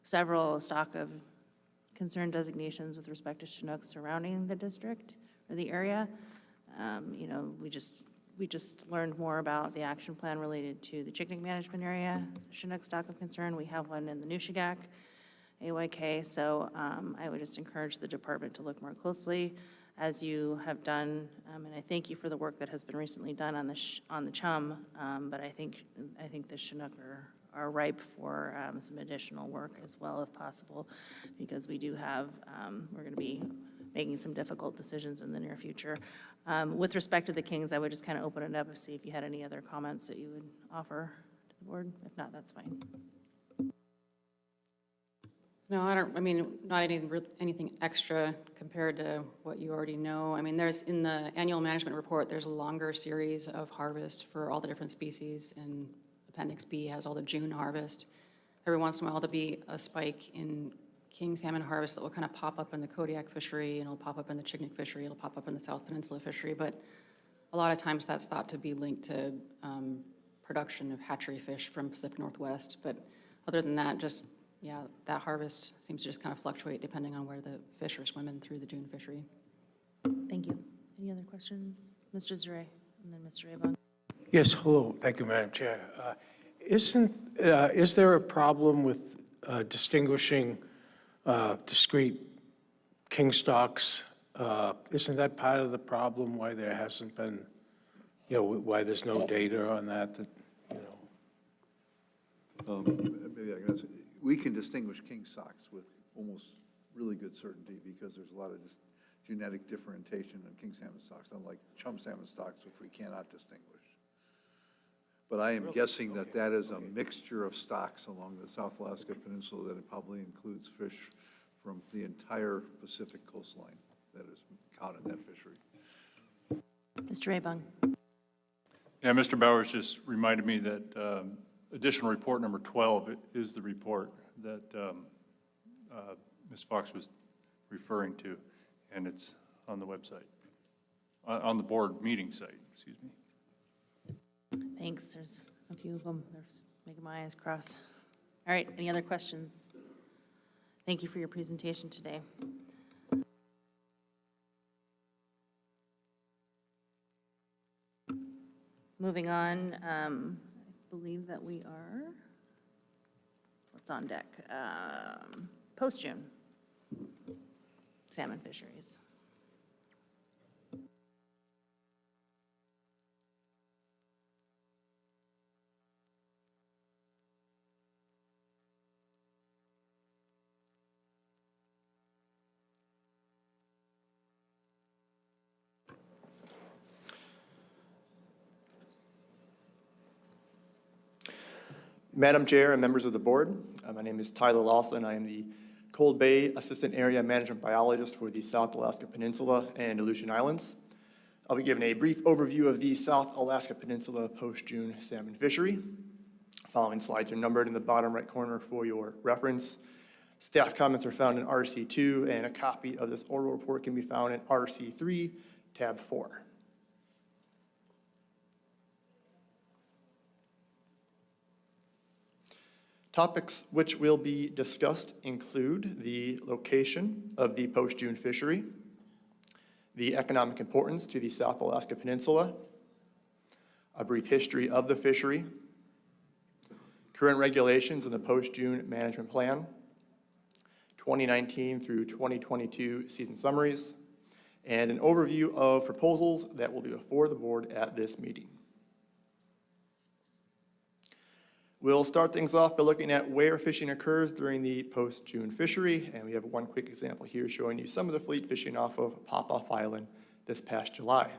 several stock of concern designations with respect to Chinook surrounding the district or the area. You know, we just learned more about the action plan related to the Chignik management area, Chinook stock of concern. We have one in the Nushagak, AYK. So I would just encourage the department to look more closely as you have done. And I thank you for the work that has been recently done on the chum. But I think the Chinook are ripe for some additional work as well if possible, because we do have, we're going to be making some difficult decisions in the near future. With respect to the Kings, I would just kind of open it up and see if you had any other comments that you would offer to the board. If not, that's fine. No, I mean, not anything extra compared to what you already know. I mean, there's, in the annual management report, there's a longer series of harvest for all the different species, and Appendix B has all the June harvest. Every once in a while, there'll be a spike in king salmon harvest that will kind of pop up in the Kodiak fishery, and it'll pop up in the Chignik fishery, it'll pop up in the South Peninsula fishery, but a lot of times that's thought to be linked to production of hatchery fish from Pacific Northwest. But other than that, just, yeah, that harvest seems to just kind of fluctuate depending on where the fish are swimming through the June fishery. Thank you. Any other questions? Mr. Zure, and then Mr. Abong. Yes, hello. Thank you, Madam Chair. Is there a problem with distinguishing discrete king stocks? Isn't that part of the problem why there hasn't been, you know, why there's no data on that, you know? Maybe I can answer. We can distinguish king stocks with almost really good certainty because there's a lot of genetic differentiation in king salmon stocks, unlike chum salmon stocks, which we cannot distinguish. But I am guessing that that is a mixture of stocks along the South Alaska Peninsula, that it probably includes fish from the entire Pacific coastline that is caught in that fishery. Mr. Abong. Yeah, Mr. Bowers just reminded me that additional report number 12 is the report that Ms. Fox was referring to, and it's on the website, on the board meeting site, excuse me. Thanks. There's a few of them. There's making my eyes cross. All right. Any other questions? Thank you for your presentation today. Moving on, I believe that we are, what's on deck? Post-June salmon fisheries. Madam Chair and members of the board, my name is Tyler Lawson. I am the Cold Bay Assistant Area Management Biologist for the South Alaska Peninsula and Aleutian Islands. I'll be giving a brief overview of the South Alaska Peninsula post-June salmon fishery. Following slides are numbered in the bottom right corner for your reference. Staff comments are found in RC2, and a copy of this oral report can be found in RC3, tab 4. Topics which will be discussed include the location of the post-June fishery, the economic importance to the South Alaska Peninsula, a brief history of the fishery, current regulations in the post-June management plan, 2019 through 2022 season summaries, and an overview of proposals that will be before the board at this meeting. We'll start things off by looking at where fishing occurs during the post-June fishery, and we have one quick example here showing you some of the fleet fishing off of Pop-Off Island this past July.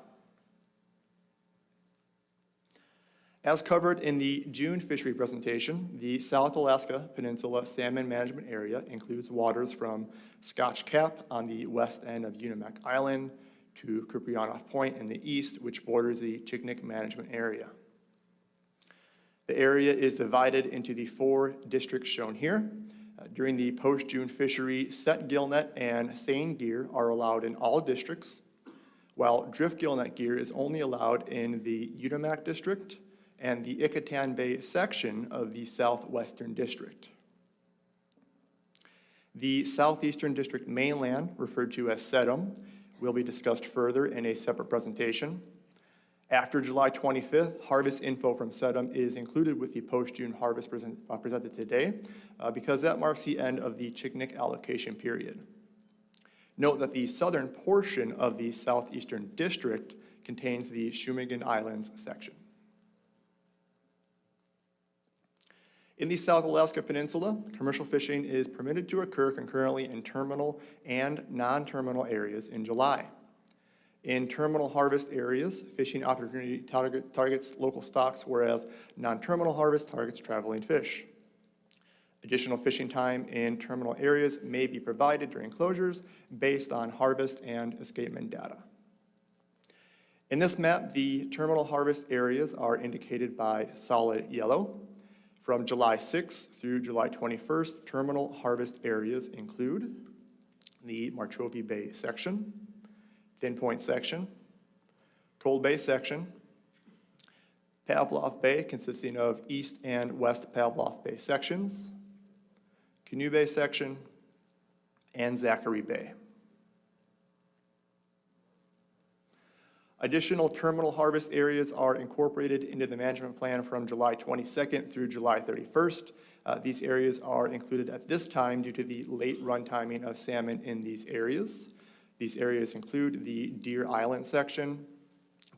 As covered in the June fishery presentation, the South Alaska Peninsula Salmon Management Area includes waters from Scotch Cap on the west end of Unimak Island to Kuprianof Point in the east, which borders the Chignik Management Area. The area is divided into the 4 districts shown here. During the post-June fishery, set gillnet and seine gear are allowed in all districts, while drift gillnet gear is only allowed in the Unimak district and the Icatan Bay section of the southwestern district. The southeastern district mainland, referred to as SEDM, will be discussed further in a separate presentation. After July 25th, harvest info from SEDM is included with the post-June harvest presented today because that marks the end of the Chignik allocation period. Note that the southern portion of the southeastern district contains the Shumigan Islands section. In the South Alaska Peninsula, commercial fishing is permitted to occur concurrently in terminal and non-terminal areas in July. In terminal harvest areas, fishing opportunity targets local stocks, whereas non-terminal harvest targets traveling fish. Additional fishing time in terminal areas may be provided during closures based on harvest and escapement data. In this map, the terminal harvest areas are indicated by solid yellow. From July 6th through July 21st, terminal harvest areas include the Marchovi Bay section, Thin Point section, Cold Bay section, Pavlov Bay consisting of East and West Pavlov Bay sections, Canoe Bay section, and Zachary Bay. Additional terminal harvest areas are incorporated into the management plan from July 22nd through July 31st. These areas are included at this time due to the late run timing of salmon in these areas. These areas include the Deer Island section,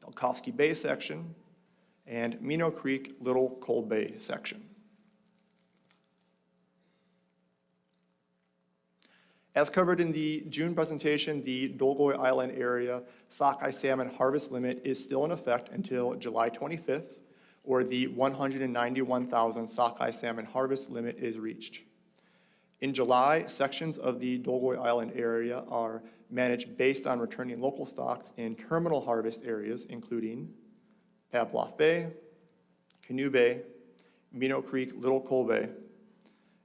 Belkovsky Bay section, and Minnow Creek Little Cold Bay section. As covered in the June presentation, the Dolgoy Island area sockeye salmon harvest limit is still in effect until July 25th, or the 191,000 sockeye salmon harvest limit is reached. In July, sections of the Dolgoy Island area are managed based on returning local stocks in terminal harvest areas, including Pavlov Bay, Canoe Bay, Minnow Creek Little Cold Bay,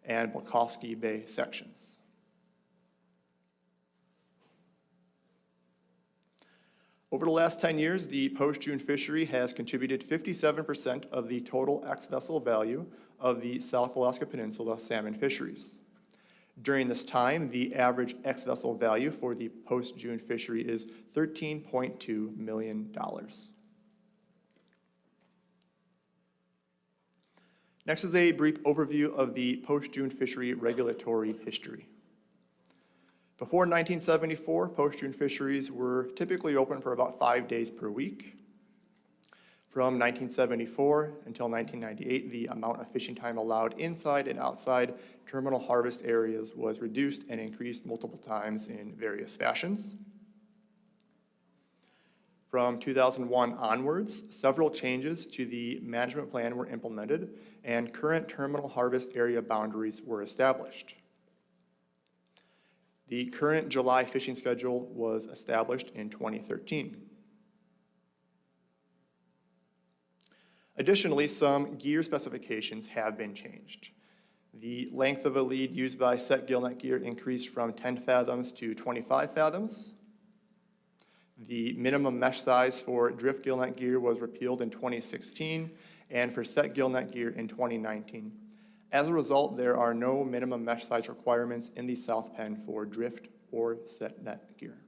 and Belkovsky Bay sections. Over the last 10 years, the post-June fishery has contributed 57% of the total ex-vessel value of the South Alaska Peninsula salmon fisheries. During this time, the average ex-vessel value for the post-June fishery is $13.2 million. Next is a brief overview of the post-June fishery regulatory history. Before 1974, post-June fisheries were typically open for about 5 days per week. From 1974 until 1998, the amount of fishing time allowed inside and outside terminal harvest areas was reduced and increased multiple times in various fashions. From 2001 onwards, several changes to the management plan were implemented and current terminal harvest area boundaries were established. The current July fishing schedule was established in 2013. Additionally, some gear specifications have been changed. The length of a lead used by set gillnet gear increased from 10 fathoms to 25 fathoms. The minimum mesh size for drift gillnet gear was repealed in 2016 and for set gillnet gear in 2019. As a result, there are no minimum mesh size requirements in the South Pen for drift or set net gear.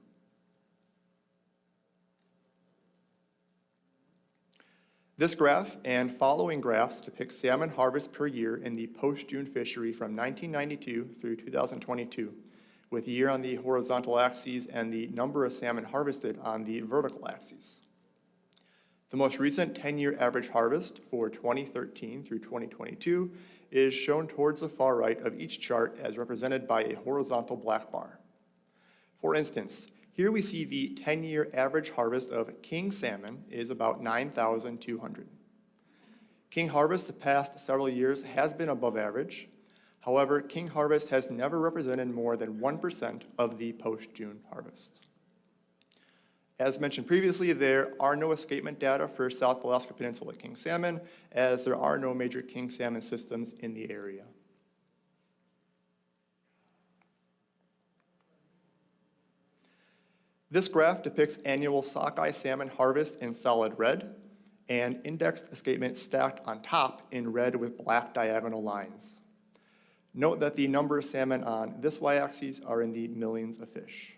This graph and following graphs depict salmon harvest per year in the post-June fishery from 1992 through 2022, with year on the horizontal axes and the number of salmon harvested on the vertical axes. The most recent 10-year average harvest for 2013 through 2022 is shown towards the far right of each chart as represented by a horizontal black bar. For instance, here we see the 10-year average harvest of king salmon is about 9,200. King harvest the past several years has been above average. However, king harvest has never represented more than 1% of the post-June harvest. As mentioned previously, there are no escapement data for South Alaska Peninsula king salmon, as there are no major king salmon systems in the area. This graph depicts annual sockeye salmon harvest in solid red and indexed escapement stacked on top in red with black diagonal lines. Note that the number of salmon on this y-axis are in the millions of fish.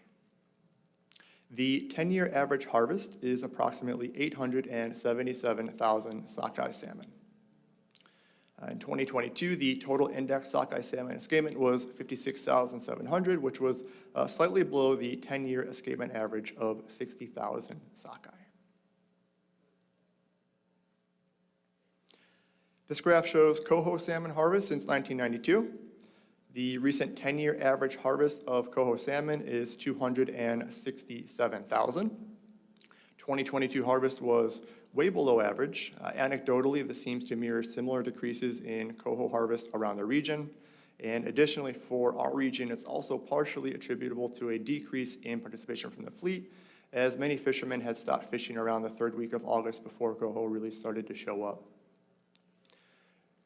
The 10-year average harvest is approximately 877,000 sockeye salmon. In 2022, the total index sockeye salmon escapement was 56,700, which was slightly below the 10-year escapement average of 60,000 sockeye. This graph shows coho salmon harvest since 1992. The recent 10-year average harvest of coho salmon is 267,000. 2022 harvest was way below average. Anecdotally, this seems to mirror similar decreases in coho harvest around the region. And additionally, for our region, it's also partially attributable to a decrease in participation from the fleet, as many fishermen had stopped fishing around the third week of August before coho really started to show up.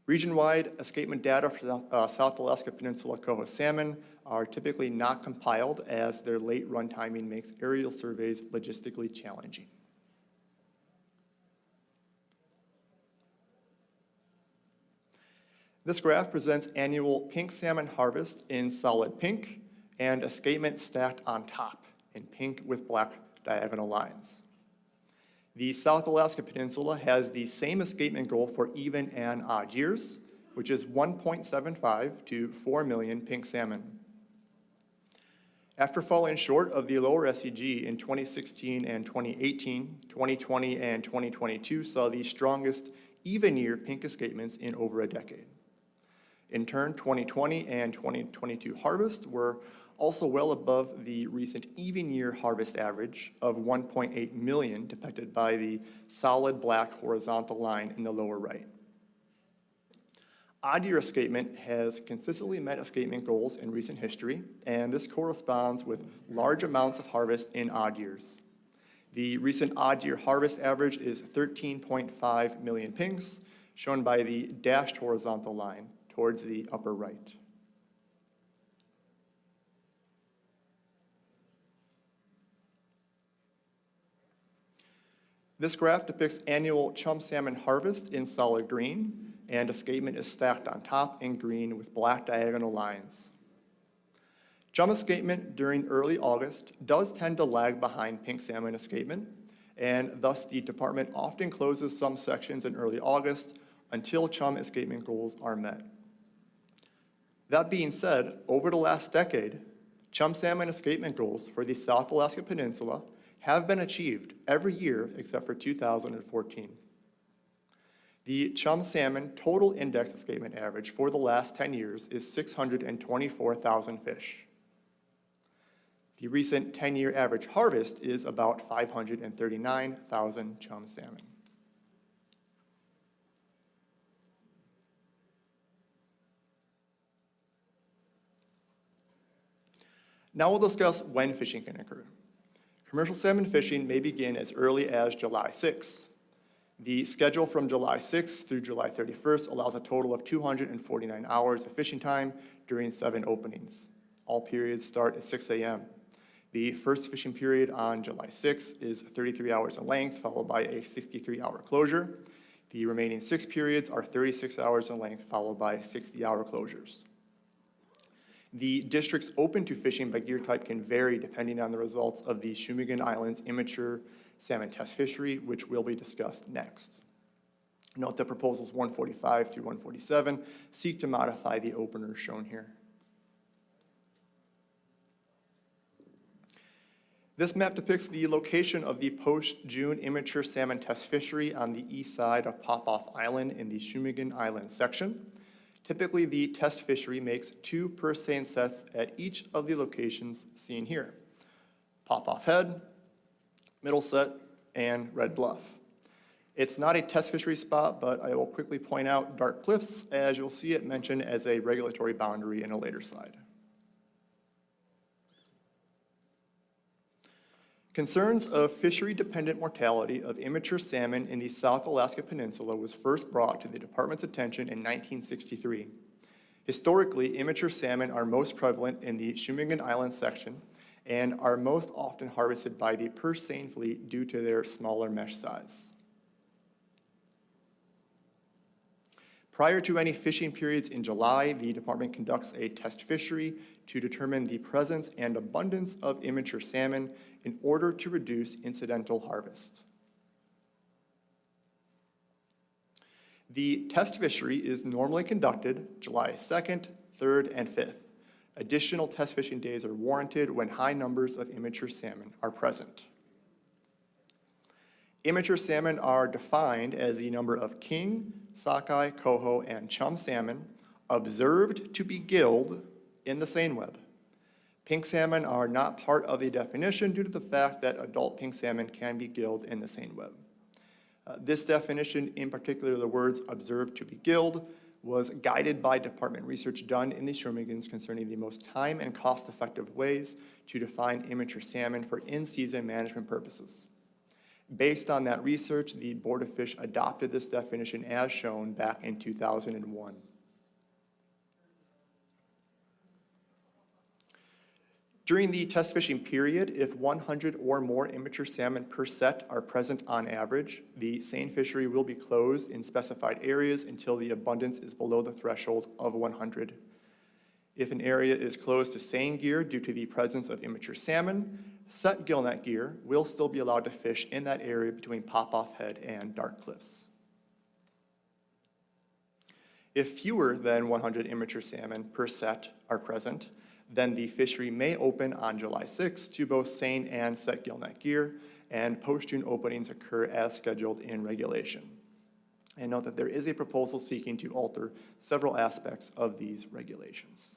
Region-wide escapement data for South Alaska Peninsula coho salmon are typically not compiled, as their late run timing makes aerial surveys logistically challenging. This graph presents annual pink salmon harvest in solid pink and escapement stacked on top in pink with black diagonal lines. The South Alaska Peninsula has the same escapement goal for even and odd years, which is 1.75 to 4 million pink salmon. After falling short of the lower SEG in 2016 and 2018, 2020 and 2022 saw the strongest even-year pink escapements in over a decade. In turn, 2020 and 2022 harvests were also well above the recent even-year harvest average of 1.8 million, depicted by the solid black horizontal line in the lower right. Odd-year escapement has consistently met escapement goals in recent history, and this corresponds with large amounts of harvest in odd years. The recent odd-year harvest average is 13.5 million pinks, shown by the dashed horizontal line towards the upper right. This graph depicts annual chum salmon harvest in solid green, and escapement is stacked on top in green with black diagonal lines. Chum escapement during early August does tend to lag behind pink salmon escapement, and thus the department often closes some sections in early August until chum escapement goals are met. That being said, over the last decade, chum salmon escapement goals for the South Alaska Peninsula have been achieved every year except for 2014. The chum salmon total index escapement average for the last 10 years is 624,000 fish. The recent 10-year average harvest is about 539,000 chum salmon. Now we'll discuss when fishing can occur. Commercial salmon fishing may begin as early as July 6. The schedule from July 6th through July 31st allows a total of 249 hours of fishing time during 7 openings. All periods start at 6 a.m. The first fishing period on July 6th is 33 hours in length, followed by a 63-hour closure. The remaining 6 periods are 36 hours in length, followed by 60-hour closures. The districts open to fishing by gear type can vary depending on the results of the Shumigan Islands immature salmon test fishery, which will be discussed next. Note that proposals 145 through 147 seek to modify the openers shown here. This map depicts the location of the post-June immature salmon test fishery on the east side of Popoff Island in the Shumigan Island section. Typically, the test fishery makes 2 per seine sets at each of the locations seen here: Popoff Head, Middle Set, and Red Bluff. It's not a test fishery spot, but I will quickly point out Dark Cliffs, as you'll see it mentioned as a regulatory boundary in a later slide. Concerns of fishery-dependent mortality of immature salmon in the South Alaska Peninsula was first brought to the department's attention in 1963. Historically, immature salmon are most prevalent in the Shumigan Island section, and are most often harvested by the purse seine fleet due to their smaller mesh size. Prior to any fishing periods in July, the department conducts a test fishery to determine the presence and abundance of immature salmon in order to reduce incidental harvest. The test fishery is normally conducted July 2nd, 3rd, and 5th. Additional test fishing days are warranted when high numbers of immature salmon are present. Immature salmon are defined as the number of king, sockeye, coho, and chum salmon observed to be gilled in the seine web. Pink salmon are not part of the definition due to the fact that adult pink salmon can be gilled in the seine web. This definition, in particular the words observed to be gilled, was guided by department research done in the Schumigans concerning the most time and cost-effective ways to define immature salmon for in-season management purposes. Based on that research, the Board of Fish adopted this definition as shown back in 2001. During the test fishing period, if 100 or more immature salmon per set are present on average, the seine fishery will be closed in specified areas until the abundance is below the threshold of 100. If an area is closed to seine gear due to the presence of immature salmon, set gillnet gear will still be allowed to fish in that area between Pop-Off Head and Dark Cliffs. If fewer than 100 immature salmon per set are present, then the fishery may open on July 6th to both seine and set gillnet gear, and post-June openings occur as scheduled in regulation. And note that there is a proposal seeking to alter several aspects of these regulations.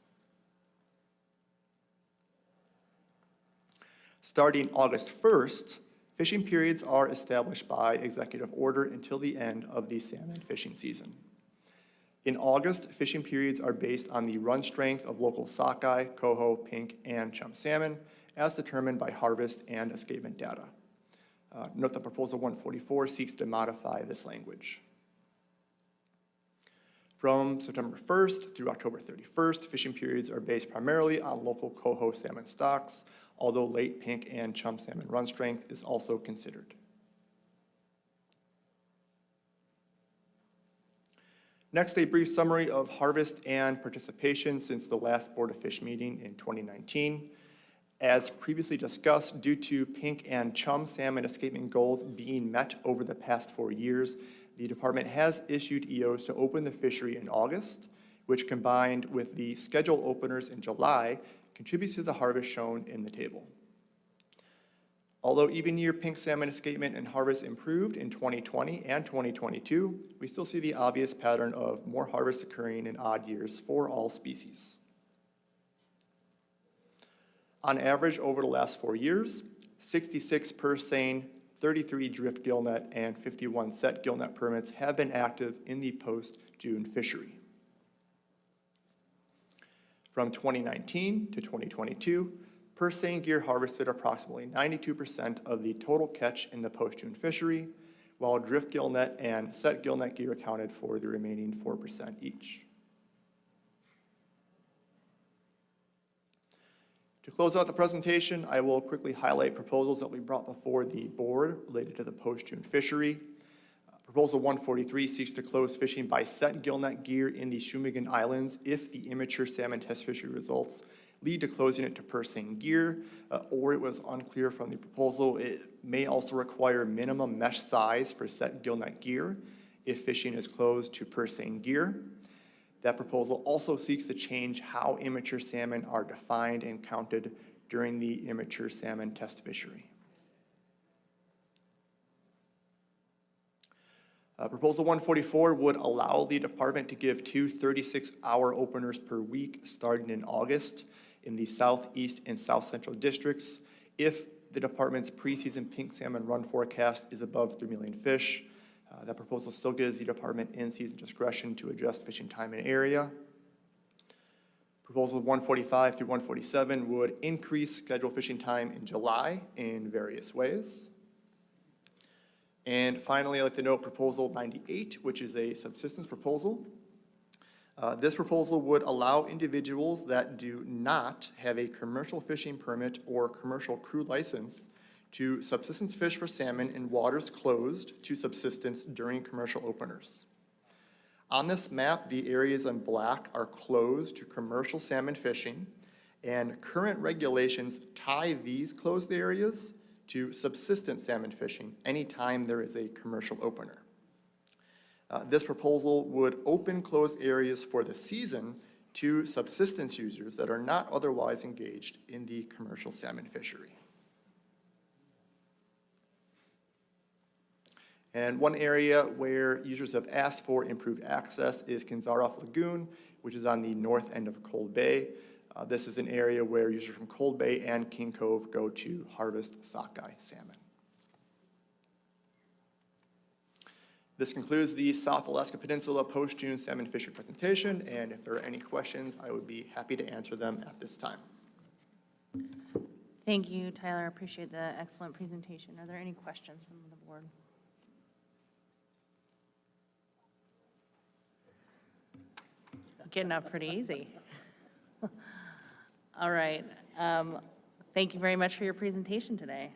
Starting August 1st, fishing periods are established by executive order until the end of the salmon fishing season. In August, fishing periods are based on the run strength of local sockeye, coho, pink, and chum salmon as determined by harvest and escapement data. Note that Proposal 144 seeks to modify this language. From September 1st through October 31st, fishing periods are based primarily on local coho salmon stocks, although late pink and chum salmon run strength is also considered. Next, a brief summary of harvest and participation since the last Board of Fish meeting in 2019. As previously discussed, due to pink and chum salmon escapement goals being met over the past 4 years, the department has issued EOs to open the fishery in August, which combined with the scheduled openers in July, contributes to the harvest shown in the table. Although even year pink salmon escapement and harvest improved in 2020 and 2022, we still see the obvious pattern of more harvest occurring in odd years for all species. On average, over the last 4 years, 66 purse seine, 33 drift gillnet, and 51 set gillnet permits have been active in the post-June fishery. From 2019 to 2022, purse seine gear harvested approximately 92% of the total catch in the post-June fishery, while drift gillnet and set gillnet gear accounted for the remaining 4% each. To close out the presentation, I will quickly highlight proposals that we brought before the board related to the post-June fishery. Proposal 143 seeks to close fishing by set gillnet gear in the Shumigan Islands if the immature salmon test fishery results lead to closing it to purse seine gear, or it was unclear from the proposal, it may also require minimum mesh size for set gillnet gear if fishing is closed to purse seine gear. That proposal also seeks to change how immature salmon are defined and counted during the immature salmon test fishery. Proposal 144 would allow the department to give 2 36-hour openers per week starting in August in the southeast and south central districts if the department's preseason pink salmon run forecast is above 3 million fish. That proposal still gives the department in-season discretion to adjust fishing time and area. Proposals 145 through 147 would increase scheduled fishing time in July in various ways. And finally, I'd like to note Proposal 98, which is a subsistence proposal. This proposal would allow individuals that do not have a commercial fishing permit or commercial crew license to subsistence fish for salmon in waters closed to subsistence during commercial openers. On this map, the areas in black are closed to commercial salmon fishing, and current regulations tie these closed areas to subsistence salmon fishing anytime there is a commercial opener. This proposal would open closed areas for the season to subsistence users that are not otherwise engaged in the commercial salmon fishery. And one area where users have asked for improved access is Kinzaroff Lagoon, which is on the north end of Cold Bay. This is an area where users from Cold Bay and King Cove go to harvest sockeye salmon. This concludes the South Alaska Peninsula post-June salmon fishery presentation, and if there are any questions, I would be happy to answer them at this time. Thank you, Tyler. I appreciate the excellent presentation. Are there any questions from the board? Getting up pretty easy. All right. Thank you very much for your presentation today.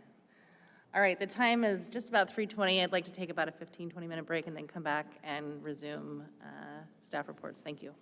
All right, the time is just about 3:20. I'd like to take about a 15, 20-minute break and then come back and resume staff reports. Thank you.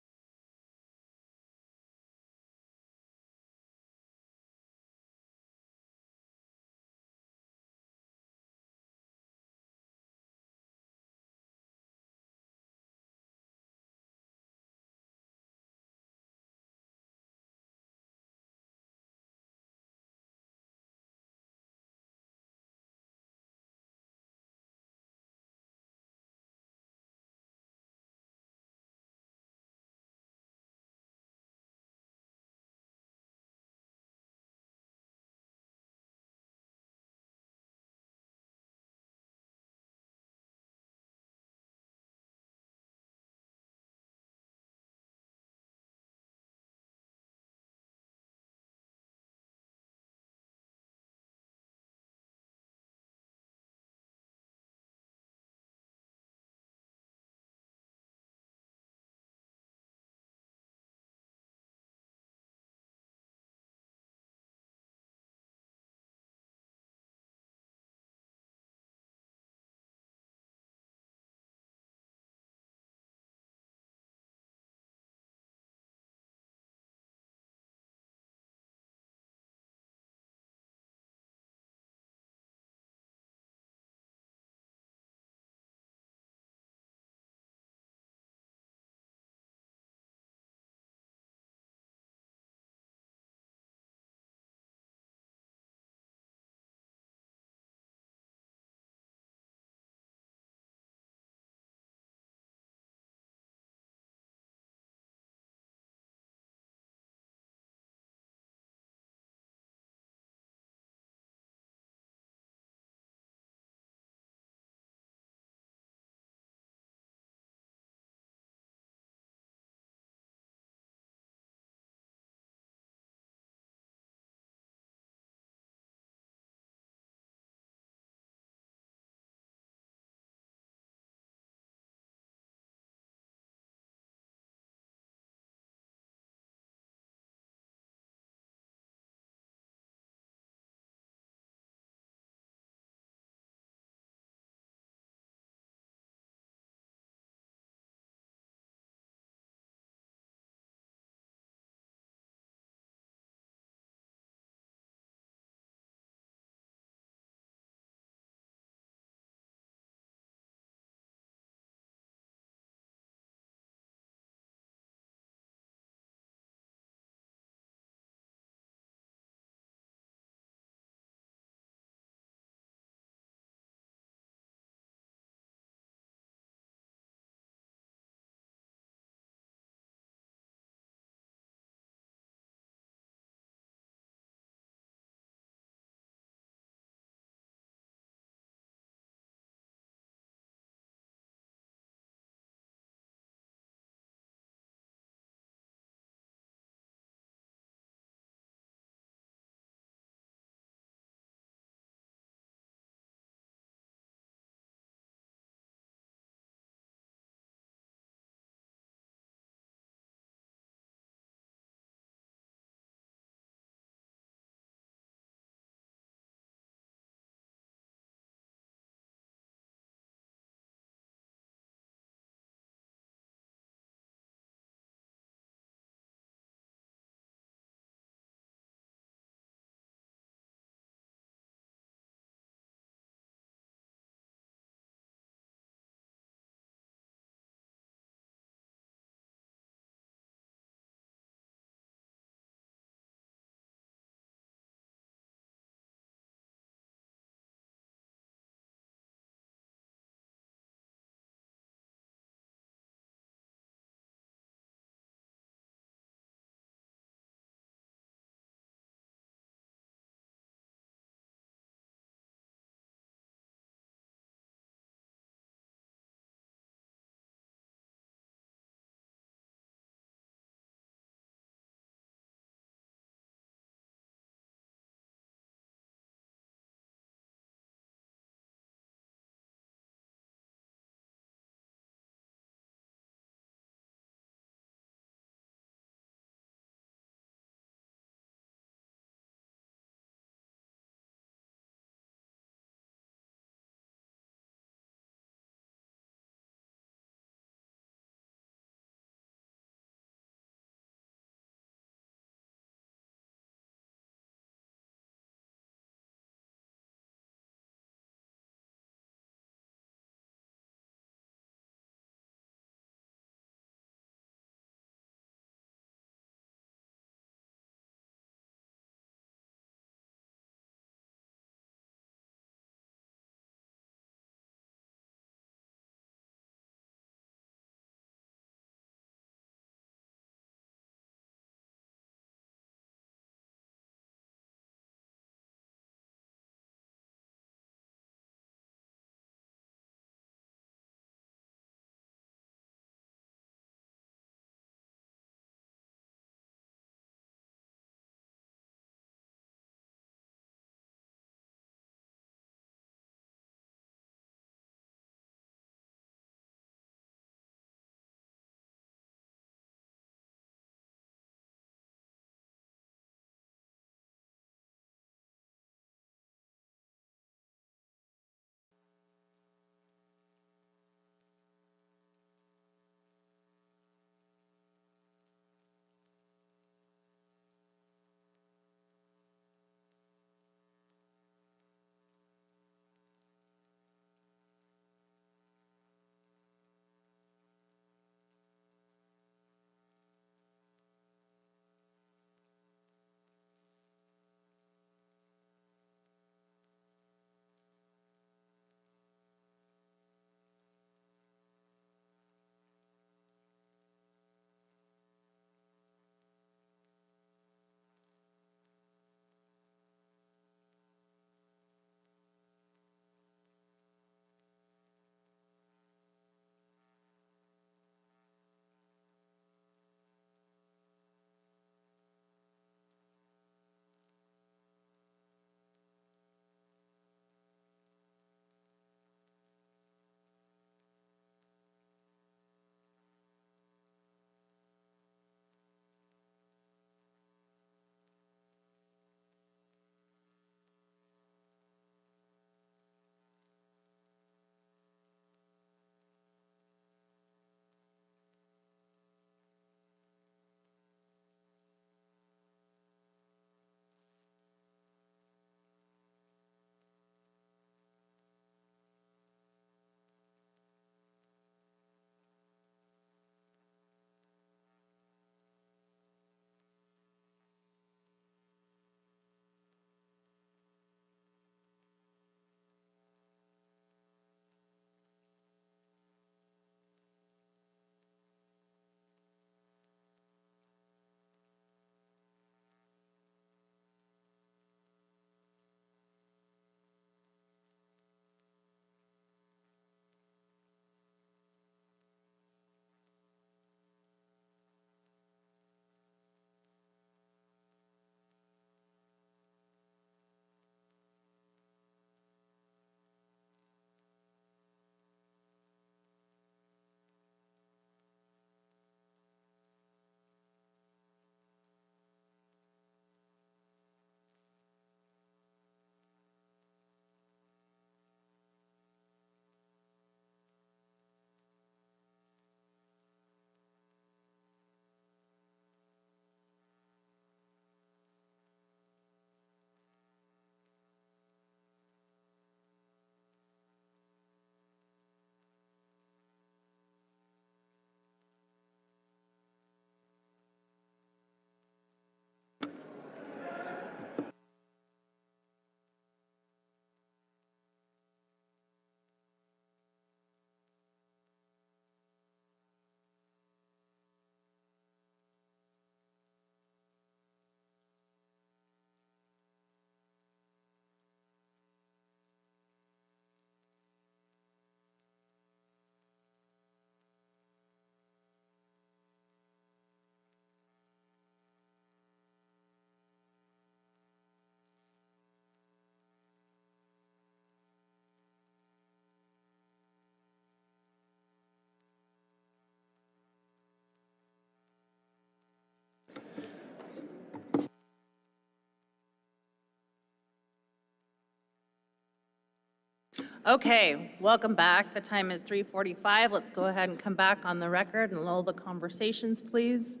Okay, welcome back. The time is 3:45. Let's go ahead and come back on the record and lull the conversations, please,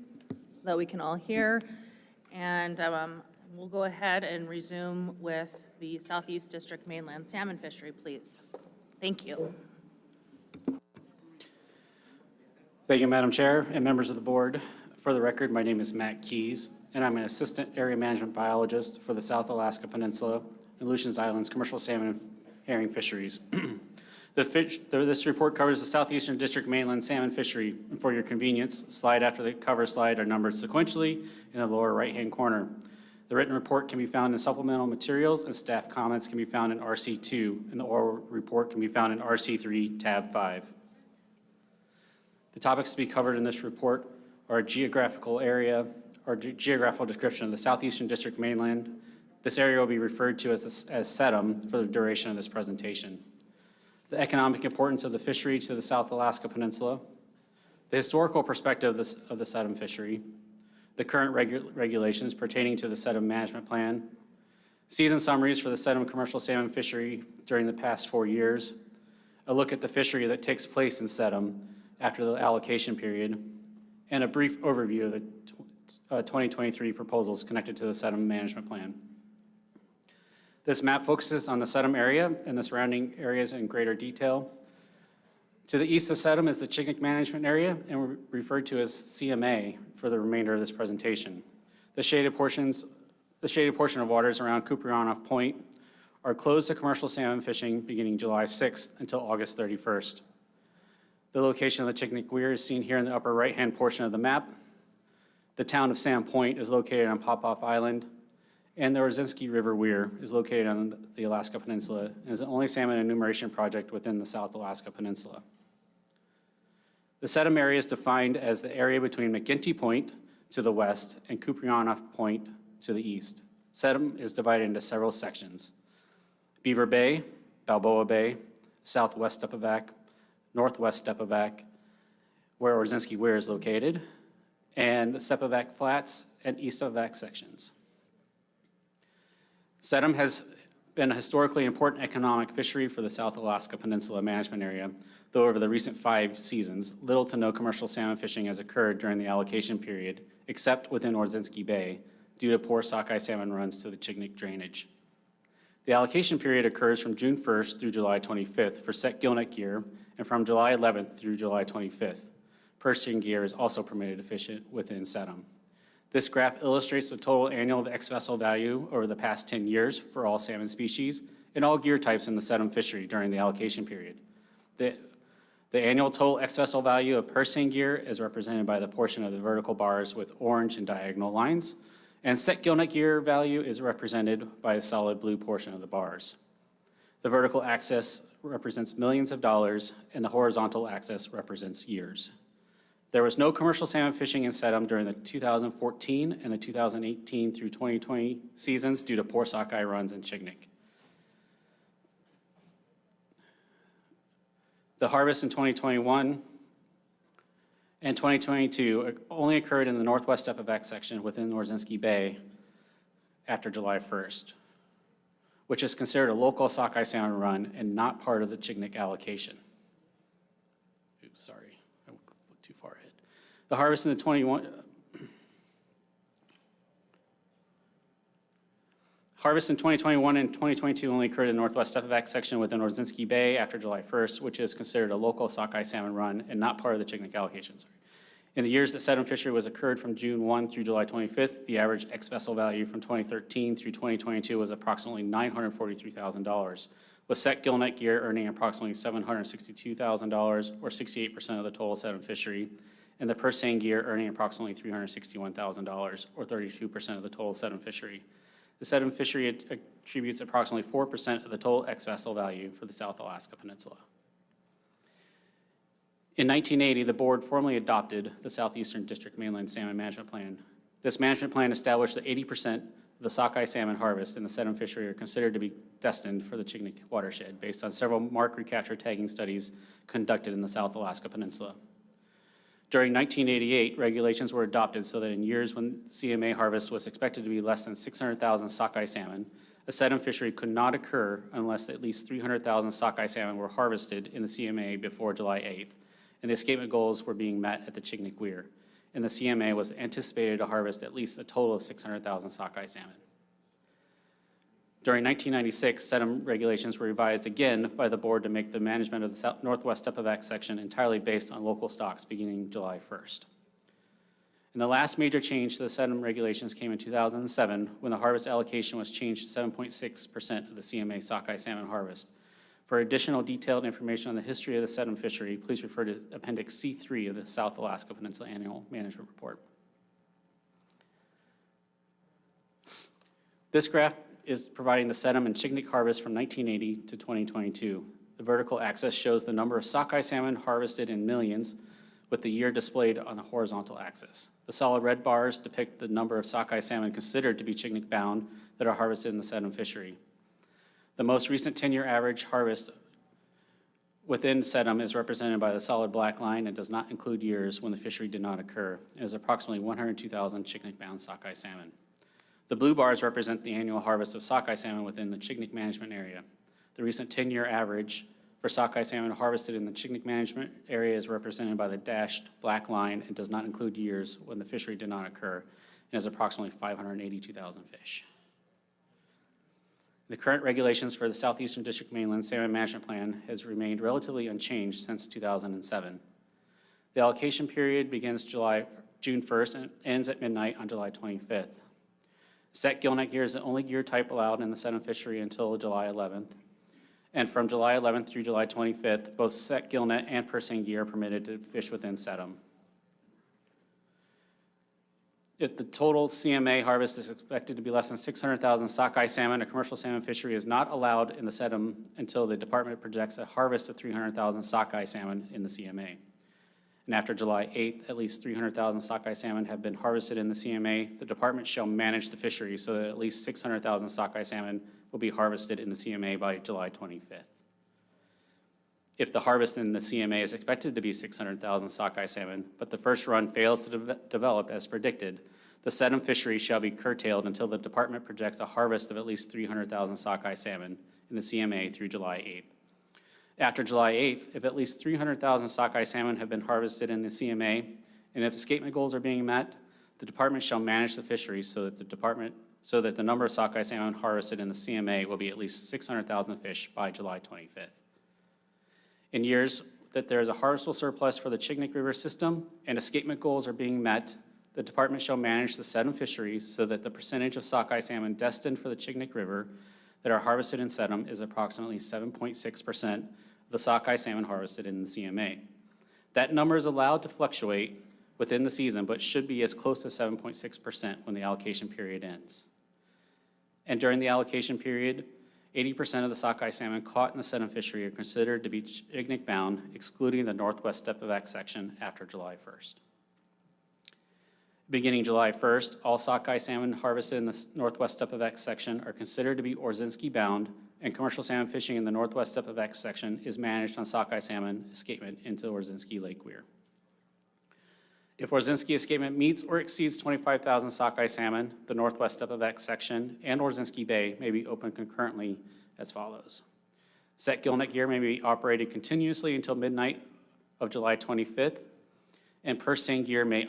so that we can all hear. And we'll go ahead and resume with the Southeast District Mainland Salmon Fishery, please. Thank you. Thank you, Madam Chair and members of the board. For the record, my name is Matt Keys, and I'm an Assistant Area Management Biologist for the South Alaska Peninsula and Aleutian Islands Commercial Salmon and Herring Fisheries. This report covers the Southeastern District Mainland Salmon Fishery. And for your convenience, slide after the cover slide are numbered sequentially in the lower right-hand corner. The written report can be found in supplemental materials, and staff comments can be found in RC2, and the oral report can be found in RC3, tab 5. The topics to be covered in this report are geographical area or geographical description of the Southeastern District Mainland. This area will be referred to as SEDM for the duration of this presentation. The economic importance of the fishery to the South Alaska Peninsula, the historical perspective of the SEDM fishery, the current regulations pertaining to the SEDM management plan, season summaries for the SEDM commercial salmon fishery during the past 4 years, a look at the fishery that takes place in SEDM after the allocation period, and a brief overview of the 2023 proposals connected to the SEDM management plan. This map focuses on the SEDM area and the surrounding areas in greater detail. To the east of SEDM is the Chignik management area, and we're referred to as CMA for the remainder of this presentation. The shaded portion of waters around Kuprianof Point are closed to commercial salmon fishing beginning July 6th until August 31st. The location of the Chignik Weir is seen here in the upper right-hand portion of the map. The town of Sand Point is located on Popoff Island, and the Orzinski River Weir is located on the Alaska Peninsula and is the only salmon enumeration project within the South Alaska Peninsula. The SEDM area is defined as the area between McGinty Point to the west and Kuprianof Point to the east. SEDM is divided into several sections: Beaver Bay, Balboa Bay, Southwest Stepovac, Northwest Stepovac, where Orzinski Weir is located, and the Stepovac Flats and East Stepovac sections. SEDM has been a historically important economic fishery for the South Alaska Peninsula management area, though over the recent 5 seasons, little to no commercial salmon fishing has occurred during the allocation period, except within Orzinski Bay, due to poor sockeye salmon runs to the Chignik drainage. The allocation period occurs from June 1st through July 25th for set gillnet gear, and from July 11th through July 25th. Purse-seine gear is also permitted to fish it within SEDM. This graph illustrates the total annual ex-vessel value over the past 10 years for all salmon species and all gear types in the SEDM fishery during the allocation period. The annual total ex-vessel value of purse-seine gear is represented by the portion of the vertical bars with orange and diagonal lines, and set gillnet gear value is represented by the solid blue portion of the bars. The vertical axis represents millions of dollars, and the horizontal axis represents years. There was no commercial salmon fishing in SEDM during the 2014 and the 2018 through 2020 seasons due to poor sockeye runs in Chignik. The harvest in 2021 and 2022 only occurred in the Northwest Stepovac section within Orzinski Bay after July 1st, which is considered a local sockeye salmon run and not part of the Chignik allocation. Oops, sorry, I looked too far ahead. The harvest in the 2021 and 2022 only occurred in the Northwest Stepovac section within Orzinski Bay after July 1st, which is considered a local sockeye salmon run and not part of the Chignik allocation. Sorry. In the years that SEDM fishery was occurred from June 1 through July 25th, the average ex-vessel value from 2013 through 2022 was approximately $943,000, with set gillnet gear earning approximately $762,000, or 68% of the total SEDM fishery, and the purse-seine gear earning approximately $361,000, or 32% of the total SEDM fishery. The SEDM fishery attributes approximately 4% of the total ex-vessel value for the South Alaska Peninsula. In 1980, the board formally adopted the Southeastern District Mainland Salmon Management Plan. This management plan established that 80% of the sockeye salmon harvest in the SEDM fishery are considered to be destined for the Chignik watershed based on several mark recapture tagging studies conducted in the South Alaska Peninsula. During 1988, regulations were adopted so that in years when CMA harvest was expected to be less than 600,000 sockeye salmon, a sedum fishery could not occur unless at least 300,000 sockeye salmon were harvested in the CMA before July 8th, and the escapement goals were being met at the Chignik Weir. And the CMA was anticipated to harvest at least a total of 600,000 sockeye salmon. During 1996, sedum regulations were revised again by the board to make the management of the northwest Stepavac section entirely based on local stocks beginning July 1st. And the last major change to the sedum regulations came in 2007 when the harvest allocation was changed to 7.6% of the CMA sockeye salmon harvest. For additional detailed information on the history of the sedum fishery, please refer to Appendix C3 of the South Alaska Peninsula Annual Management Report. This graph is providing the sedum and Chignik harvest from 1980 to 2022. The vertical axis shows the number of sockeye salmon harvested in millions, with the year displayed on the horizontal axis. The solid red bars depict the number of sockeye salmon considered to be Chignik bound that are harvested in the sedum fishery. The most recent 10-year average harvest within sedum is represented by the solid black line and does not include years when the fishery did not occur. It is approximately 102,000 Chignik bound sockeye salmon. The blue bars represent the annual harvest of sockeye salmon within the Chignik management area. The recent 10-year average for sockeye salmon harvested in the Chignik management area is represented by the dashed black line and does not include years when the fishery did not occur, and is approximately 582,000 fish. The current regulations for the Southeastern District Mainland Salmon Management Plan has remained relatively unchanged since 2007. The allocation period begins June 1st and ends at midnight on July 25th. Set gillnet gear is the only gear type allowed in the sedum fishery until July 11th. And from July 11th through July 25th, both set gillnet and purse seine gear are permitted to fish within sedum. If the total CMA harvest is expected to be less than 600,000 sockeye salmon, a commercial salmon fishery is not allowed in the sedum until the department projects a harvest of 300,000 sockeye salmon in the CMA. And after July 8th, at least 300,000 sockeye salmon have been harvested in the CMA. The department shall manage the fishery so that at least 600,000 sockeye salmon will be harvested in the CMA by July 25th. If the harvest in the CMA is expected to be 600,000 sockeye salmon, but the first run fails to develop as predicted, the sedum fishery shall be curtailed until the department projects a harvest of at least 300,000 sockeye salmon in the CMA through July 8th. After July 8th, if at least 300,000 sockeye salmon have been harvested in the CMA, and if escapement goals are being met, the department shall manage the fisheries so that the number of sockeye salmon harvested in the CMA will be at least 600,000 fish by July 25th. In years that there is a harvestable surplus for the Chignik River system and escapement goals are being met, the department shall manage the sedum fisheries so that the percentage of sockeye salmon destined for the Chignik River that are harvested in sedum is approximately 7.6% of the sockeye salmon harvested in the CMA. That number is allowed to fluctuate within the season, but should be as close to 7.6% when the allocation period ends. And during the allocation period, 80% of the sockeye salmon caught in the sedum fishery are considered to be Chignik bound, excluding the northwest Stepavac section after July 1st. Beginning July 1st, all sockeye salmon harvested in the northwest Stepavac section are considered to be Orzinski bound, and commercial salmon fishing in the northwest Stepavac section is managed on sockeye salmon escapement into Orzinski Lake Weir. If Orzinski escapement meets or exceeds 25,000 sockeye salmon, the northwest Stepavac section and Orzinski Bay may be open concurrently as follows. Set gillnet gear may be operated continuously until midnight of July 25th, and purse seine gear may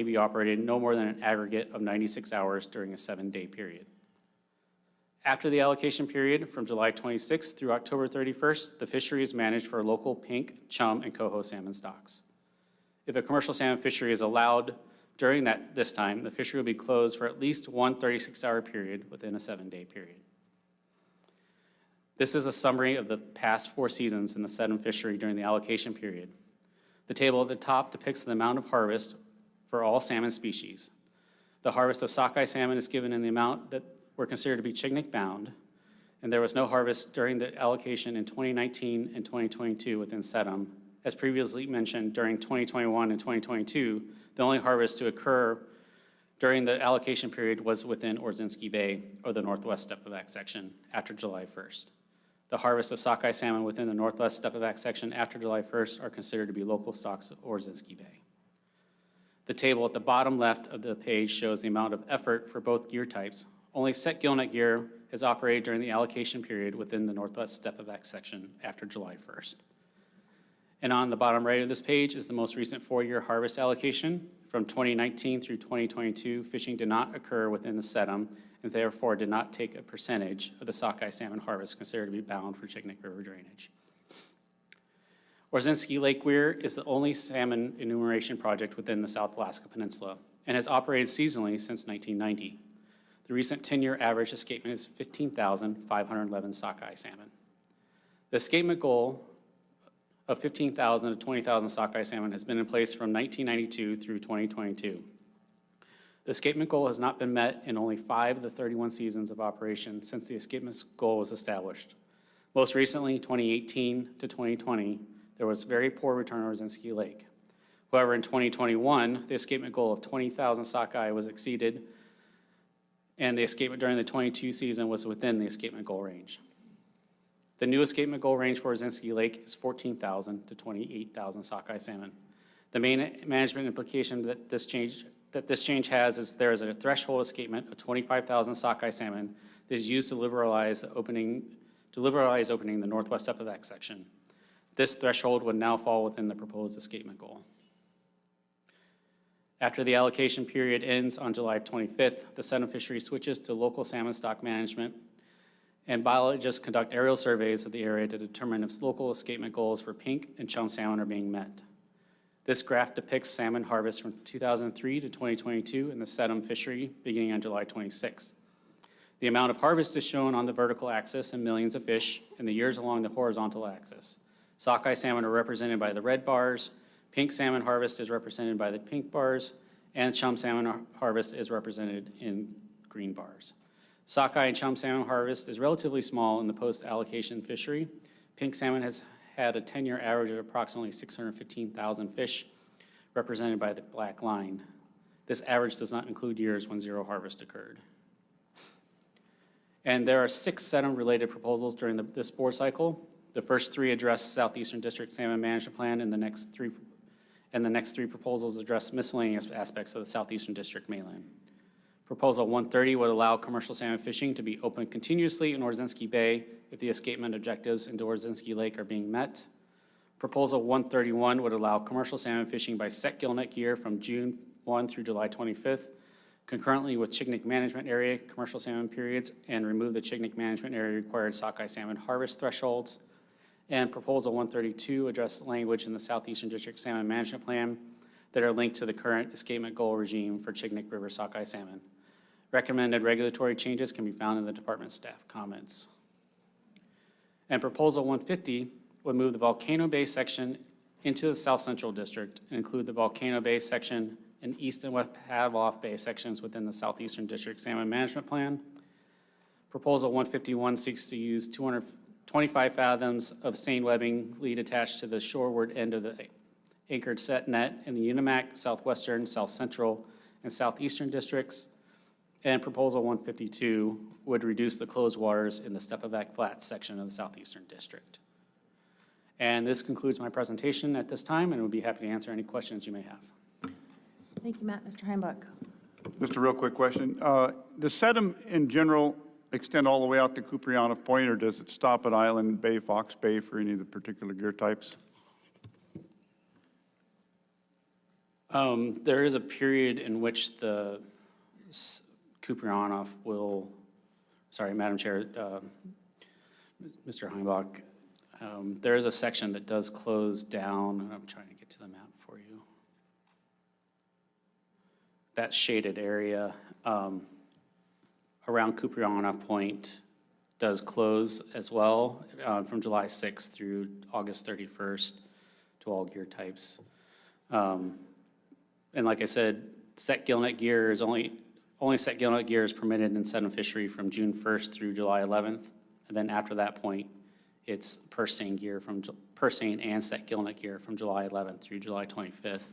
be operated no more than an aggregate of 96 hours during a 7-day period. After the allocation period, from July 26th through October 31st, the fishery is managed for local pink, chum, and coho salmon stocks. If a commercial salmon fishery is allowed during this time, the fishery will be closed for at least one 36-hour period within a 7-day period. This is a summary of the past 4 seasons in the sedum fishery during the allocation period. The table at the top depicts the amount of harvest for all salmon species. The harvest of sockeye salmon is given in the amount that were considered to be Chignik bound, and there was no harvest during the allocation in 2019 and 2022 within sedum. As previously mentioned, during 2021 and 2022, the only harvest to occur during the allocation period was within Orzinski Bay or the northwest Stepavac section after July 1st. The harvest of sockeye salmon within the northwest Stepavac section after July 1st are considered to be local stocks of Orzinski Bay. The table at the bottom left of the page shows the amount of effort for both gear types. Only set gillnet gear has operated during the allocation period within the Northwest Stepavac section after July 1st. And on the bottom right of this page is the most recent 4-year harvest allocation. From 2019 through 2022, fishing did not occur within the sedum and therefore did not take a percentage of the sockeye salmon harvest considered to be bound for Chignik River drainage. Orzinski Lake Weir is the only salmon enumeration project within the South Alaska Peninsula and has operated seasonally since 1990. The recent 10-year average escapement is 15,511 sockeye salmon. The escapement goal of 15,000 to 20,000 sockeye salmon has been in place from 1992 through 2022. The escapement goal has not been met in only 5 of the 31 seasons of operation since the escapement goal was established. Most recently, 2018 to 2020, there was very poor return on Orzinski Lake. However, in 2021, the escapement goal of 20,000 sockeye was exceeded, and the escapement during the 22 season was within the escapement goal range. The new escapement goal range for Orzinski Lake is 14,000 to 28,000 sockeye salmon. The main management implication that this change has is there is a threshold escapement of 25,000 sockeye salmon that is used to liberalize opening the Northwest Stepavac section. This threshold would now fall within the proposed escapement goal. After the allocation period ends on July 25th, the sedum fishery switches to local salmon stock management, and biologists conduct aerial surveys of the area to determine if local escapement goals for pink and chum salmon are being met. This graph depicts salmon harvest from 2003 to 2022 in the sedum fishery beginning on July 26th. The amount of harvest is shown on the vertical axis in millions of fish, and the years along the horizontal axis. Sockeye salmon are represented by the red bars, pink salmon harvest is represented by the pink bars, and chum salmon harvest is represented in green bars. Sockeye and chum salmon harvest is relatively small in the post-allocation fishery. Pink salmon has had a 10-year average of approximately 615,000 fish, represented by the black line. This average does not include years when zero harvest occurred. And there are 6 sedum-related proposals during this board cycle. The first 3 address Southeastern District Salmon Management Plan, and the next 3 proposals address miscellaneous aspects of the Southeastern District mainland. Proposal 130 would allow commercial salmon fishing to be open continuously in Orzinski Bay if the escapement objectives into Orzinski Lake are being met. Proposal 131 would allow commercial salmon fishing by set gillnet gear from June 1 through July 25th, concurrently with Chignik Management Area commercial salmon periods, and remove the Chignik Management Area required sockeye salmon harvest thresholds. And Proposal 132 addressed language in the Southeastern District Salmon Management Plan that are linked to the current escapement goal regime for Chignik River sockeye salmon. Recommended regulatory changes can be found in the department staff comments. And Proposal 150 would move the Volcano Bay section into the South Central District and include the Volcano Bay section and East and West Havelock Bay sections within the Southeastern District Salmon Management Plan. Proposal 151 seeks to use 225 fathoms of seine webbing lead attached to the shoreward end of the anchored set net in the Unimac, Southwestern, South Central, and Southeastern districts. And Proposal 152 would reduce the closed waters in the Stepavac Flats section of the Southeastern District. And this concludes my presentation at this time, and we'll be happy to answer any questions you may have. Thank you, Matt. Mr. Heimbach. Just a real quick question. Does sedum in general extend all the way out to Kupriyanov Point, or does it stop at Island Bay, Fox Bay for any of the particular gear types? There is a period in which the Kupriyanov will, sorry, Madam Chair, Mr. Heimbach, there is a section that does close down. I'm trying to get to the map for you. That shaded area around Kupriyanov Point does close as well from July 6th through August 31st to all gear types. And like I said, set gillnet gear is only set gillnet gear is permitted in sedum fishery from June 1st through July 11th. And then after that point, it's purse seine gear purse seine and set gillnet gear from July 11th through July 25th.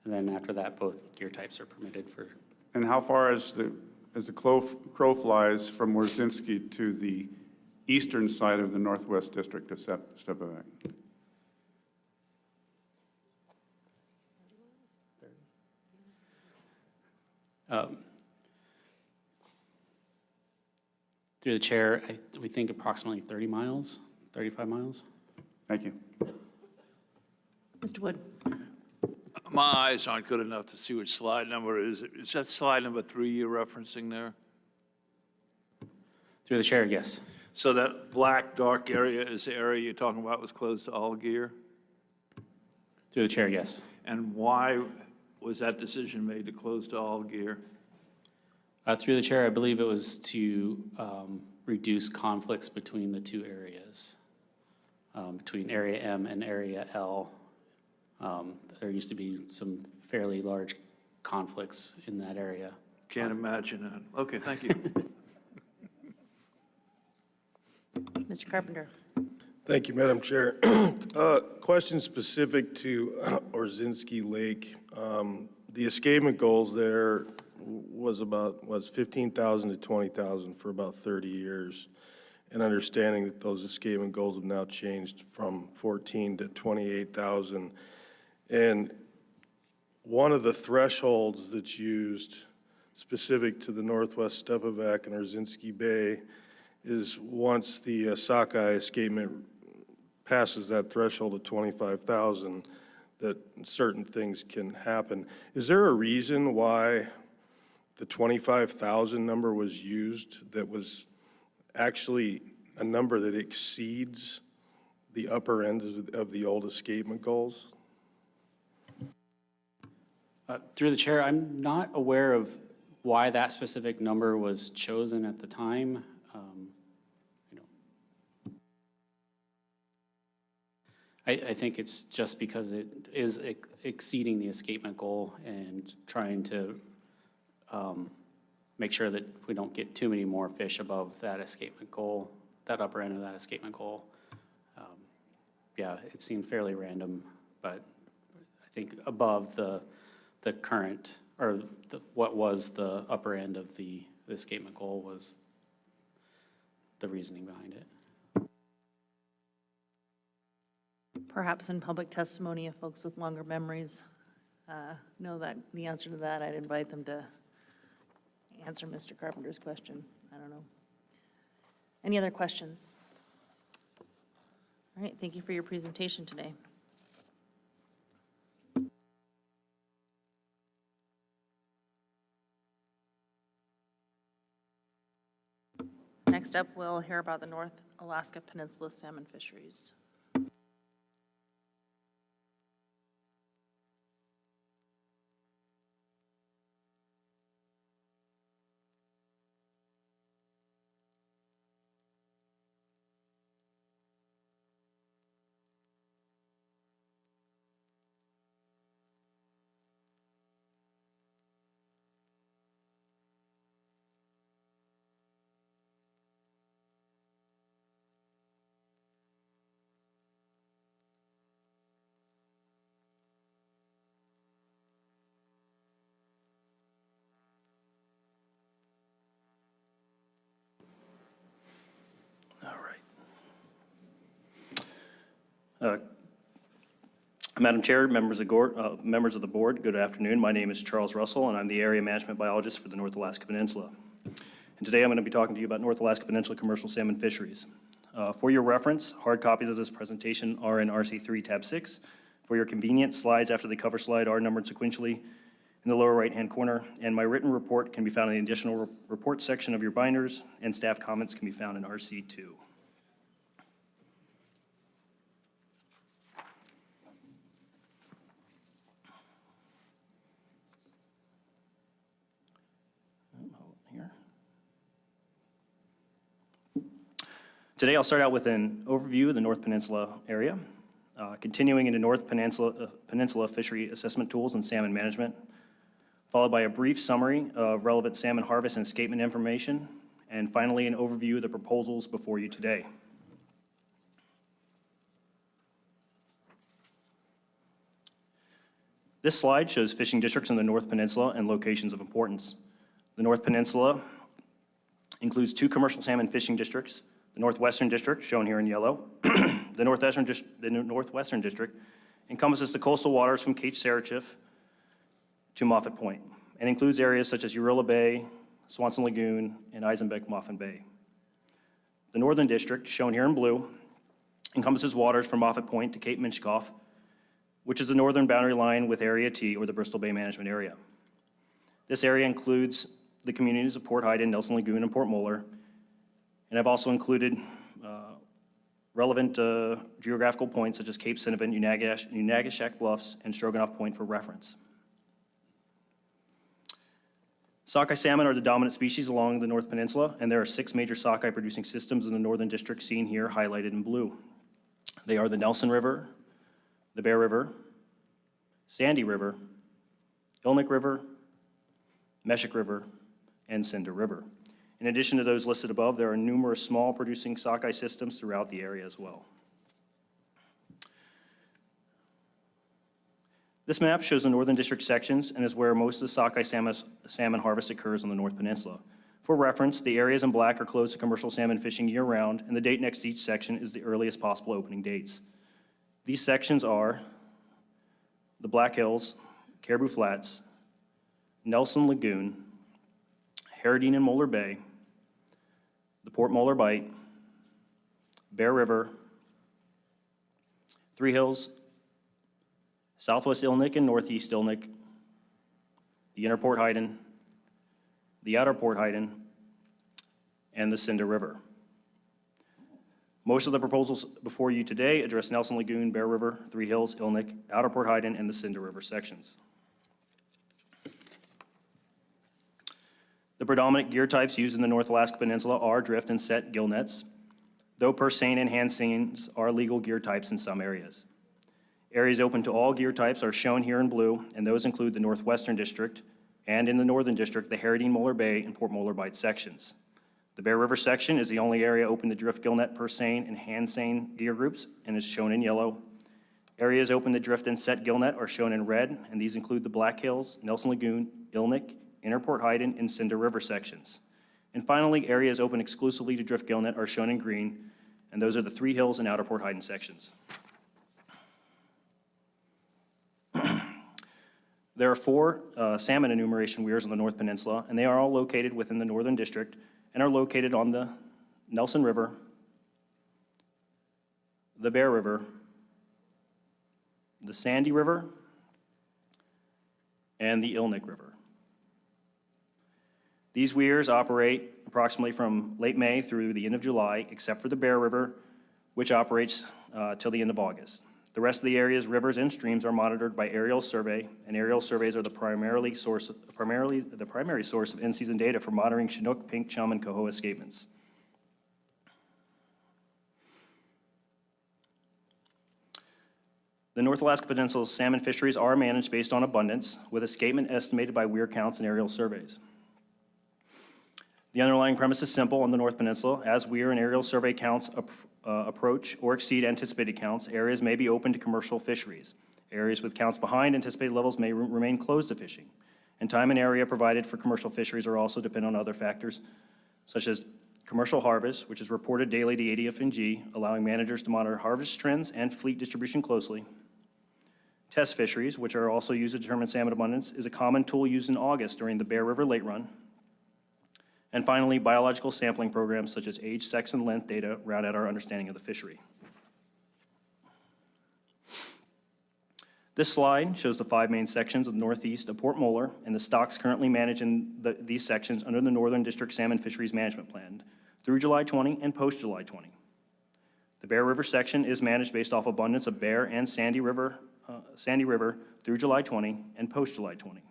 And then after that, both gear types are permitted for. And how far is the crow flies from Orzinski to the eastern side of the Northwest District of Stepavac? Through the chair, we think approximately 30 miles, 35 miles. Thank you. Mr. Wood? My eyes aren't good enough to see which slide number it is. Is that slide number 3 you're referencing there? Through the chair, yes. So that black dark area is the area you're talking about was closed to all gear? Through the chair, yes. And why was that decision made to close to all gear? Through the chair, I believe it was to reduce conflicts between the two areas, between Area M and Area L. There used to be some fairly large conflicts in that area. Can't imagine that. Okay, thank you. Mr. Carpenter? Thank you, Madam Chair. Question specific to Orzinski Lake. The escapement goals there was 15,000 to 20,000 for about 30 years. And understanding that those escapement goals have now changed from 14 to 28,000. And one of the thresholds that's used specific to the Northwest Stepovac and Orzinski Bay is once the sockeye escapement passes that threshold of 25,000, that certain things can happen. Is there a reason why the 25,000 number was used that was actually a number that exceeds the upper end of the old escapement goals? Through the chair, I'm not aware of why that specific number was chosen at the time. I think it's just because it is exceeding the escapement goal and trying to make sure that we don't get too many more fish above that escapement goal, that upper end of that escapement goal. Yeah, it seemed fairly random, but I think above the current, or what was the upper end of the escapement goal was the reasoning behind it. Perhaps in public testimony, if folks with longer memories know that the answer to that, I'd invite them to answer Mr. Carpenter's question. I don't know. Any other questions? All right, thank you for your presentation today. Next up, we'll hear about the North Alaska Peninsula salmon fisheries. Madam Chair, members of the board, good afternoon. My name is Charles Russell, and I'm the Area Management Biologist for the North Alaska Peninsula. And today I'm going to be talking to you about North Alaska Peninsula commercial salmon fisheries. For your reference, hard copies of this presentation are in RC3 tab 6. For your convenience, slides after the cover slide are numbered sequentially in the lower right-hand corner, and my written report can be found in the additional report section of your binders, and staff comments can be found in RC2. Today, I'll start out with an overview of the North Peninsula area, continuing into North Peninsula fishery assessment tools and salmon management, followed by a brief summary of relevant salmon harvest and escapement information, and finally, an overview of the proposals before you today. This slide shows fishing districts in the North Peninsula and locations of importance. The North Peninsula includes 2 commercial salmon fishing districts. The Northwestern District, shown here in yellow, the Northwestern District encompasses the coastal waters from Cape Sarachiff to Moffett Point and includes areas such as Urilla Bay, Swanson Lagoon, and Eisenbeck Moffin Bay. The Northern District, shown here in blue, encompasses waters from Moffett Point to Cape Minchkoff, which is the northern boundary line with Area T, or the Bristol Bay Management Area. This area includes the communities of Port Hyden, Nelson Lagoon, and Port Moller, and I've also included relevant geographical points such as Cape Cynabin, Unagashak Bluffs, and Stroganoff Point for reference. Sockeye salmon are the dominant species along the North Peninsula, and there are 6 major sockeye producing systems in the Northern District seen here highlighted in blue. They are the Nelson River, the Bear River, Sandy River, Ilnik River, Meshik River, and Cinder River. In addition to those listed above, there are numerous small producing sockeye systems throughout the area as well. This map shows the Northern District sections and is where most of the sockeye salmon harvest occurs on the North Peninsula. For reference, the areas in black are closed to commercial salmon fishing year-round, and the date next to each section is the earliest possible opening dates. These sections are the Black Hills, Caribou Flats, Nelson Lagoon, Herodine and Molar Bay, the Port Molar Bight, Bear River, Three Hills, Southwest Ilnik and Northeast Ilnik, the Inner Port Hyden, the Outer Port Hyden, and the Cinder River. Most of the proposals before you today address Nelson Lagoon, Bear River, Three Hills, Ilnik, Outer Port Hyden, and the Cinder River sections. The predominant gear types used in the North Alaska Peninsula are drift and set gill nets, though purse seine and hand seines are legal gear types in some areas. Areas open to all gear types are shown here in blue, and those include the Northwestern District, and in the Northern District, the Herodine, Molar Bay, and Port Molar Bight sections. The Bear River section is the only area open to drift gill net, purse seine, and hand seine gear groups, and is shown in yellow. Areas open to drift and set gill net are shown in red, and these include the Black Hills, Nelson Lagoon, Ilnik, Inner Port Hyden, and Cinder River sections. And finally, areas open exclusively to drift gill net are shown in green, and those are the Three Hills and Outer Port Hyden sections. There are 4 salmon enumeration weirs on the North Peninsula, and they are all located within the Northern District and are located on the Nelson River, the Bear River, the Sandy River, and the Ilnik River. These weirs operate approximately from late May through the end of July, except for the Bear River, which operates till the end of August. The rest of the area's rivers and streams are monitored by aerial survey, and aerial surveys are the primary source of in-season data for monitoring Chinook, pink chum, and coho escapements. The North Alaska Peninsula's salmon fisheries are managed based on abundance, with escapement estimated by weir counts and aerial surveys. The underlying premise is simple on the North Peninsula. As weir and aerial survey counts approach or exceed anticipated counts, areas may be open to commercial fisheries. Areas with counts behind anticipated levels may remain closed to fishing. And time and area provided for commercial fisheries are also dependent on other factors, such as commercial harvest, which is reported daily to ADF&G, allowing managers to monitor harvest trends and fleet distribution closely. Test fisheries, which are also used to determine salmon abundance, is a common tool used in August during the Bear River late run. And finally, biological sampling programs such as age, sex, and length data round out our understanding of the fishery. This slide shows the 5 main sections of the northeast of Port Molar and the stocks currently managed in these sections under the Northern District Salmon Fisheries Management Plan through July 20 and post-July 20. The Bear River section is managed based off abundance of Bear and Sandy River through July 20 and post-July 20.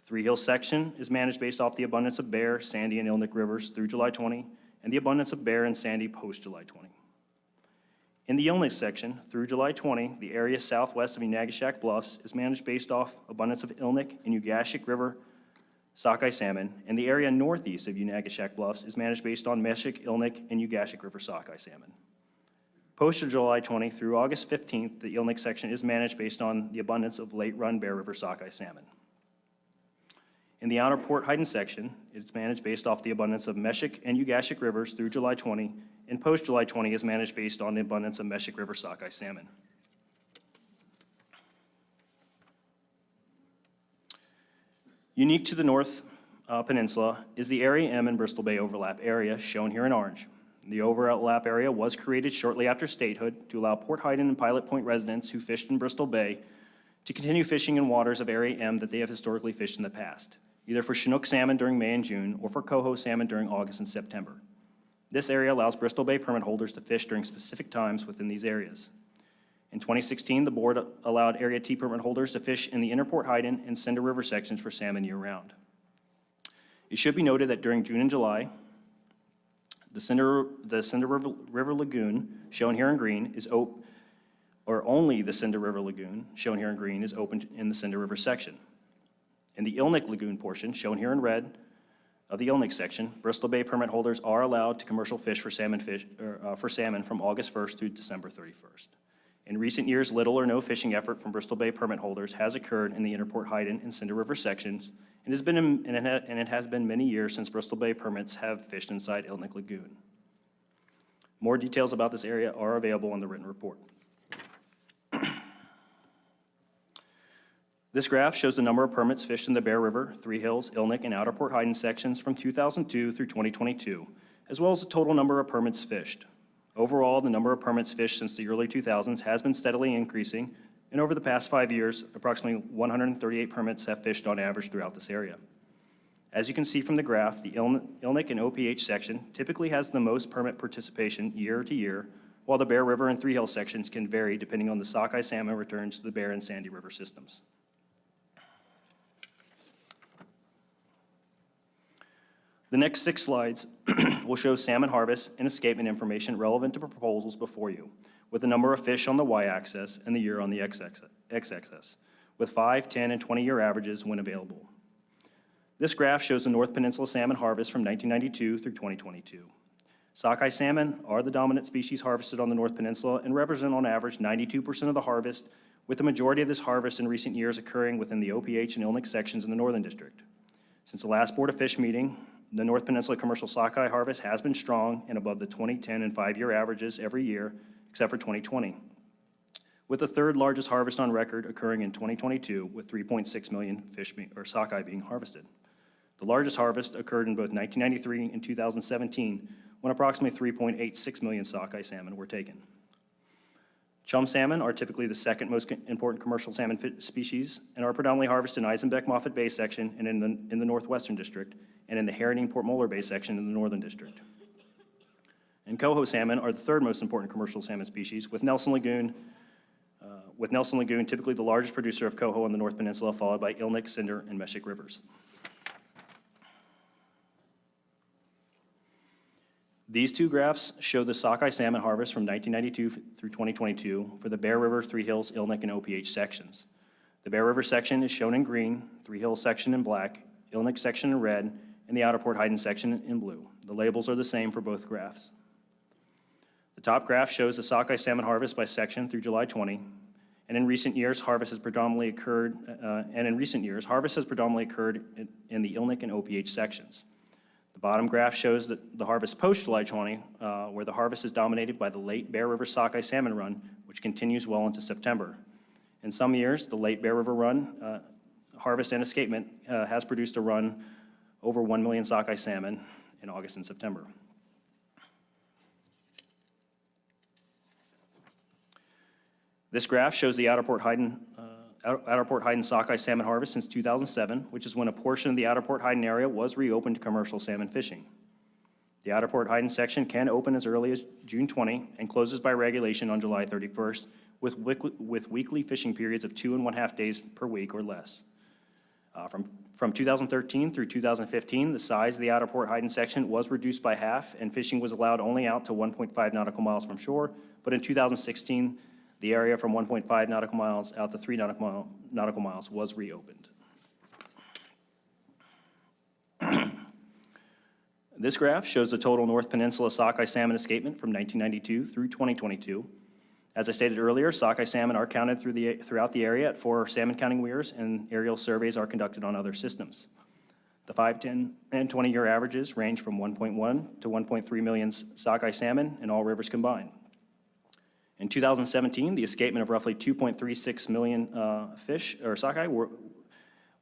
Three Hills section is managed based off the abundance of Bear, Sandy, and Ilnik rivers through July 20, and the abundance of Bear and Sandy post-July 20. In the Ilnik section, through July 20, the area southwest of Unagashak Bluffs is managed based off abundance of Ilnik and Ugashik River sockeye salmon, and the area northeast of Unagashak Bluffs is managed based on Meshik, Ilnik, and Ugashik River sockeye salmon. Post-July 20 through August 15th, the Ilnik section is managed based on the abundance of late-run Bear River sockeye salmon. In the Outer Port Hyden section, it's managed based off the abundance of Meshik and Ugashik rivers through July 20, and post-July 20 is managed based on the abundance of Meshik River sockeye salmon. Unique to the North Peninsula is the Area M and Bristol Bay overlap area shown here in orange. The overlap area was created shortly after statehood to allow Port Huyton and Pilot Point residents who fished in Bristol Bay to continue fishing in waters of Area M that they have historically fished in the past, either for Chinook salmon during May and June or for coho salmon during August and September. This area allows Bristol Bay permit holders to fish during specific times within these areas. In 2016, the board allowed Area T permit holders to fish in the inner Port Huyton and Cinder River sections for salmon year-round. It should be noted that during June and July, the Cinder River Lagoon, shown here in green, is open, or only the Cinder River Lagoon, shown here in green, is open in the Cinder River section. In the Ilnik Lagoon portion, shown here in red, of the Ilnik section, Bristol Bay permit holders are allowed to commercial fish for salmon from August 1st through December 31st. In recent years, little or no fishing effort from Bristol Bay permit holders has occurred in the inner Port Huyton and Cinder River sections, and it has been many years since Bristol Bay permits have fished inside Ilnik Lagoon. More details about this area are available in the written report. This graph shows the number of permits fished in the Bear River, Three Hills, Ilnik, and Outer Port Huyton sections from 2002 through 2022, as well as the total number of permits fished. Overall, the number of permits fished since the early 2000s has been steadily increasing, and over the past 5 years, approximately 138 permits have fished on average throughout this area. As you can see from the graph, the Ilnik and OPH section typically has the most permit participation year to year, while the Bear River and Three Hills sections can vary depending on the sockeye salmon returns to the Bear and Sandy River systems. The next 6 slides will show salmon harvest and escapement information relevant to proposals before you, with the number of fish on the y-axis and the year on the x-axis, with 5, 10, and 20-year averages when available. This graph shows the North Peninsula salmon harvest from 1992 through 2022. Sockeye salmon are the dominant species harvested on the North Peninsula and represent on average 92% of the harvest, with the majority of this harvest in recent years occurring within the OPH and Ilnik sections in the Northern District. Since the last Board of Fish meeting, the North Peninsula commercial sockeye harvest has been strong and above the 20, 10, and 5-year averages every year, except for 2020, with the third largest harvest on record occurring in 2022, with 3.6 million sockeye being harvested. The largest harvest occurred in both 1993 and 2017, when approximately 3.86 million sockeye salmon were taken. Chum salmon are typically the second most important commercial salmon species and are predominantly harvested in Eisenbeck-Moffett Bay section and in the Northwestern District, and in the Herring-Port Moller Bay section in the Northern District. And coho salmon are the third most important commercial salmon species, with Nelson Lagoon typically the largest producer of coho on the North Peninsula, followed by Ilnik, Cinder, and Meshick rivers. These 2 graphs show the sockeye salmon harvest from 1992 through 2022 for the Bear River, Three Hills, Ilnik, and OPH sections. The Bear River section is shown in green, Three Hills section in black, Ilnik section in red, and the Outer Port Huyton section in blue. The labels are the same for both graphs. The top graph shows the sockeye salmon harvest by section through July 20, and in recent years, harvest has predominantly occurred in the Ilnik and OPH sections. The bottom graph shows that the harvest post-July 20, where the harvest is dominated by the late Bear River sockeye salmon run, which continues well into September. In some years, the late Bear River run, harvest and escapement, has produced a run over 1 million sockeye salmon in August and September. This graph shows the Outer Port Huyton sockeye salmon harvest since 2007, which is when a portion of the Outer Port Huyton area was reopened to commercial salmon fishing. The Outer Port Huyton section can open as early as June 20 and closes by regulation on July 31st, with weekly fishing periods of 2.5 days per week or less. From 2013 through 2015, the size of the Outer Port Huyton section was reduced by half, and fishing was allowed only out to 1.5 nautical miles from shore, but in 2016, the area from 1.5 nautical miles out to 3 nautical miles was reopened. This graph shows the total North Peninsula sockeye salmon escapement from 1992 through 2022. As I stated earlier, sockeye salmon are counted throughout the area at 4 salmon counting weirs, and aerial surveys are conducted on other systems. The 5, 10, and 20-year averages range from 1.1 to 1.3 million sockeye salmon in all rivers combined. In 2017, the escapement of roughly 2.36 million fish or sockeye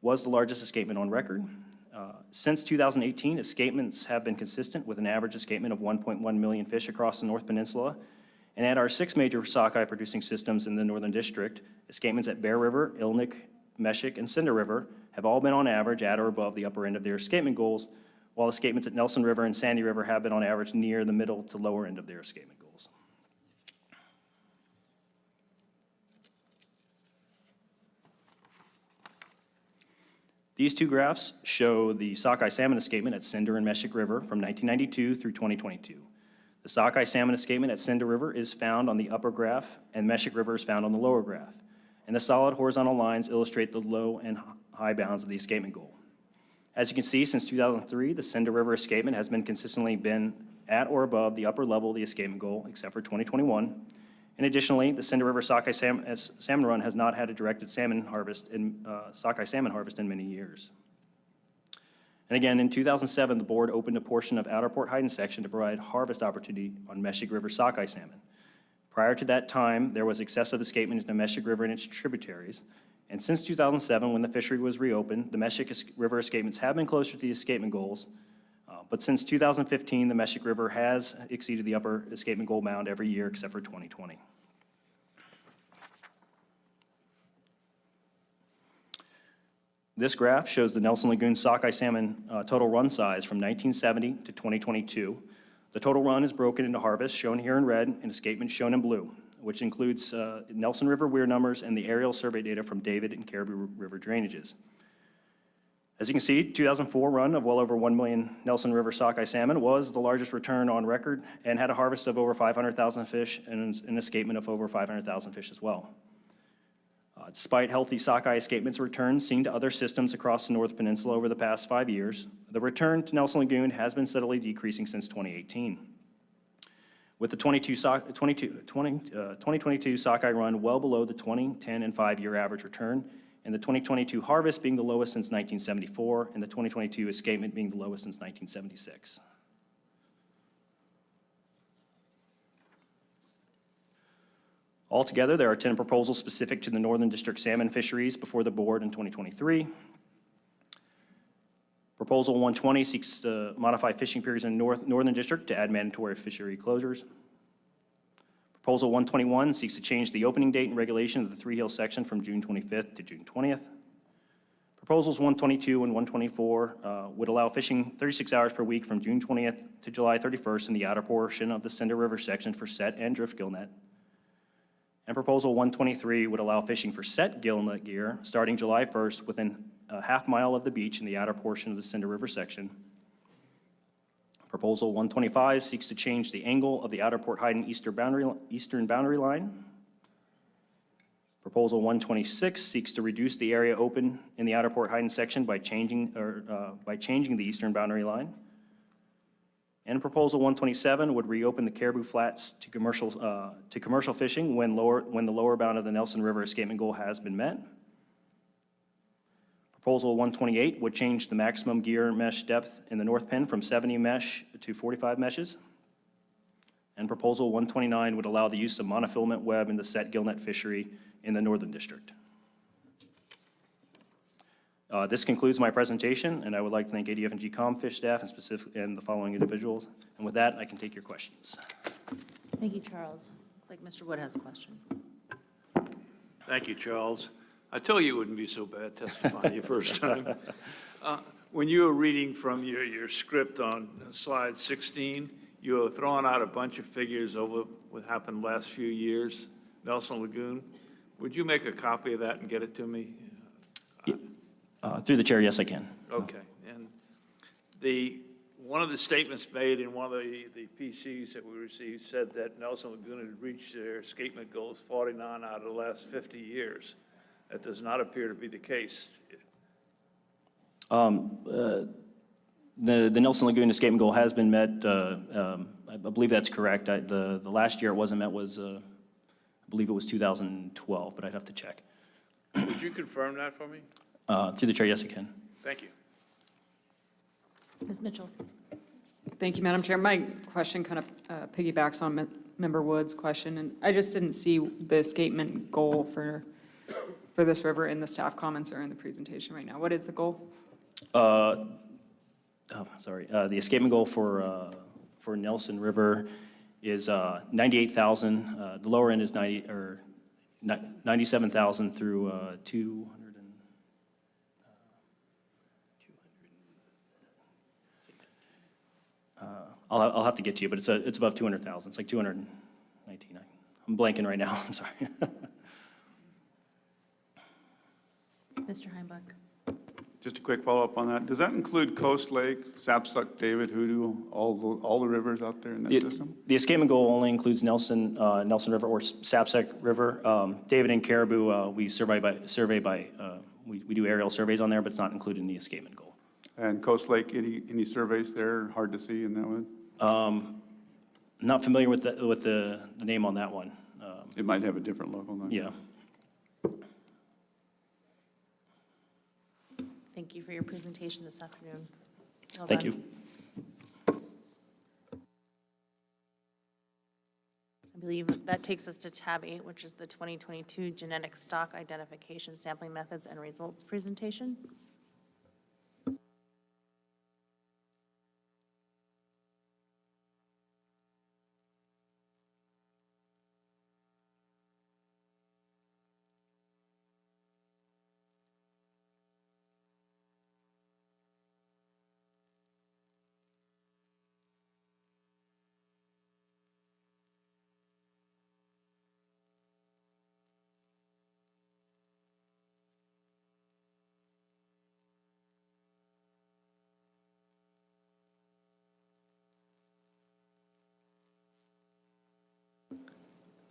was the largest escapement on record. Since 2018, escapements have been consistent with an average escapement of 1.1 million fish across the North Peninsula. And at our 6 major sockeye producing systems in the Northern District, escapements at Bear River, Ilnik, Meshick, and Cinder River have all been on average at or above the upper end of their escapement goals, while escapements at Nelson River and Sandy River have been on average near the middle to lower end of their escapement goals. These two graphs show the sockeye salmon escapement at Cinder and Meshick River from 1992 through 2022. The sockeye salmon escapement at Cinder River is found on the upper graph, and Meshick River is found on the lower graph. And the solid horizontal lines illustrate the low and high bounds of the escapement goal. As you can see, since 2003, the Cinder River escapement has been consistently at or above the upper level of the escapement goal, except for 2021. And additionally, the Cinder River sockeye salmon run has not had a directed salmon harvest sockeye salmon harvest in many years. And again, in 2007, the board opened a portion of Outer Port Heiden section to provide harvest opportunity on Meshick River sockeye salmon. Prior to that time, there was excessive escapement into Meshick River and its tributaries. And since 2007, when the fishery was reopened, the Meshick River escapements have been closer to the escapement goals. But since 2015, the Meshick River has exceeded the upper escapement goal bound every year except for 2020. This graph shows the Nelson Lagoon sockeye salmon total run size from 1970 to 2022. The total run is broken into harvest, shown here in red, and escapement shown in blue, which includes Nelson River weir numbers and the aerial survey data from David and Caribou River drainages. As you can see, 2004 run of well over 1 million Nelson River sockeye salmon was the largest return on record and had a harvest of over 500,000 fish and an escapement of over 500,000 fish as well. Despite healthy sockeye escapements returns seen to other systems across the North Peninsula over the past 5 years, the return to Nelson Lagoon has been steadily decreasing since 2018. With the 2022 sockeye run well below the 20, 10, and 5-year average return, and the 2022 harvest being the lowest since 1974, and the 2022 escapement being the lowest since 1976. Altogether, there are 10 proposals specific to the Northern District salmon fisheries before the board in 2023. Proposal 120 seeks to modify fishing periods in Northern District to add mandatory fishery closures. Proposal 121 seeks to change the opening date and regulation of the Three Hills section from June 25th to June 20th. Proposals 122 and 124 would allow fishing 36 hours per week from June 20th to July 31st in the outer portion of the Cinder River section for set and drift gillnet. And Proposal 123 would allow fishing for set gillnet gear starting July 1st within a half mile of the beach in the outer portion of the Cinder River section. Proposal 125 seeks to change the angle of the outer Port Heiden eastern boundary line. Proposal 126 seeks to reduce the area open in the outer Port Heiden section by changing the eastern boundary line. And Proposal 127 would reopen the Caribou Flats to commercial fishing when the lower bound of the Nelson River escapement goal has been met. Proposal 128 would change the maximum gear mesh depth in the North Pen from 70 mesh to 45 meshes. And Proposal 129 would allow the use of monofilament web in the set gillnet fishery in the Northern District. This concludes my presentation, and I would like to thank ADF&G Comfish staff and the following individuals. And with that, I can take your questions. Thank you, Charles. Looks like Mr. Wood has a question. Thank you, Charles. I told you it wouldn't be so bad testifying your first time. When you were reading from your script on slide 16, you were throwing out a bunch of figures over what happened the last few years, Nelson Lagoon. Would you make a copy of that and get it to me? Through the chair, yes, I can. Okay. And one of the statements made in one of the PCs that we received said that Nelson Lagoon had reached their escapement goals 49 out of the last 50 years. That does not appear to be the case. The Nelson Lagoon escapement goal has been met. I believe that's correct. The last year it wasn't met was, I believe it was 2012, but I'd have to check. Would you confirm that for me? Through the chair, yes, I can. Thank you. Ms. Mitchell. Thank you, Madam Chair. My question kind of piggybacks on Member Wood's question, and I just didn't see the escapement goal for this river in the staff comments or in the presentation right now. What is the goal? The escapement goal for Nelson River is 98,000. The lower end is 97,000 through 200 and, I'll have to get to you, but it's above 200,000. It's like 219. I'm blanking right now, I'm sorry. Mr. Heimbach. Just a quick follow-up on that. Does that include Coast Lake, Sapsuck, David, Hoodoo, all the rivers out there in that system? The escapement goal only includes Nelson River or Sapsuck River. David and Caribou, we we do aerial surveys on there, but it's not included in the escapement goal. And Coast Lake, any surveys there, hard to see in that one? Not familiar with the name on that one. It might have a different logo. Yeah. Thank you for your presentation this afternoon. Well Thank done. you. I believe that takes us to tab 8, which is the 2022 genetic stock identification, sampling methods, and results presentation.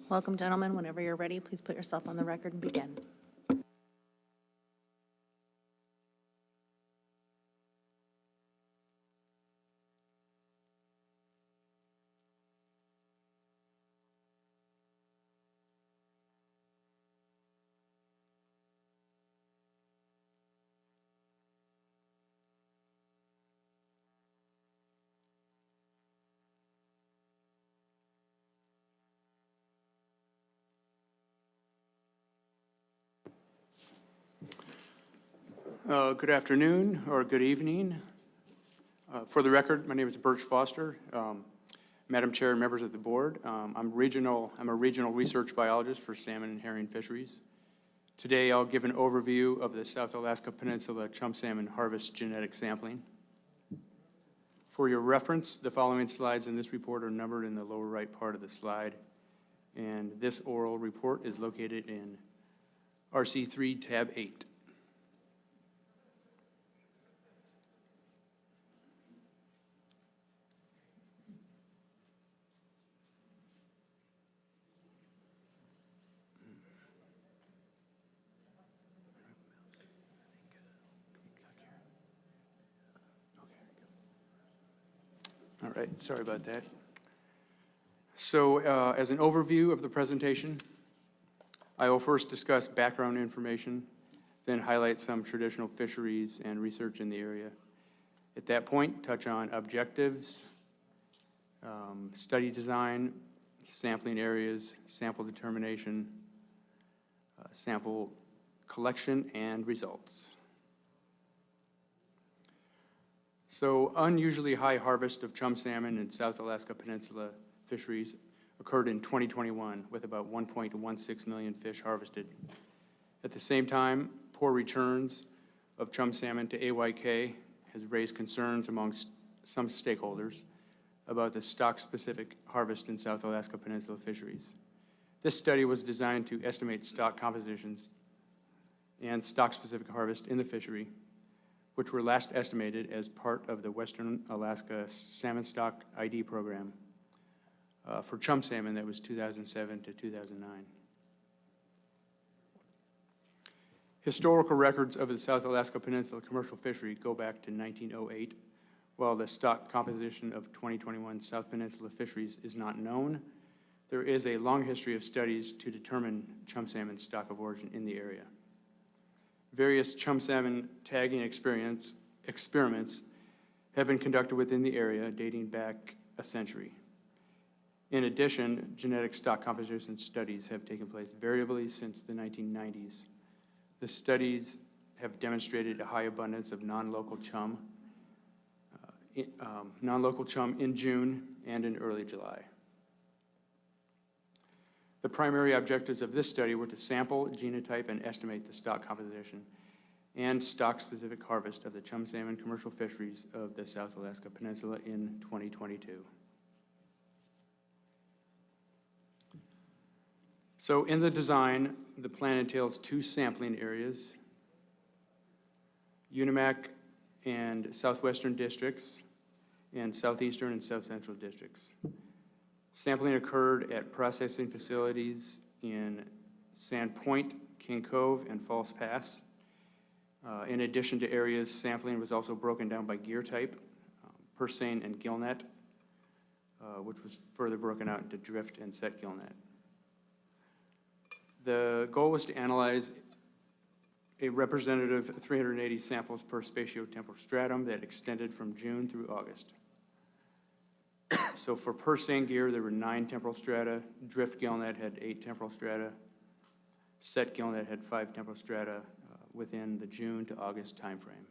Welcome, gentlemen. Whenever you're ready, please put yourself on the record and begin. Good afternoon or good evening. For the record, my name is Birch Foster. Madam Chair and members of the board, I'm a regional research biologist for salmon and herring fisheries. Today, I'll give an overview of the South Alaska Peninsula chum salmon harvest genetic sampling. For your reference, the following slides in this report are numbered in the lower right part of the slide, and this oral report is located in RC3 tab 8. All right, sorry about that. So as an overview of the presentation, I will first discuss background information, then highlight some traditional fisheries and research in the area. At that point, touch on objectives, study design, sampling areas, sample determination, sample collection, and results. So unusually high harvest of chum salmon in South Alaska Peninsula fisheries occurred in 2021 with about 1.16 million fish harvested. At the same time, poor returns of chum salmon to AYK has raised concerns amongst some stakeholders about the stock-specific harvest in South Alaska Peninsula fisheries. This study was designed to estimate stock compositions and stock-specific harvest in the fishery, which were last estimated as part of the Western Alaska Salmon Stock ID program for chum salmon that was 2007 to 2009. Historical records of the South Alaska Peninsula commercial fishery go back to 1908. While the stock composition of 2021 South Peninsula fisheries is not known, there is a long history of studies to determine chum salmon stock of origin in the area. Various chum salmon tagging experiments have been conducted within the area dating back a century. In addition, genetic stock composition studies have taken place variably since the 1990s. The studies have demonstrated a high abundance of non-local chum in June and in early July. The primary objectives of this study were to sample, genotype, and estimate the stock composition and stock-specific harvest of the chum salmon commercial fisheries of the South Alaska Peninsula in 2022. So in the design, the plan entails 2 sampling areas, Unimac and southwestern districts, and southeastern and south central districts. Sampling occurred at processing facilities in Sand Point, King Cove, and False Pass. In addition to areas, sampling was also broken down by gear type, purse seine and gillnet, which was further broken out into drift and set gillnet. The goal was to analyze a representative 380 samples per spatiotemporal stratum that extended from June through August. So for purse seine gear, there were 9 temporal strata, drift gillnet had 8 temporal strata, set gillnet had 5 temporal strata within the June to August timeframe.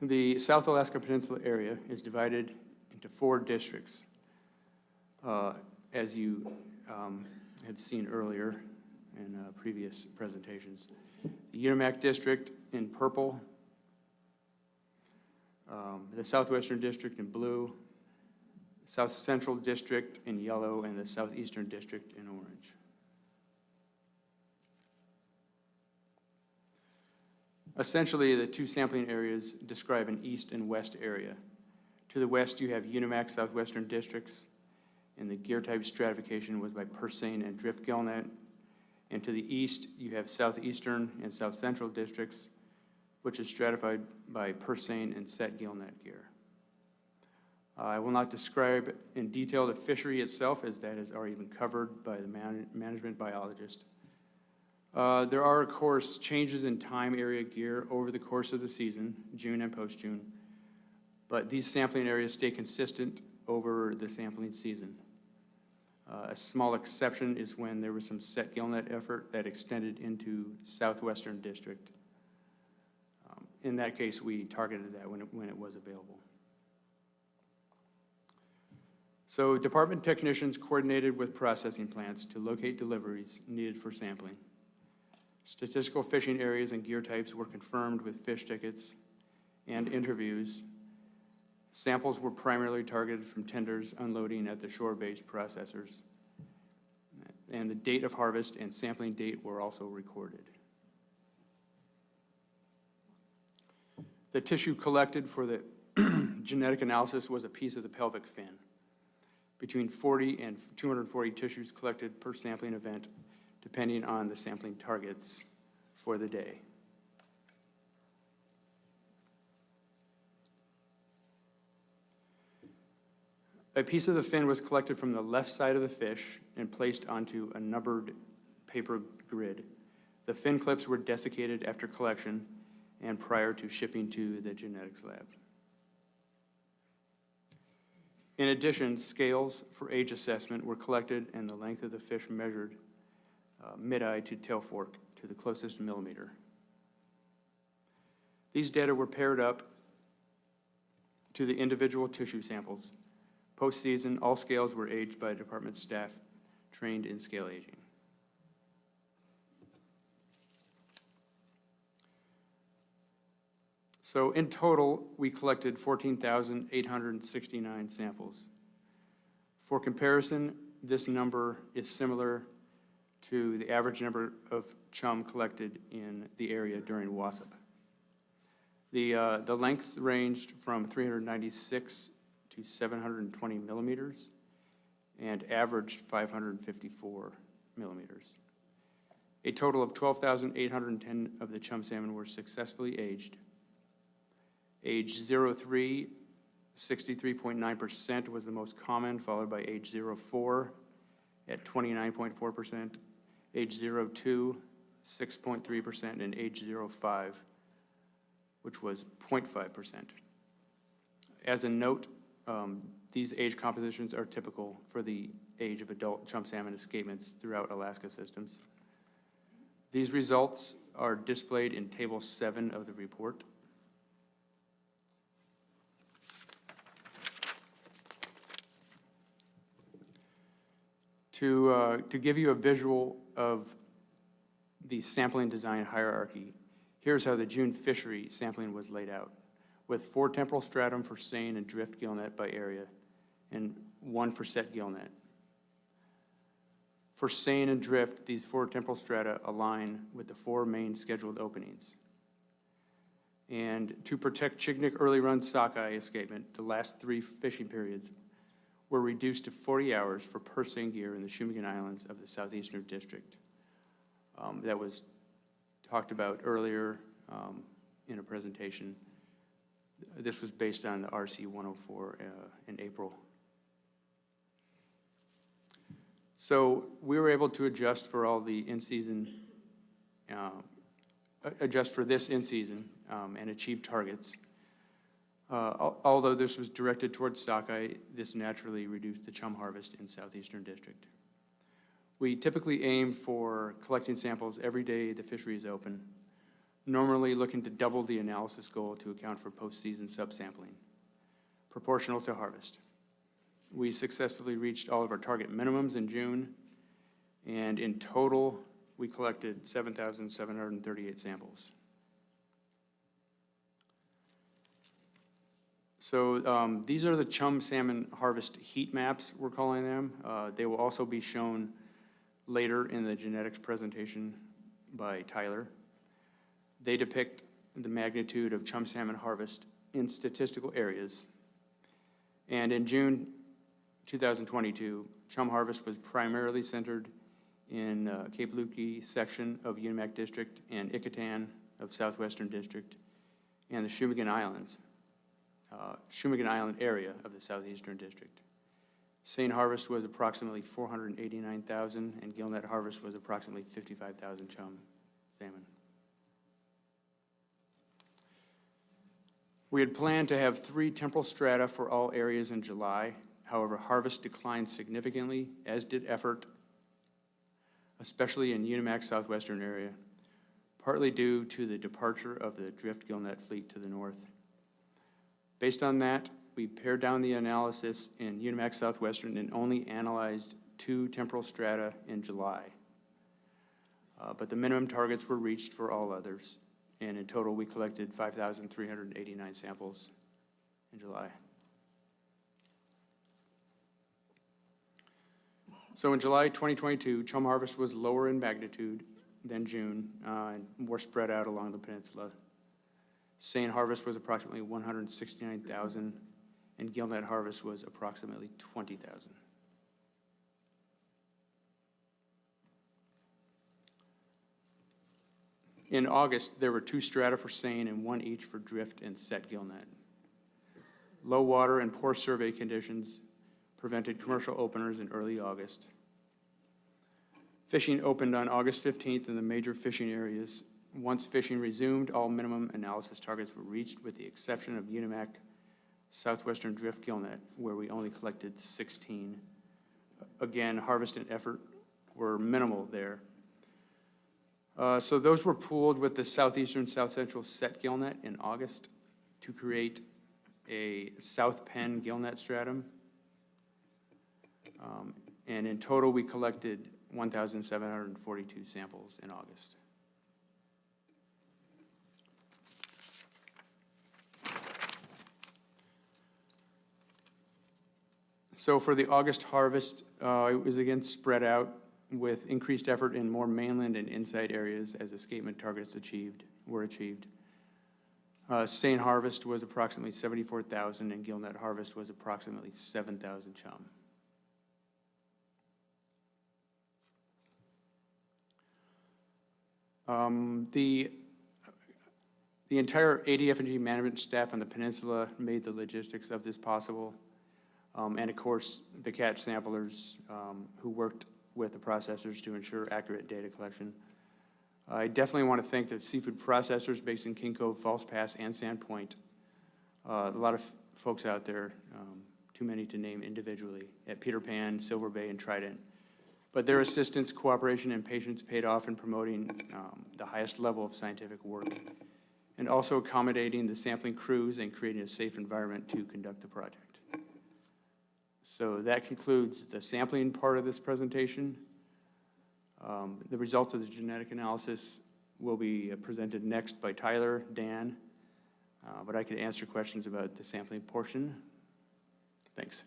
The South Alaska Peninsula area is divided into 4 districts, as you had seen earlier in previous presentations. The Unimac District in purple, the Southwestern District in blue, South Central District in yellow, and the Southeastern District in orange. Essentially, the 2 sampling areas describe an east and west area. To the west, you have Unimac Southwestern Districts, and the gear type stratification was by purse seine and drift gillnet. And to the east, you have Southeastern and South Central Districts, which is stratified by purse seine and set gillnet gear. I will not describe in detail the fishery itself, as that has already been covered by the management biologist. There are, of course, changes in time area gear over the course of the season, June and post-June, but these sampling areas stay consistent over the sampling season. A small exception is when there was some set gillnet effort that extended into Southwestern District. In that case, we targeted that when it was available. So department technicians coordinated with processing plants to locate deliveries needed for sampling. Statistical fishing areas and gear types were confirmed with fish tickets and interviews. Samples were primarily targeted from tenders unloading at the shore-based processors. And the date of harvest and sampling date were also recorded. The tissue collected for the genetic analysis was a piece of the pelvic fin. Between 40 and 240 tissues collected per sampling event, depending on the sampling targets for the day. A piece of the fin was collected from the left side of the fish and placed onto a numbered paper grid. The fin clips were desiccated after collection and prior to shipping to the genetics lab. In addition, scales for age assessment were collected and the length of the fish measured mid-eye to tail fork to the closest millimeter. These data were paired up to the individual tissue samples. Post-season, all scales were aged by department staff trained in scale aging. So in total, we collected 14,869 samples. For comparison, this number is similar to the average number of chum collected in the area during WASP. The lengths ranged from 396 to 720 millimeters and averaged 554 millimeters. A total of 12,810 of the chum salmon were successfully aged. Age 03, 63.9% was the most common, followed by age 04 at 29.4%, age 02, 6.3%, and age 05, which was 0.5%. As a note, these age compositions are typical for the age of adult chum salmon escapements throughout Alaska systems. These results are displayed in Table 7 of the report. To give you a visual of the sampling design hierarchy, here's how the June fishery sampling was laid out, with 4 temporal stratum for seine and drift gillnet by area, and 1 for set gillnet. For seine and drift, these 4 temporal strata align with the 4 main scheduled openings. And to protect Chignik early run sockeye escapement, the last 3 fishing periods were reduced to 40 hours for purse seine gear in the Shumagon Islands of the Southeastern District. That was talked about earlier in a presentation. This was based on the RC 104 in April. So we were able to adjust for all the in-season, adjust for this in-season and achieve targets. Although this was directed towards sockeye, this naturally reduced the chum harvest in Southeastern District. We typically aim for collecting samples every day the fishery is open, normally looking to double the analysis goal to account for post-season subsampling, proportional to harvest. We successfully reached all of our target minimums in June, and in total, we collected 7,738 samples. So these are the chum salmon harvest heat maps, we're calling them. They will also be shown later in the genetics presentation by Tyler. They depict the magnitude of chum salmon harvest in statistical areas. And in June 2022, chum harvest was primarily centered in Cape Lukey section of Unimak District and Icatan of Southwestern District and the Shumagon Islands, Shumagon Island area of the Southeastern District. Seine harvest was approximately 489,000 and gillnet harvest was approximately 55,000 chum salmon. We had planned to have 3 temporal strata for all areas in July. However, harvest declined significantly, as did effort, especially in Unimak Southwestern area, partly due to the departure of the drift gillnet fleet to the north. Based on that, we pared down the analysis in Unimak Southwestern and only analyzed 2 temporal strata in July. But the minimum targets were reached for all others, and in total we collected 5,389 samples in July. So in July 2022, chum harvest was lower in magnitude than June and more spread out along the peninsula. Seine harvest was approximately 169,000 and gillnet harvest was approximately 20,000. In August, there were 2 strata for seine and 1 each for drift and set gillnet. Low water and poor survey conditions prevented commercial openers in early August. Fishing opened on August 15th in the major fishing areas. Once fishing resumed, all minimum analysis targets were reached with the exception of Unimak Southwestern drift gillnet, where we only collected 16. Again, harvest and effort were minimal there. So those were pooled with the Southeastern South Central set gillnet in August to create a South Penn gillnet stratum. And in total, we collected 1,742 samples in August. So for the August harvest, it was again spread out with increased effort in more mainland and inside areas as escapement targets were achieved. Seine harvest was approximately 74,000 and gillnet harvest was approximately 7,000 chum. The entire ADF&G management staff on the peninsula made the logistics of this possible. And of course, the catch samplers who worked with the processors to ensure accurate data collection. I definitely want to thank the seafood processors based in King Cove, Falls Pass, and Sandpoint. A lot of folks out there, too many to name individually, at Peter Pan, Silver Bay, and Trident. But their assistance, cooperation, and patience paid off in promoting the highest level of scientific work, and also accommodating the sampling crews and creating a safe environment to conduct the project. So that concludes the sampling part of this presentation. The results of the genetic analysis will be presented next by Tyler, Dan, but I could answer questions about the sampling portion. Thanks.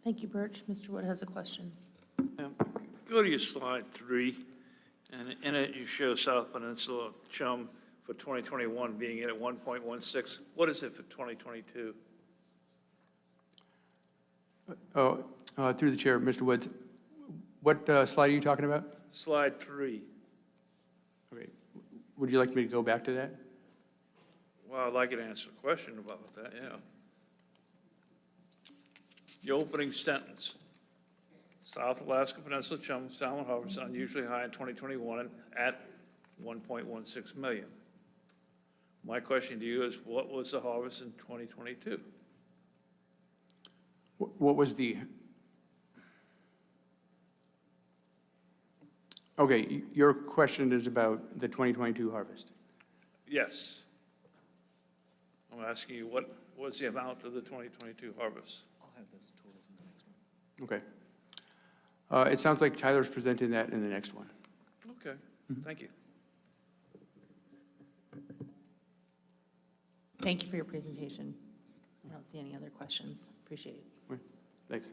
Thank you, Birch. Mr. Wood has a question. Go to your slide 3, and in it you show South Peninsula chum for 2021 being at 1.16. What is it for 2022? Through the chair, Mr. Woods, what slide are you talking about? Slide 3. Okay. Would you like me to go back to that? Well, I'd like you to answer the question about that, yeah. Your opening sentence. South Alaska Peninsula chum salmon harvest unusually high in 2021 at 1.16 million. My question to you is, what was the harvest in 2022? What was the... Okay, your question is about the 2022 harvest. Yes. I'm asking you, what was the amount of the 2022 harvest? I'll have those totals in the next one. Okay. It sounds like Tyler's presenting that in the next one. Okay, thank you. Thank you for your presentation. I don't see any other questions. Appreciate it. Thanks.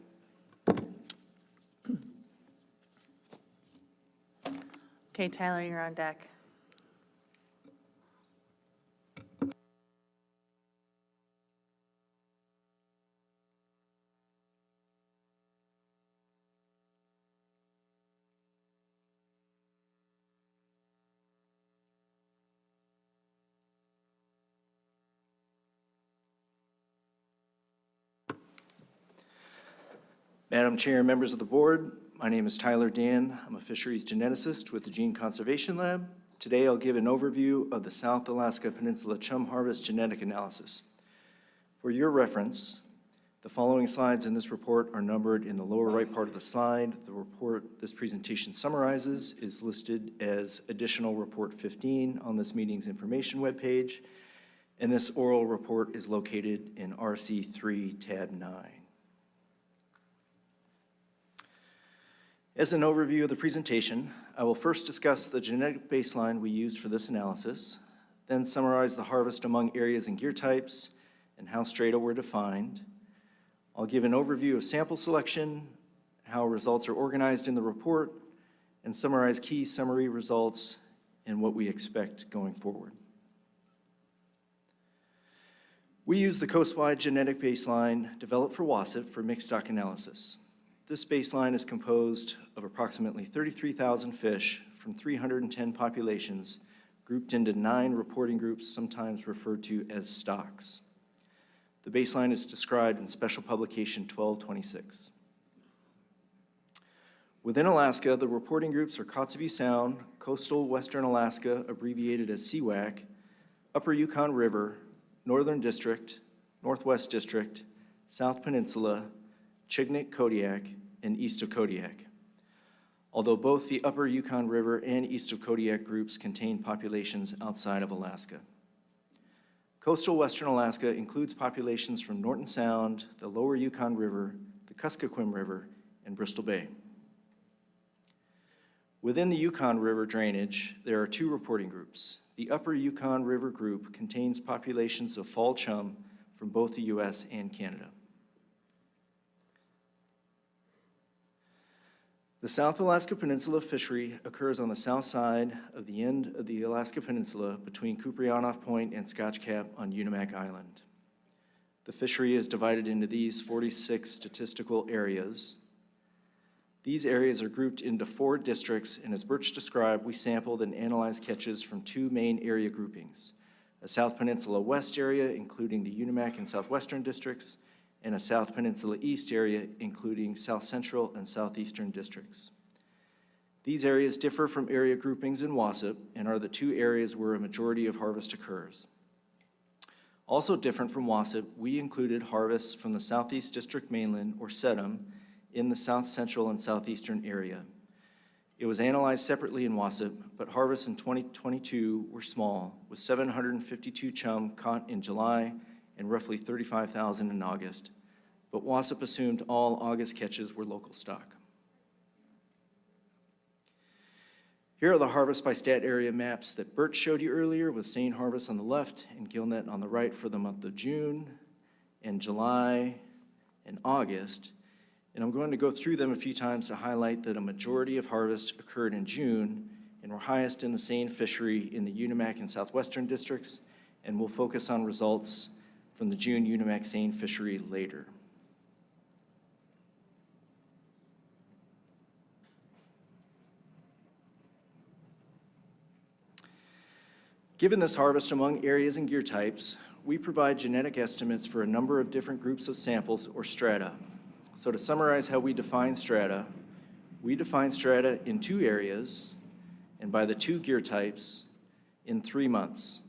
Okay, Tyler, you're on deck. Madam Chair, members of the board, my name is Tyler Dan. I'm a fisheries geneticist with the Gene Conservation Lab. Today I'll give an overview of the South Alaska Peninsula chum harvest genetic analysis. For your reference, the following slides in this report are numbered in the lower right part of the slide. The report this presentation summarizes is listed as Additional Report 15 on this meeting's information webpage, and this oral report is located in RC3 tab 9. As an overview of the presentation, I will first discuss the genetic baseline we used for this analysis, then summarize the harvest among areas and gear types and how strata were defined. I'll give an overview of sample selection, how results are organized in the report, and summarize key summary results and what we expect going forward. We use the coastwide genetic baseline developed for WASIP for mixed stock analysis. This baseline is composed of approximately 33,000 fish from 310 populations grouped into 9 reporting groups, sometimes referred to as stocks. The baseline is described in Special Publication 1226. Within Alaska, the reporting groups are Kotzebue Sound, Coastal Western Alaska, abbreviated as CWAC, Upper Yukon River, Northern District, Northwest District, South Peninsula, Chignik, Kodiak, and east of Kodiak. Although both the Upper Yukon River and east of Kodiak groups contain populations outside of Alaska. Coastal Western Alaska includes populations from Norton Sound, the Lower Yukon River, the Kuskokwim River, and Bristol Bay. Within the Yukon River drainage, there are 2 reporting groups. The Upper Yukon River group contains populations of fall chum from both the U.S. and Canada. The South Alaska Peninsula fishery occurs on the south side of the end of the Alaska Peninsula between Kuprianof Point and Scotch Cap on Unimak Island. The fishery is divided into these 46 statistical areas. These areas are grouped into 4 districts, and as Birch described, we sampled and analyzed catches from 2 main area groupings: a South Peninsula West area, including the Unimak and Southwestern districts, and a South Peninsula East area, including South Central and Southeastern districts. These areas differ from area groupings in WASIP and are the 2 areas where a majority of harvest occurs. Also different from WASIP, we included harvests from the Southeast District mainland, or SEDM, in the south central and southeastern area. It was analyzed separately in WASIP, but harvests in 2022 were small, with 752 chum caught in July and roughly 35,000 in August. But WASIP assumed all August catches were local stock. Here are the harvest by stat area maps that Bert showed you earlier, with seine harvest on the left and gillnet on the right for the month of June and July and August. And I'm going to go through them a few times to highlight that a majority of harvest occurred in June and were highest in the seine fishery in the Unimac and southwestern districts, and we'll focus on results from the June Unimac seine fishery later. Given this harvest among areas and gear types, we provide genetic estimates for a number of different groups of samples or strata. So to summarize how we define strata, we define strata in 2 areas and by the 2 gear types in 3 months.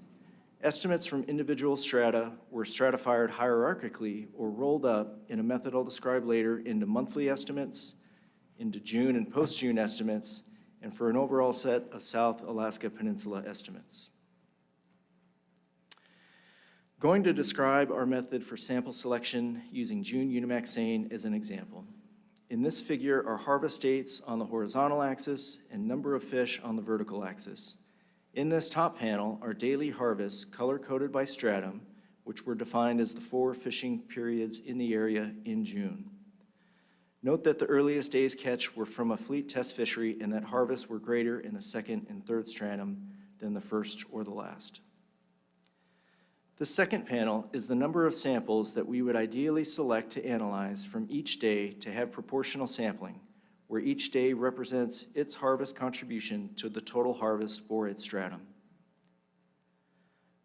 Estimates from individual strata were stratified hierarchically or rolled up in a method I'll describe later into monthly estimates, into June and post-June estimates, and for an overall set of South Alaska Peninsula estimates. Going to describe our method for sample selection using June Unimac seine as an example. In this figure are harvest dates on the horizontal axis and number of fish on the vertical axis. In this top panel are daily harvests color-coded by stratum, which were defined as the 4 fishing periods in the area in June. Note that the earliest days catch were from a fleet test fishery and that harvests were greater in the 2nd and 3rd stratum than the 1st or the last. The second panel is the number of samples that we would ideally select to analyze from each day to have proportional sampling, where each day represents its harvest contribution to the total harvest for its stratum.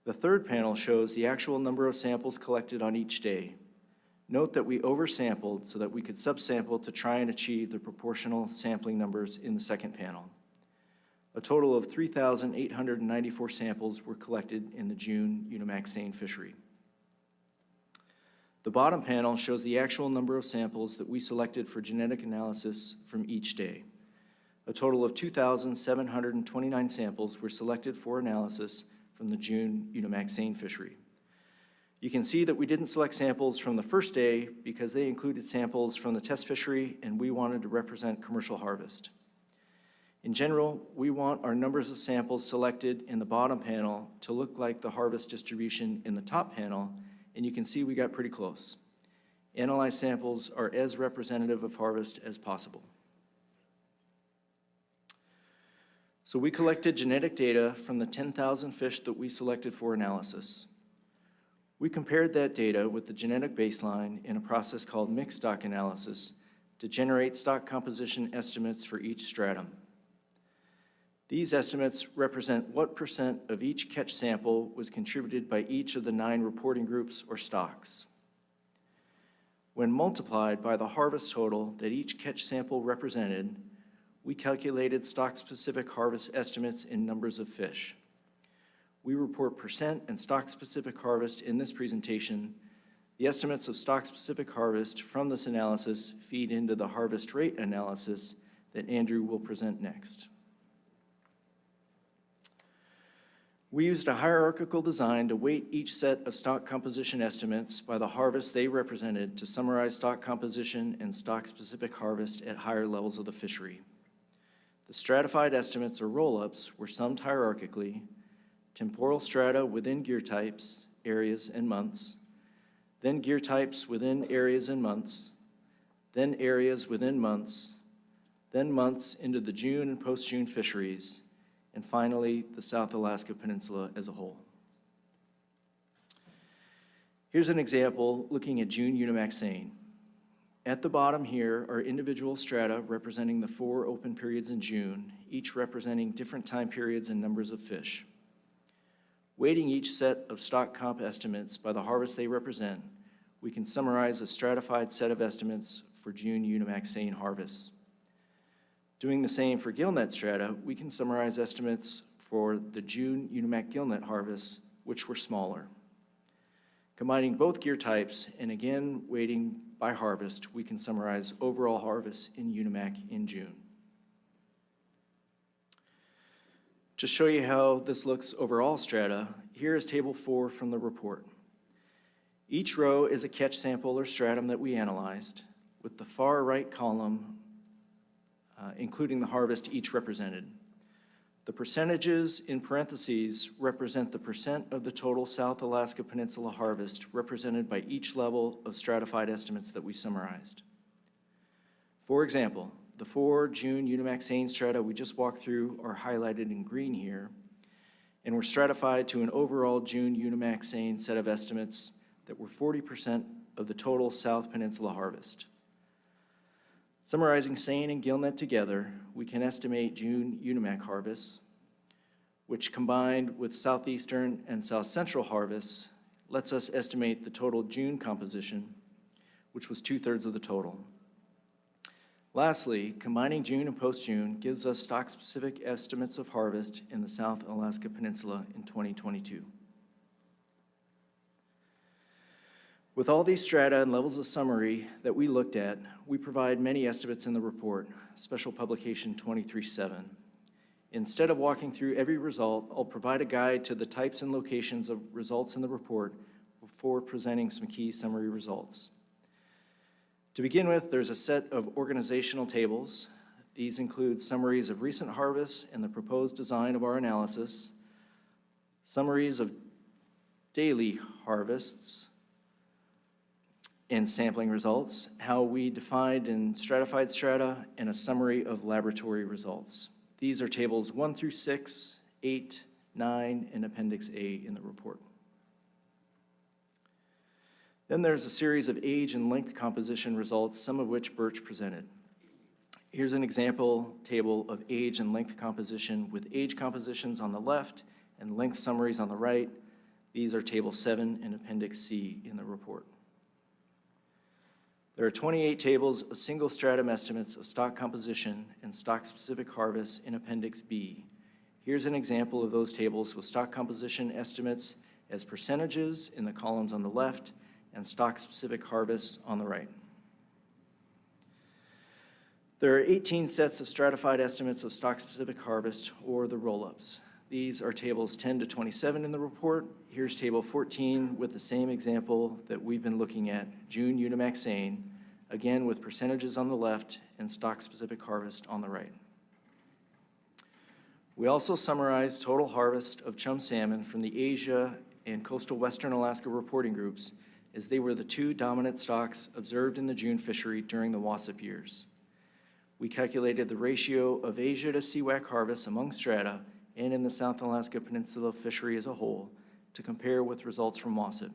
The third panel shows the actual number of samples collected on each day. Note that we oversampled so that we could subsample to try and achieve the proportional sampling numbers in the second panel. A total of 3,894 samples were collected in the June Unimac seine fishery. The bottom panel shows the actual number of samples that we selected for genetic analysis from each day. A total of 2,729 samples were selected for analysis from the June Unimac seine fishery. You can see that we didn't select samples from the first day because they included samples from the test fishery and we wanted to represent commercial harvest. In general, we want our numbers of samples selected in the bottom panel to look like the harvest distribution in the top panel, and you can see we got pretty close. Analyzed samples are as representative of harvest as possible. So we collected genetic data from the 10,000 fish that we selected for analysis. We compared that data with the genetic baseline in a process called mixed stock analysis to generate stock composition estimates for each stratum. These estimates represent what percent of each catch sample was contributed by each of the 9 reporting groups or stocks. When multiplied by the harvest total that each catch sample represented, we calculated stock-specific harvest estimates in numbers of fish. We report percent and stock-specific harvest in this presentation. The estimates of stock-specific harvest from this analysis feed into the harvest rate analysis that Andrew will present next. We used a hierarchical design to weight each set of stock composition estimates by the harvest they represented to summarize stock composition and stock-specific harvest at higher levels of the fishery. The stratified estimates or roll-ups were summed hierarchically, temporal strata within gear types, areas, and months, then gear types within areas and months, then areas within months, then months into the June and post-June fisheries, and finally, the South Alaska Peninsula as a whole. Here's an example looking at June Unimac seine. At the bottom here are individual strata representing the 4 open periods in June, each representing different time periods and numbers of fish. Weighting each set of stock comp estimates by the harvest they represent, we can summarize a stratified set of estimates for June Unimac seine harvests. Doing the same for gillnet strata, we can summarize estimates for the June Unimac gillnet harvests, which were smaller. Combining both gear types and again weighting by harvest, we can summarize overall harvest in UNIMAC in June. To show you how this looks over all strata, here is Table 4 from the report. Each row is a catch sample or stratum that we analyzed, with the far right column including the harvest each represented. The percentages in parentheses represent the percent of the total South Alaska Peninsula harvest represented by each level of stratified estimates that we summarized. For example, the 4 June UNIMAC seine strata we just walked through are highlighted in green here, and were stratified to an overall June UNIMAC seine set of estimates that were 40% of the total South Peninsula harvest. Summarizing seine and gillnet together, we can estimate June UNIMAC harvests, which combined with southeastern and south central harvests lets us estimate the total June composition, which was 2/3 of the total. Lastly, combining June and post-June gives us stock-specific estimates of harvest in the South Alaska Peninsula in 2022. With all these strata and levels of summary that we looked at, we provide many estimates in the report, Special Publication 23-7. Instead of walking through every result, I'll provide a guide to the types and locations of results in the report before presenting some key summary results. To begin with, there's a set of organizational tables. These include summaries of recent harvests and the proposed design of our analysis, summaries of daily harvests and sampling results, how we defined and stratified strata, and a summary of laboratory results. These are tables 1 through 6, 8, 9, and Appendix A in the report. Then there's a series of age and length composition results, some of which Birch presented. Here's an example table of age and length composition with age compositions on the left and length summaries on the right. These are Table 7 and Appendix C in the report. There are 28 tables of single stratum estimates of stock composition and stock-specific harvests in Appendix B. Here's an example of those tables with stock composition estimates as percentages in the columns on the left and stock-specific harvests on the right. There are 18 sets of stratified estimates of stock-specific harvest, or the roll-ups. These are tables 10 to 27 in the report. Here's table 14 with the same example that we've been looking at, June UNIMAC seine, again with percentages on the left and stock-specific harvest on the right. We also summarized total harvest of chum salmon from the Asia and coastal Western Alaska reporting groups, as they were the 2 dominant stocks observed in the June fishery during the wassup years. We calculated the ratio of Asia to CWAC harvests among strata and in the South Alaska Peninsula fishery as a whole to compare with results from wassup.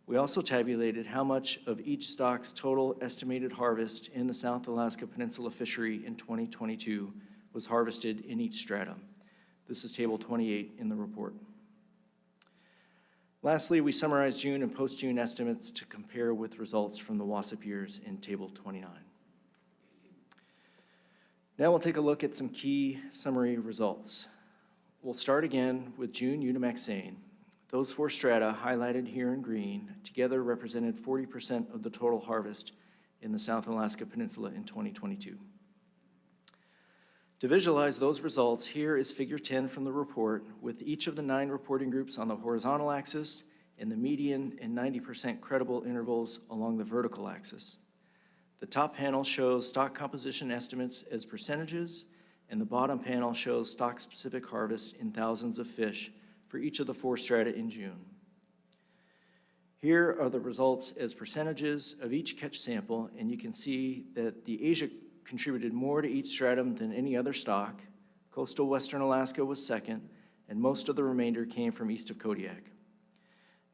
We also tabulated how much of each stock's total estimated harvest in the South Alaska Peninsula fishery in 2022 was harvested in each strata. This is Table 28 in the report. Lastly, we summarized June and post-June estimates to compare with results from the wassup years in Table 29. Now we'll take a look at some key summary results. We'll start again with June UNIMAC seine. Those 4 strata highlighted here in green together represented 40% of the total harvest in the South Alaska Peninsula in 2022. To visualize those results, here is Figure 10 from the report with each of the 9 reporting groups on the horizontal axis and the median and 90% credible intervals along the vertical axis. The top panel shows stock composition estimates as percentages, and the bottom panel shows stock-specific harvest in thousands of fish for each of the 4 strata in June. Here are the results as percentages of each catch sample, and you can see that the Asia contributed more to each stratum than any other stock. Coastal Western Alaska was second, and most of the remainder came from east of Kodiak.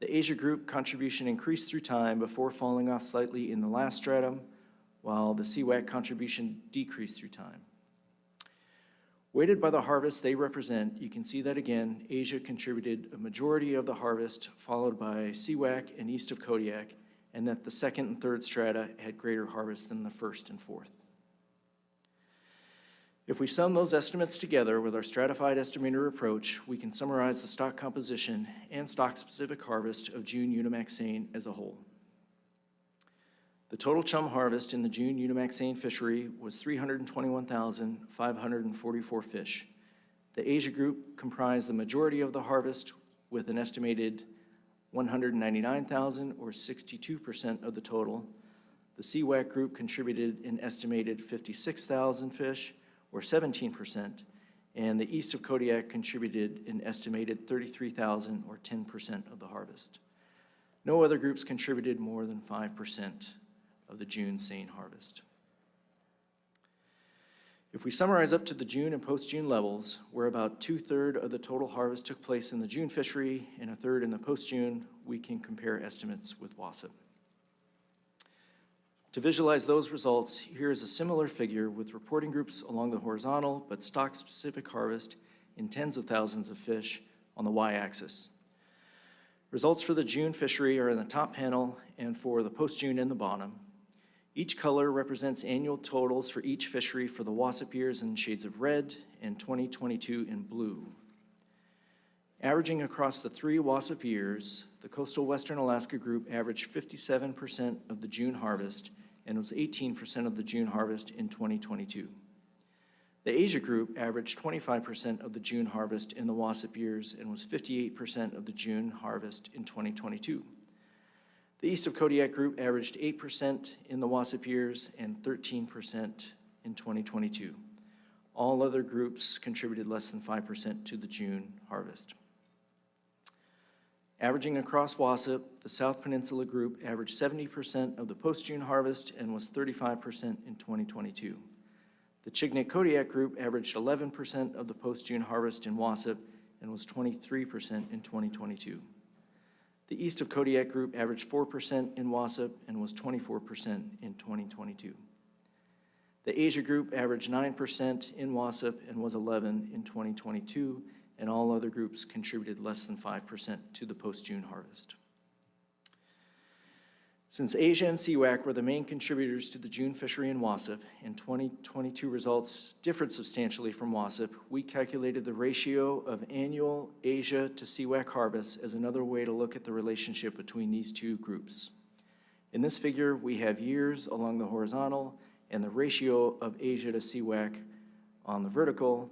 The Asia group contribution increased through time before falling off slightly in the last stratum, while the CWAC contribution decreased through time. Weighted by the harvest they represent, you can see that again, Asia contributed a majority of the harvest, followed by CWAC and east of Kodiak, and that the 2nd and 3rd strata had greater harvest than the 1st and 4th. If we sum those estimates together with our stratified estimator approach, we can summarize the stock composition and stock-specific harvest of June Unimax seine as a whole. The total chum harvest in the June Unimax seine fishery was 321,544 fish. The Asia group comprised the majority of the harvest with an estimated 199,000 or 62% of the total. The CWAC group contributed an estimated 56,000 fish or 17%, and the east of Kodiak contributed an estimated 33,000 or 10% of the harvest. No other groups contributed more than 5% of the June seine harvest. If we summarize up to the June and post-June levels, where about 2/3 of the total harvest took place in the June fishery and 1/3 in the post-June, we can compare estimates with WASP. To visualize those results, here is a similar figure with reporting groups along the horizontal, but stock-specific harvest in tens of thousands of fish on the y-axis. Results for the June fishery are in the top panel and for the post-June in the bottom. Each color represents annual totals for each fishery for the WASP years in shades of red and 2022 in blue. Averaging across the 3 WASP years, the coastal Western Alaska group averaged 57% of the June harvest and was 18% of the June harvest in 2022. The Asia group averaged 25% of the June harvest in the WASP years and was 58% of the June harvest in 2022. The east of Kodiak group averaged 8% in the WASP years and 13% in 2022. All other groups contributed less than 5% to the June harvest. Averaging across WASP, the South Peninsula group averaged 70% of the post-June harvest and was 35% in 2022. The Chignik Kodiak group averaged 11% of the post-June harvest in WASP and was 23% in 2022. The east of Kodiak group averaged 4% in WASP and was 24% in 2022. The Asia group averaged 9% in WASP and was 11% in 2022, and all other groups contributed less than 5% to the post-June harvest. Since Asia and CWAC were the main contributors to the June fishery in WASP, and 2022 results differed substantially from WASP, we calculated the ratio of annual Asia to CWAC harvest as another way to look at the relationship between these two groups. In this figure, we have years along the horizontal and the ratio of Asia to CWAC on the vertical,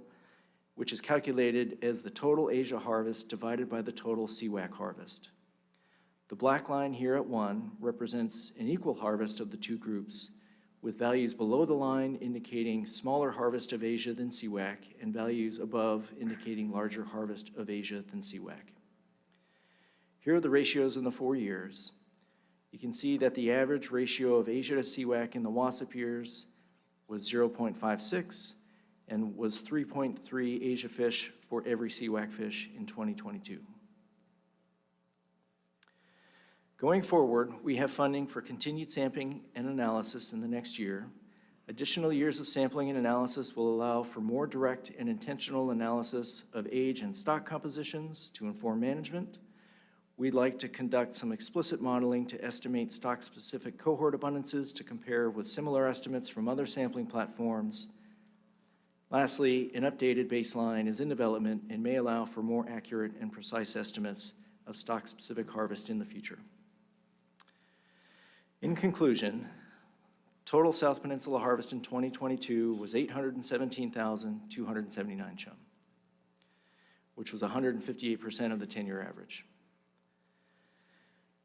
which is calculated as the total Asia harvest divided by the total CWAC harvest. The black line here at 1 represents an equal harvest of the two groups, with values below the line indicating smaller harvest of Asia than CWAC and values above indicating larger harvest of Asia than CWAC. Here are the ratios in the 4 years. You can see that the average ratio of Asia to CWAC in the WASP years was 0.56 and was 3.3 Asia fish for every CWAC fish in 2022. Going forward, we have funding for continued sampling and analysis in the next year. Additional years of sampling and analysis will allow for more direct and intentional analysis of age and stock compositions to inform management. We'd like to conduct some explicit modeling to estimate stock-specific cohort abundances to compare with similar estimates from other sampling platforms. Lastly, an updated baseline is in development and may allow for more accurate and precise estimates of stock-specific harvest in the future. In conclusion, total South Peninsula harvest in 2022 was 817,279 chum, which was 158% of the 10-year average.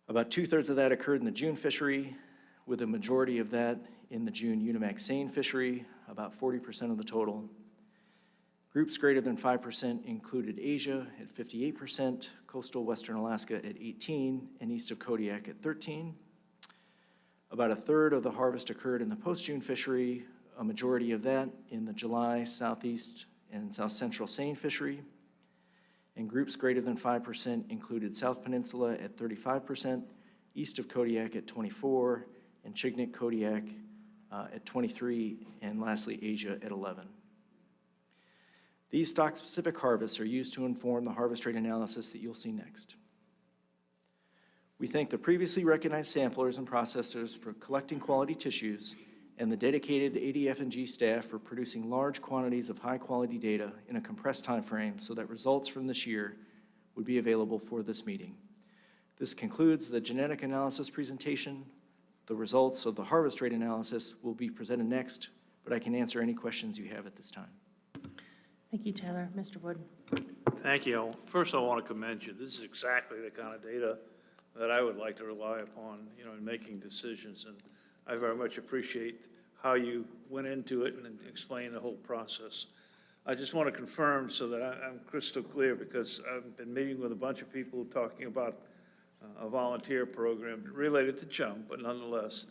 About 2/3 of that occurred in the June fishery, with a majority of that in the June Unimax seine fishery, about 40% of the total. Groups greater than 5% included Asia at 58%, coastal Western Alaska at 18%, and east of Kodiak at 13%. About 1/3 of the harvest occurred in the post-June fishery, a majority of that in the July southeast and south central seine fishery. And groups greater than 5% included South Peninsula at 35%, east of Kodiak at 24%, and Chignik Kodiak at 23%, and lastly Asia at 11%. These stock-specific harvests are used to inform the harvest rate analysis that you'll see next. We thank the previously recognized samplers and processors for collecting quality tissues and the dedicated ADF&G staff for producing large quantities of high-quality data in a compressed timeframe so that results from this year would be available for this meeting. This concludes the genetic analysis presentation. The results of the harvest rate analysis will be presented next, but I can answer any questions you have at this time. Thank you, Taylor. Mr. Wood. Thank you. First, I want to commend you. This is exactly the kind of data that I would like to rely upon, in making decisions. And I very much appreciate how you went into it and explained the whole process. I just want to confirm so that I'm crystal clear, because I've been meeting with a bunch of people talking about a volunteer program related to chum, but nonetheless,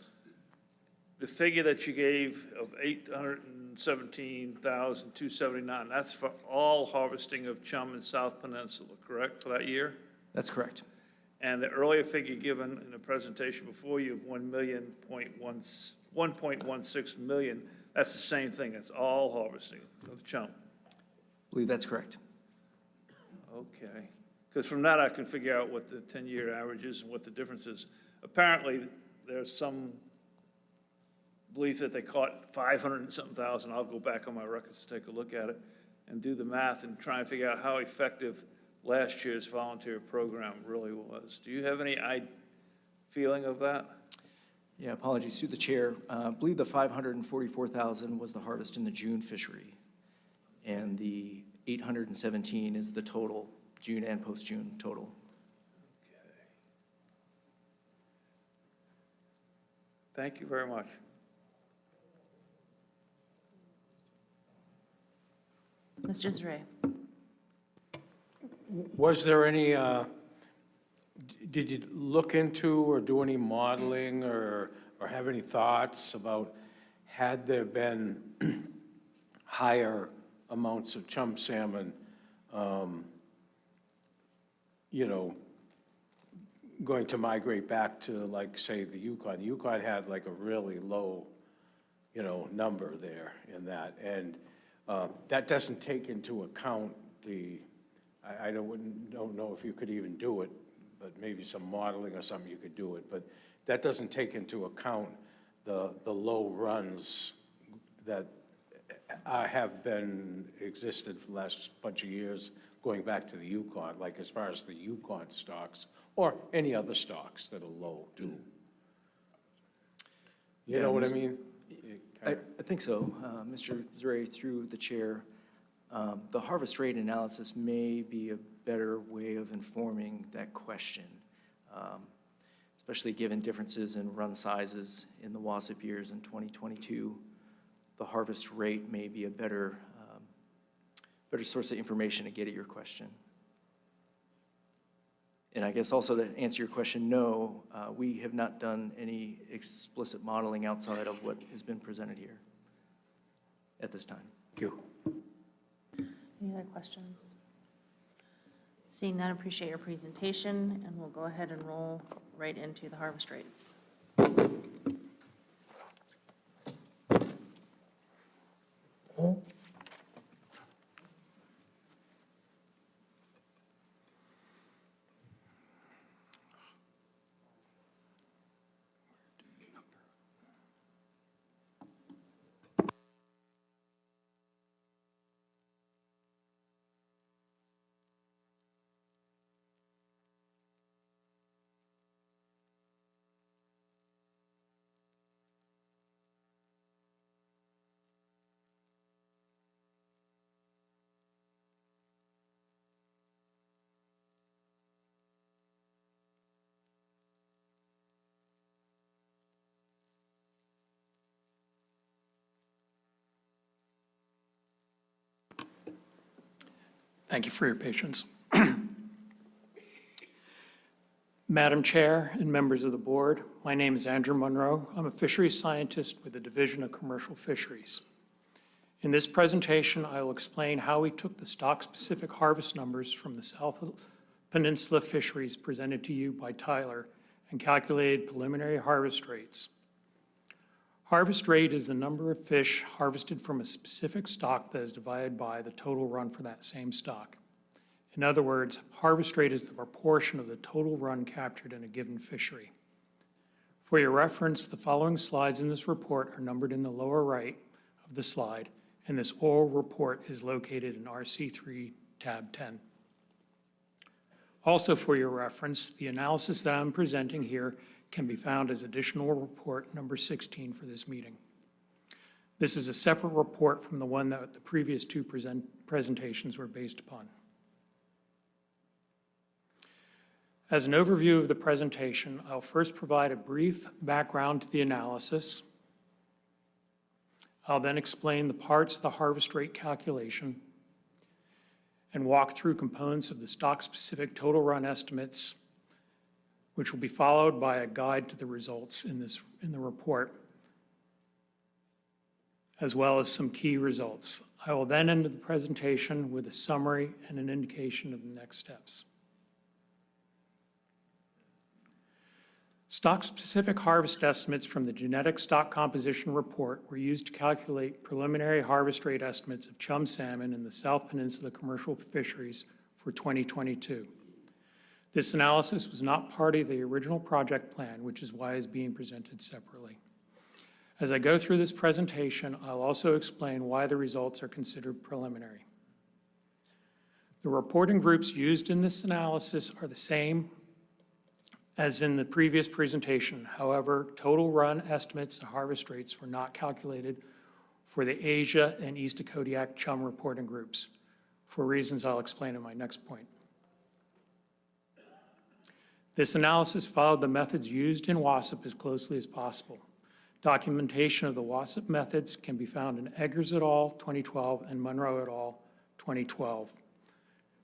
the figure that you gave of $817,279, that's for all harvesting of chum in South Peninsula, correct, for that year? That's correct. And the earlier figure given in the presentation before you of 1.16 million, that's the same thing, it's all harvesting of chum. I believe that's correct. Okay, because from that I can figure out what the 10-year average is and what the difference is. Apparently, there's some belief that they caught 500 and something thousand. I'll go back on my records to take a look at it and do the math and try and figure out how effective last year's volunteer program really was. Do you have any feeling of that? Yeah, apologies through the chair. I believe the 544,000 was the harvest in the June fishery, and the 817 is the total, June and post-June total. Okay. Thank you very much. Mr. Zray. Was there any, did you look into or do any modeling or have any thoughts about, had there been higher amounts of chum salmon, going to migrate back to, like, say, the Yukon? Yukon had like a really low, number there in that. And that doesn't take into account I don't know if you could even do it, but maybe some modeling or something you could do it. But that doesn't take into account the low runs that have been existed for the last bunch of years, going back to the Yukon, like as far as the Yukon stocks or any other stocks that are low too. You know what I mean? I think so. Mr. Zray, through the chair, the harvest rate analysis may be a better way of informing that question, especially given differences in run sizes in the WASP years in 2022. The harvest rate may be a better source of information to get at your question. And I guess also to answer your question, no, we have not done any explicit modeling outside of what has been presented here at this time. Thank you. Any other questions? Seeing none, appreciate your presentation, and we'll go ahead and roll right into the harvest rates. Thank you for your patience. Madam Chair and members of the board, my name is Andrew Monroe. I'm a fisheries scientist with the Division of Commercial Fisheries. In this presentation, I will explain how we took the stock-specific harvest numbers from the South Peninsula fisheries presented to you by Tyler and calculated preliminary harvest rates. Harvest rate is the number of fish harvested from a specific stock that is divided by the total run for that same stock. In other words, harvest rate is the proportion of the total run captured in a given fishery. For your reference, the following slides in this report are numbered in the lower right of the slide, and this oral report is located in RC3, tab 10. Also for your reference, the analysis that I'm presenting here can be found as additional report number 16 for this meeting. This is a separate report from the one that the previous two presentations were based upon. As an overview of the presentation, I'll first provide a brief background to the analysis. I'll then explain the parts of the harvest rate calculation and walk through components of the stock-specific total run estimates, which will be followed by a guide to the results in the report, as well as some key results. I will then end the presentation with a summary and an indication of the next steps. Stock-specific harvest estimates from the Genetic Stock Composition Report were used to calculate preliminary harvest rate estimates of chum salmon in the South Peninsula commercial fisheries for 2022. This analysis was not part of the original project plan, which is why it's being presented separately. As I go through this presentation, I'll also explain why the results are considered preliminary. The reporting groups used in this analysis are the same as in the previous presentation. However, total run estimates and harvest rates were not calculated for the Asia and East of Kodiak chum reporting groups, for reasons I'll explain in my next point. This analysis followed the methods used in WASP as closely as possible. Documentation of the WASP methods can be found in Eggers et al. 2012 and Monroe et al. 2012.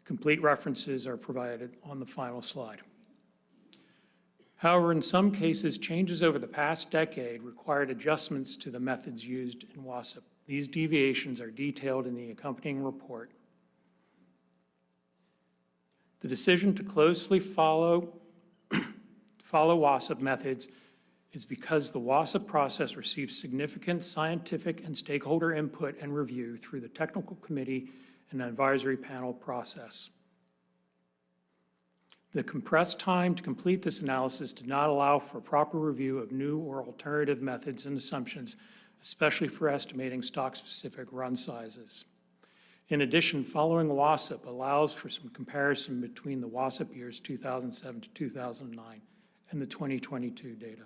Complete references are provided on the final slide. However, in some cases, changes over the past decade required adjustments to the methods used in WASP. These deviations are detailed in the accompanying report. The decision to closely follow WASP methods is because the WASP process receives significant scientific and stakeholder input and review through the technical committee and advisory panel process. The compressed time to complete this analysis did not allow for proper review of new or alternative methods and assumptions, especially for estimating stock-specific run sizes. In addition, following WASP allows for some comparison between the WASP years 2007 to 2009 and the 2022 data.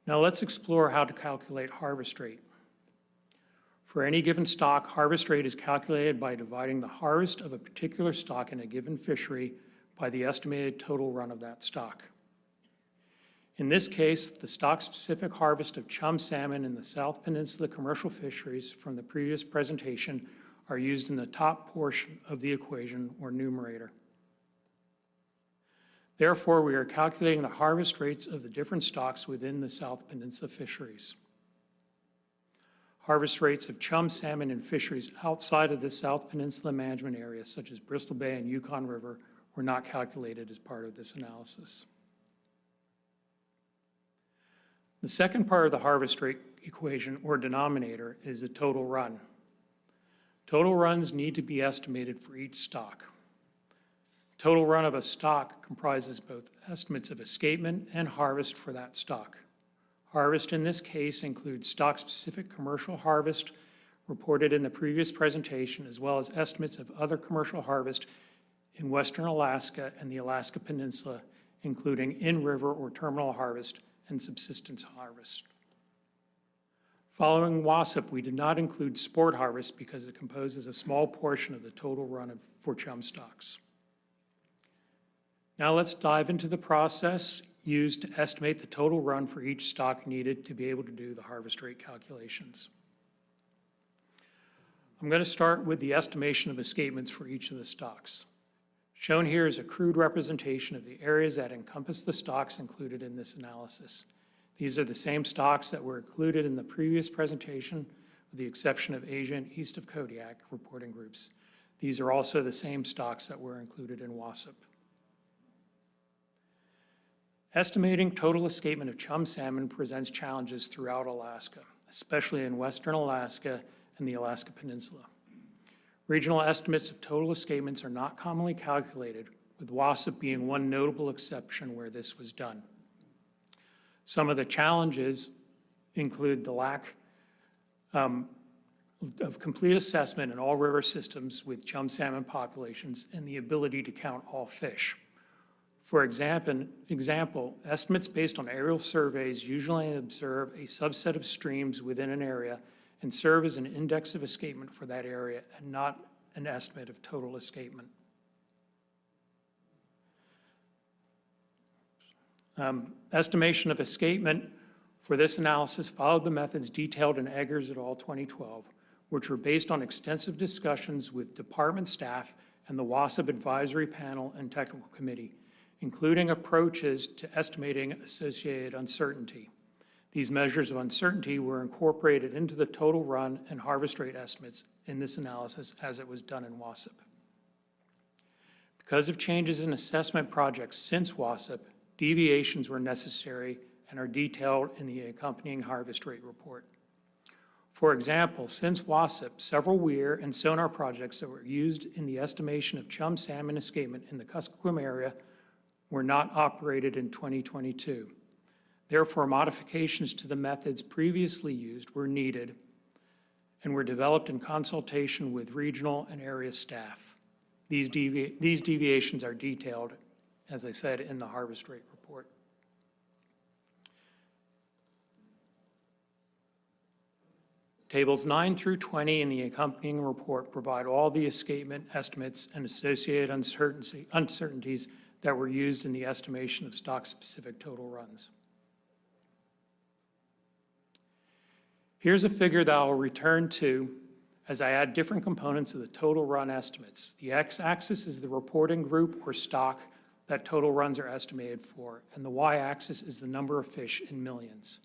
Now let's explore how to calculate harvest rate. For any given stock, harvest rate is calculated by dividing the harvest of a particular stock in a given fishery by the estimated total run of that stock. In this case, the stock-specific harvest of chum salmon in the South Peninsula commercial fisheries from the previous presentation are used in the top portion of the equation or numerator. Therefore, we are calculating the harvest rates of the different stocks within the South Peninsula fisheries. Harvest rates of chum salmon in fisheries outside of the South Peninsula management area, such as Bristol Bay and Yukon River, were not calculated as part of this analysis. The second part of the harvest rate equation, or denominator, is the total run. Total runs need to be estimated for each stock. Total run of a stock comprises both estimates of escapement and harvest for that stock. Harvest in this case includes stock-specific commercial harvest reported in the previous presentation, as well as estimates of other commercial harvest in Western Alaska and the Alaska Peninsula, including in-river or terminal harvest and subsistence harvest. Following WASP, we did not include sport harvest because it composes a small portion of the total run for chum stocks. Now let's dive into the process used to estimate the total run for each stock needed to be able to do the harvest rate calculations. I'm going to start with the estimation of escapements for each of the stocks. Shown here is a crude representation of the areas that encompass the stocks included in this analysis. These are the same stocks that were included in the previous presentation, with the exception of Asia and East of Kodiak reporting groups. These are also the same stocks that were included in WASP. Estimating total escapement of chum salmon presents challenges throughout Alaska, especially in Western Alaska and the Alaska Peninsula. Regional estimates of total escapements are not commonly calculated, with WASP being one notable exception where this was done. Some of the challenges include the lack of complete assessment in all river systems with chum salmon populations and the ability to count all fish. For example, estimates based on aerial surveys usually observe a subset of streams within an area and serve as an index of escapement for that area and not an estimate of total escapement. Estimation of escapement for this analysis followed the methods detailed in Eggers et al. 2012, which were based on extensive discussions with department staff and the WASP Advisory Panel and Technical Committee, including approaches to estimating associated uncertainty. These measures of uncertainty were incorporated into the total run and harvest rate estimates in this analysis as it was done in WASP. Because of changes in assessment projects since WASP, deviations were necessary and are detailed in the accompanying harvest rate report. For example, since WASP, several weir and sonar projects that were used in the estimation of chum salmon escapement in the Kuskokwim area were not operated in 2022. Therefore, modifications to the methods previously used were needed and were developed in consultation with regional and area staff. These deviations are detailed, as I said, in the harvest rate report. Tables 9 through 20 in the accompanying report provide all the escapement estimates and associated uncertainties that were used in the estimation of stock-specific total runs. Here's a figure that I'll return to as I add different components of the total run estimates. The x-axis is the reporting group or stock that total runs are estimated for, and the y-axis is the number of fish in millions.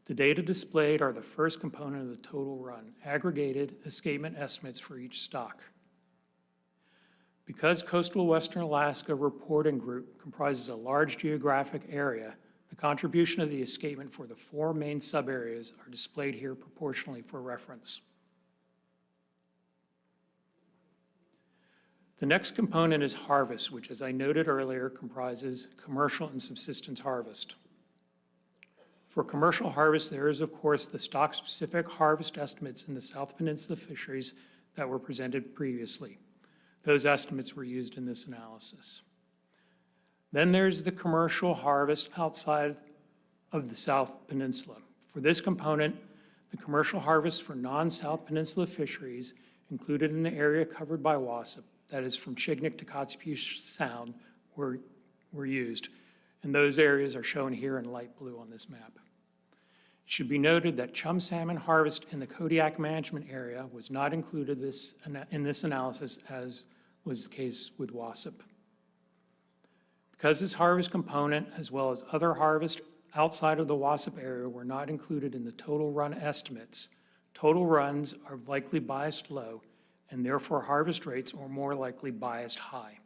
The data displayed are the first component of the total run, aggregated escapement estimates for each stock. Because coastal Western Alaska reporting group comprises a large geographic area, the contribution of the escapement for the 4 main subareas are displayed here proportionally for reference. The next component is harvest, which, as I noted earlier, comprises commercial and subsistence harvest. For commercial harvest, there is, of course, the stock-specific harvest estimates in the South Peninsula fisheries that were presented previously. Those estimates were used in this analysis. Then there's the commercial harvest outside of the South Peninsula. For this component, the commercial harvest for non-South Peninsula fisheries included in the area covered by WASP, that is from Chignik to Kotzebue Sound, were used. And those areas are shown here in light blue on this map. It should be noted that chum salmon harvest in the Kodiak management area was not included in this analysis, as was the case with WASP. Because this harvest component, as well as other harvest outside of the WASP area, were not included in the total run estimates, total runs are likely biased low, and therefore harvest rates are more likely biased high.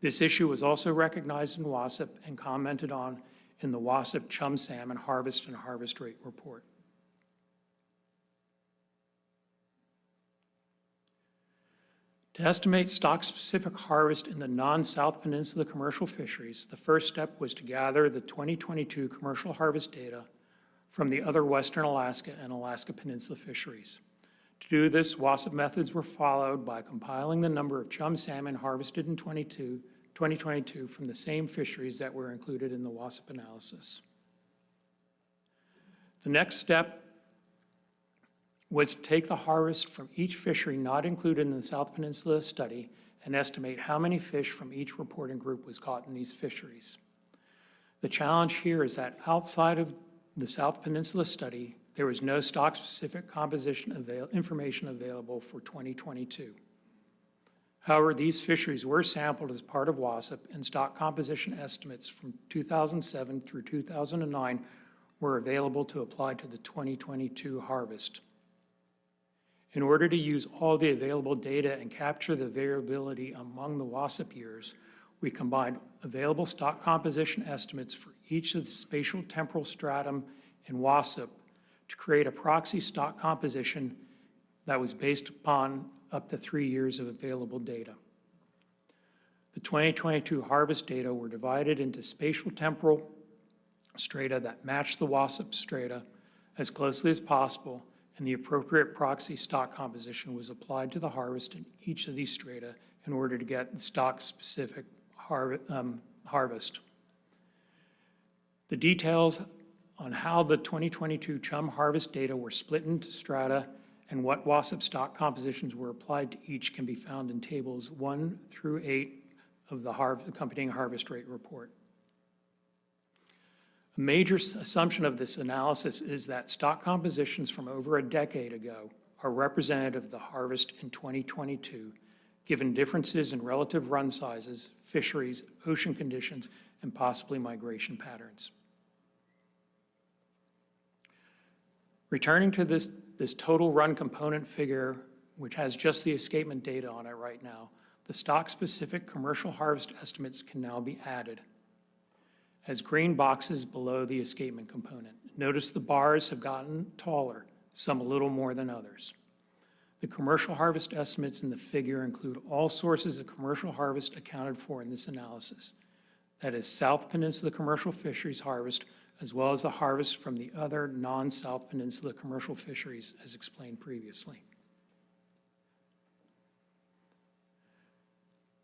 This issue was also recognized in WASP and commented on in the WASP chum salmon harvest and harvest rate report. To estimate stock-specific harvest in the non-South Peninsula commercial fisheries, the first step was to gather the 2022 commercial harvest data from the other Western Alaska and Alaska Peninsula fisheries. To do this, WASP methods were followed by compiling the number of chum salmon harvested in 2022 from the same fisheries that were included in the WASP analysis. The next step was to take the harvest from each fishery not included in the South Peninsula study and estimate how many fish from each reporting group was caught in these fisheries. The challenge here is that outside of the South Peninsula study, there was no stock-specific composition information available for 2022. However, these fisheries were sampled as part of WASP, and stock composition estimates from 2007 through 2009 were available to apply to the 2022 harvest. In order to use all the available data and capture the variability among the WASP years, we combined available stock composition estimates for each of the spatial temporal stratum in WASP to create a proxy stock composition that was based upon up to 3 years of available data. The 2022 harvest data were divided into spatial temporal strata that matched the WASP strata as closely as possible, and the appropriate proxy stock composition was applied to the harvest in each of these strata in order to get the stock-specific harvest. The details on how the 2022 chum harvest data were split into strata and what WASP stock compositions were applied to each can be found in tables 1 through 8 of the accompanying harvest rate report. A major assumption of this analysis is that stock compositions from over a decade ago are representative of the harvest in 2022, given differences in relative run sizes, fisheries, ocean conditions, and possibly migration patterns. Returning to this total run component figure, which has just the escapement data on it right now, the stock-specific commercial harvest estimates can now be added as green boxes below the escapement component. Notice the bars have gotten taller, some a little more than others. The commercial harvest estimates in the figure include all sources of commercial harvest accounted for in this analysis. That is South Peninsula commercial fisheries harvest, as well as the harvest from the other non-South Peninsula commercial fisheries, as explained previously.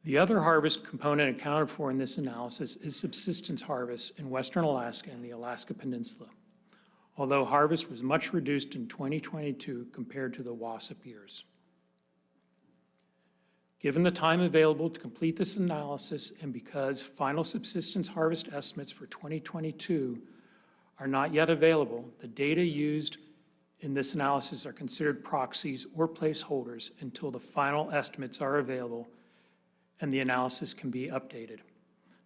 The other harvest component accounted for in this analysis is subsistence harvest in Western Alaska and the Alaska Peninsula, although harvest was much reduced in 2022 compared to the WASP years. Given the time available to complete this analysis and because final subsistence harvest estimates for 2022 are not yet available, the data used in this analysis are considered proxies or placeholders until the final estimates are available and the analysis can be updated.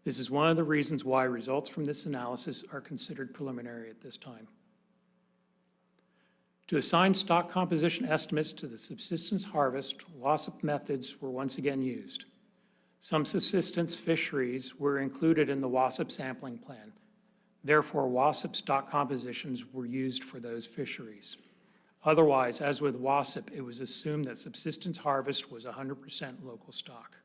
This is one of the reasons why results from this analysis are considered preliminary at this time. To assign stock composition estimates to the subsistence harvest, WASP methods were once again used. Some subsistence fisheries were included in the WASP sampling plan. Therefore, WASP stock compositions were used for those fisheries. Otherwise, as with WASP, it was assumed that subsistence harvest was 100% local stock.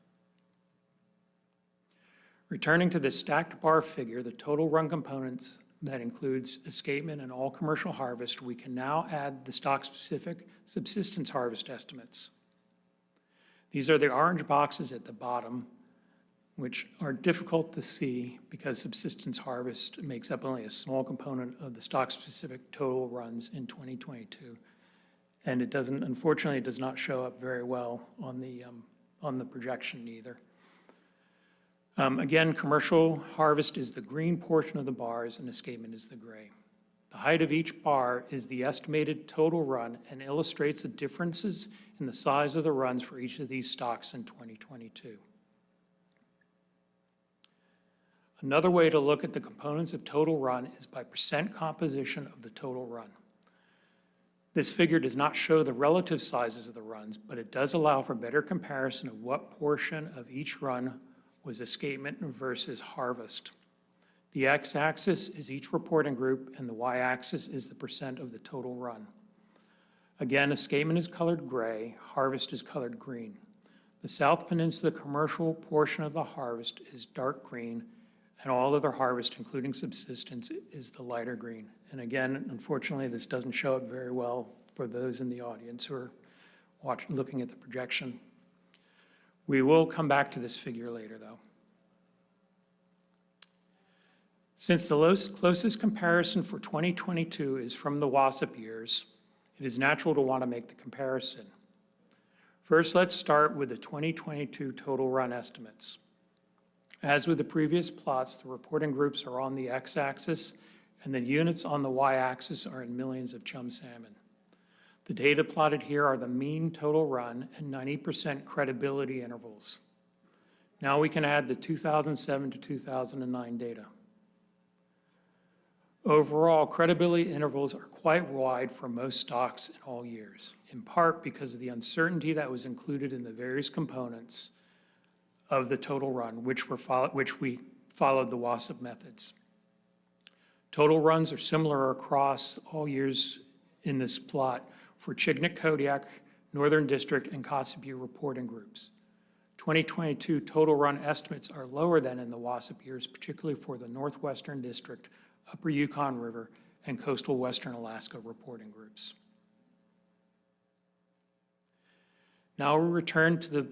Returning to the stacked bar figure, the total run components that includes escapement and all commercial harvest, we can now add the stock-specific subsistence harvest estimates. These are the orange boxes at the bottom, which are difficult to see because subsistence harvest makes up only a small component of the stock-specific total runs in 2022. And it doesn't, unfortunately, it does not show up very well on the projection either. Again, commercial harvest is the green portion of the bars and escapement is the gray. The height of each bar is the estimated total run and illustrates the differences in the size of the runs for each of these stocks in 2022. Another way to look at the components of total run is by percent composition of the total run. This figure does not show the relative sizes of the runs, but it does allow for better comparison of what portion of each run was escapement versus harvest. The x-axis is each reporting group, and the y-axis is the percent of the total run. Again, escapement is colored gray, harvest is colored green. The South Peninsula commercial portion of the harvest is dark green, and all other harvest, including subsistence, is the lighter green. And again, unfortunately, this doesn't show up very well for those in the audience who are looking at the projection. We will come back to this figure later, though. Since the closest comparison for 2022 is from the WASP years, it is natural to want to make the comparison. First, let's start with the 2022 total run estimates. As with the previous plots, the reporting groups are on the x-axis, and the units on the y-axis are in millions of chum salmon. The data plotted here are the mean total run and 90% credibility intervals. Now we can add the 2007 to 2009 data. Overall, credibility intervals are quite wide for most stocks in all years, in part because of the uncertainty that was included in the various components of the total run, which we followed the WASP methods. Total runs are similar across all years in this plot for Chignik Kodiak, Northern District, and Kotzebue reporting groups. 2022 total run estimates are lower than in the WASP years, particularly for the Northwestern District, Upper Yukon River, and Coastal Western Alaska reporting groups. Now we'll return to the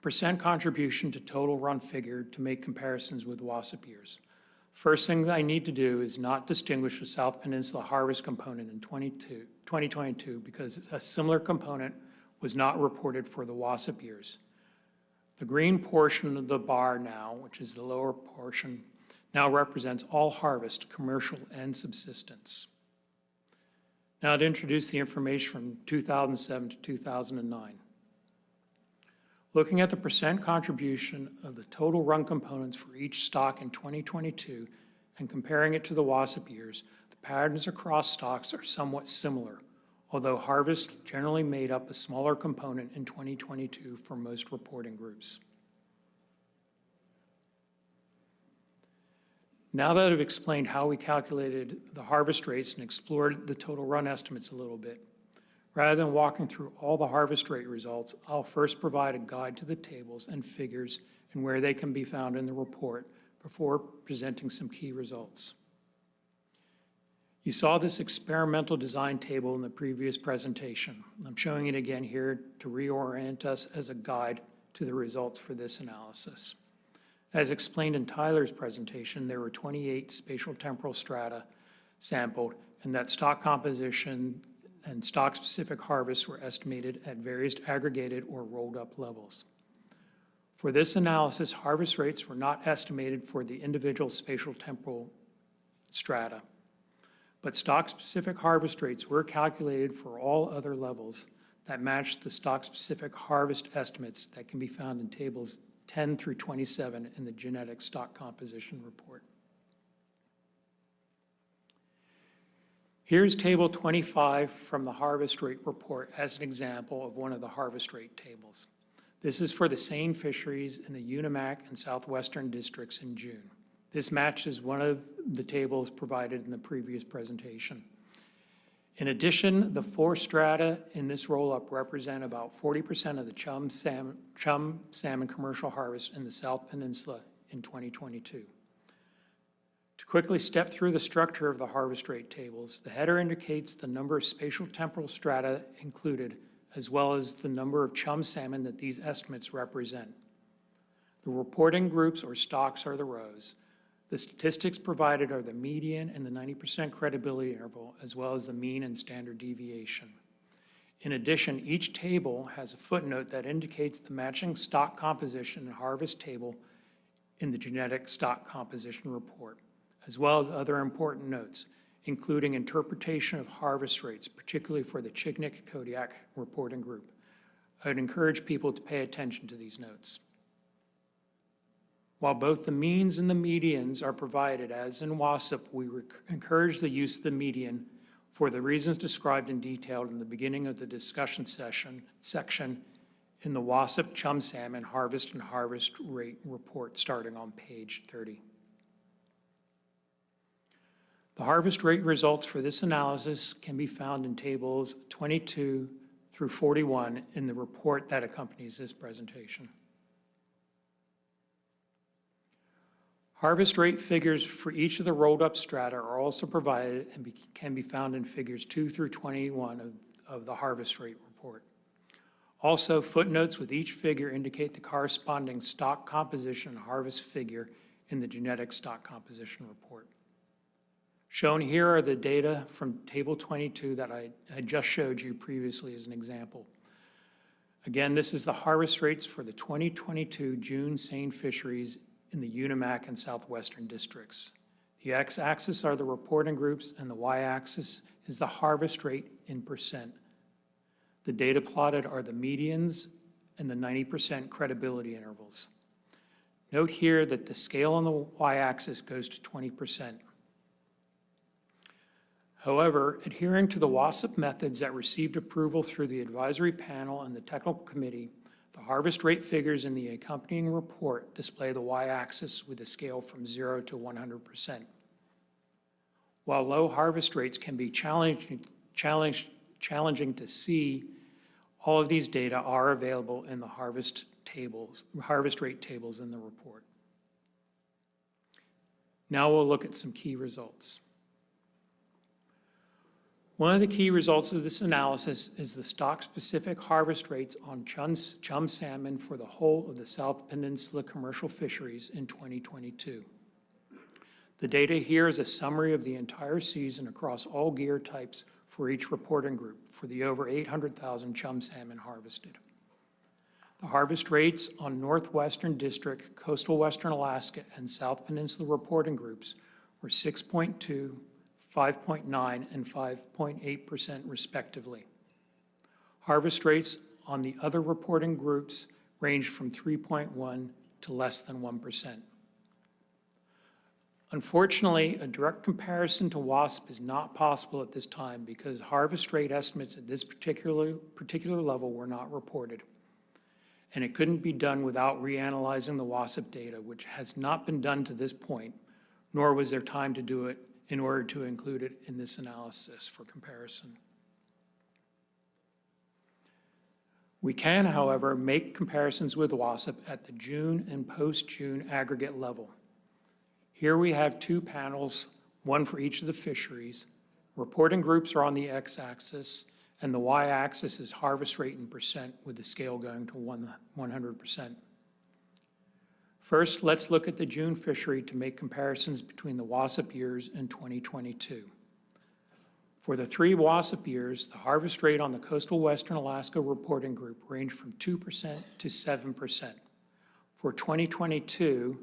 percent contribution to total run figure to make comparisons with WASP years. First thing I need to do is not distinguish the South Peninsula harvest component in 2022 because a similar component was not reported for the WASP years. The green portion of the bar now, which is the lower portion, now represents all harvest, commercial and subsistence. Now to introduce the information from 2007 to 2009. Looking at the percent contribution of the total run components for each stock in 2022 and comparing it to the WASP years, the patterns across stocks are somewhat similar, although harvest generally made up a smaller component in 2022 for most reporting groups. Now that I've explained how we calculated the harvest rates and explored the total run estimates a little bit, rather than walking through all the harvest rate results, I'll first provide a guide to the tables and figures and where they can be found in the report before presenting some key results. You saw this experimental design table in the previous presentation. I'm showing it again here to reorient us as a guide to the results for this analysis. As explained in Tyler's presentation, there were 28 spatial temporal strata sampled, and that stock composition and stock-specific harvests were estimated at various aggregated or rolled-up levels. For this analysis, harvest rates were not estimated for the individual spatial temporal strata, but stock-specific harvest rates were calculated for all other levels that matched the stock-specific harvest estimates that can be found in tables 10 through 27 in the genetic stock composition report. Here's table 25 from the harvest rate report as an example of one of the harvest rate tables. This is for the same fisheries in the Unimac and Southwestern districts in June. This matches one of the tables provided in the previous presentation. In addition, the 4 strata in this roll-up represent about 40% of the chum salmon commercial harvest in the South Peninsula in 2022. To quickly step through the structure of the harvest rate tables, the header indicates the number of spatial temporal strata included, as well as the number of chum salmon that these estimates represent. The reporting groups or stocks are the rows. The statistics provided are the median and the 90% credibility interval, as well as the mean and standard deviation. In addition, each table has a footnote that indicates the matching stock composition and harvest table in the genetic stock composition report, as well as other important notes, including interpretation of harvest rates, particularly for the Chignik Kodiak reporting group. I would encourage people to pay attention to these notes. While both the means and the medians are provided, as in WASP, we encourage the use of the median for the reasons described in detail in the beginning of the discussion section in the WASP chum salmon harvest and harvest rate report starting on page 30. The harvest rate results for this analysis can be found in tables 22 through 41 in the report that accompanies this presentation. Harvest rate figures for each of the rolled up strata are also provided and can be found in figures 2 through 21 of the harvest rate report. Also, footnotes with each figure indicate the corresponding stock composition and harvest figure in the genetic stock composition report. Shown here are the data from table 22 that I had just showed you previously as an example. Again, this is the harvest rates for the 2022 June seine fisheries in the Unimac and Southwestern districts. The x-axis are the reporting groups and the y-axis is the harvest rate in percent. The data plotted are the medians and the 90% credibility intervals. Note here that the scale on the y-axis goes to 20%. However, adhering to the WASP methods that received approval through the advisory panel and the technical committee, the harvest rate figures in the accompanying report display the y-axis with a scale from 0 to 100%. While low harvest rates can be challenging to see, all of these data are available in the harvest rate tables in the report. Now we'll look at some key results. One of the key results of this analysis is the stock-specific harvest rates on chum salmon for the whole of the South Peninsula commercial fisheries in 2022. The data here is a summary of the entire season across all gear types for each reporting group for the over 800,000 chum salmon harvested. The harvest rates on Northwestern District, Coastal Western Alaska, and South Peninsula reporting groups were 6.2, 5.9, and 5.8% respectively. Harvest rates on the other reporting groups ranged from 3.1 to less than 1%. Unfortunately, a direct comparison to WASP is not possible at this time because harvest rate estimates at this particular level were not reported. And it couldn't be done without reanalyzing the WASP data, which has not been done to this point, nor was there time to do it in order to include it in this analysis for comparison. We can, however, make comparisons with WASP at the June and post-June aggregate level. Here we have two panels, one for each of the fisheries. Reporting groups are on the x-axis, and the y-axis is harvest rate in percent, with the scale going to 100%. First, let's look at the June fishery to make comparisons between the WASP years and 2022. For the 3 WASP years, the harvest rate on the coastal Western Alaska reporting group ranged from 2% to 7%. For 2022,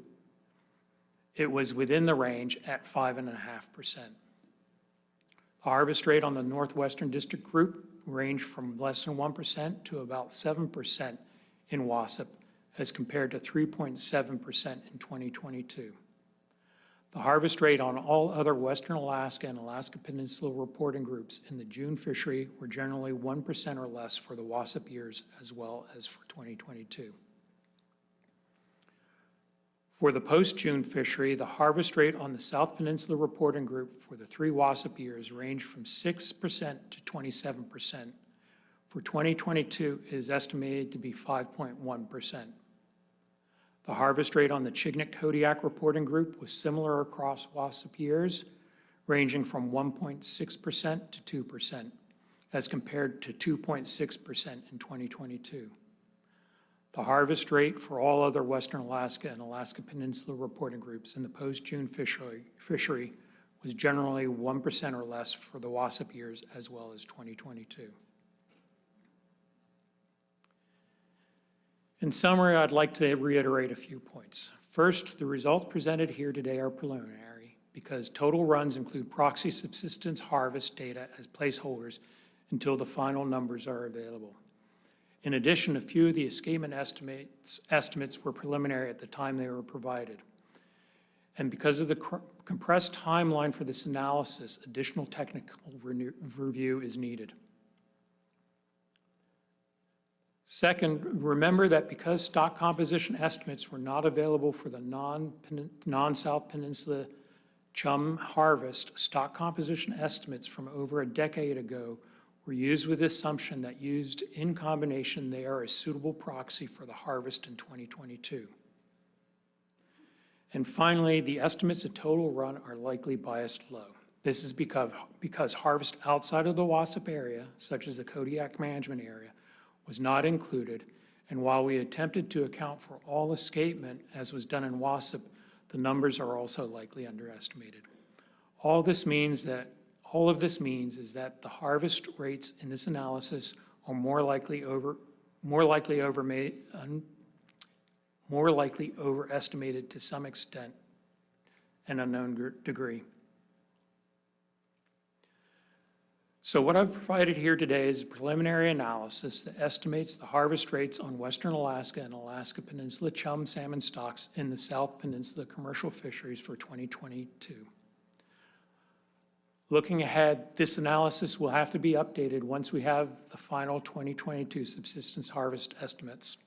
it was within the range at 5.5%. The harvest rate on the Northwestern District group ranged from less than 1% to about 7% in WASP, as compared to 3.7% in 2022. The harvest rate on all other Western Alaska and Alaska Peninsula reporting groups in the June fishery were generally 1% or less for the WASP years as well as for 2022. For the post-June fishery, the harvest rate on the South Peninsula reporting group for the 3 WASP years ranged from 6% to 27%. For 2022, it is estimated to be 5.1%. The harvest rate on the Chignik Kodiak reporting group was similar across WASP years, ranging from 1.6% to 2%, as compared to 2.6% in 2022. The harvest rate for all other Western Alaska and Alaska Peninsula reporting groups in the post-June fishery was generally 1% or less for the WASP years as well as 2022. In summary, I'd like to reiterate a few points. First, the results presented here today are preliminary because total runs include proxy subsistence harvest data as placeholders until the final numbers are available. In addition, a few of the escapement estimates were preliminary at the time they were provided. And because of the compressed timeline for this analysis, additional technical review is needed. Second, remember that because stock composition estimates were not available for the non-South Peninsula chum harvest, stock composition estimates from over a decade ago were used with the assumption that used in combination, they are a suitable proxy for the harvest in 2022. And finally, the estimates of total run are likely biased low. This is because harvest outside of the WASP area, such as the Kodiak management area, was not included, and while we attempted to account for all escapement, as was done in WASP, the numbers are also likely underestimated. All of this means is that the harvest rates in this analysis are more likely overestimated to some extent, an unknown degree. So what I've provided here today is a preliminary analysis that estimates the harvest rates on Western Alaska and Alaska Peninsula chum salmon stocks in the South Peninsula commercial fisheries for 2022. Looking ahead, this analysis will have to be updated once we have the final 2022 subsistence harvest estimates.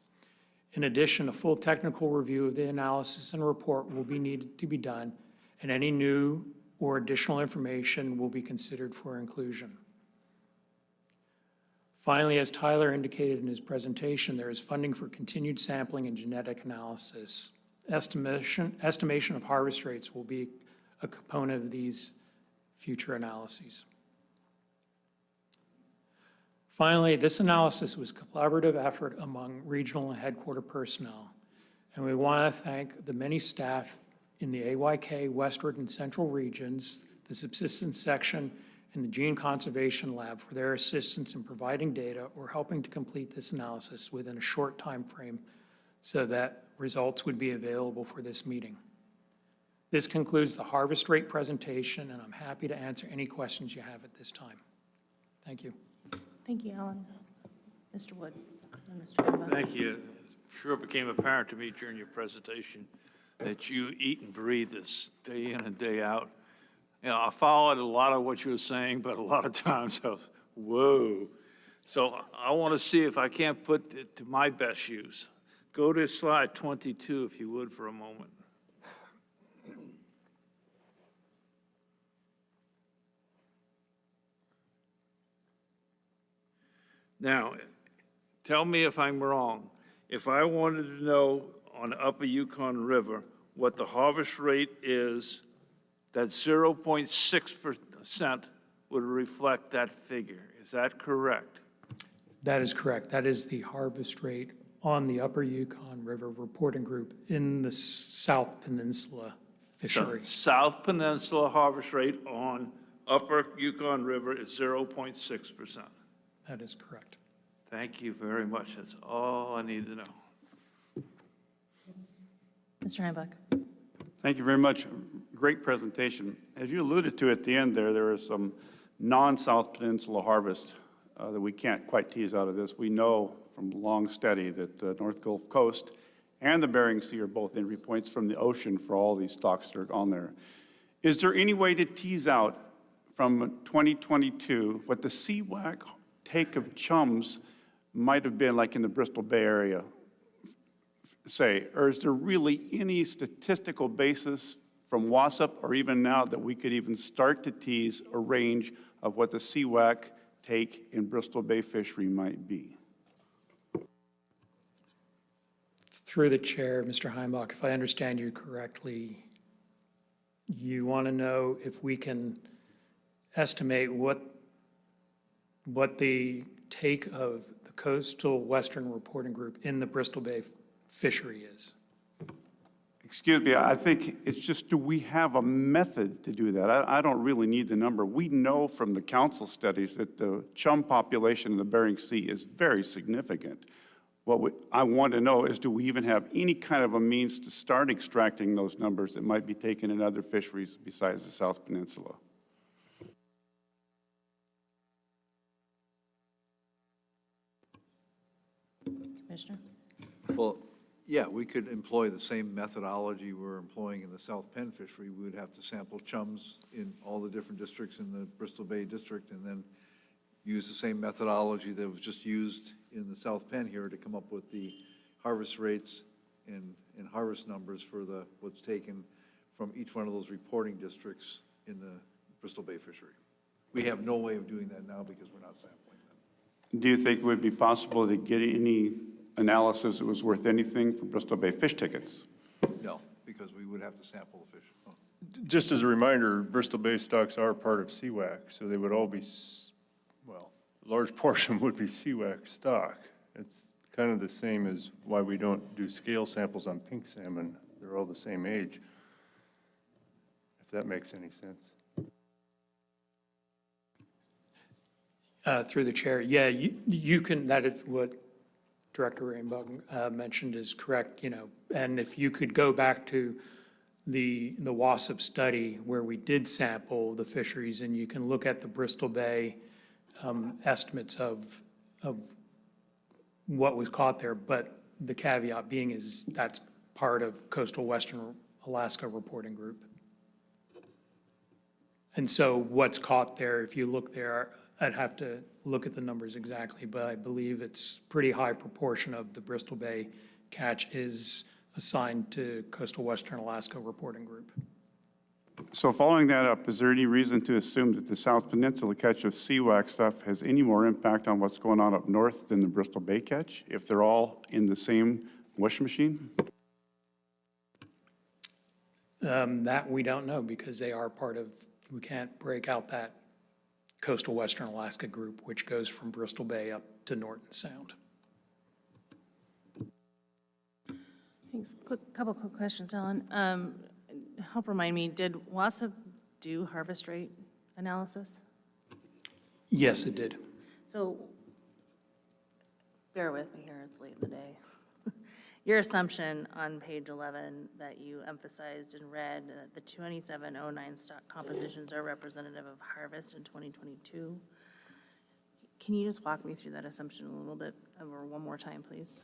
In addition, a full technical review of the analysis and report will be needed to be done, and any new or additional information will be considered for inclusion. Finally, as Tyler indicated in his presentation, there is funding for continued sampling and genetic analysis. Estimation of harvest rates will be a component of these future analyses. Finally, this analysis was a collaborative effort among regional and headquarter personnel, and we want to thank the many staff in the AYK Westward and Central regions, the subsistence section, and the Gene Conservation Lab for their assistance in providing data or helping to complete this analysis within a short time frame so that results would be available for this meeting. This concludes the harvest rate presentation, and I'm happy to answer any questions you have at this time. Thank you. Thank you, Alan. Mr. Wood and Mr. Gamba. Thank you. Sure became apparent to me during your presentation that you eat and breathe this day in and day out. You know, I followed a lot of what you were saying, but a lot of times I was, whoa. So I want to see if I can't put it to my best use. Go to slide 22, if you would, for a moment. Now, tell me if I'm wrong. If I wanted to know on the Upper Yukon River what the harvest rate is, that 0.6% would reflect that figure. Is that correct? That is correct. That is the harvest rate on the Upper Yukon River Reporting Group in the South Peninsula fishery. South Peninsula harvest rate on Upper Yukon River is 0.6%. That is correct. Thank you very much. That's all I need to know. Mr. Heimbach. Thank you very much. Great presentation. As you alluded to at the end there is some non-South Peninsula harvest that we can't quite tease out of this. We know from long study that the North Gulf Coast and the Bering Sea are both entry points from the ocean for all these stocks that are on there. Is there any way to tease out from 2022 what the CWAC take of chums might have been like in the Bristol Bay area, say, or is there really any statistical basis from WASUP or even now that we could even start to tease a range of what the CWAC take in Bristol Bay fishery might be? Through the chair, Mr. Heimbach, if I understand you correctly, you want to know if we can estimate what the take of the Coastal Western Reporting Group in the Bristol Bay fishery is. Excuse me, I think it's just, do we have a method to do that? I don't really need the number. We know from the council studies that the chum population in the Bering Sea is very significant. What I want to know is, do we even have any kind of a means to start extracting those numbers that might be taken in other fisheries besides the South Peninsula? Commissioner? Well, yeah, we could employ the same methodology we're employing in the South Penn fishery. We would have to sample chums in all the different districts in the Bristol Bay district and then use the same methodology that was just used in the South Penn here to come up with the harvest rates and harvest numbers for what's taken from each one of those reporting districts in the Bristol Bay fishery. We have no way of doing that now because we're not sampling them. Do you think it would be possible to get any analysis that was worth anything for Bristol Bay fish tickets? No, because we would have to sample the fish. Oh. Just as a reminder, Bristol Bay stocks are part of CWAC, so they would all be, well, a large portion would be CWAC stock. It's kind of the same as why we don't do scale samples on pink salmon. They're all the same age, if that makes any sense. Through the chair, yeah, you can, that is what Director Rainbug mentioned is correct, you know, and if you could go back to the WASUP study where we did sample the fisheries, and you can look at the Bristol Bay estimates of what was caught there, but the caveat being is that's part of Coastal Western Alaska Reporting Group. And so what's caught there, if you look there, I'd have to look at the numbers exactly, but I believe it's pretty high proportion of the Bristol Bay catch is assigned to Coastal Western Alaska Reporting Group. So following that up, is there any reason to assume that the South Peninsula catch of sea wax stuff has any more impact on what's going on up north than the Bristol Bay catch, if they're all in the same wash machine? That we don't know because they are part of, we can't break out that coastal Western Alaska group, which goes from Bristol Bay up to Norton Sound. Thanks. Couple quick questions, Ellen. Help remind me, did WASA do harvest rate analysis? Yes, it did. So, bear with me here, it's late in the day. Your assumption on page 11 that you emphasized in red, that the 2709 stock compositions are representative of harvest in 2022. Can you just walk me through that assumption a little bit, or one more time, please?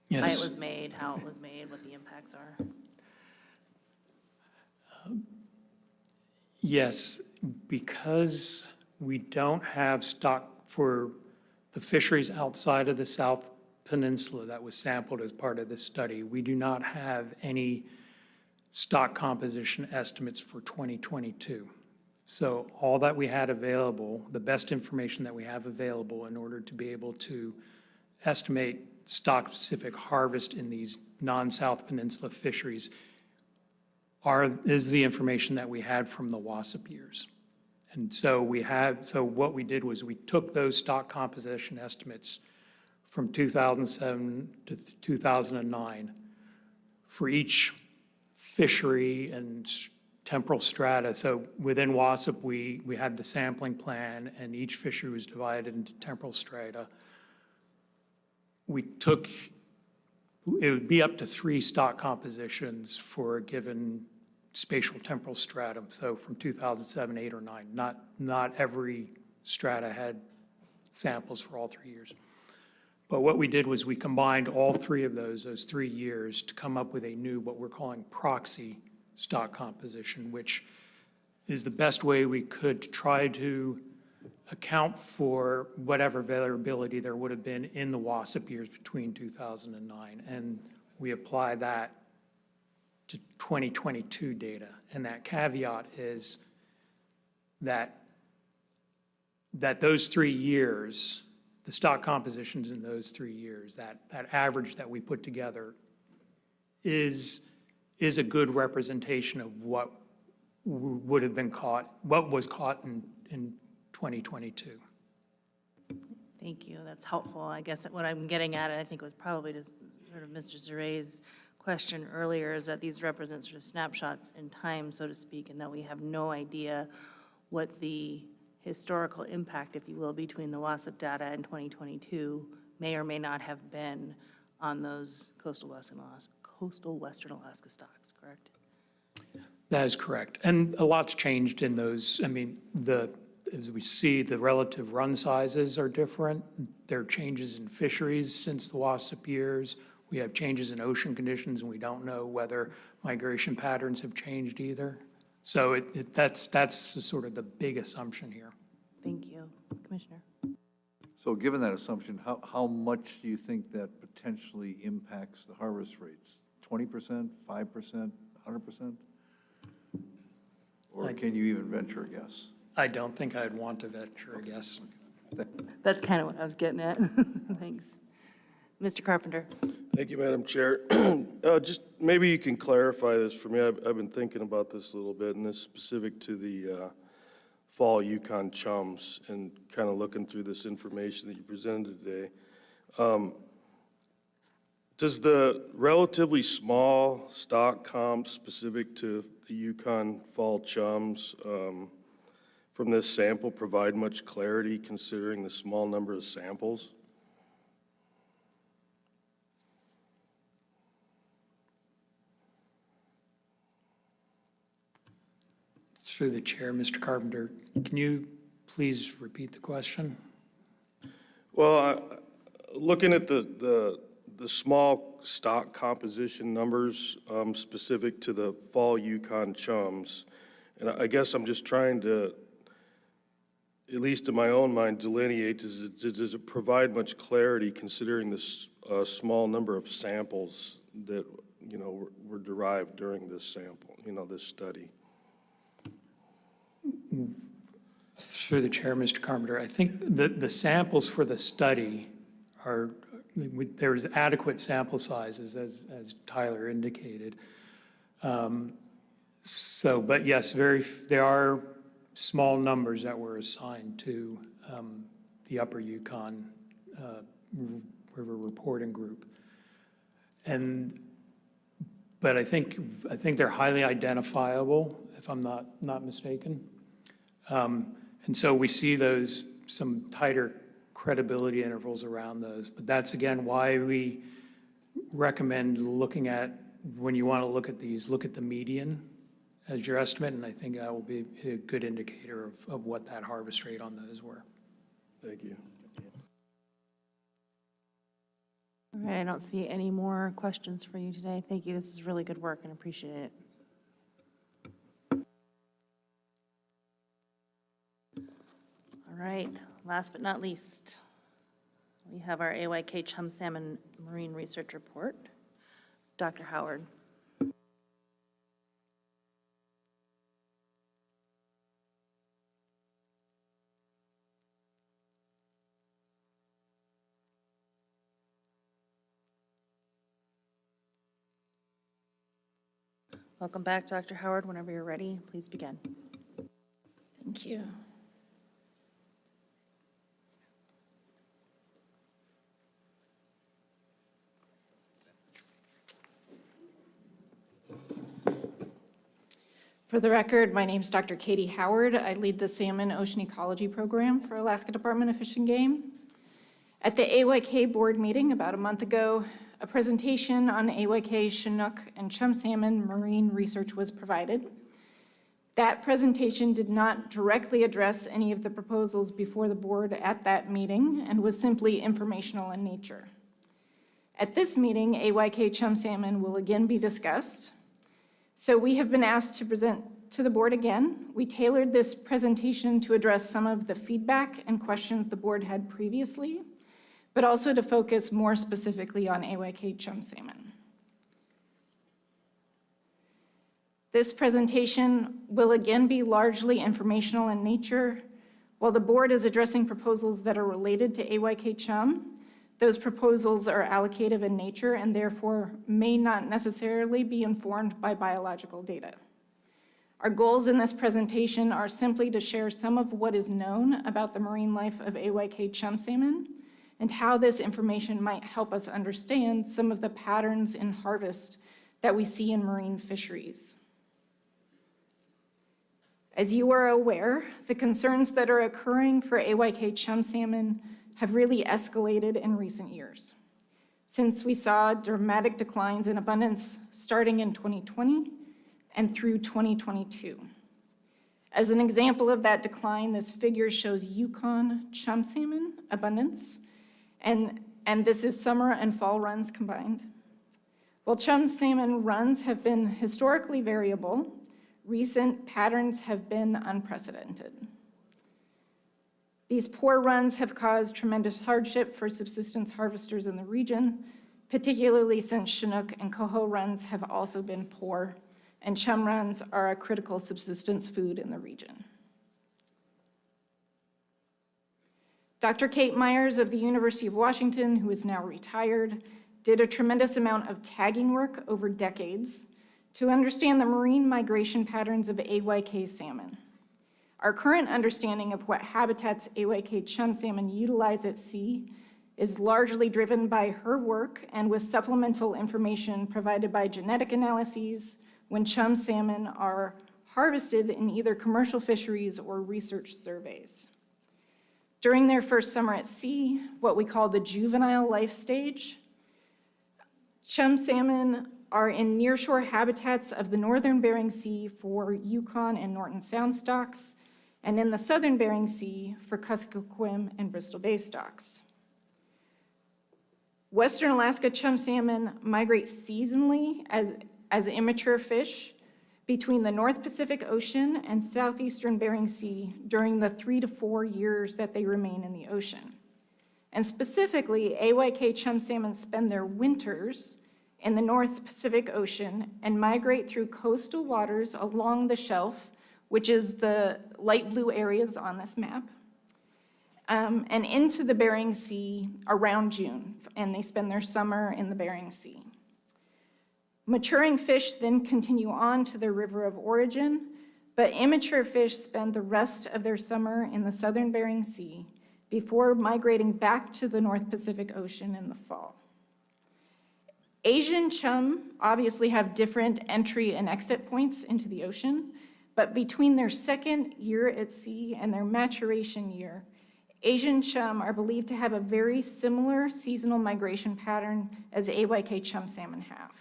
Yes. Why it was made, how it was made, what the impacts are? Yes, because we don't have stock for the fisheries outside of the South Peninsula that was sampled as part of this study. We do not have any stock composition estimates for 2022. So all that we had available, the best information that we have available in order to be able to estimate stock-specific harvest in these non-South Peninsula fisheries is the information that we had from the WASP years. And so what we did was we took those stock composition estimates from 2007 to 2009 for each fishery and temporal strata. So within WASP, we had the sampling plan, and each fishery was divided into temporal strata. It would be up to 3 stock compositions for a given spatial temporal stratum. So from 2007, 8, or 9. Not every strata had samples for all 3 years. But what we did was we combined all 3 of those 3 years to come up with a new, what we're calling proxy stock composition, which is the best way we could try to account for whatever variability there would have been in the WASP years between 2009. And we apply that to 2022 data. And that caveat is that those 3 years, the stock compositions in those 3 years, that average that we put together is a good representation of what would have been caught, what was caught in 2022. Thank you, that's helpful. I guess what I'm getting at, I think was probably just sort of Mr. Zaray's question earlier, is that these represent sort of snapshots in time, so to speak, and that we have no idea what the historical impact, if you will, between the WASP data and 2022 may or may not have been on those coastal Western Alaska stocks, correct? That is correct. And a lot's changed in those. I mean, as we see, the relative run sizes are different. There are changes in fisheries since the WASP years. We have changes in ocean conditions, and we don't know whether migration patterns have changed either. So that's sort of the big assumption here. Thank you. Commissioner? So given that assumption, how much do you think that potentially impacts the harvest rates? 20%, 5%, 100%? Or can you even venture a guess? I don't think I'd want to venture a guess. That's kind of what I was getting at. Thanks. Mr. Carpenter? Thank you, Madam Chair. Just maybe you can clarify this for me. I've been thinking about this a little bit, and this is specific to the fall Yukon chums and kind of looking through this information that you presented today. Does the relatively small stock comp specific to the Yukon fall chums from this sample provide much clarity considering the small number of samples? Through the chair, Mr. Carpenter, can you please repeat the question? Well, looking at the small stock composition numbers specific to the fall Yukon chums, and I guess I'm just trying to, at least in my own mind, delineate, does it provide much clarity considering the small number of samples that were derived during this sample, this study? Through the chair, Mr. Carpenter, I think the samples for the study are, there's adequate sample sizes, as Tyler indicated. But yes, there are small numbers that were assigned to the Upper Yukon River Reporting Group. But I think they're highly identifiable, if I'm not mistaken. And so we see some tighter credibility intervals around those. But that's, again, why we recommend looking at, when you want to look at these, look at the median as your estimate, and I think that will be a good indicator of what that harvest rate on those were. Thank you. All right, I don't see any more questions for you today. Thank you. This is really good work and appreciate it. All right, last but not least, we have our AYK Chum Salmon Marine Research Report. Dr. Howard. Welcome back, Dr. Howard. Whenever you're ready, please begin. Thank you. For the record, my name is Dr. Katie Howard. I lead the Salmon Ocean Ecology Program for Alaska Department of Fish and Game. At the AYK board meeting about a month ago, a presentation on AYK, Chinook, and chum salmon marine research was provided. That presentation did not directly address any of the proposals before the board at that meeting and was simply informational in nature. At this meeting, AYK chum salmon will again be discussed. So we have been asked to present to the board again. We tailored this presentation to address some of the feedback and questions the board had previously, but also to focus more specifically on AYK chum salmon. This presentation will again be largely informational in nature. While the board is addressing proposals that are related to AYK chum, those proposals are allocative in nature and therefore may not necessarily be informed by biological data. Our goals in this presentation are simply to share some of what is known about the marine life of AYK chum salmon and how this information might help us understand some of the patterns in harvest that we see in marine fisheries. As you are aware, the concerns that are occurring for AYK chum salmon have really escalated in recent years, since we saw dramatic declines in abundance starting in 2020 and through 2022. As an example of that decline, this figure shows Yukon chum salmon abundance, and this is summer and fall runs combined. While chum salmon runs have been historically variable, recent patterns have been unprecedented. These poor runs have caused tremendous hardship for subsistence harvesters in the region, particularly since Chinook and coho runs have also been poor, and chum runs are a critical subsistence food in the region. Dr. Kate Myers of the University of Washington, who is now retired, did a tremendous amount of tagging work over decades to understand the marine migration patterns of AYK salmon. Our current understanding of what habitats AYK chum salmon utilize at sea is largely driven by her work and with supplemental information provided by genetic analyses when chum salmon are harvested in either commercial fisheries or research surveys. During their first summer at sea, what we call the juvenile life stage, chum salmon are in nearshore habitats of the northern Bering Sea for Yukon and Norton Sound stocks, and in the southern Bering Sea for Kuskokwim and Bristol Bay stocks. Western Alaska chum salmon migrate seasonally as immature fish between the North Pacific Ocean and southeastern Bering Sea during the 3 to 4 years that they remain in the ocean. And specifically, AYK chum salmon spend their winters in the North Pacific Ocean and migrate through coastal waters along the shelf, which is the light blue areas on this map, and into the Bering Sea around June, and they spend their summer in the Bering Sea. Maturing fish then continue on to their river of origin, but immature fish spend the rest of their summer in the southern Bering Sea before migrating back to the North Pacific Ocean in the fall. Asian chum obviously have different entry and exit points into the ocean, but between their second year at sea and their maturation year, Asian chum are believed to have a very similar seasonal migration pattern as AYK chum salmon have.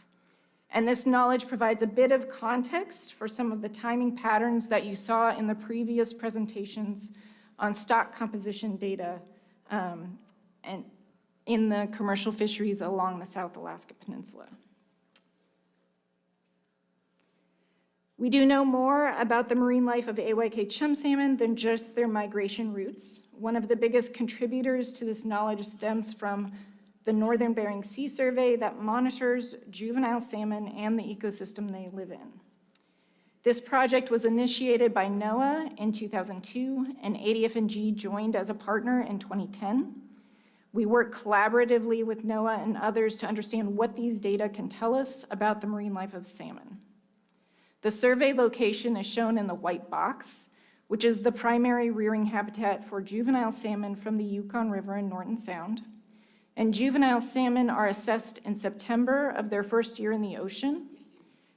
And this knowledge provides a bit of context for some of the timing patterns that you saw in the previous presentations on stock composition data and in the commercial fisheries along the South Alaska Peninsula. We do know more about the marine life of AYK chum salmon than just their migration routes. One of the biggest contributors to this knowledge stems from the Northern Bering Sea Survey that monitors juvenile salmon and the ecosystem they live in. This project was initiated by NOAA in 2002, and ADF&G joined as a partner in 2010. We work collaboratively with NOAA and others to understand what these data can tell us about the marine life of salmon. The survey location is shown in the white box, which is the primary rearing habitat for juvenile salmon from the Yukon River and Norton Sound. And juvenile salmon are assessed in September of their first year in the ocean,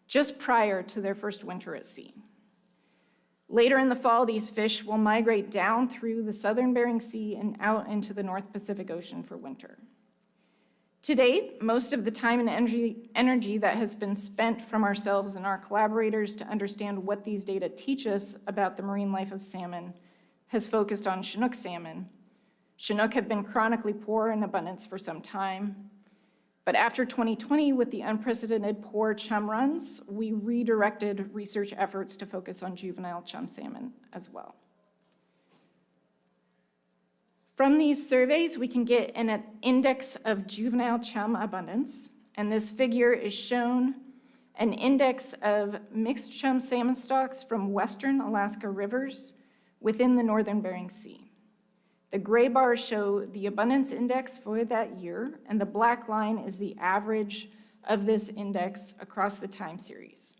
just prior to their first winter at sea. Later in the fall, these fish will migrate down through the southern Bering Sea and out into the North Pacific Ocean for winter. To date, most of the time and energy that has been spent from ourselves and our collaborators to understand what these data teach us about the marine life of salmon has focused on Chinook salmon. Chinook have been chronically poor in abundance for some time, but after 2020, with the unprecedented poor chum runs, we redirected research efforts to focus on juvenile chum salmon as well. From these surveys, we can get an index of juvenile chum abundance, and this figure is shown an index of mixed chum salmon stocks from western Alaska rivers within the northern Bering Sea. The gray bars show the abundance index for that year, and the black line is the average of this index across the time series.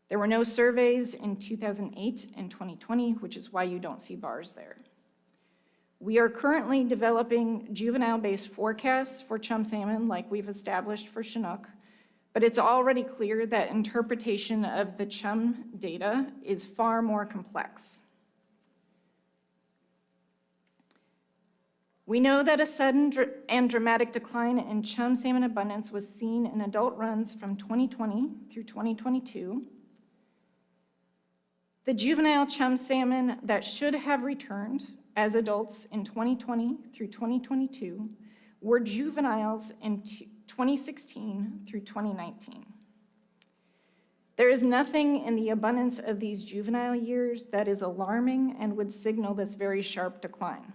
There were no surveys in 2008 and 2020, which is why you don't see bars there. We are currently developing juvenile-based forecasts for chum salmon like we've established for Chinook, but it's already clear that interpretation of the chum data is far more complex. We know that a sudden and dramatic decline in chum salmon abundance was seen in adult runs from 2020 through 2022. The juvenile chum salmon that should have returned as adults in 2020 through 2022 were juveniles in 2016 through 2019. There is nothing in the abundance of these juvenile years that is alarming and would signal this very sharp decline.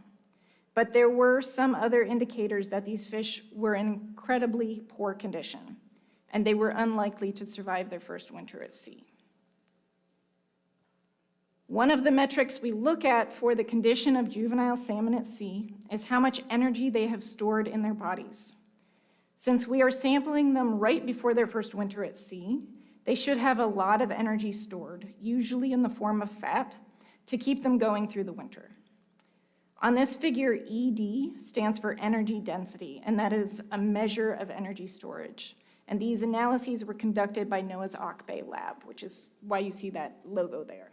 But there were some other indicators that these fish were in incredibly poor condition, and they were unlikely to survive their first winter at sea. One of the metrics we look at for the condition of juvenile salmon at sea is how much energy they have stored in their bodies. Since we are sampling them right before their first winter at sea, they should have a lot of energy stored, usually in the form of fat, to keep them going through the winter. On this figure, ED stands for energy density, and that is a measure of energy storage. And these analyses were conducted by NOAA's Auk Bay lab, which is why you see that logo there.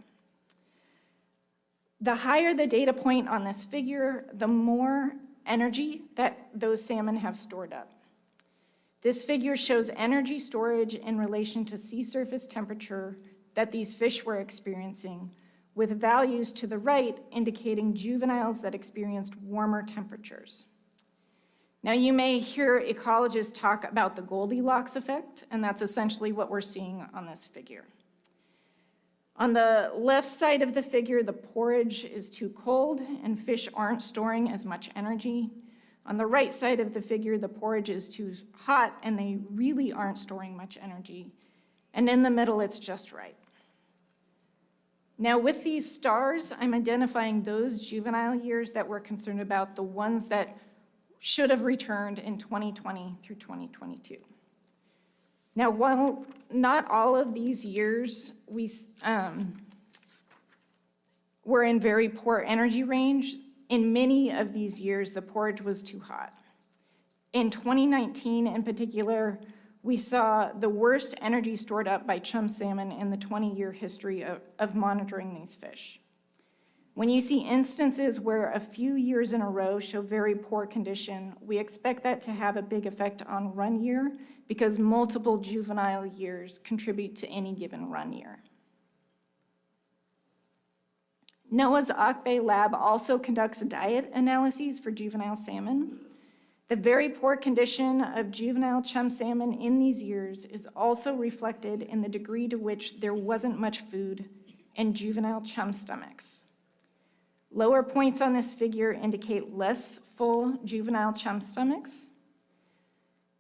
The higher the data point on this figure, the more energy that those salmon have stored up. This figure shows energy storage in relation to sea surface temperature that these fish were experiencing, with values to the right indicating juveniles that experienced warmer temperatures. Now, you may hear ecologists talk about the Goldilocks effect, and that's essentially what we're seeing on this figure. On the left side of the figure, the porridge is too cold and fish aren't storing as much energy. On the right side of the figure, the porridge is too hot and they really aren't storing much energy. And in the middle, it's just right. Now with these stars, I'm identifying those juvenile years that we're concerned about, the ones that should have returned in 2020 through 2022. Now, while not all of these years were in very poor energy range, in many of these years, the porridge was too hot. In 2019, in particular, we saw the worst energy stored up by chum salmon in the 20-year history of monitoring these fish. When you see instances where a few years in a row show very poor condition, we expect that to have a big effect on run year because multiple juvenile years contribute to any given run year. NOAA's Auk Bay lab also conducts diet analyses for juvenile salmon. The very poor condition of juvenile chum salmon in these years is also reflected in the degree to which there wasn't much food in juvenile chum stomachs. Lower points on this figure indicate less full juvenile chum stomachs.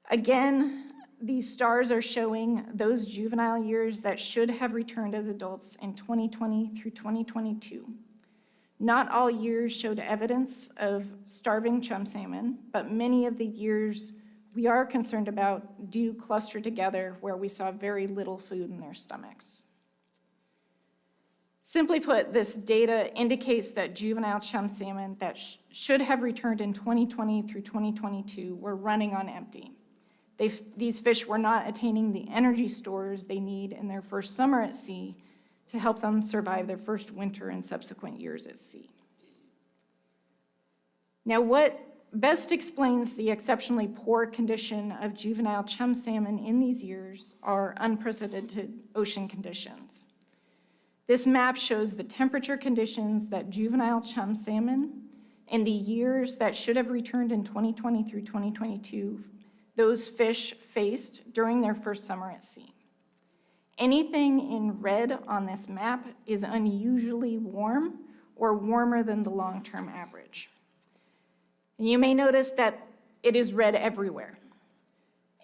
Again, these stars are showing those juvenile years that should have returned as adults in 2020 through 2022. Not all years showed evidence of starving chum salmon, but many of the years we are concerned about do cluster together where we saw very little food in their stomachs. Simply put, this data indicates that juvenile chum salmon that should have returned in 2020 through 2022 were running on empty. These fish were not attaining the energy stores they need in their first summer at sea to help them survive their first winter and subsequent years at sea. Now, what best explains the exceptionally poor condition of juvenile chum salmon in these years are unprecedented ocean conditions. This map shows the temperature conditions that juvenile chum salmon in the years that should have returned in 2020 through 2022, those fish faced during their first summer at sea. Anything in red on this map is unusually warm or warmer than the long-term average. And you may notice that it is red everywhere.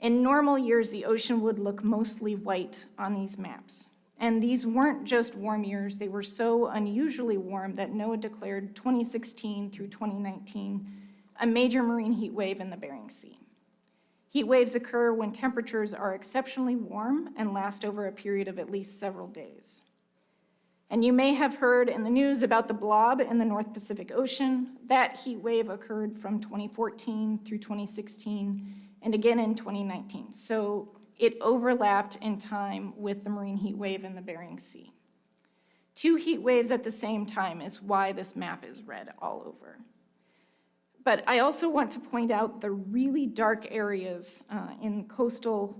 In normal years, the ocean would look mostly white on these maps. And these weren't just warm years, they were so unusually warm that NOAA declared 2016 through 2019 a major marine heat wave in the Bering Sea. Heat waves occur when temperatures are exceptionally warm and last over a period of at least several days. And you may have heard in the news about the blob in the North Pacific Ocean. That heat wave occurred from 2014 through 2016 and again in 2019. So it overlapped in time with the marine heat wave in the Bering Sea. 2 heat waves at the same time is why this map is red all over. But I also want to point out the really dark areas in coastal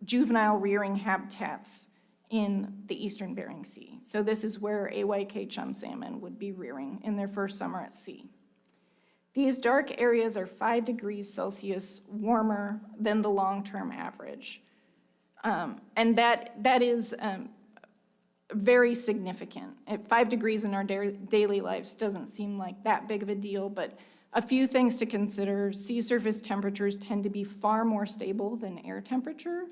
juvenile rearing habitats in the eastern Bering Sea. So this is where AYK chum salmon would be rearing in their first summer at sea. These dark areas are 5 degrees Celsius warmer than the long-term average. And that is very significant. At 5 degrees in our daily lives doesn't seem like that big of a deal, but a few things to consider. Sea surface temperatures tend to be far more stable than air temperature.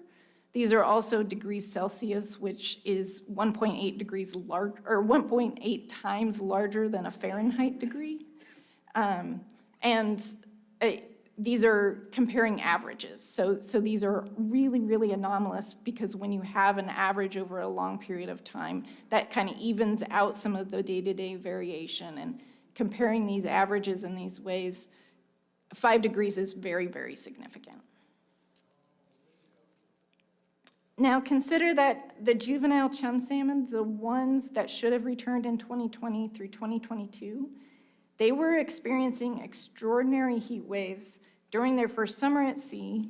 These are also degrees Celsius, which is 1.8 degrees large, or 1.8 times larger than a Fahrenheit degree. These are comparing averages. So these are really, really anomalous because when you have an average over a long period of time, that kind of evens out some of the day-to-day variation. And comparing these averages in these ways, 5 degrees is very, very significant. Now consider that the juvenile chum salmon, the ones that should have returned in 2020 through 2022, they were experiencing extraordinary heat waves during their first summer at sea,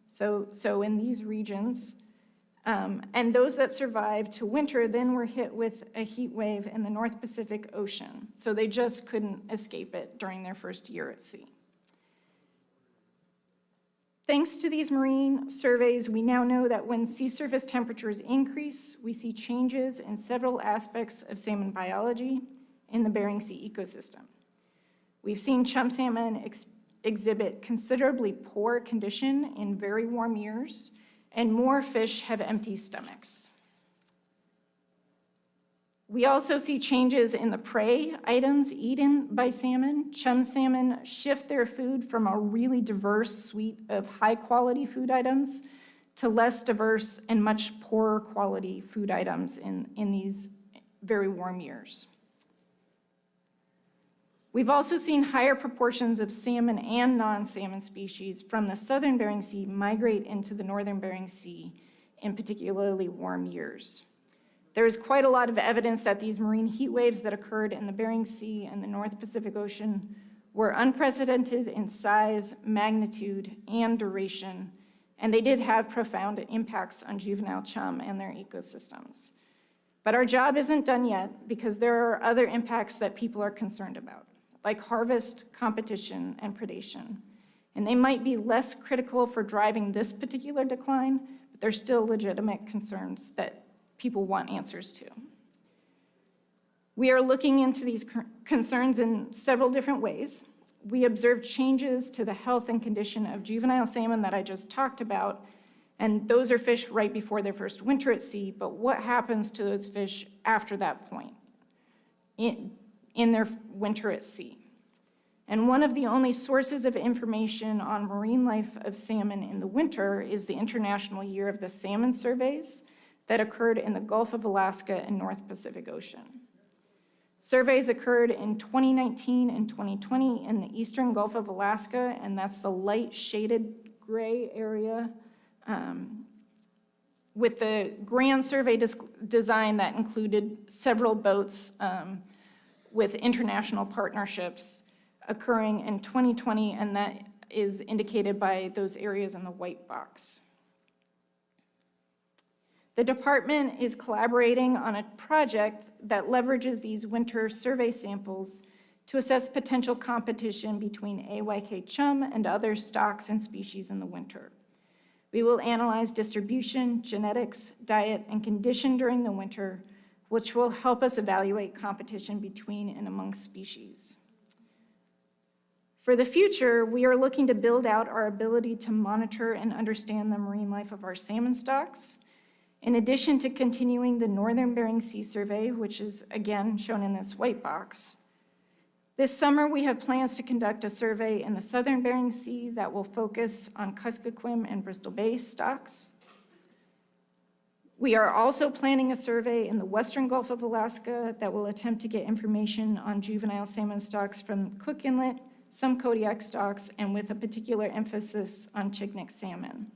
so in these regions, and those that survived to winter then were hit with a heat wave in the North Pacific Ocean, so they just couldn't escape it during their first year at sea. Thanks to these marine surveys, we now know that when sea surface temperatures increase, we see changes in several aspects of salmon biology in the Bering Sea ecosystem. We've seen chum salmon exhibit considerably poor condition in very warm years, and more fish have empty stomachs. We also see changes in the prey items eaten by salmon. Chum salmon shift their food from a really diverse suite of high-quality food items to less diverse and much poorer quality food items in these very warm years. We've also seen higher proportions of salmon and non-salmon species from the southern Bering Sea migrate into the northern Bering Sea in particularly warm years. There is quite a lot of evidence that these marine heat waves that occurred in the Bering Sea and the North Pacific Ocean were unprecedented in size, magnitude, and duration, and they did have profound impacts on juvenile chum and their ecosystems. But our job isn't done yet because there are other impacts that people are concerned about, like harvest, competition, and predation. And they might be less critical for driving this particular decline, but they're still legitimate concerns that people want answers to. We are looking into these concerns in several different ways. We observed changes to the health and condition of juvenile salmon that I just talked about, and those are fish right before their first winter at sea, but what happens to those fish after that point in their winter at sea? And one of the only sources of information on marine life of salmon in the winter is the International Year of the Salmon surveys that occurred in the Gulf of Alaska and North Pacific Ocean. Surveys occurred in 2019 and 2020 in the eastern Gulf of Alaska, and that's the light shaded gray area, with the grand survey design that included several boats with international partnerships occurring in 2020, and that is indicated by those areas in the white box. The department is collaborating on a project that leverages these winter survey samples to assess potential competition between AYK chum and other stocks and species in the winter. We will analyze distribution, genetics, diet, and condition during the winter, which will help us evaluate competition between and among species. For the future, we are looking to build out our ability to monitor and understand the marine life of our salmon stocks, in addition to continuing the Northern Bering Sea survey, which is again shown in this white box. This summer, we have plans to conduct a survey in the Southern Bering Sea that will focus on Kuskokwim and Bristol Bay stocks. We are also planning a survey in the Western Gulf of Alaska that will attempt to get information on juvenile salmon stocks from Cook Inlet, some Kodiak stocks, and with a particular emphasis on Chignik salmon.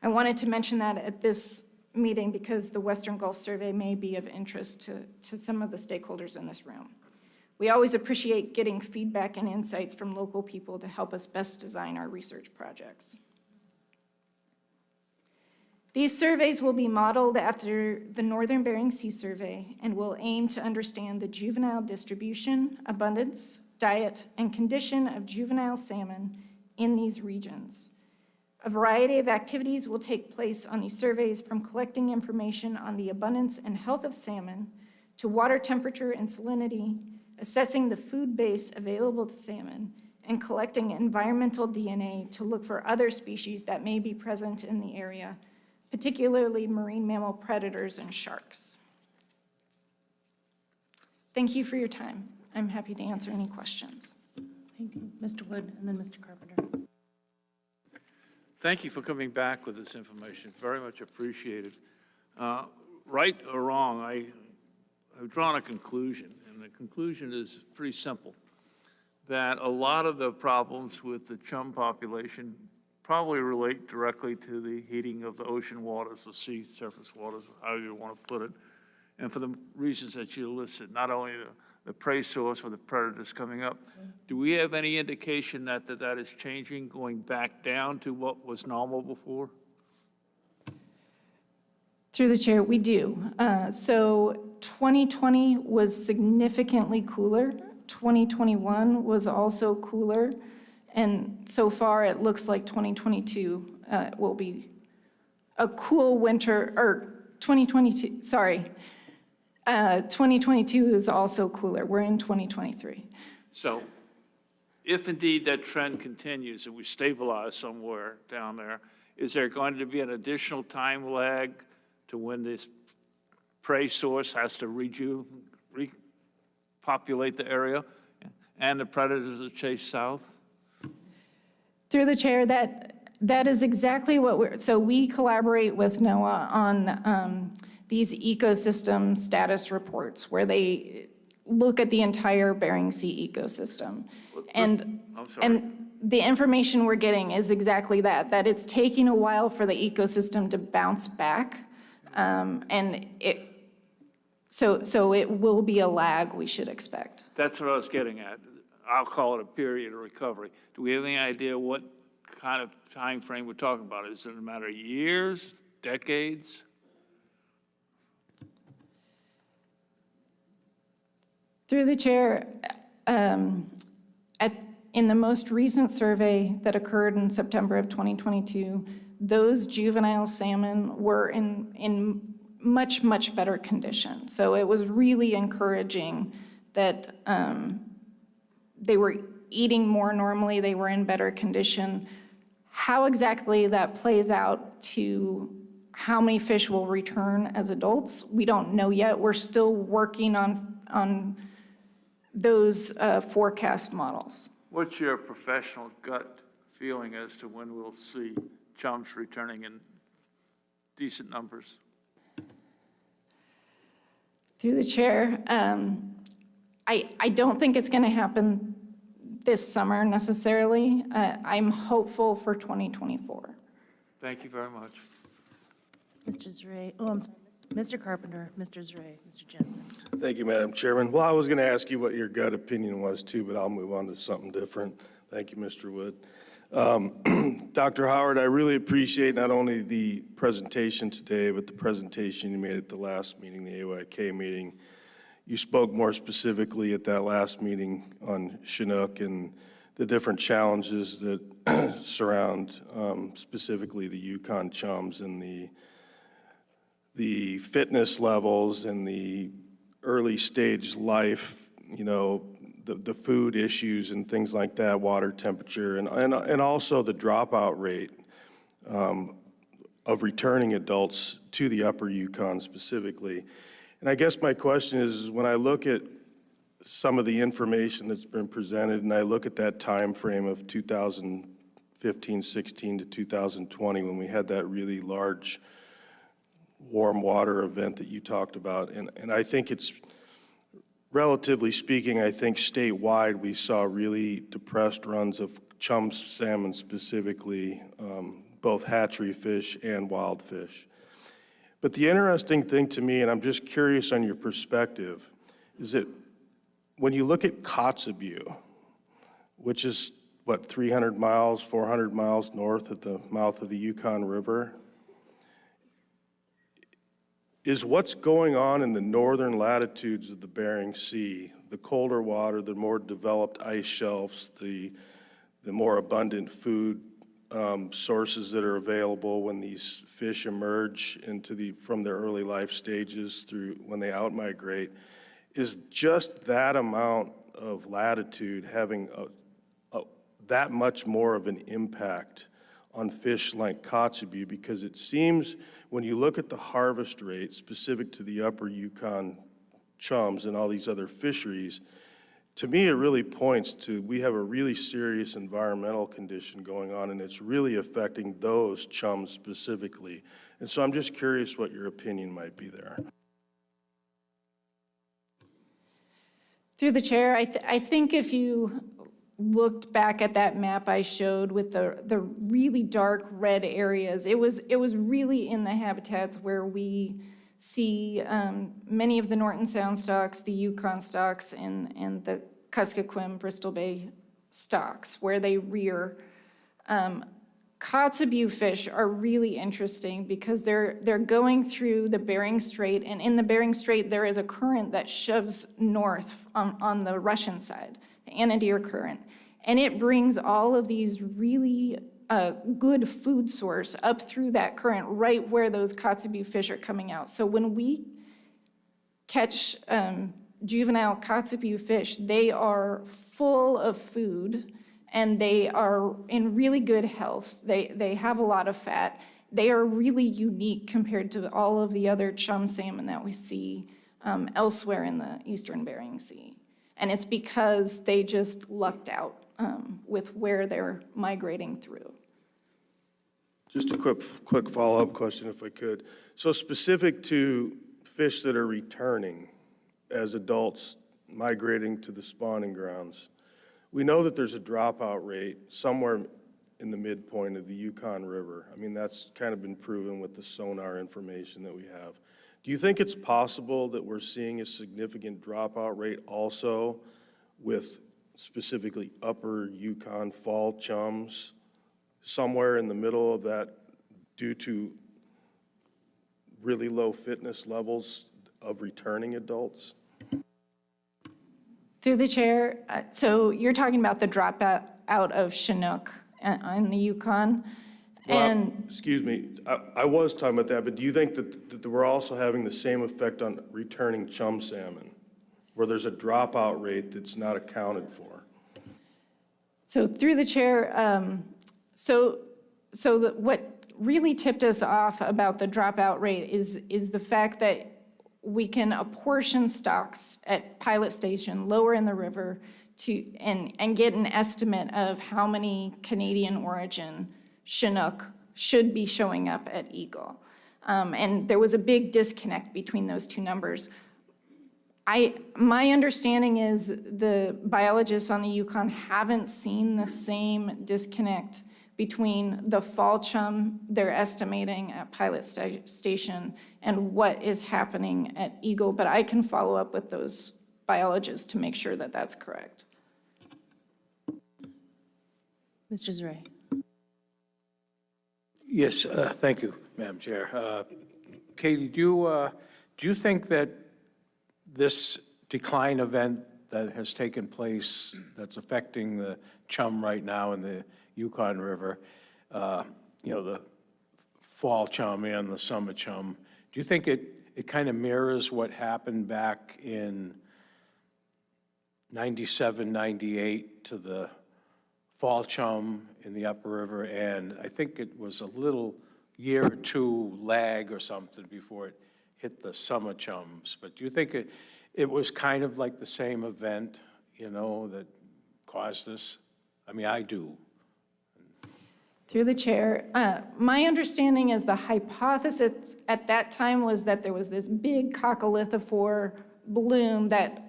I wanted to mention that at this meeting because the Western Gulf survey may be of interest to some of the stakeholders in this room. We always appreciate getting feedback and insights from local people to help us best design our research projects. These surveys will be modeled after the Northern Bering Sea survey and will aim to understand the juvenile distribution, abundance, diet, and condition of juvenile salmon in these regions. A variety of activities will take place on these surveys, from collecting information on the abundance and health of salmon to water temperature and salinity, assessing the food base available to salmon, and collecting environmental DNA to look for other species that may be present in the area, particularly marine mammal predators and sharks. Thank you for your time. I'm happy to answer any questions. Thank you. Mr. Wood, and then Mr. Carpenter. Thank you for coming back with this information. Very much appreciated. Right or wrong, I have drawn a conclusion, and the conclusion is pretty simple, that a lot of the problems with the chum population probably relate directly to the heating of the ocean waters, the sea surface waters, however you want to put it, and for the reasons that you listed, not only the prey source for the predators coming up. Do we have any indication that that is changing, going back down to what was normal before? Through the chair, we do. So 2020 was significantly cooler. 2021 was also cooler. And so far, it looks like 2022 will be a cool winter, or 2022, sorry. 2022 is also cooler. We're in 2023. So if indeed that trend continues and we stabilize somewhere down there, is there going to be an additional time lag to when this prey source has to repopulate the area and the predators will chase south? Through the chair, that is exactly what so we collaborate with NOAA on these ecosystem status reports where they look at the entire Bering Sea ecosystem. And the information we're getting is exactly that it's taking a while for the ecosystem to bounce back. So it will be a lag we should expect. That's what I was getting at. I'll call it a period of recovery. Do we have any idea what kind of time frame we're talking about? Is it a matter of years, decades? Through the chair, in the most recent survey that occurred in September of 2022, those juvenile salmon were in much, much better condition. So it was really encouraging that they were eating more normally, they were in better condition. How exactly that plays out to how many fish will return as adults, we don't know yet. We're still working on those forecast models. What's your professional gut feeling as to when we'll see chums returning in decent numbers? Through the chair, I don't think it's going to happen this summer necessarily. I'm hopeful for 2024. Thank you very much. Mr. Zray, oh, I'm sorry, Mr. Carpenter, Mr. Zray, Mr. Jensen. Thank you, Madam Chairman. Well, I was going to ask you what your gut opinion was too, but I'll move on to something different. Thank you, Mr. Wood. Dr. Howard, I really appreciate not only the presentation today, but the presentation you made at the last meeting, the AYK meeting. You spoke more specifically at that last meeting on Chinook and the different challenges that surround specifically the Yukon chums and the fitness levels and the early stage life, you know, the food issues and things like that, water temperature, and also the dropout rate of returning adults to the upper Yukon specifically. And I guess my question is, when I look at some of the information that's been presented and I look at that time frame of 2015-16 to 2020 when we had that really large warm water event that you talked about, and I think it's, relatively speaking, I think statewide we saw really depressed runs of chum salmon specifically, both hatchery fish and wild fish. But the interesting thing to me, and I'm just curious on your perspective, is that when you look at Kotzebue, which is, what, 300 miles, 400 miles north at the mouth of the Yukon River, is what's going on in the northern latitudes of the Bering Sea, the colder water, the more developed ice shelves, the more abundant food sources that are available when these fish emerge from their early life stages through when they outmigrate, is just that amount of latitude having that much more of an impact on fish like Kotzebue, because it seems when you look at the harvest rate specific to the upper Yukon chums and all these other fisheries, to me it really points to we have a really serious environmental condition going on, and it's really affecting those chums specifically. And so I'm just curious what your opinion might be there. Through the chair, I think if you looked back at that map I showed with the really dark red areas, it was really in the habitats where we see many of the Norton Sound stocks, the Yukon stocks, and the Kuskokwim, Bristol Bay stocks, where they rear. Kotzebue fish are really interesting because they're going through the Bering Strait, and in the Bering Strait there is a current that shoves north on the Russian side, the Anadyr current, and it brings all of these really good food source up through that current right where those Kotzebue fish are coming out. So when we catch juvenile kotzebue fish, they are full of food and they are in really good health. They have a lot of fat. They are really unique compared to all of the other chum salmon that we see elsewhere in the Eastern Bering Sea. And it's because they just lucked out with where they're migrating through. Just a quick follow-up question, if I could. So specific to fish that are returning as adults migrating to the spawning grounds, we know that there's a dropout rate somewhere in the midpoint of the Yukon River. I mean, that's kind of been proven with the sonar information that we have. Do you think it's possible that we're seeing a significant dropout rate also with specifically upper Yukon fall chums somewhere in the middle of that due to really low fitness levels of returning adults? Through the chair, so you're talking about the dropout out of Chinook in the Yukon? And Excuse me, I was talking about that, but do you think that we're also having the same effect on returning chum salmon, where there's a dropout rate that's not accounted for? so through the chair, what really tipped us off about the dropout rate is the fact that we can apportion stocks at Pilot Station lower in the river and get an estimate of how many Canadian origin Chinook should be showing up at Eagle. And there was a big disconnect between those two numbers. My understanding is the biologists on the Yukon haven't seen the same disconnect between the fall chum they're estimating at Pilot Station and what is happening at Eagle, but I can follow up with those biologists to make sure that that's correct. Mr. Zray. Yes, thank you, Madam Chair. Katie, do you think that this decline event that has taken place that's affecting the chum right now in the Yukon River, the fall chum and the summer chum, do you think it kind of mirrors what happened back in 97, 98 to the fall chum in the upper river? And I think it was a little year or two lag or something before it hit the summer chums. But do you think it was kind of like the same event, that caused this? I mean, I do. Through the chair, my understanding is the hypothesis at that time was that there was this big coccolithophore bloom that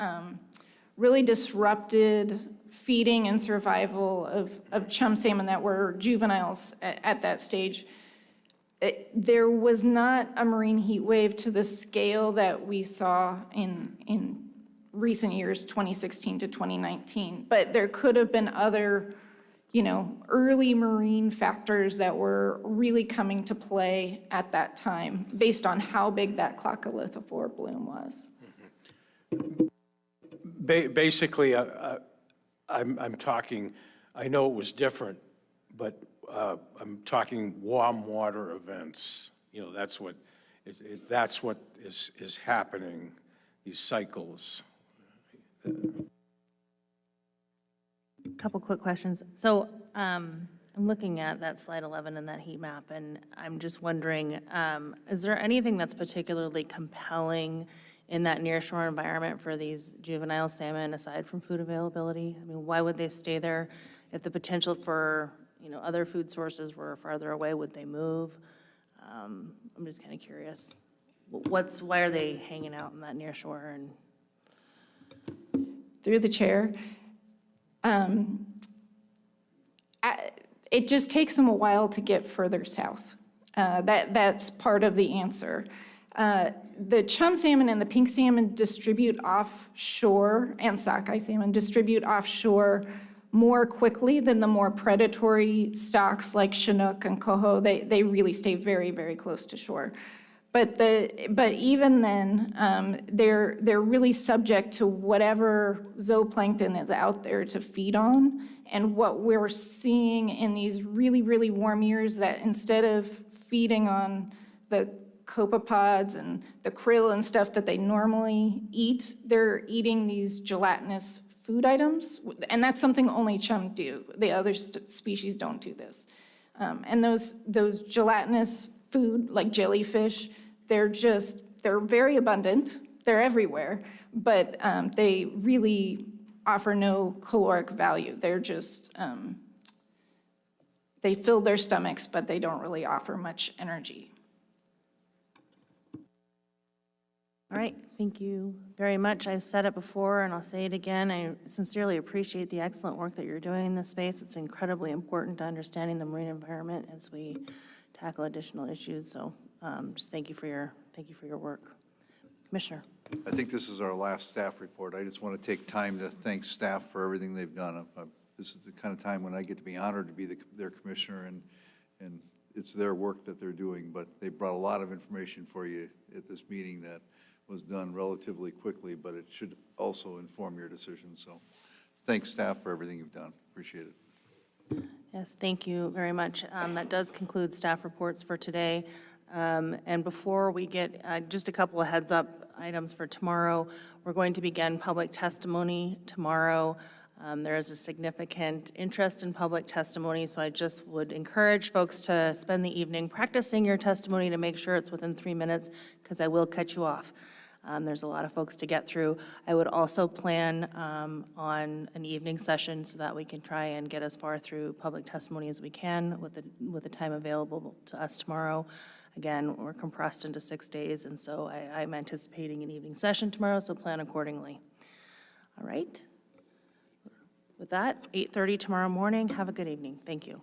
really disrupted feeding and survival of chum salmon that were juveniles at that stage. There was not a marine heat wave to the scale that we saw in recent years, 2016 to 2019, but there could have been other early marine factors that were really coming to play at that time based on how big that coccolithophore bloom was. Basically, I'm talking, I know it was different, but I'm talking warm water events. That's what is happening, these cycles. Couple quick questions. So I'm looking at that slide 11 and that heat map, and I'm just wondering, is there anything that's particularly compelling in that nearshore environment for these juvenile salmon aside from food availability? I mean, why would they stay there? If the potential for, other food sources were farther away, would they move? I'm just kind of curious. Why are they hanging out in that nearshore? And Through the chair, it just takes them a while to get further south. That's part of the answer. The chum salmon and the pink salmon distribute offshore, and sockeye salmon distribute offshore more quickly than the more predatory stocks like Chinook and coho. They really stay very, very close to shore. But even then, they're really subject to whatever zooplankton is out there to feed on. And what we're seeing in these really, really warm years, that instead of feeding on the copepods and the krill and stuff that they normally eat, they're eating these gelatinous food items, and that's something only chum do. The other species don't do this. And those gelatinous food, like jellyfish, they're very abundant. They're everywhere, but they really offer no caloric value. They're just, they fill their stomachs, but they don't really offer much energy. All right, thank you very much. I've said it before and I'll say it again. I sincerely appreciate the excellent work that you're doing in this space. It's incredibly important to understanding the marine environment as we tackle additional issues. So just thank you for your work. Commissioner. I think this is our last staff report. I just want to take time to thank staff for everything they've done. This is the kind of time when I get to be honored to be their commissioner, and it's their work that they're doing, but they brought a lot of information for you at this meeting that was done relatively quickly, but it should also inform your decision. So thanks, staff, for everything you've done. Appreciate it. Yes, thank you very much. That does conclude staff reports for today. And before we get, just a couple of heads up items for tomorrow. We're going to begin public testimony tomorrow. There is a significant interest in public testimony, so I just would encourage folks to spend the evening practicing your testimony to make sure it's within 3 minutes, because I will cut you off. There's a lot of folks to get through. I would also plan on an evening session so that we can try and get as far through public testimony as we can with the time available to us tomorrow. Again, we're compressed into 6 days, and so I'm anticipating an evening session tomorrow, so plan accordingly. All right. With that, 8:30 tomorrow morning. Have a good evening. Thank you.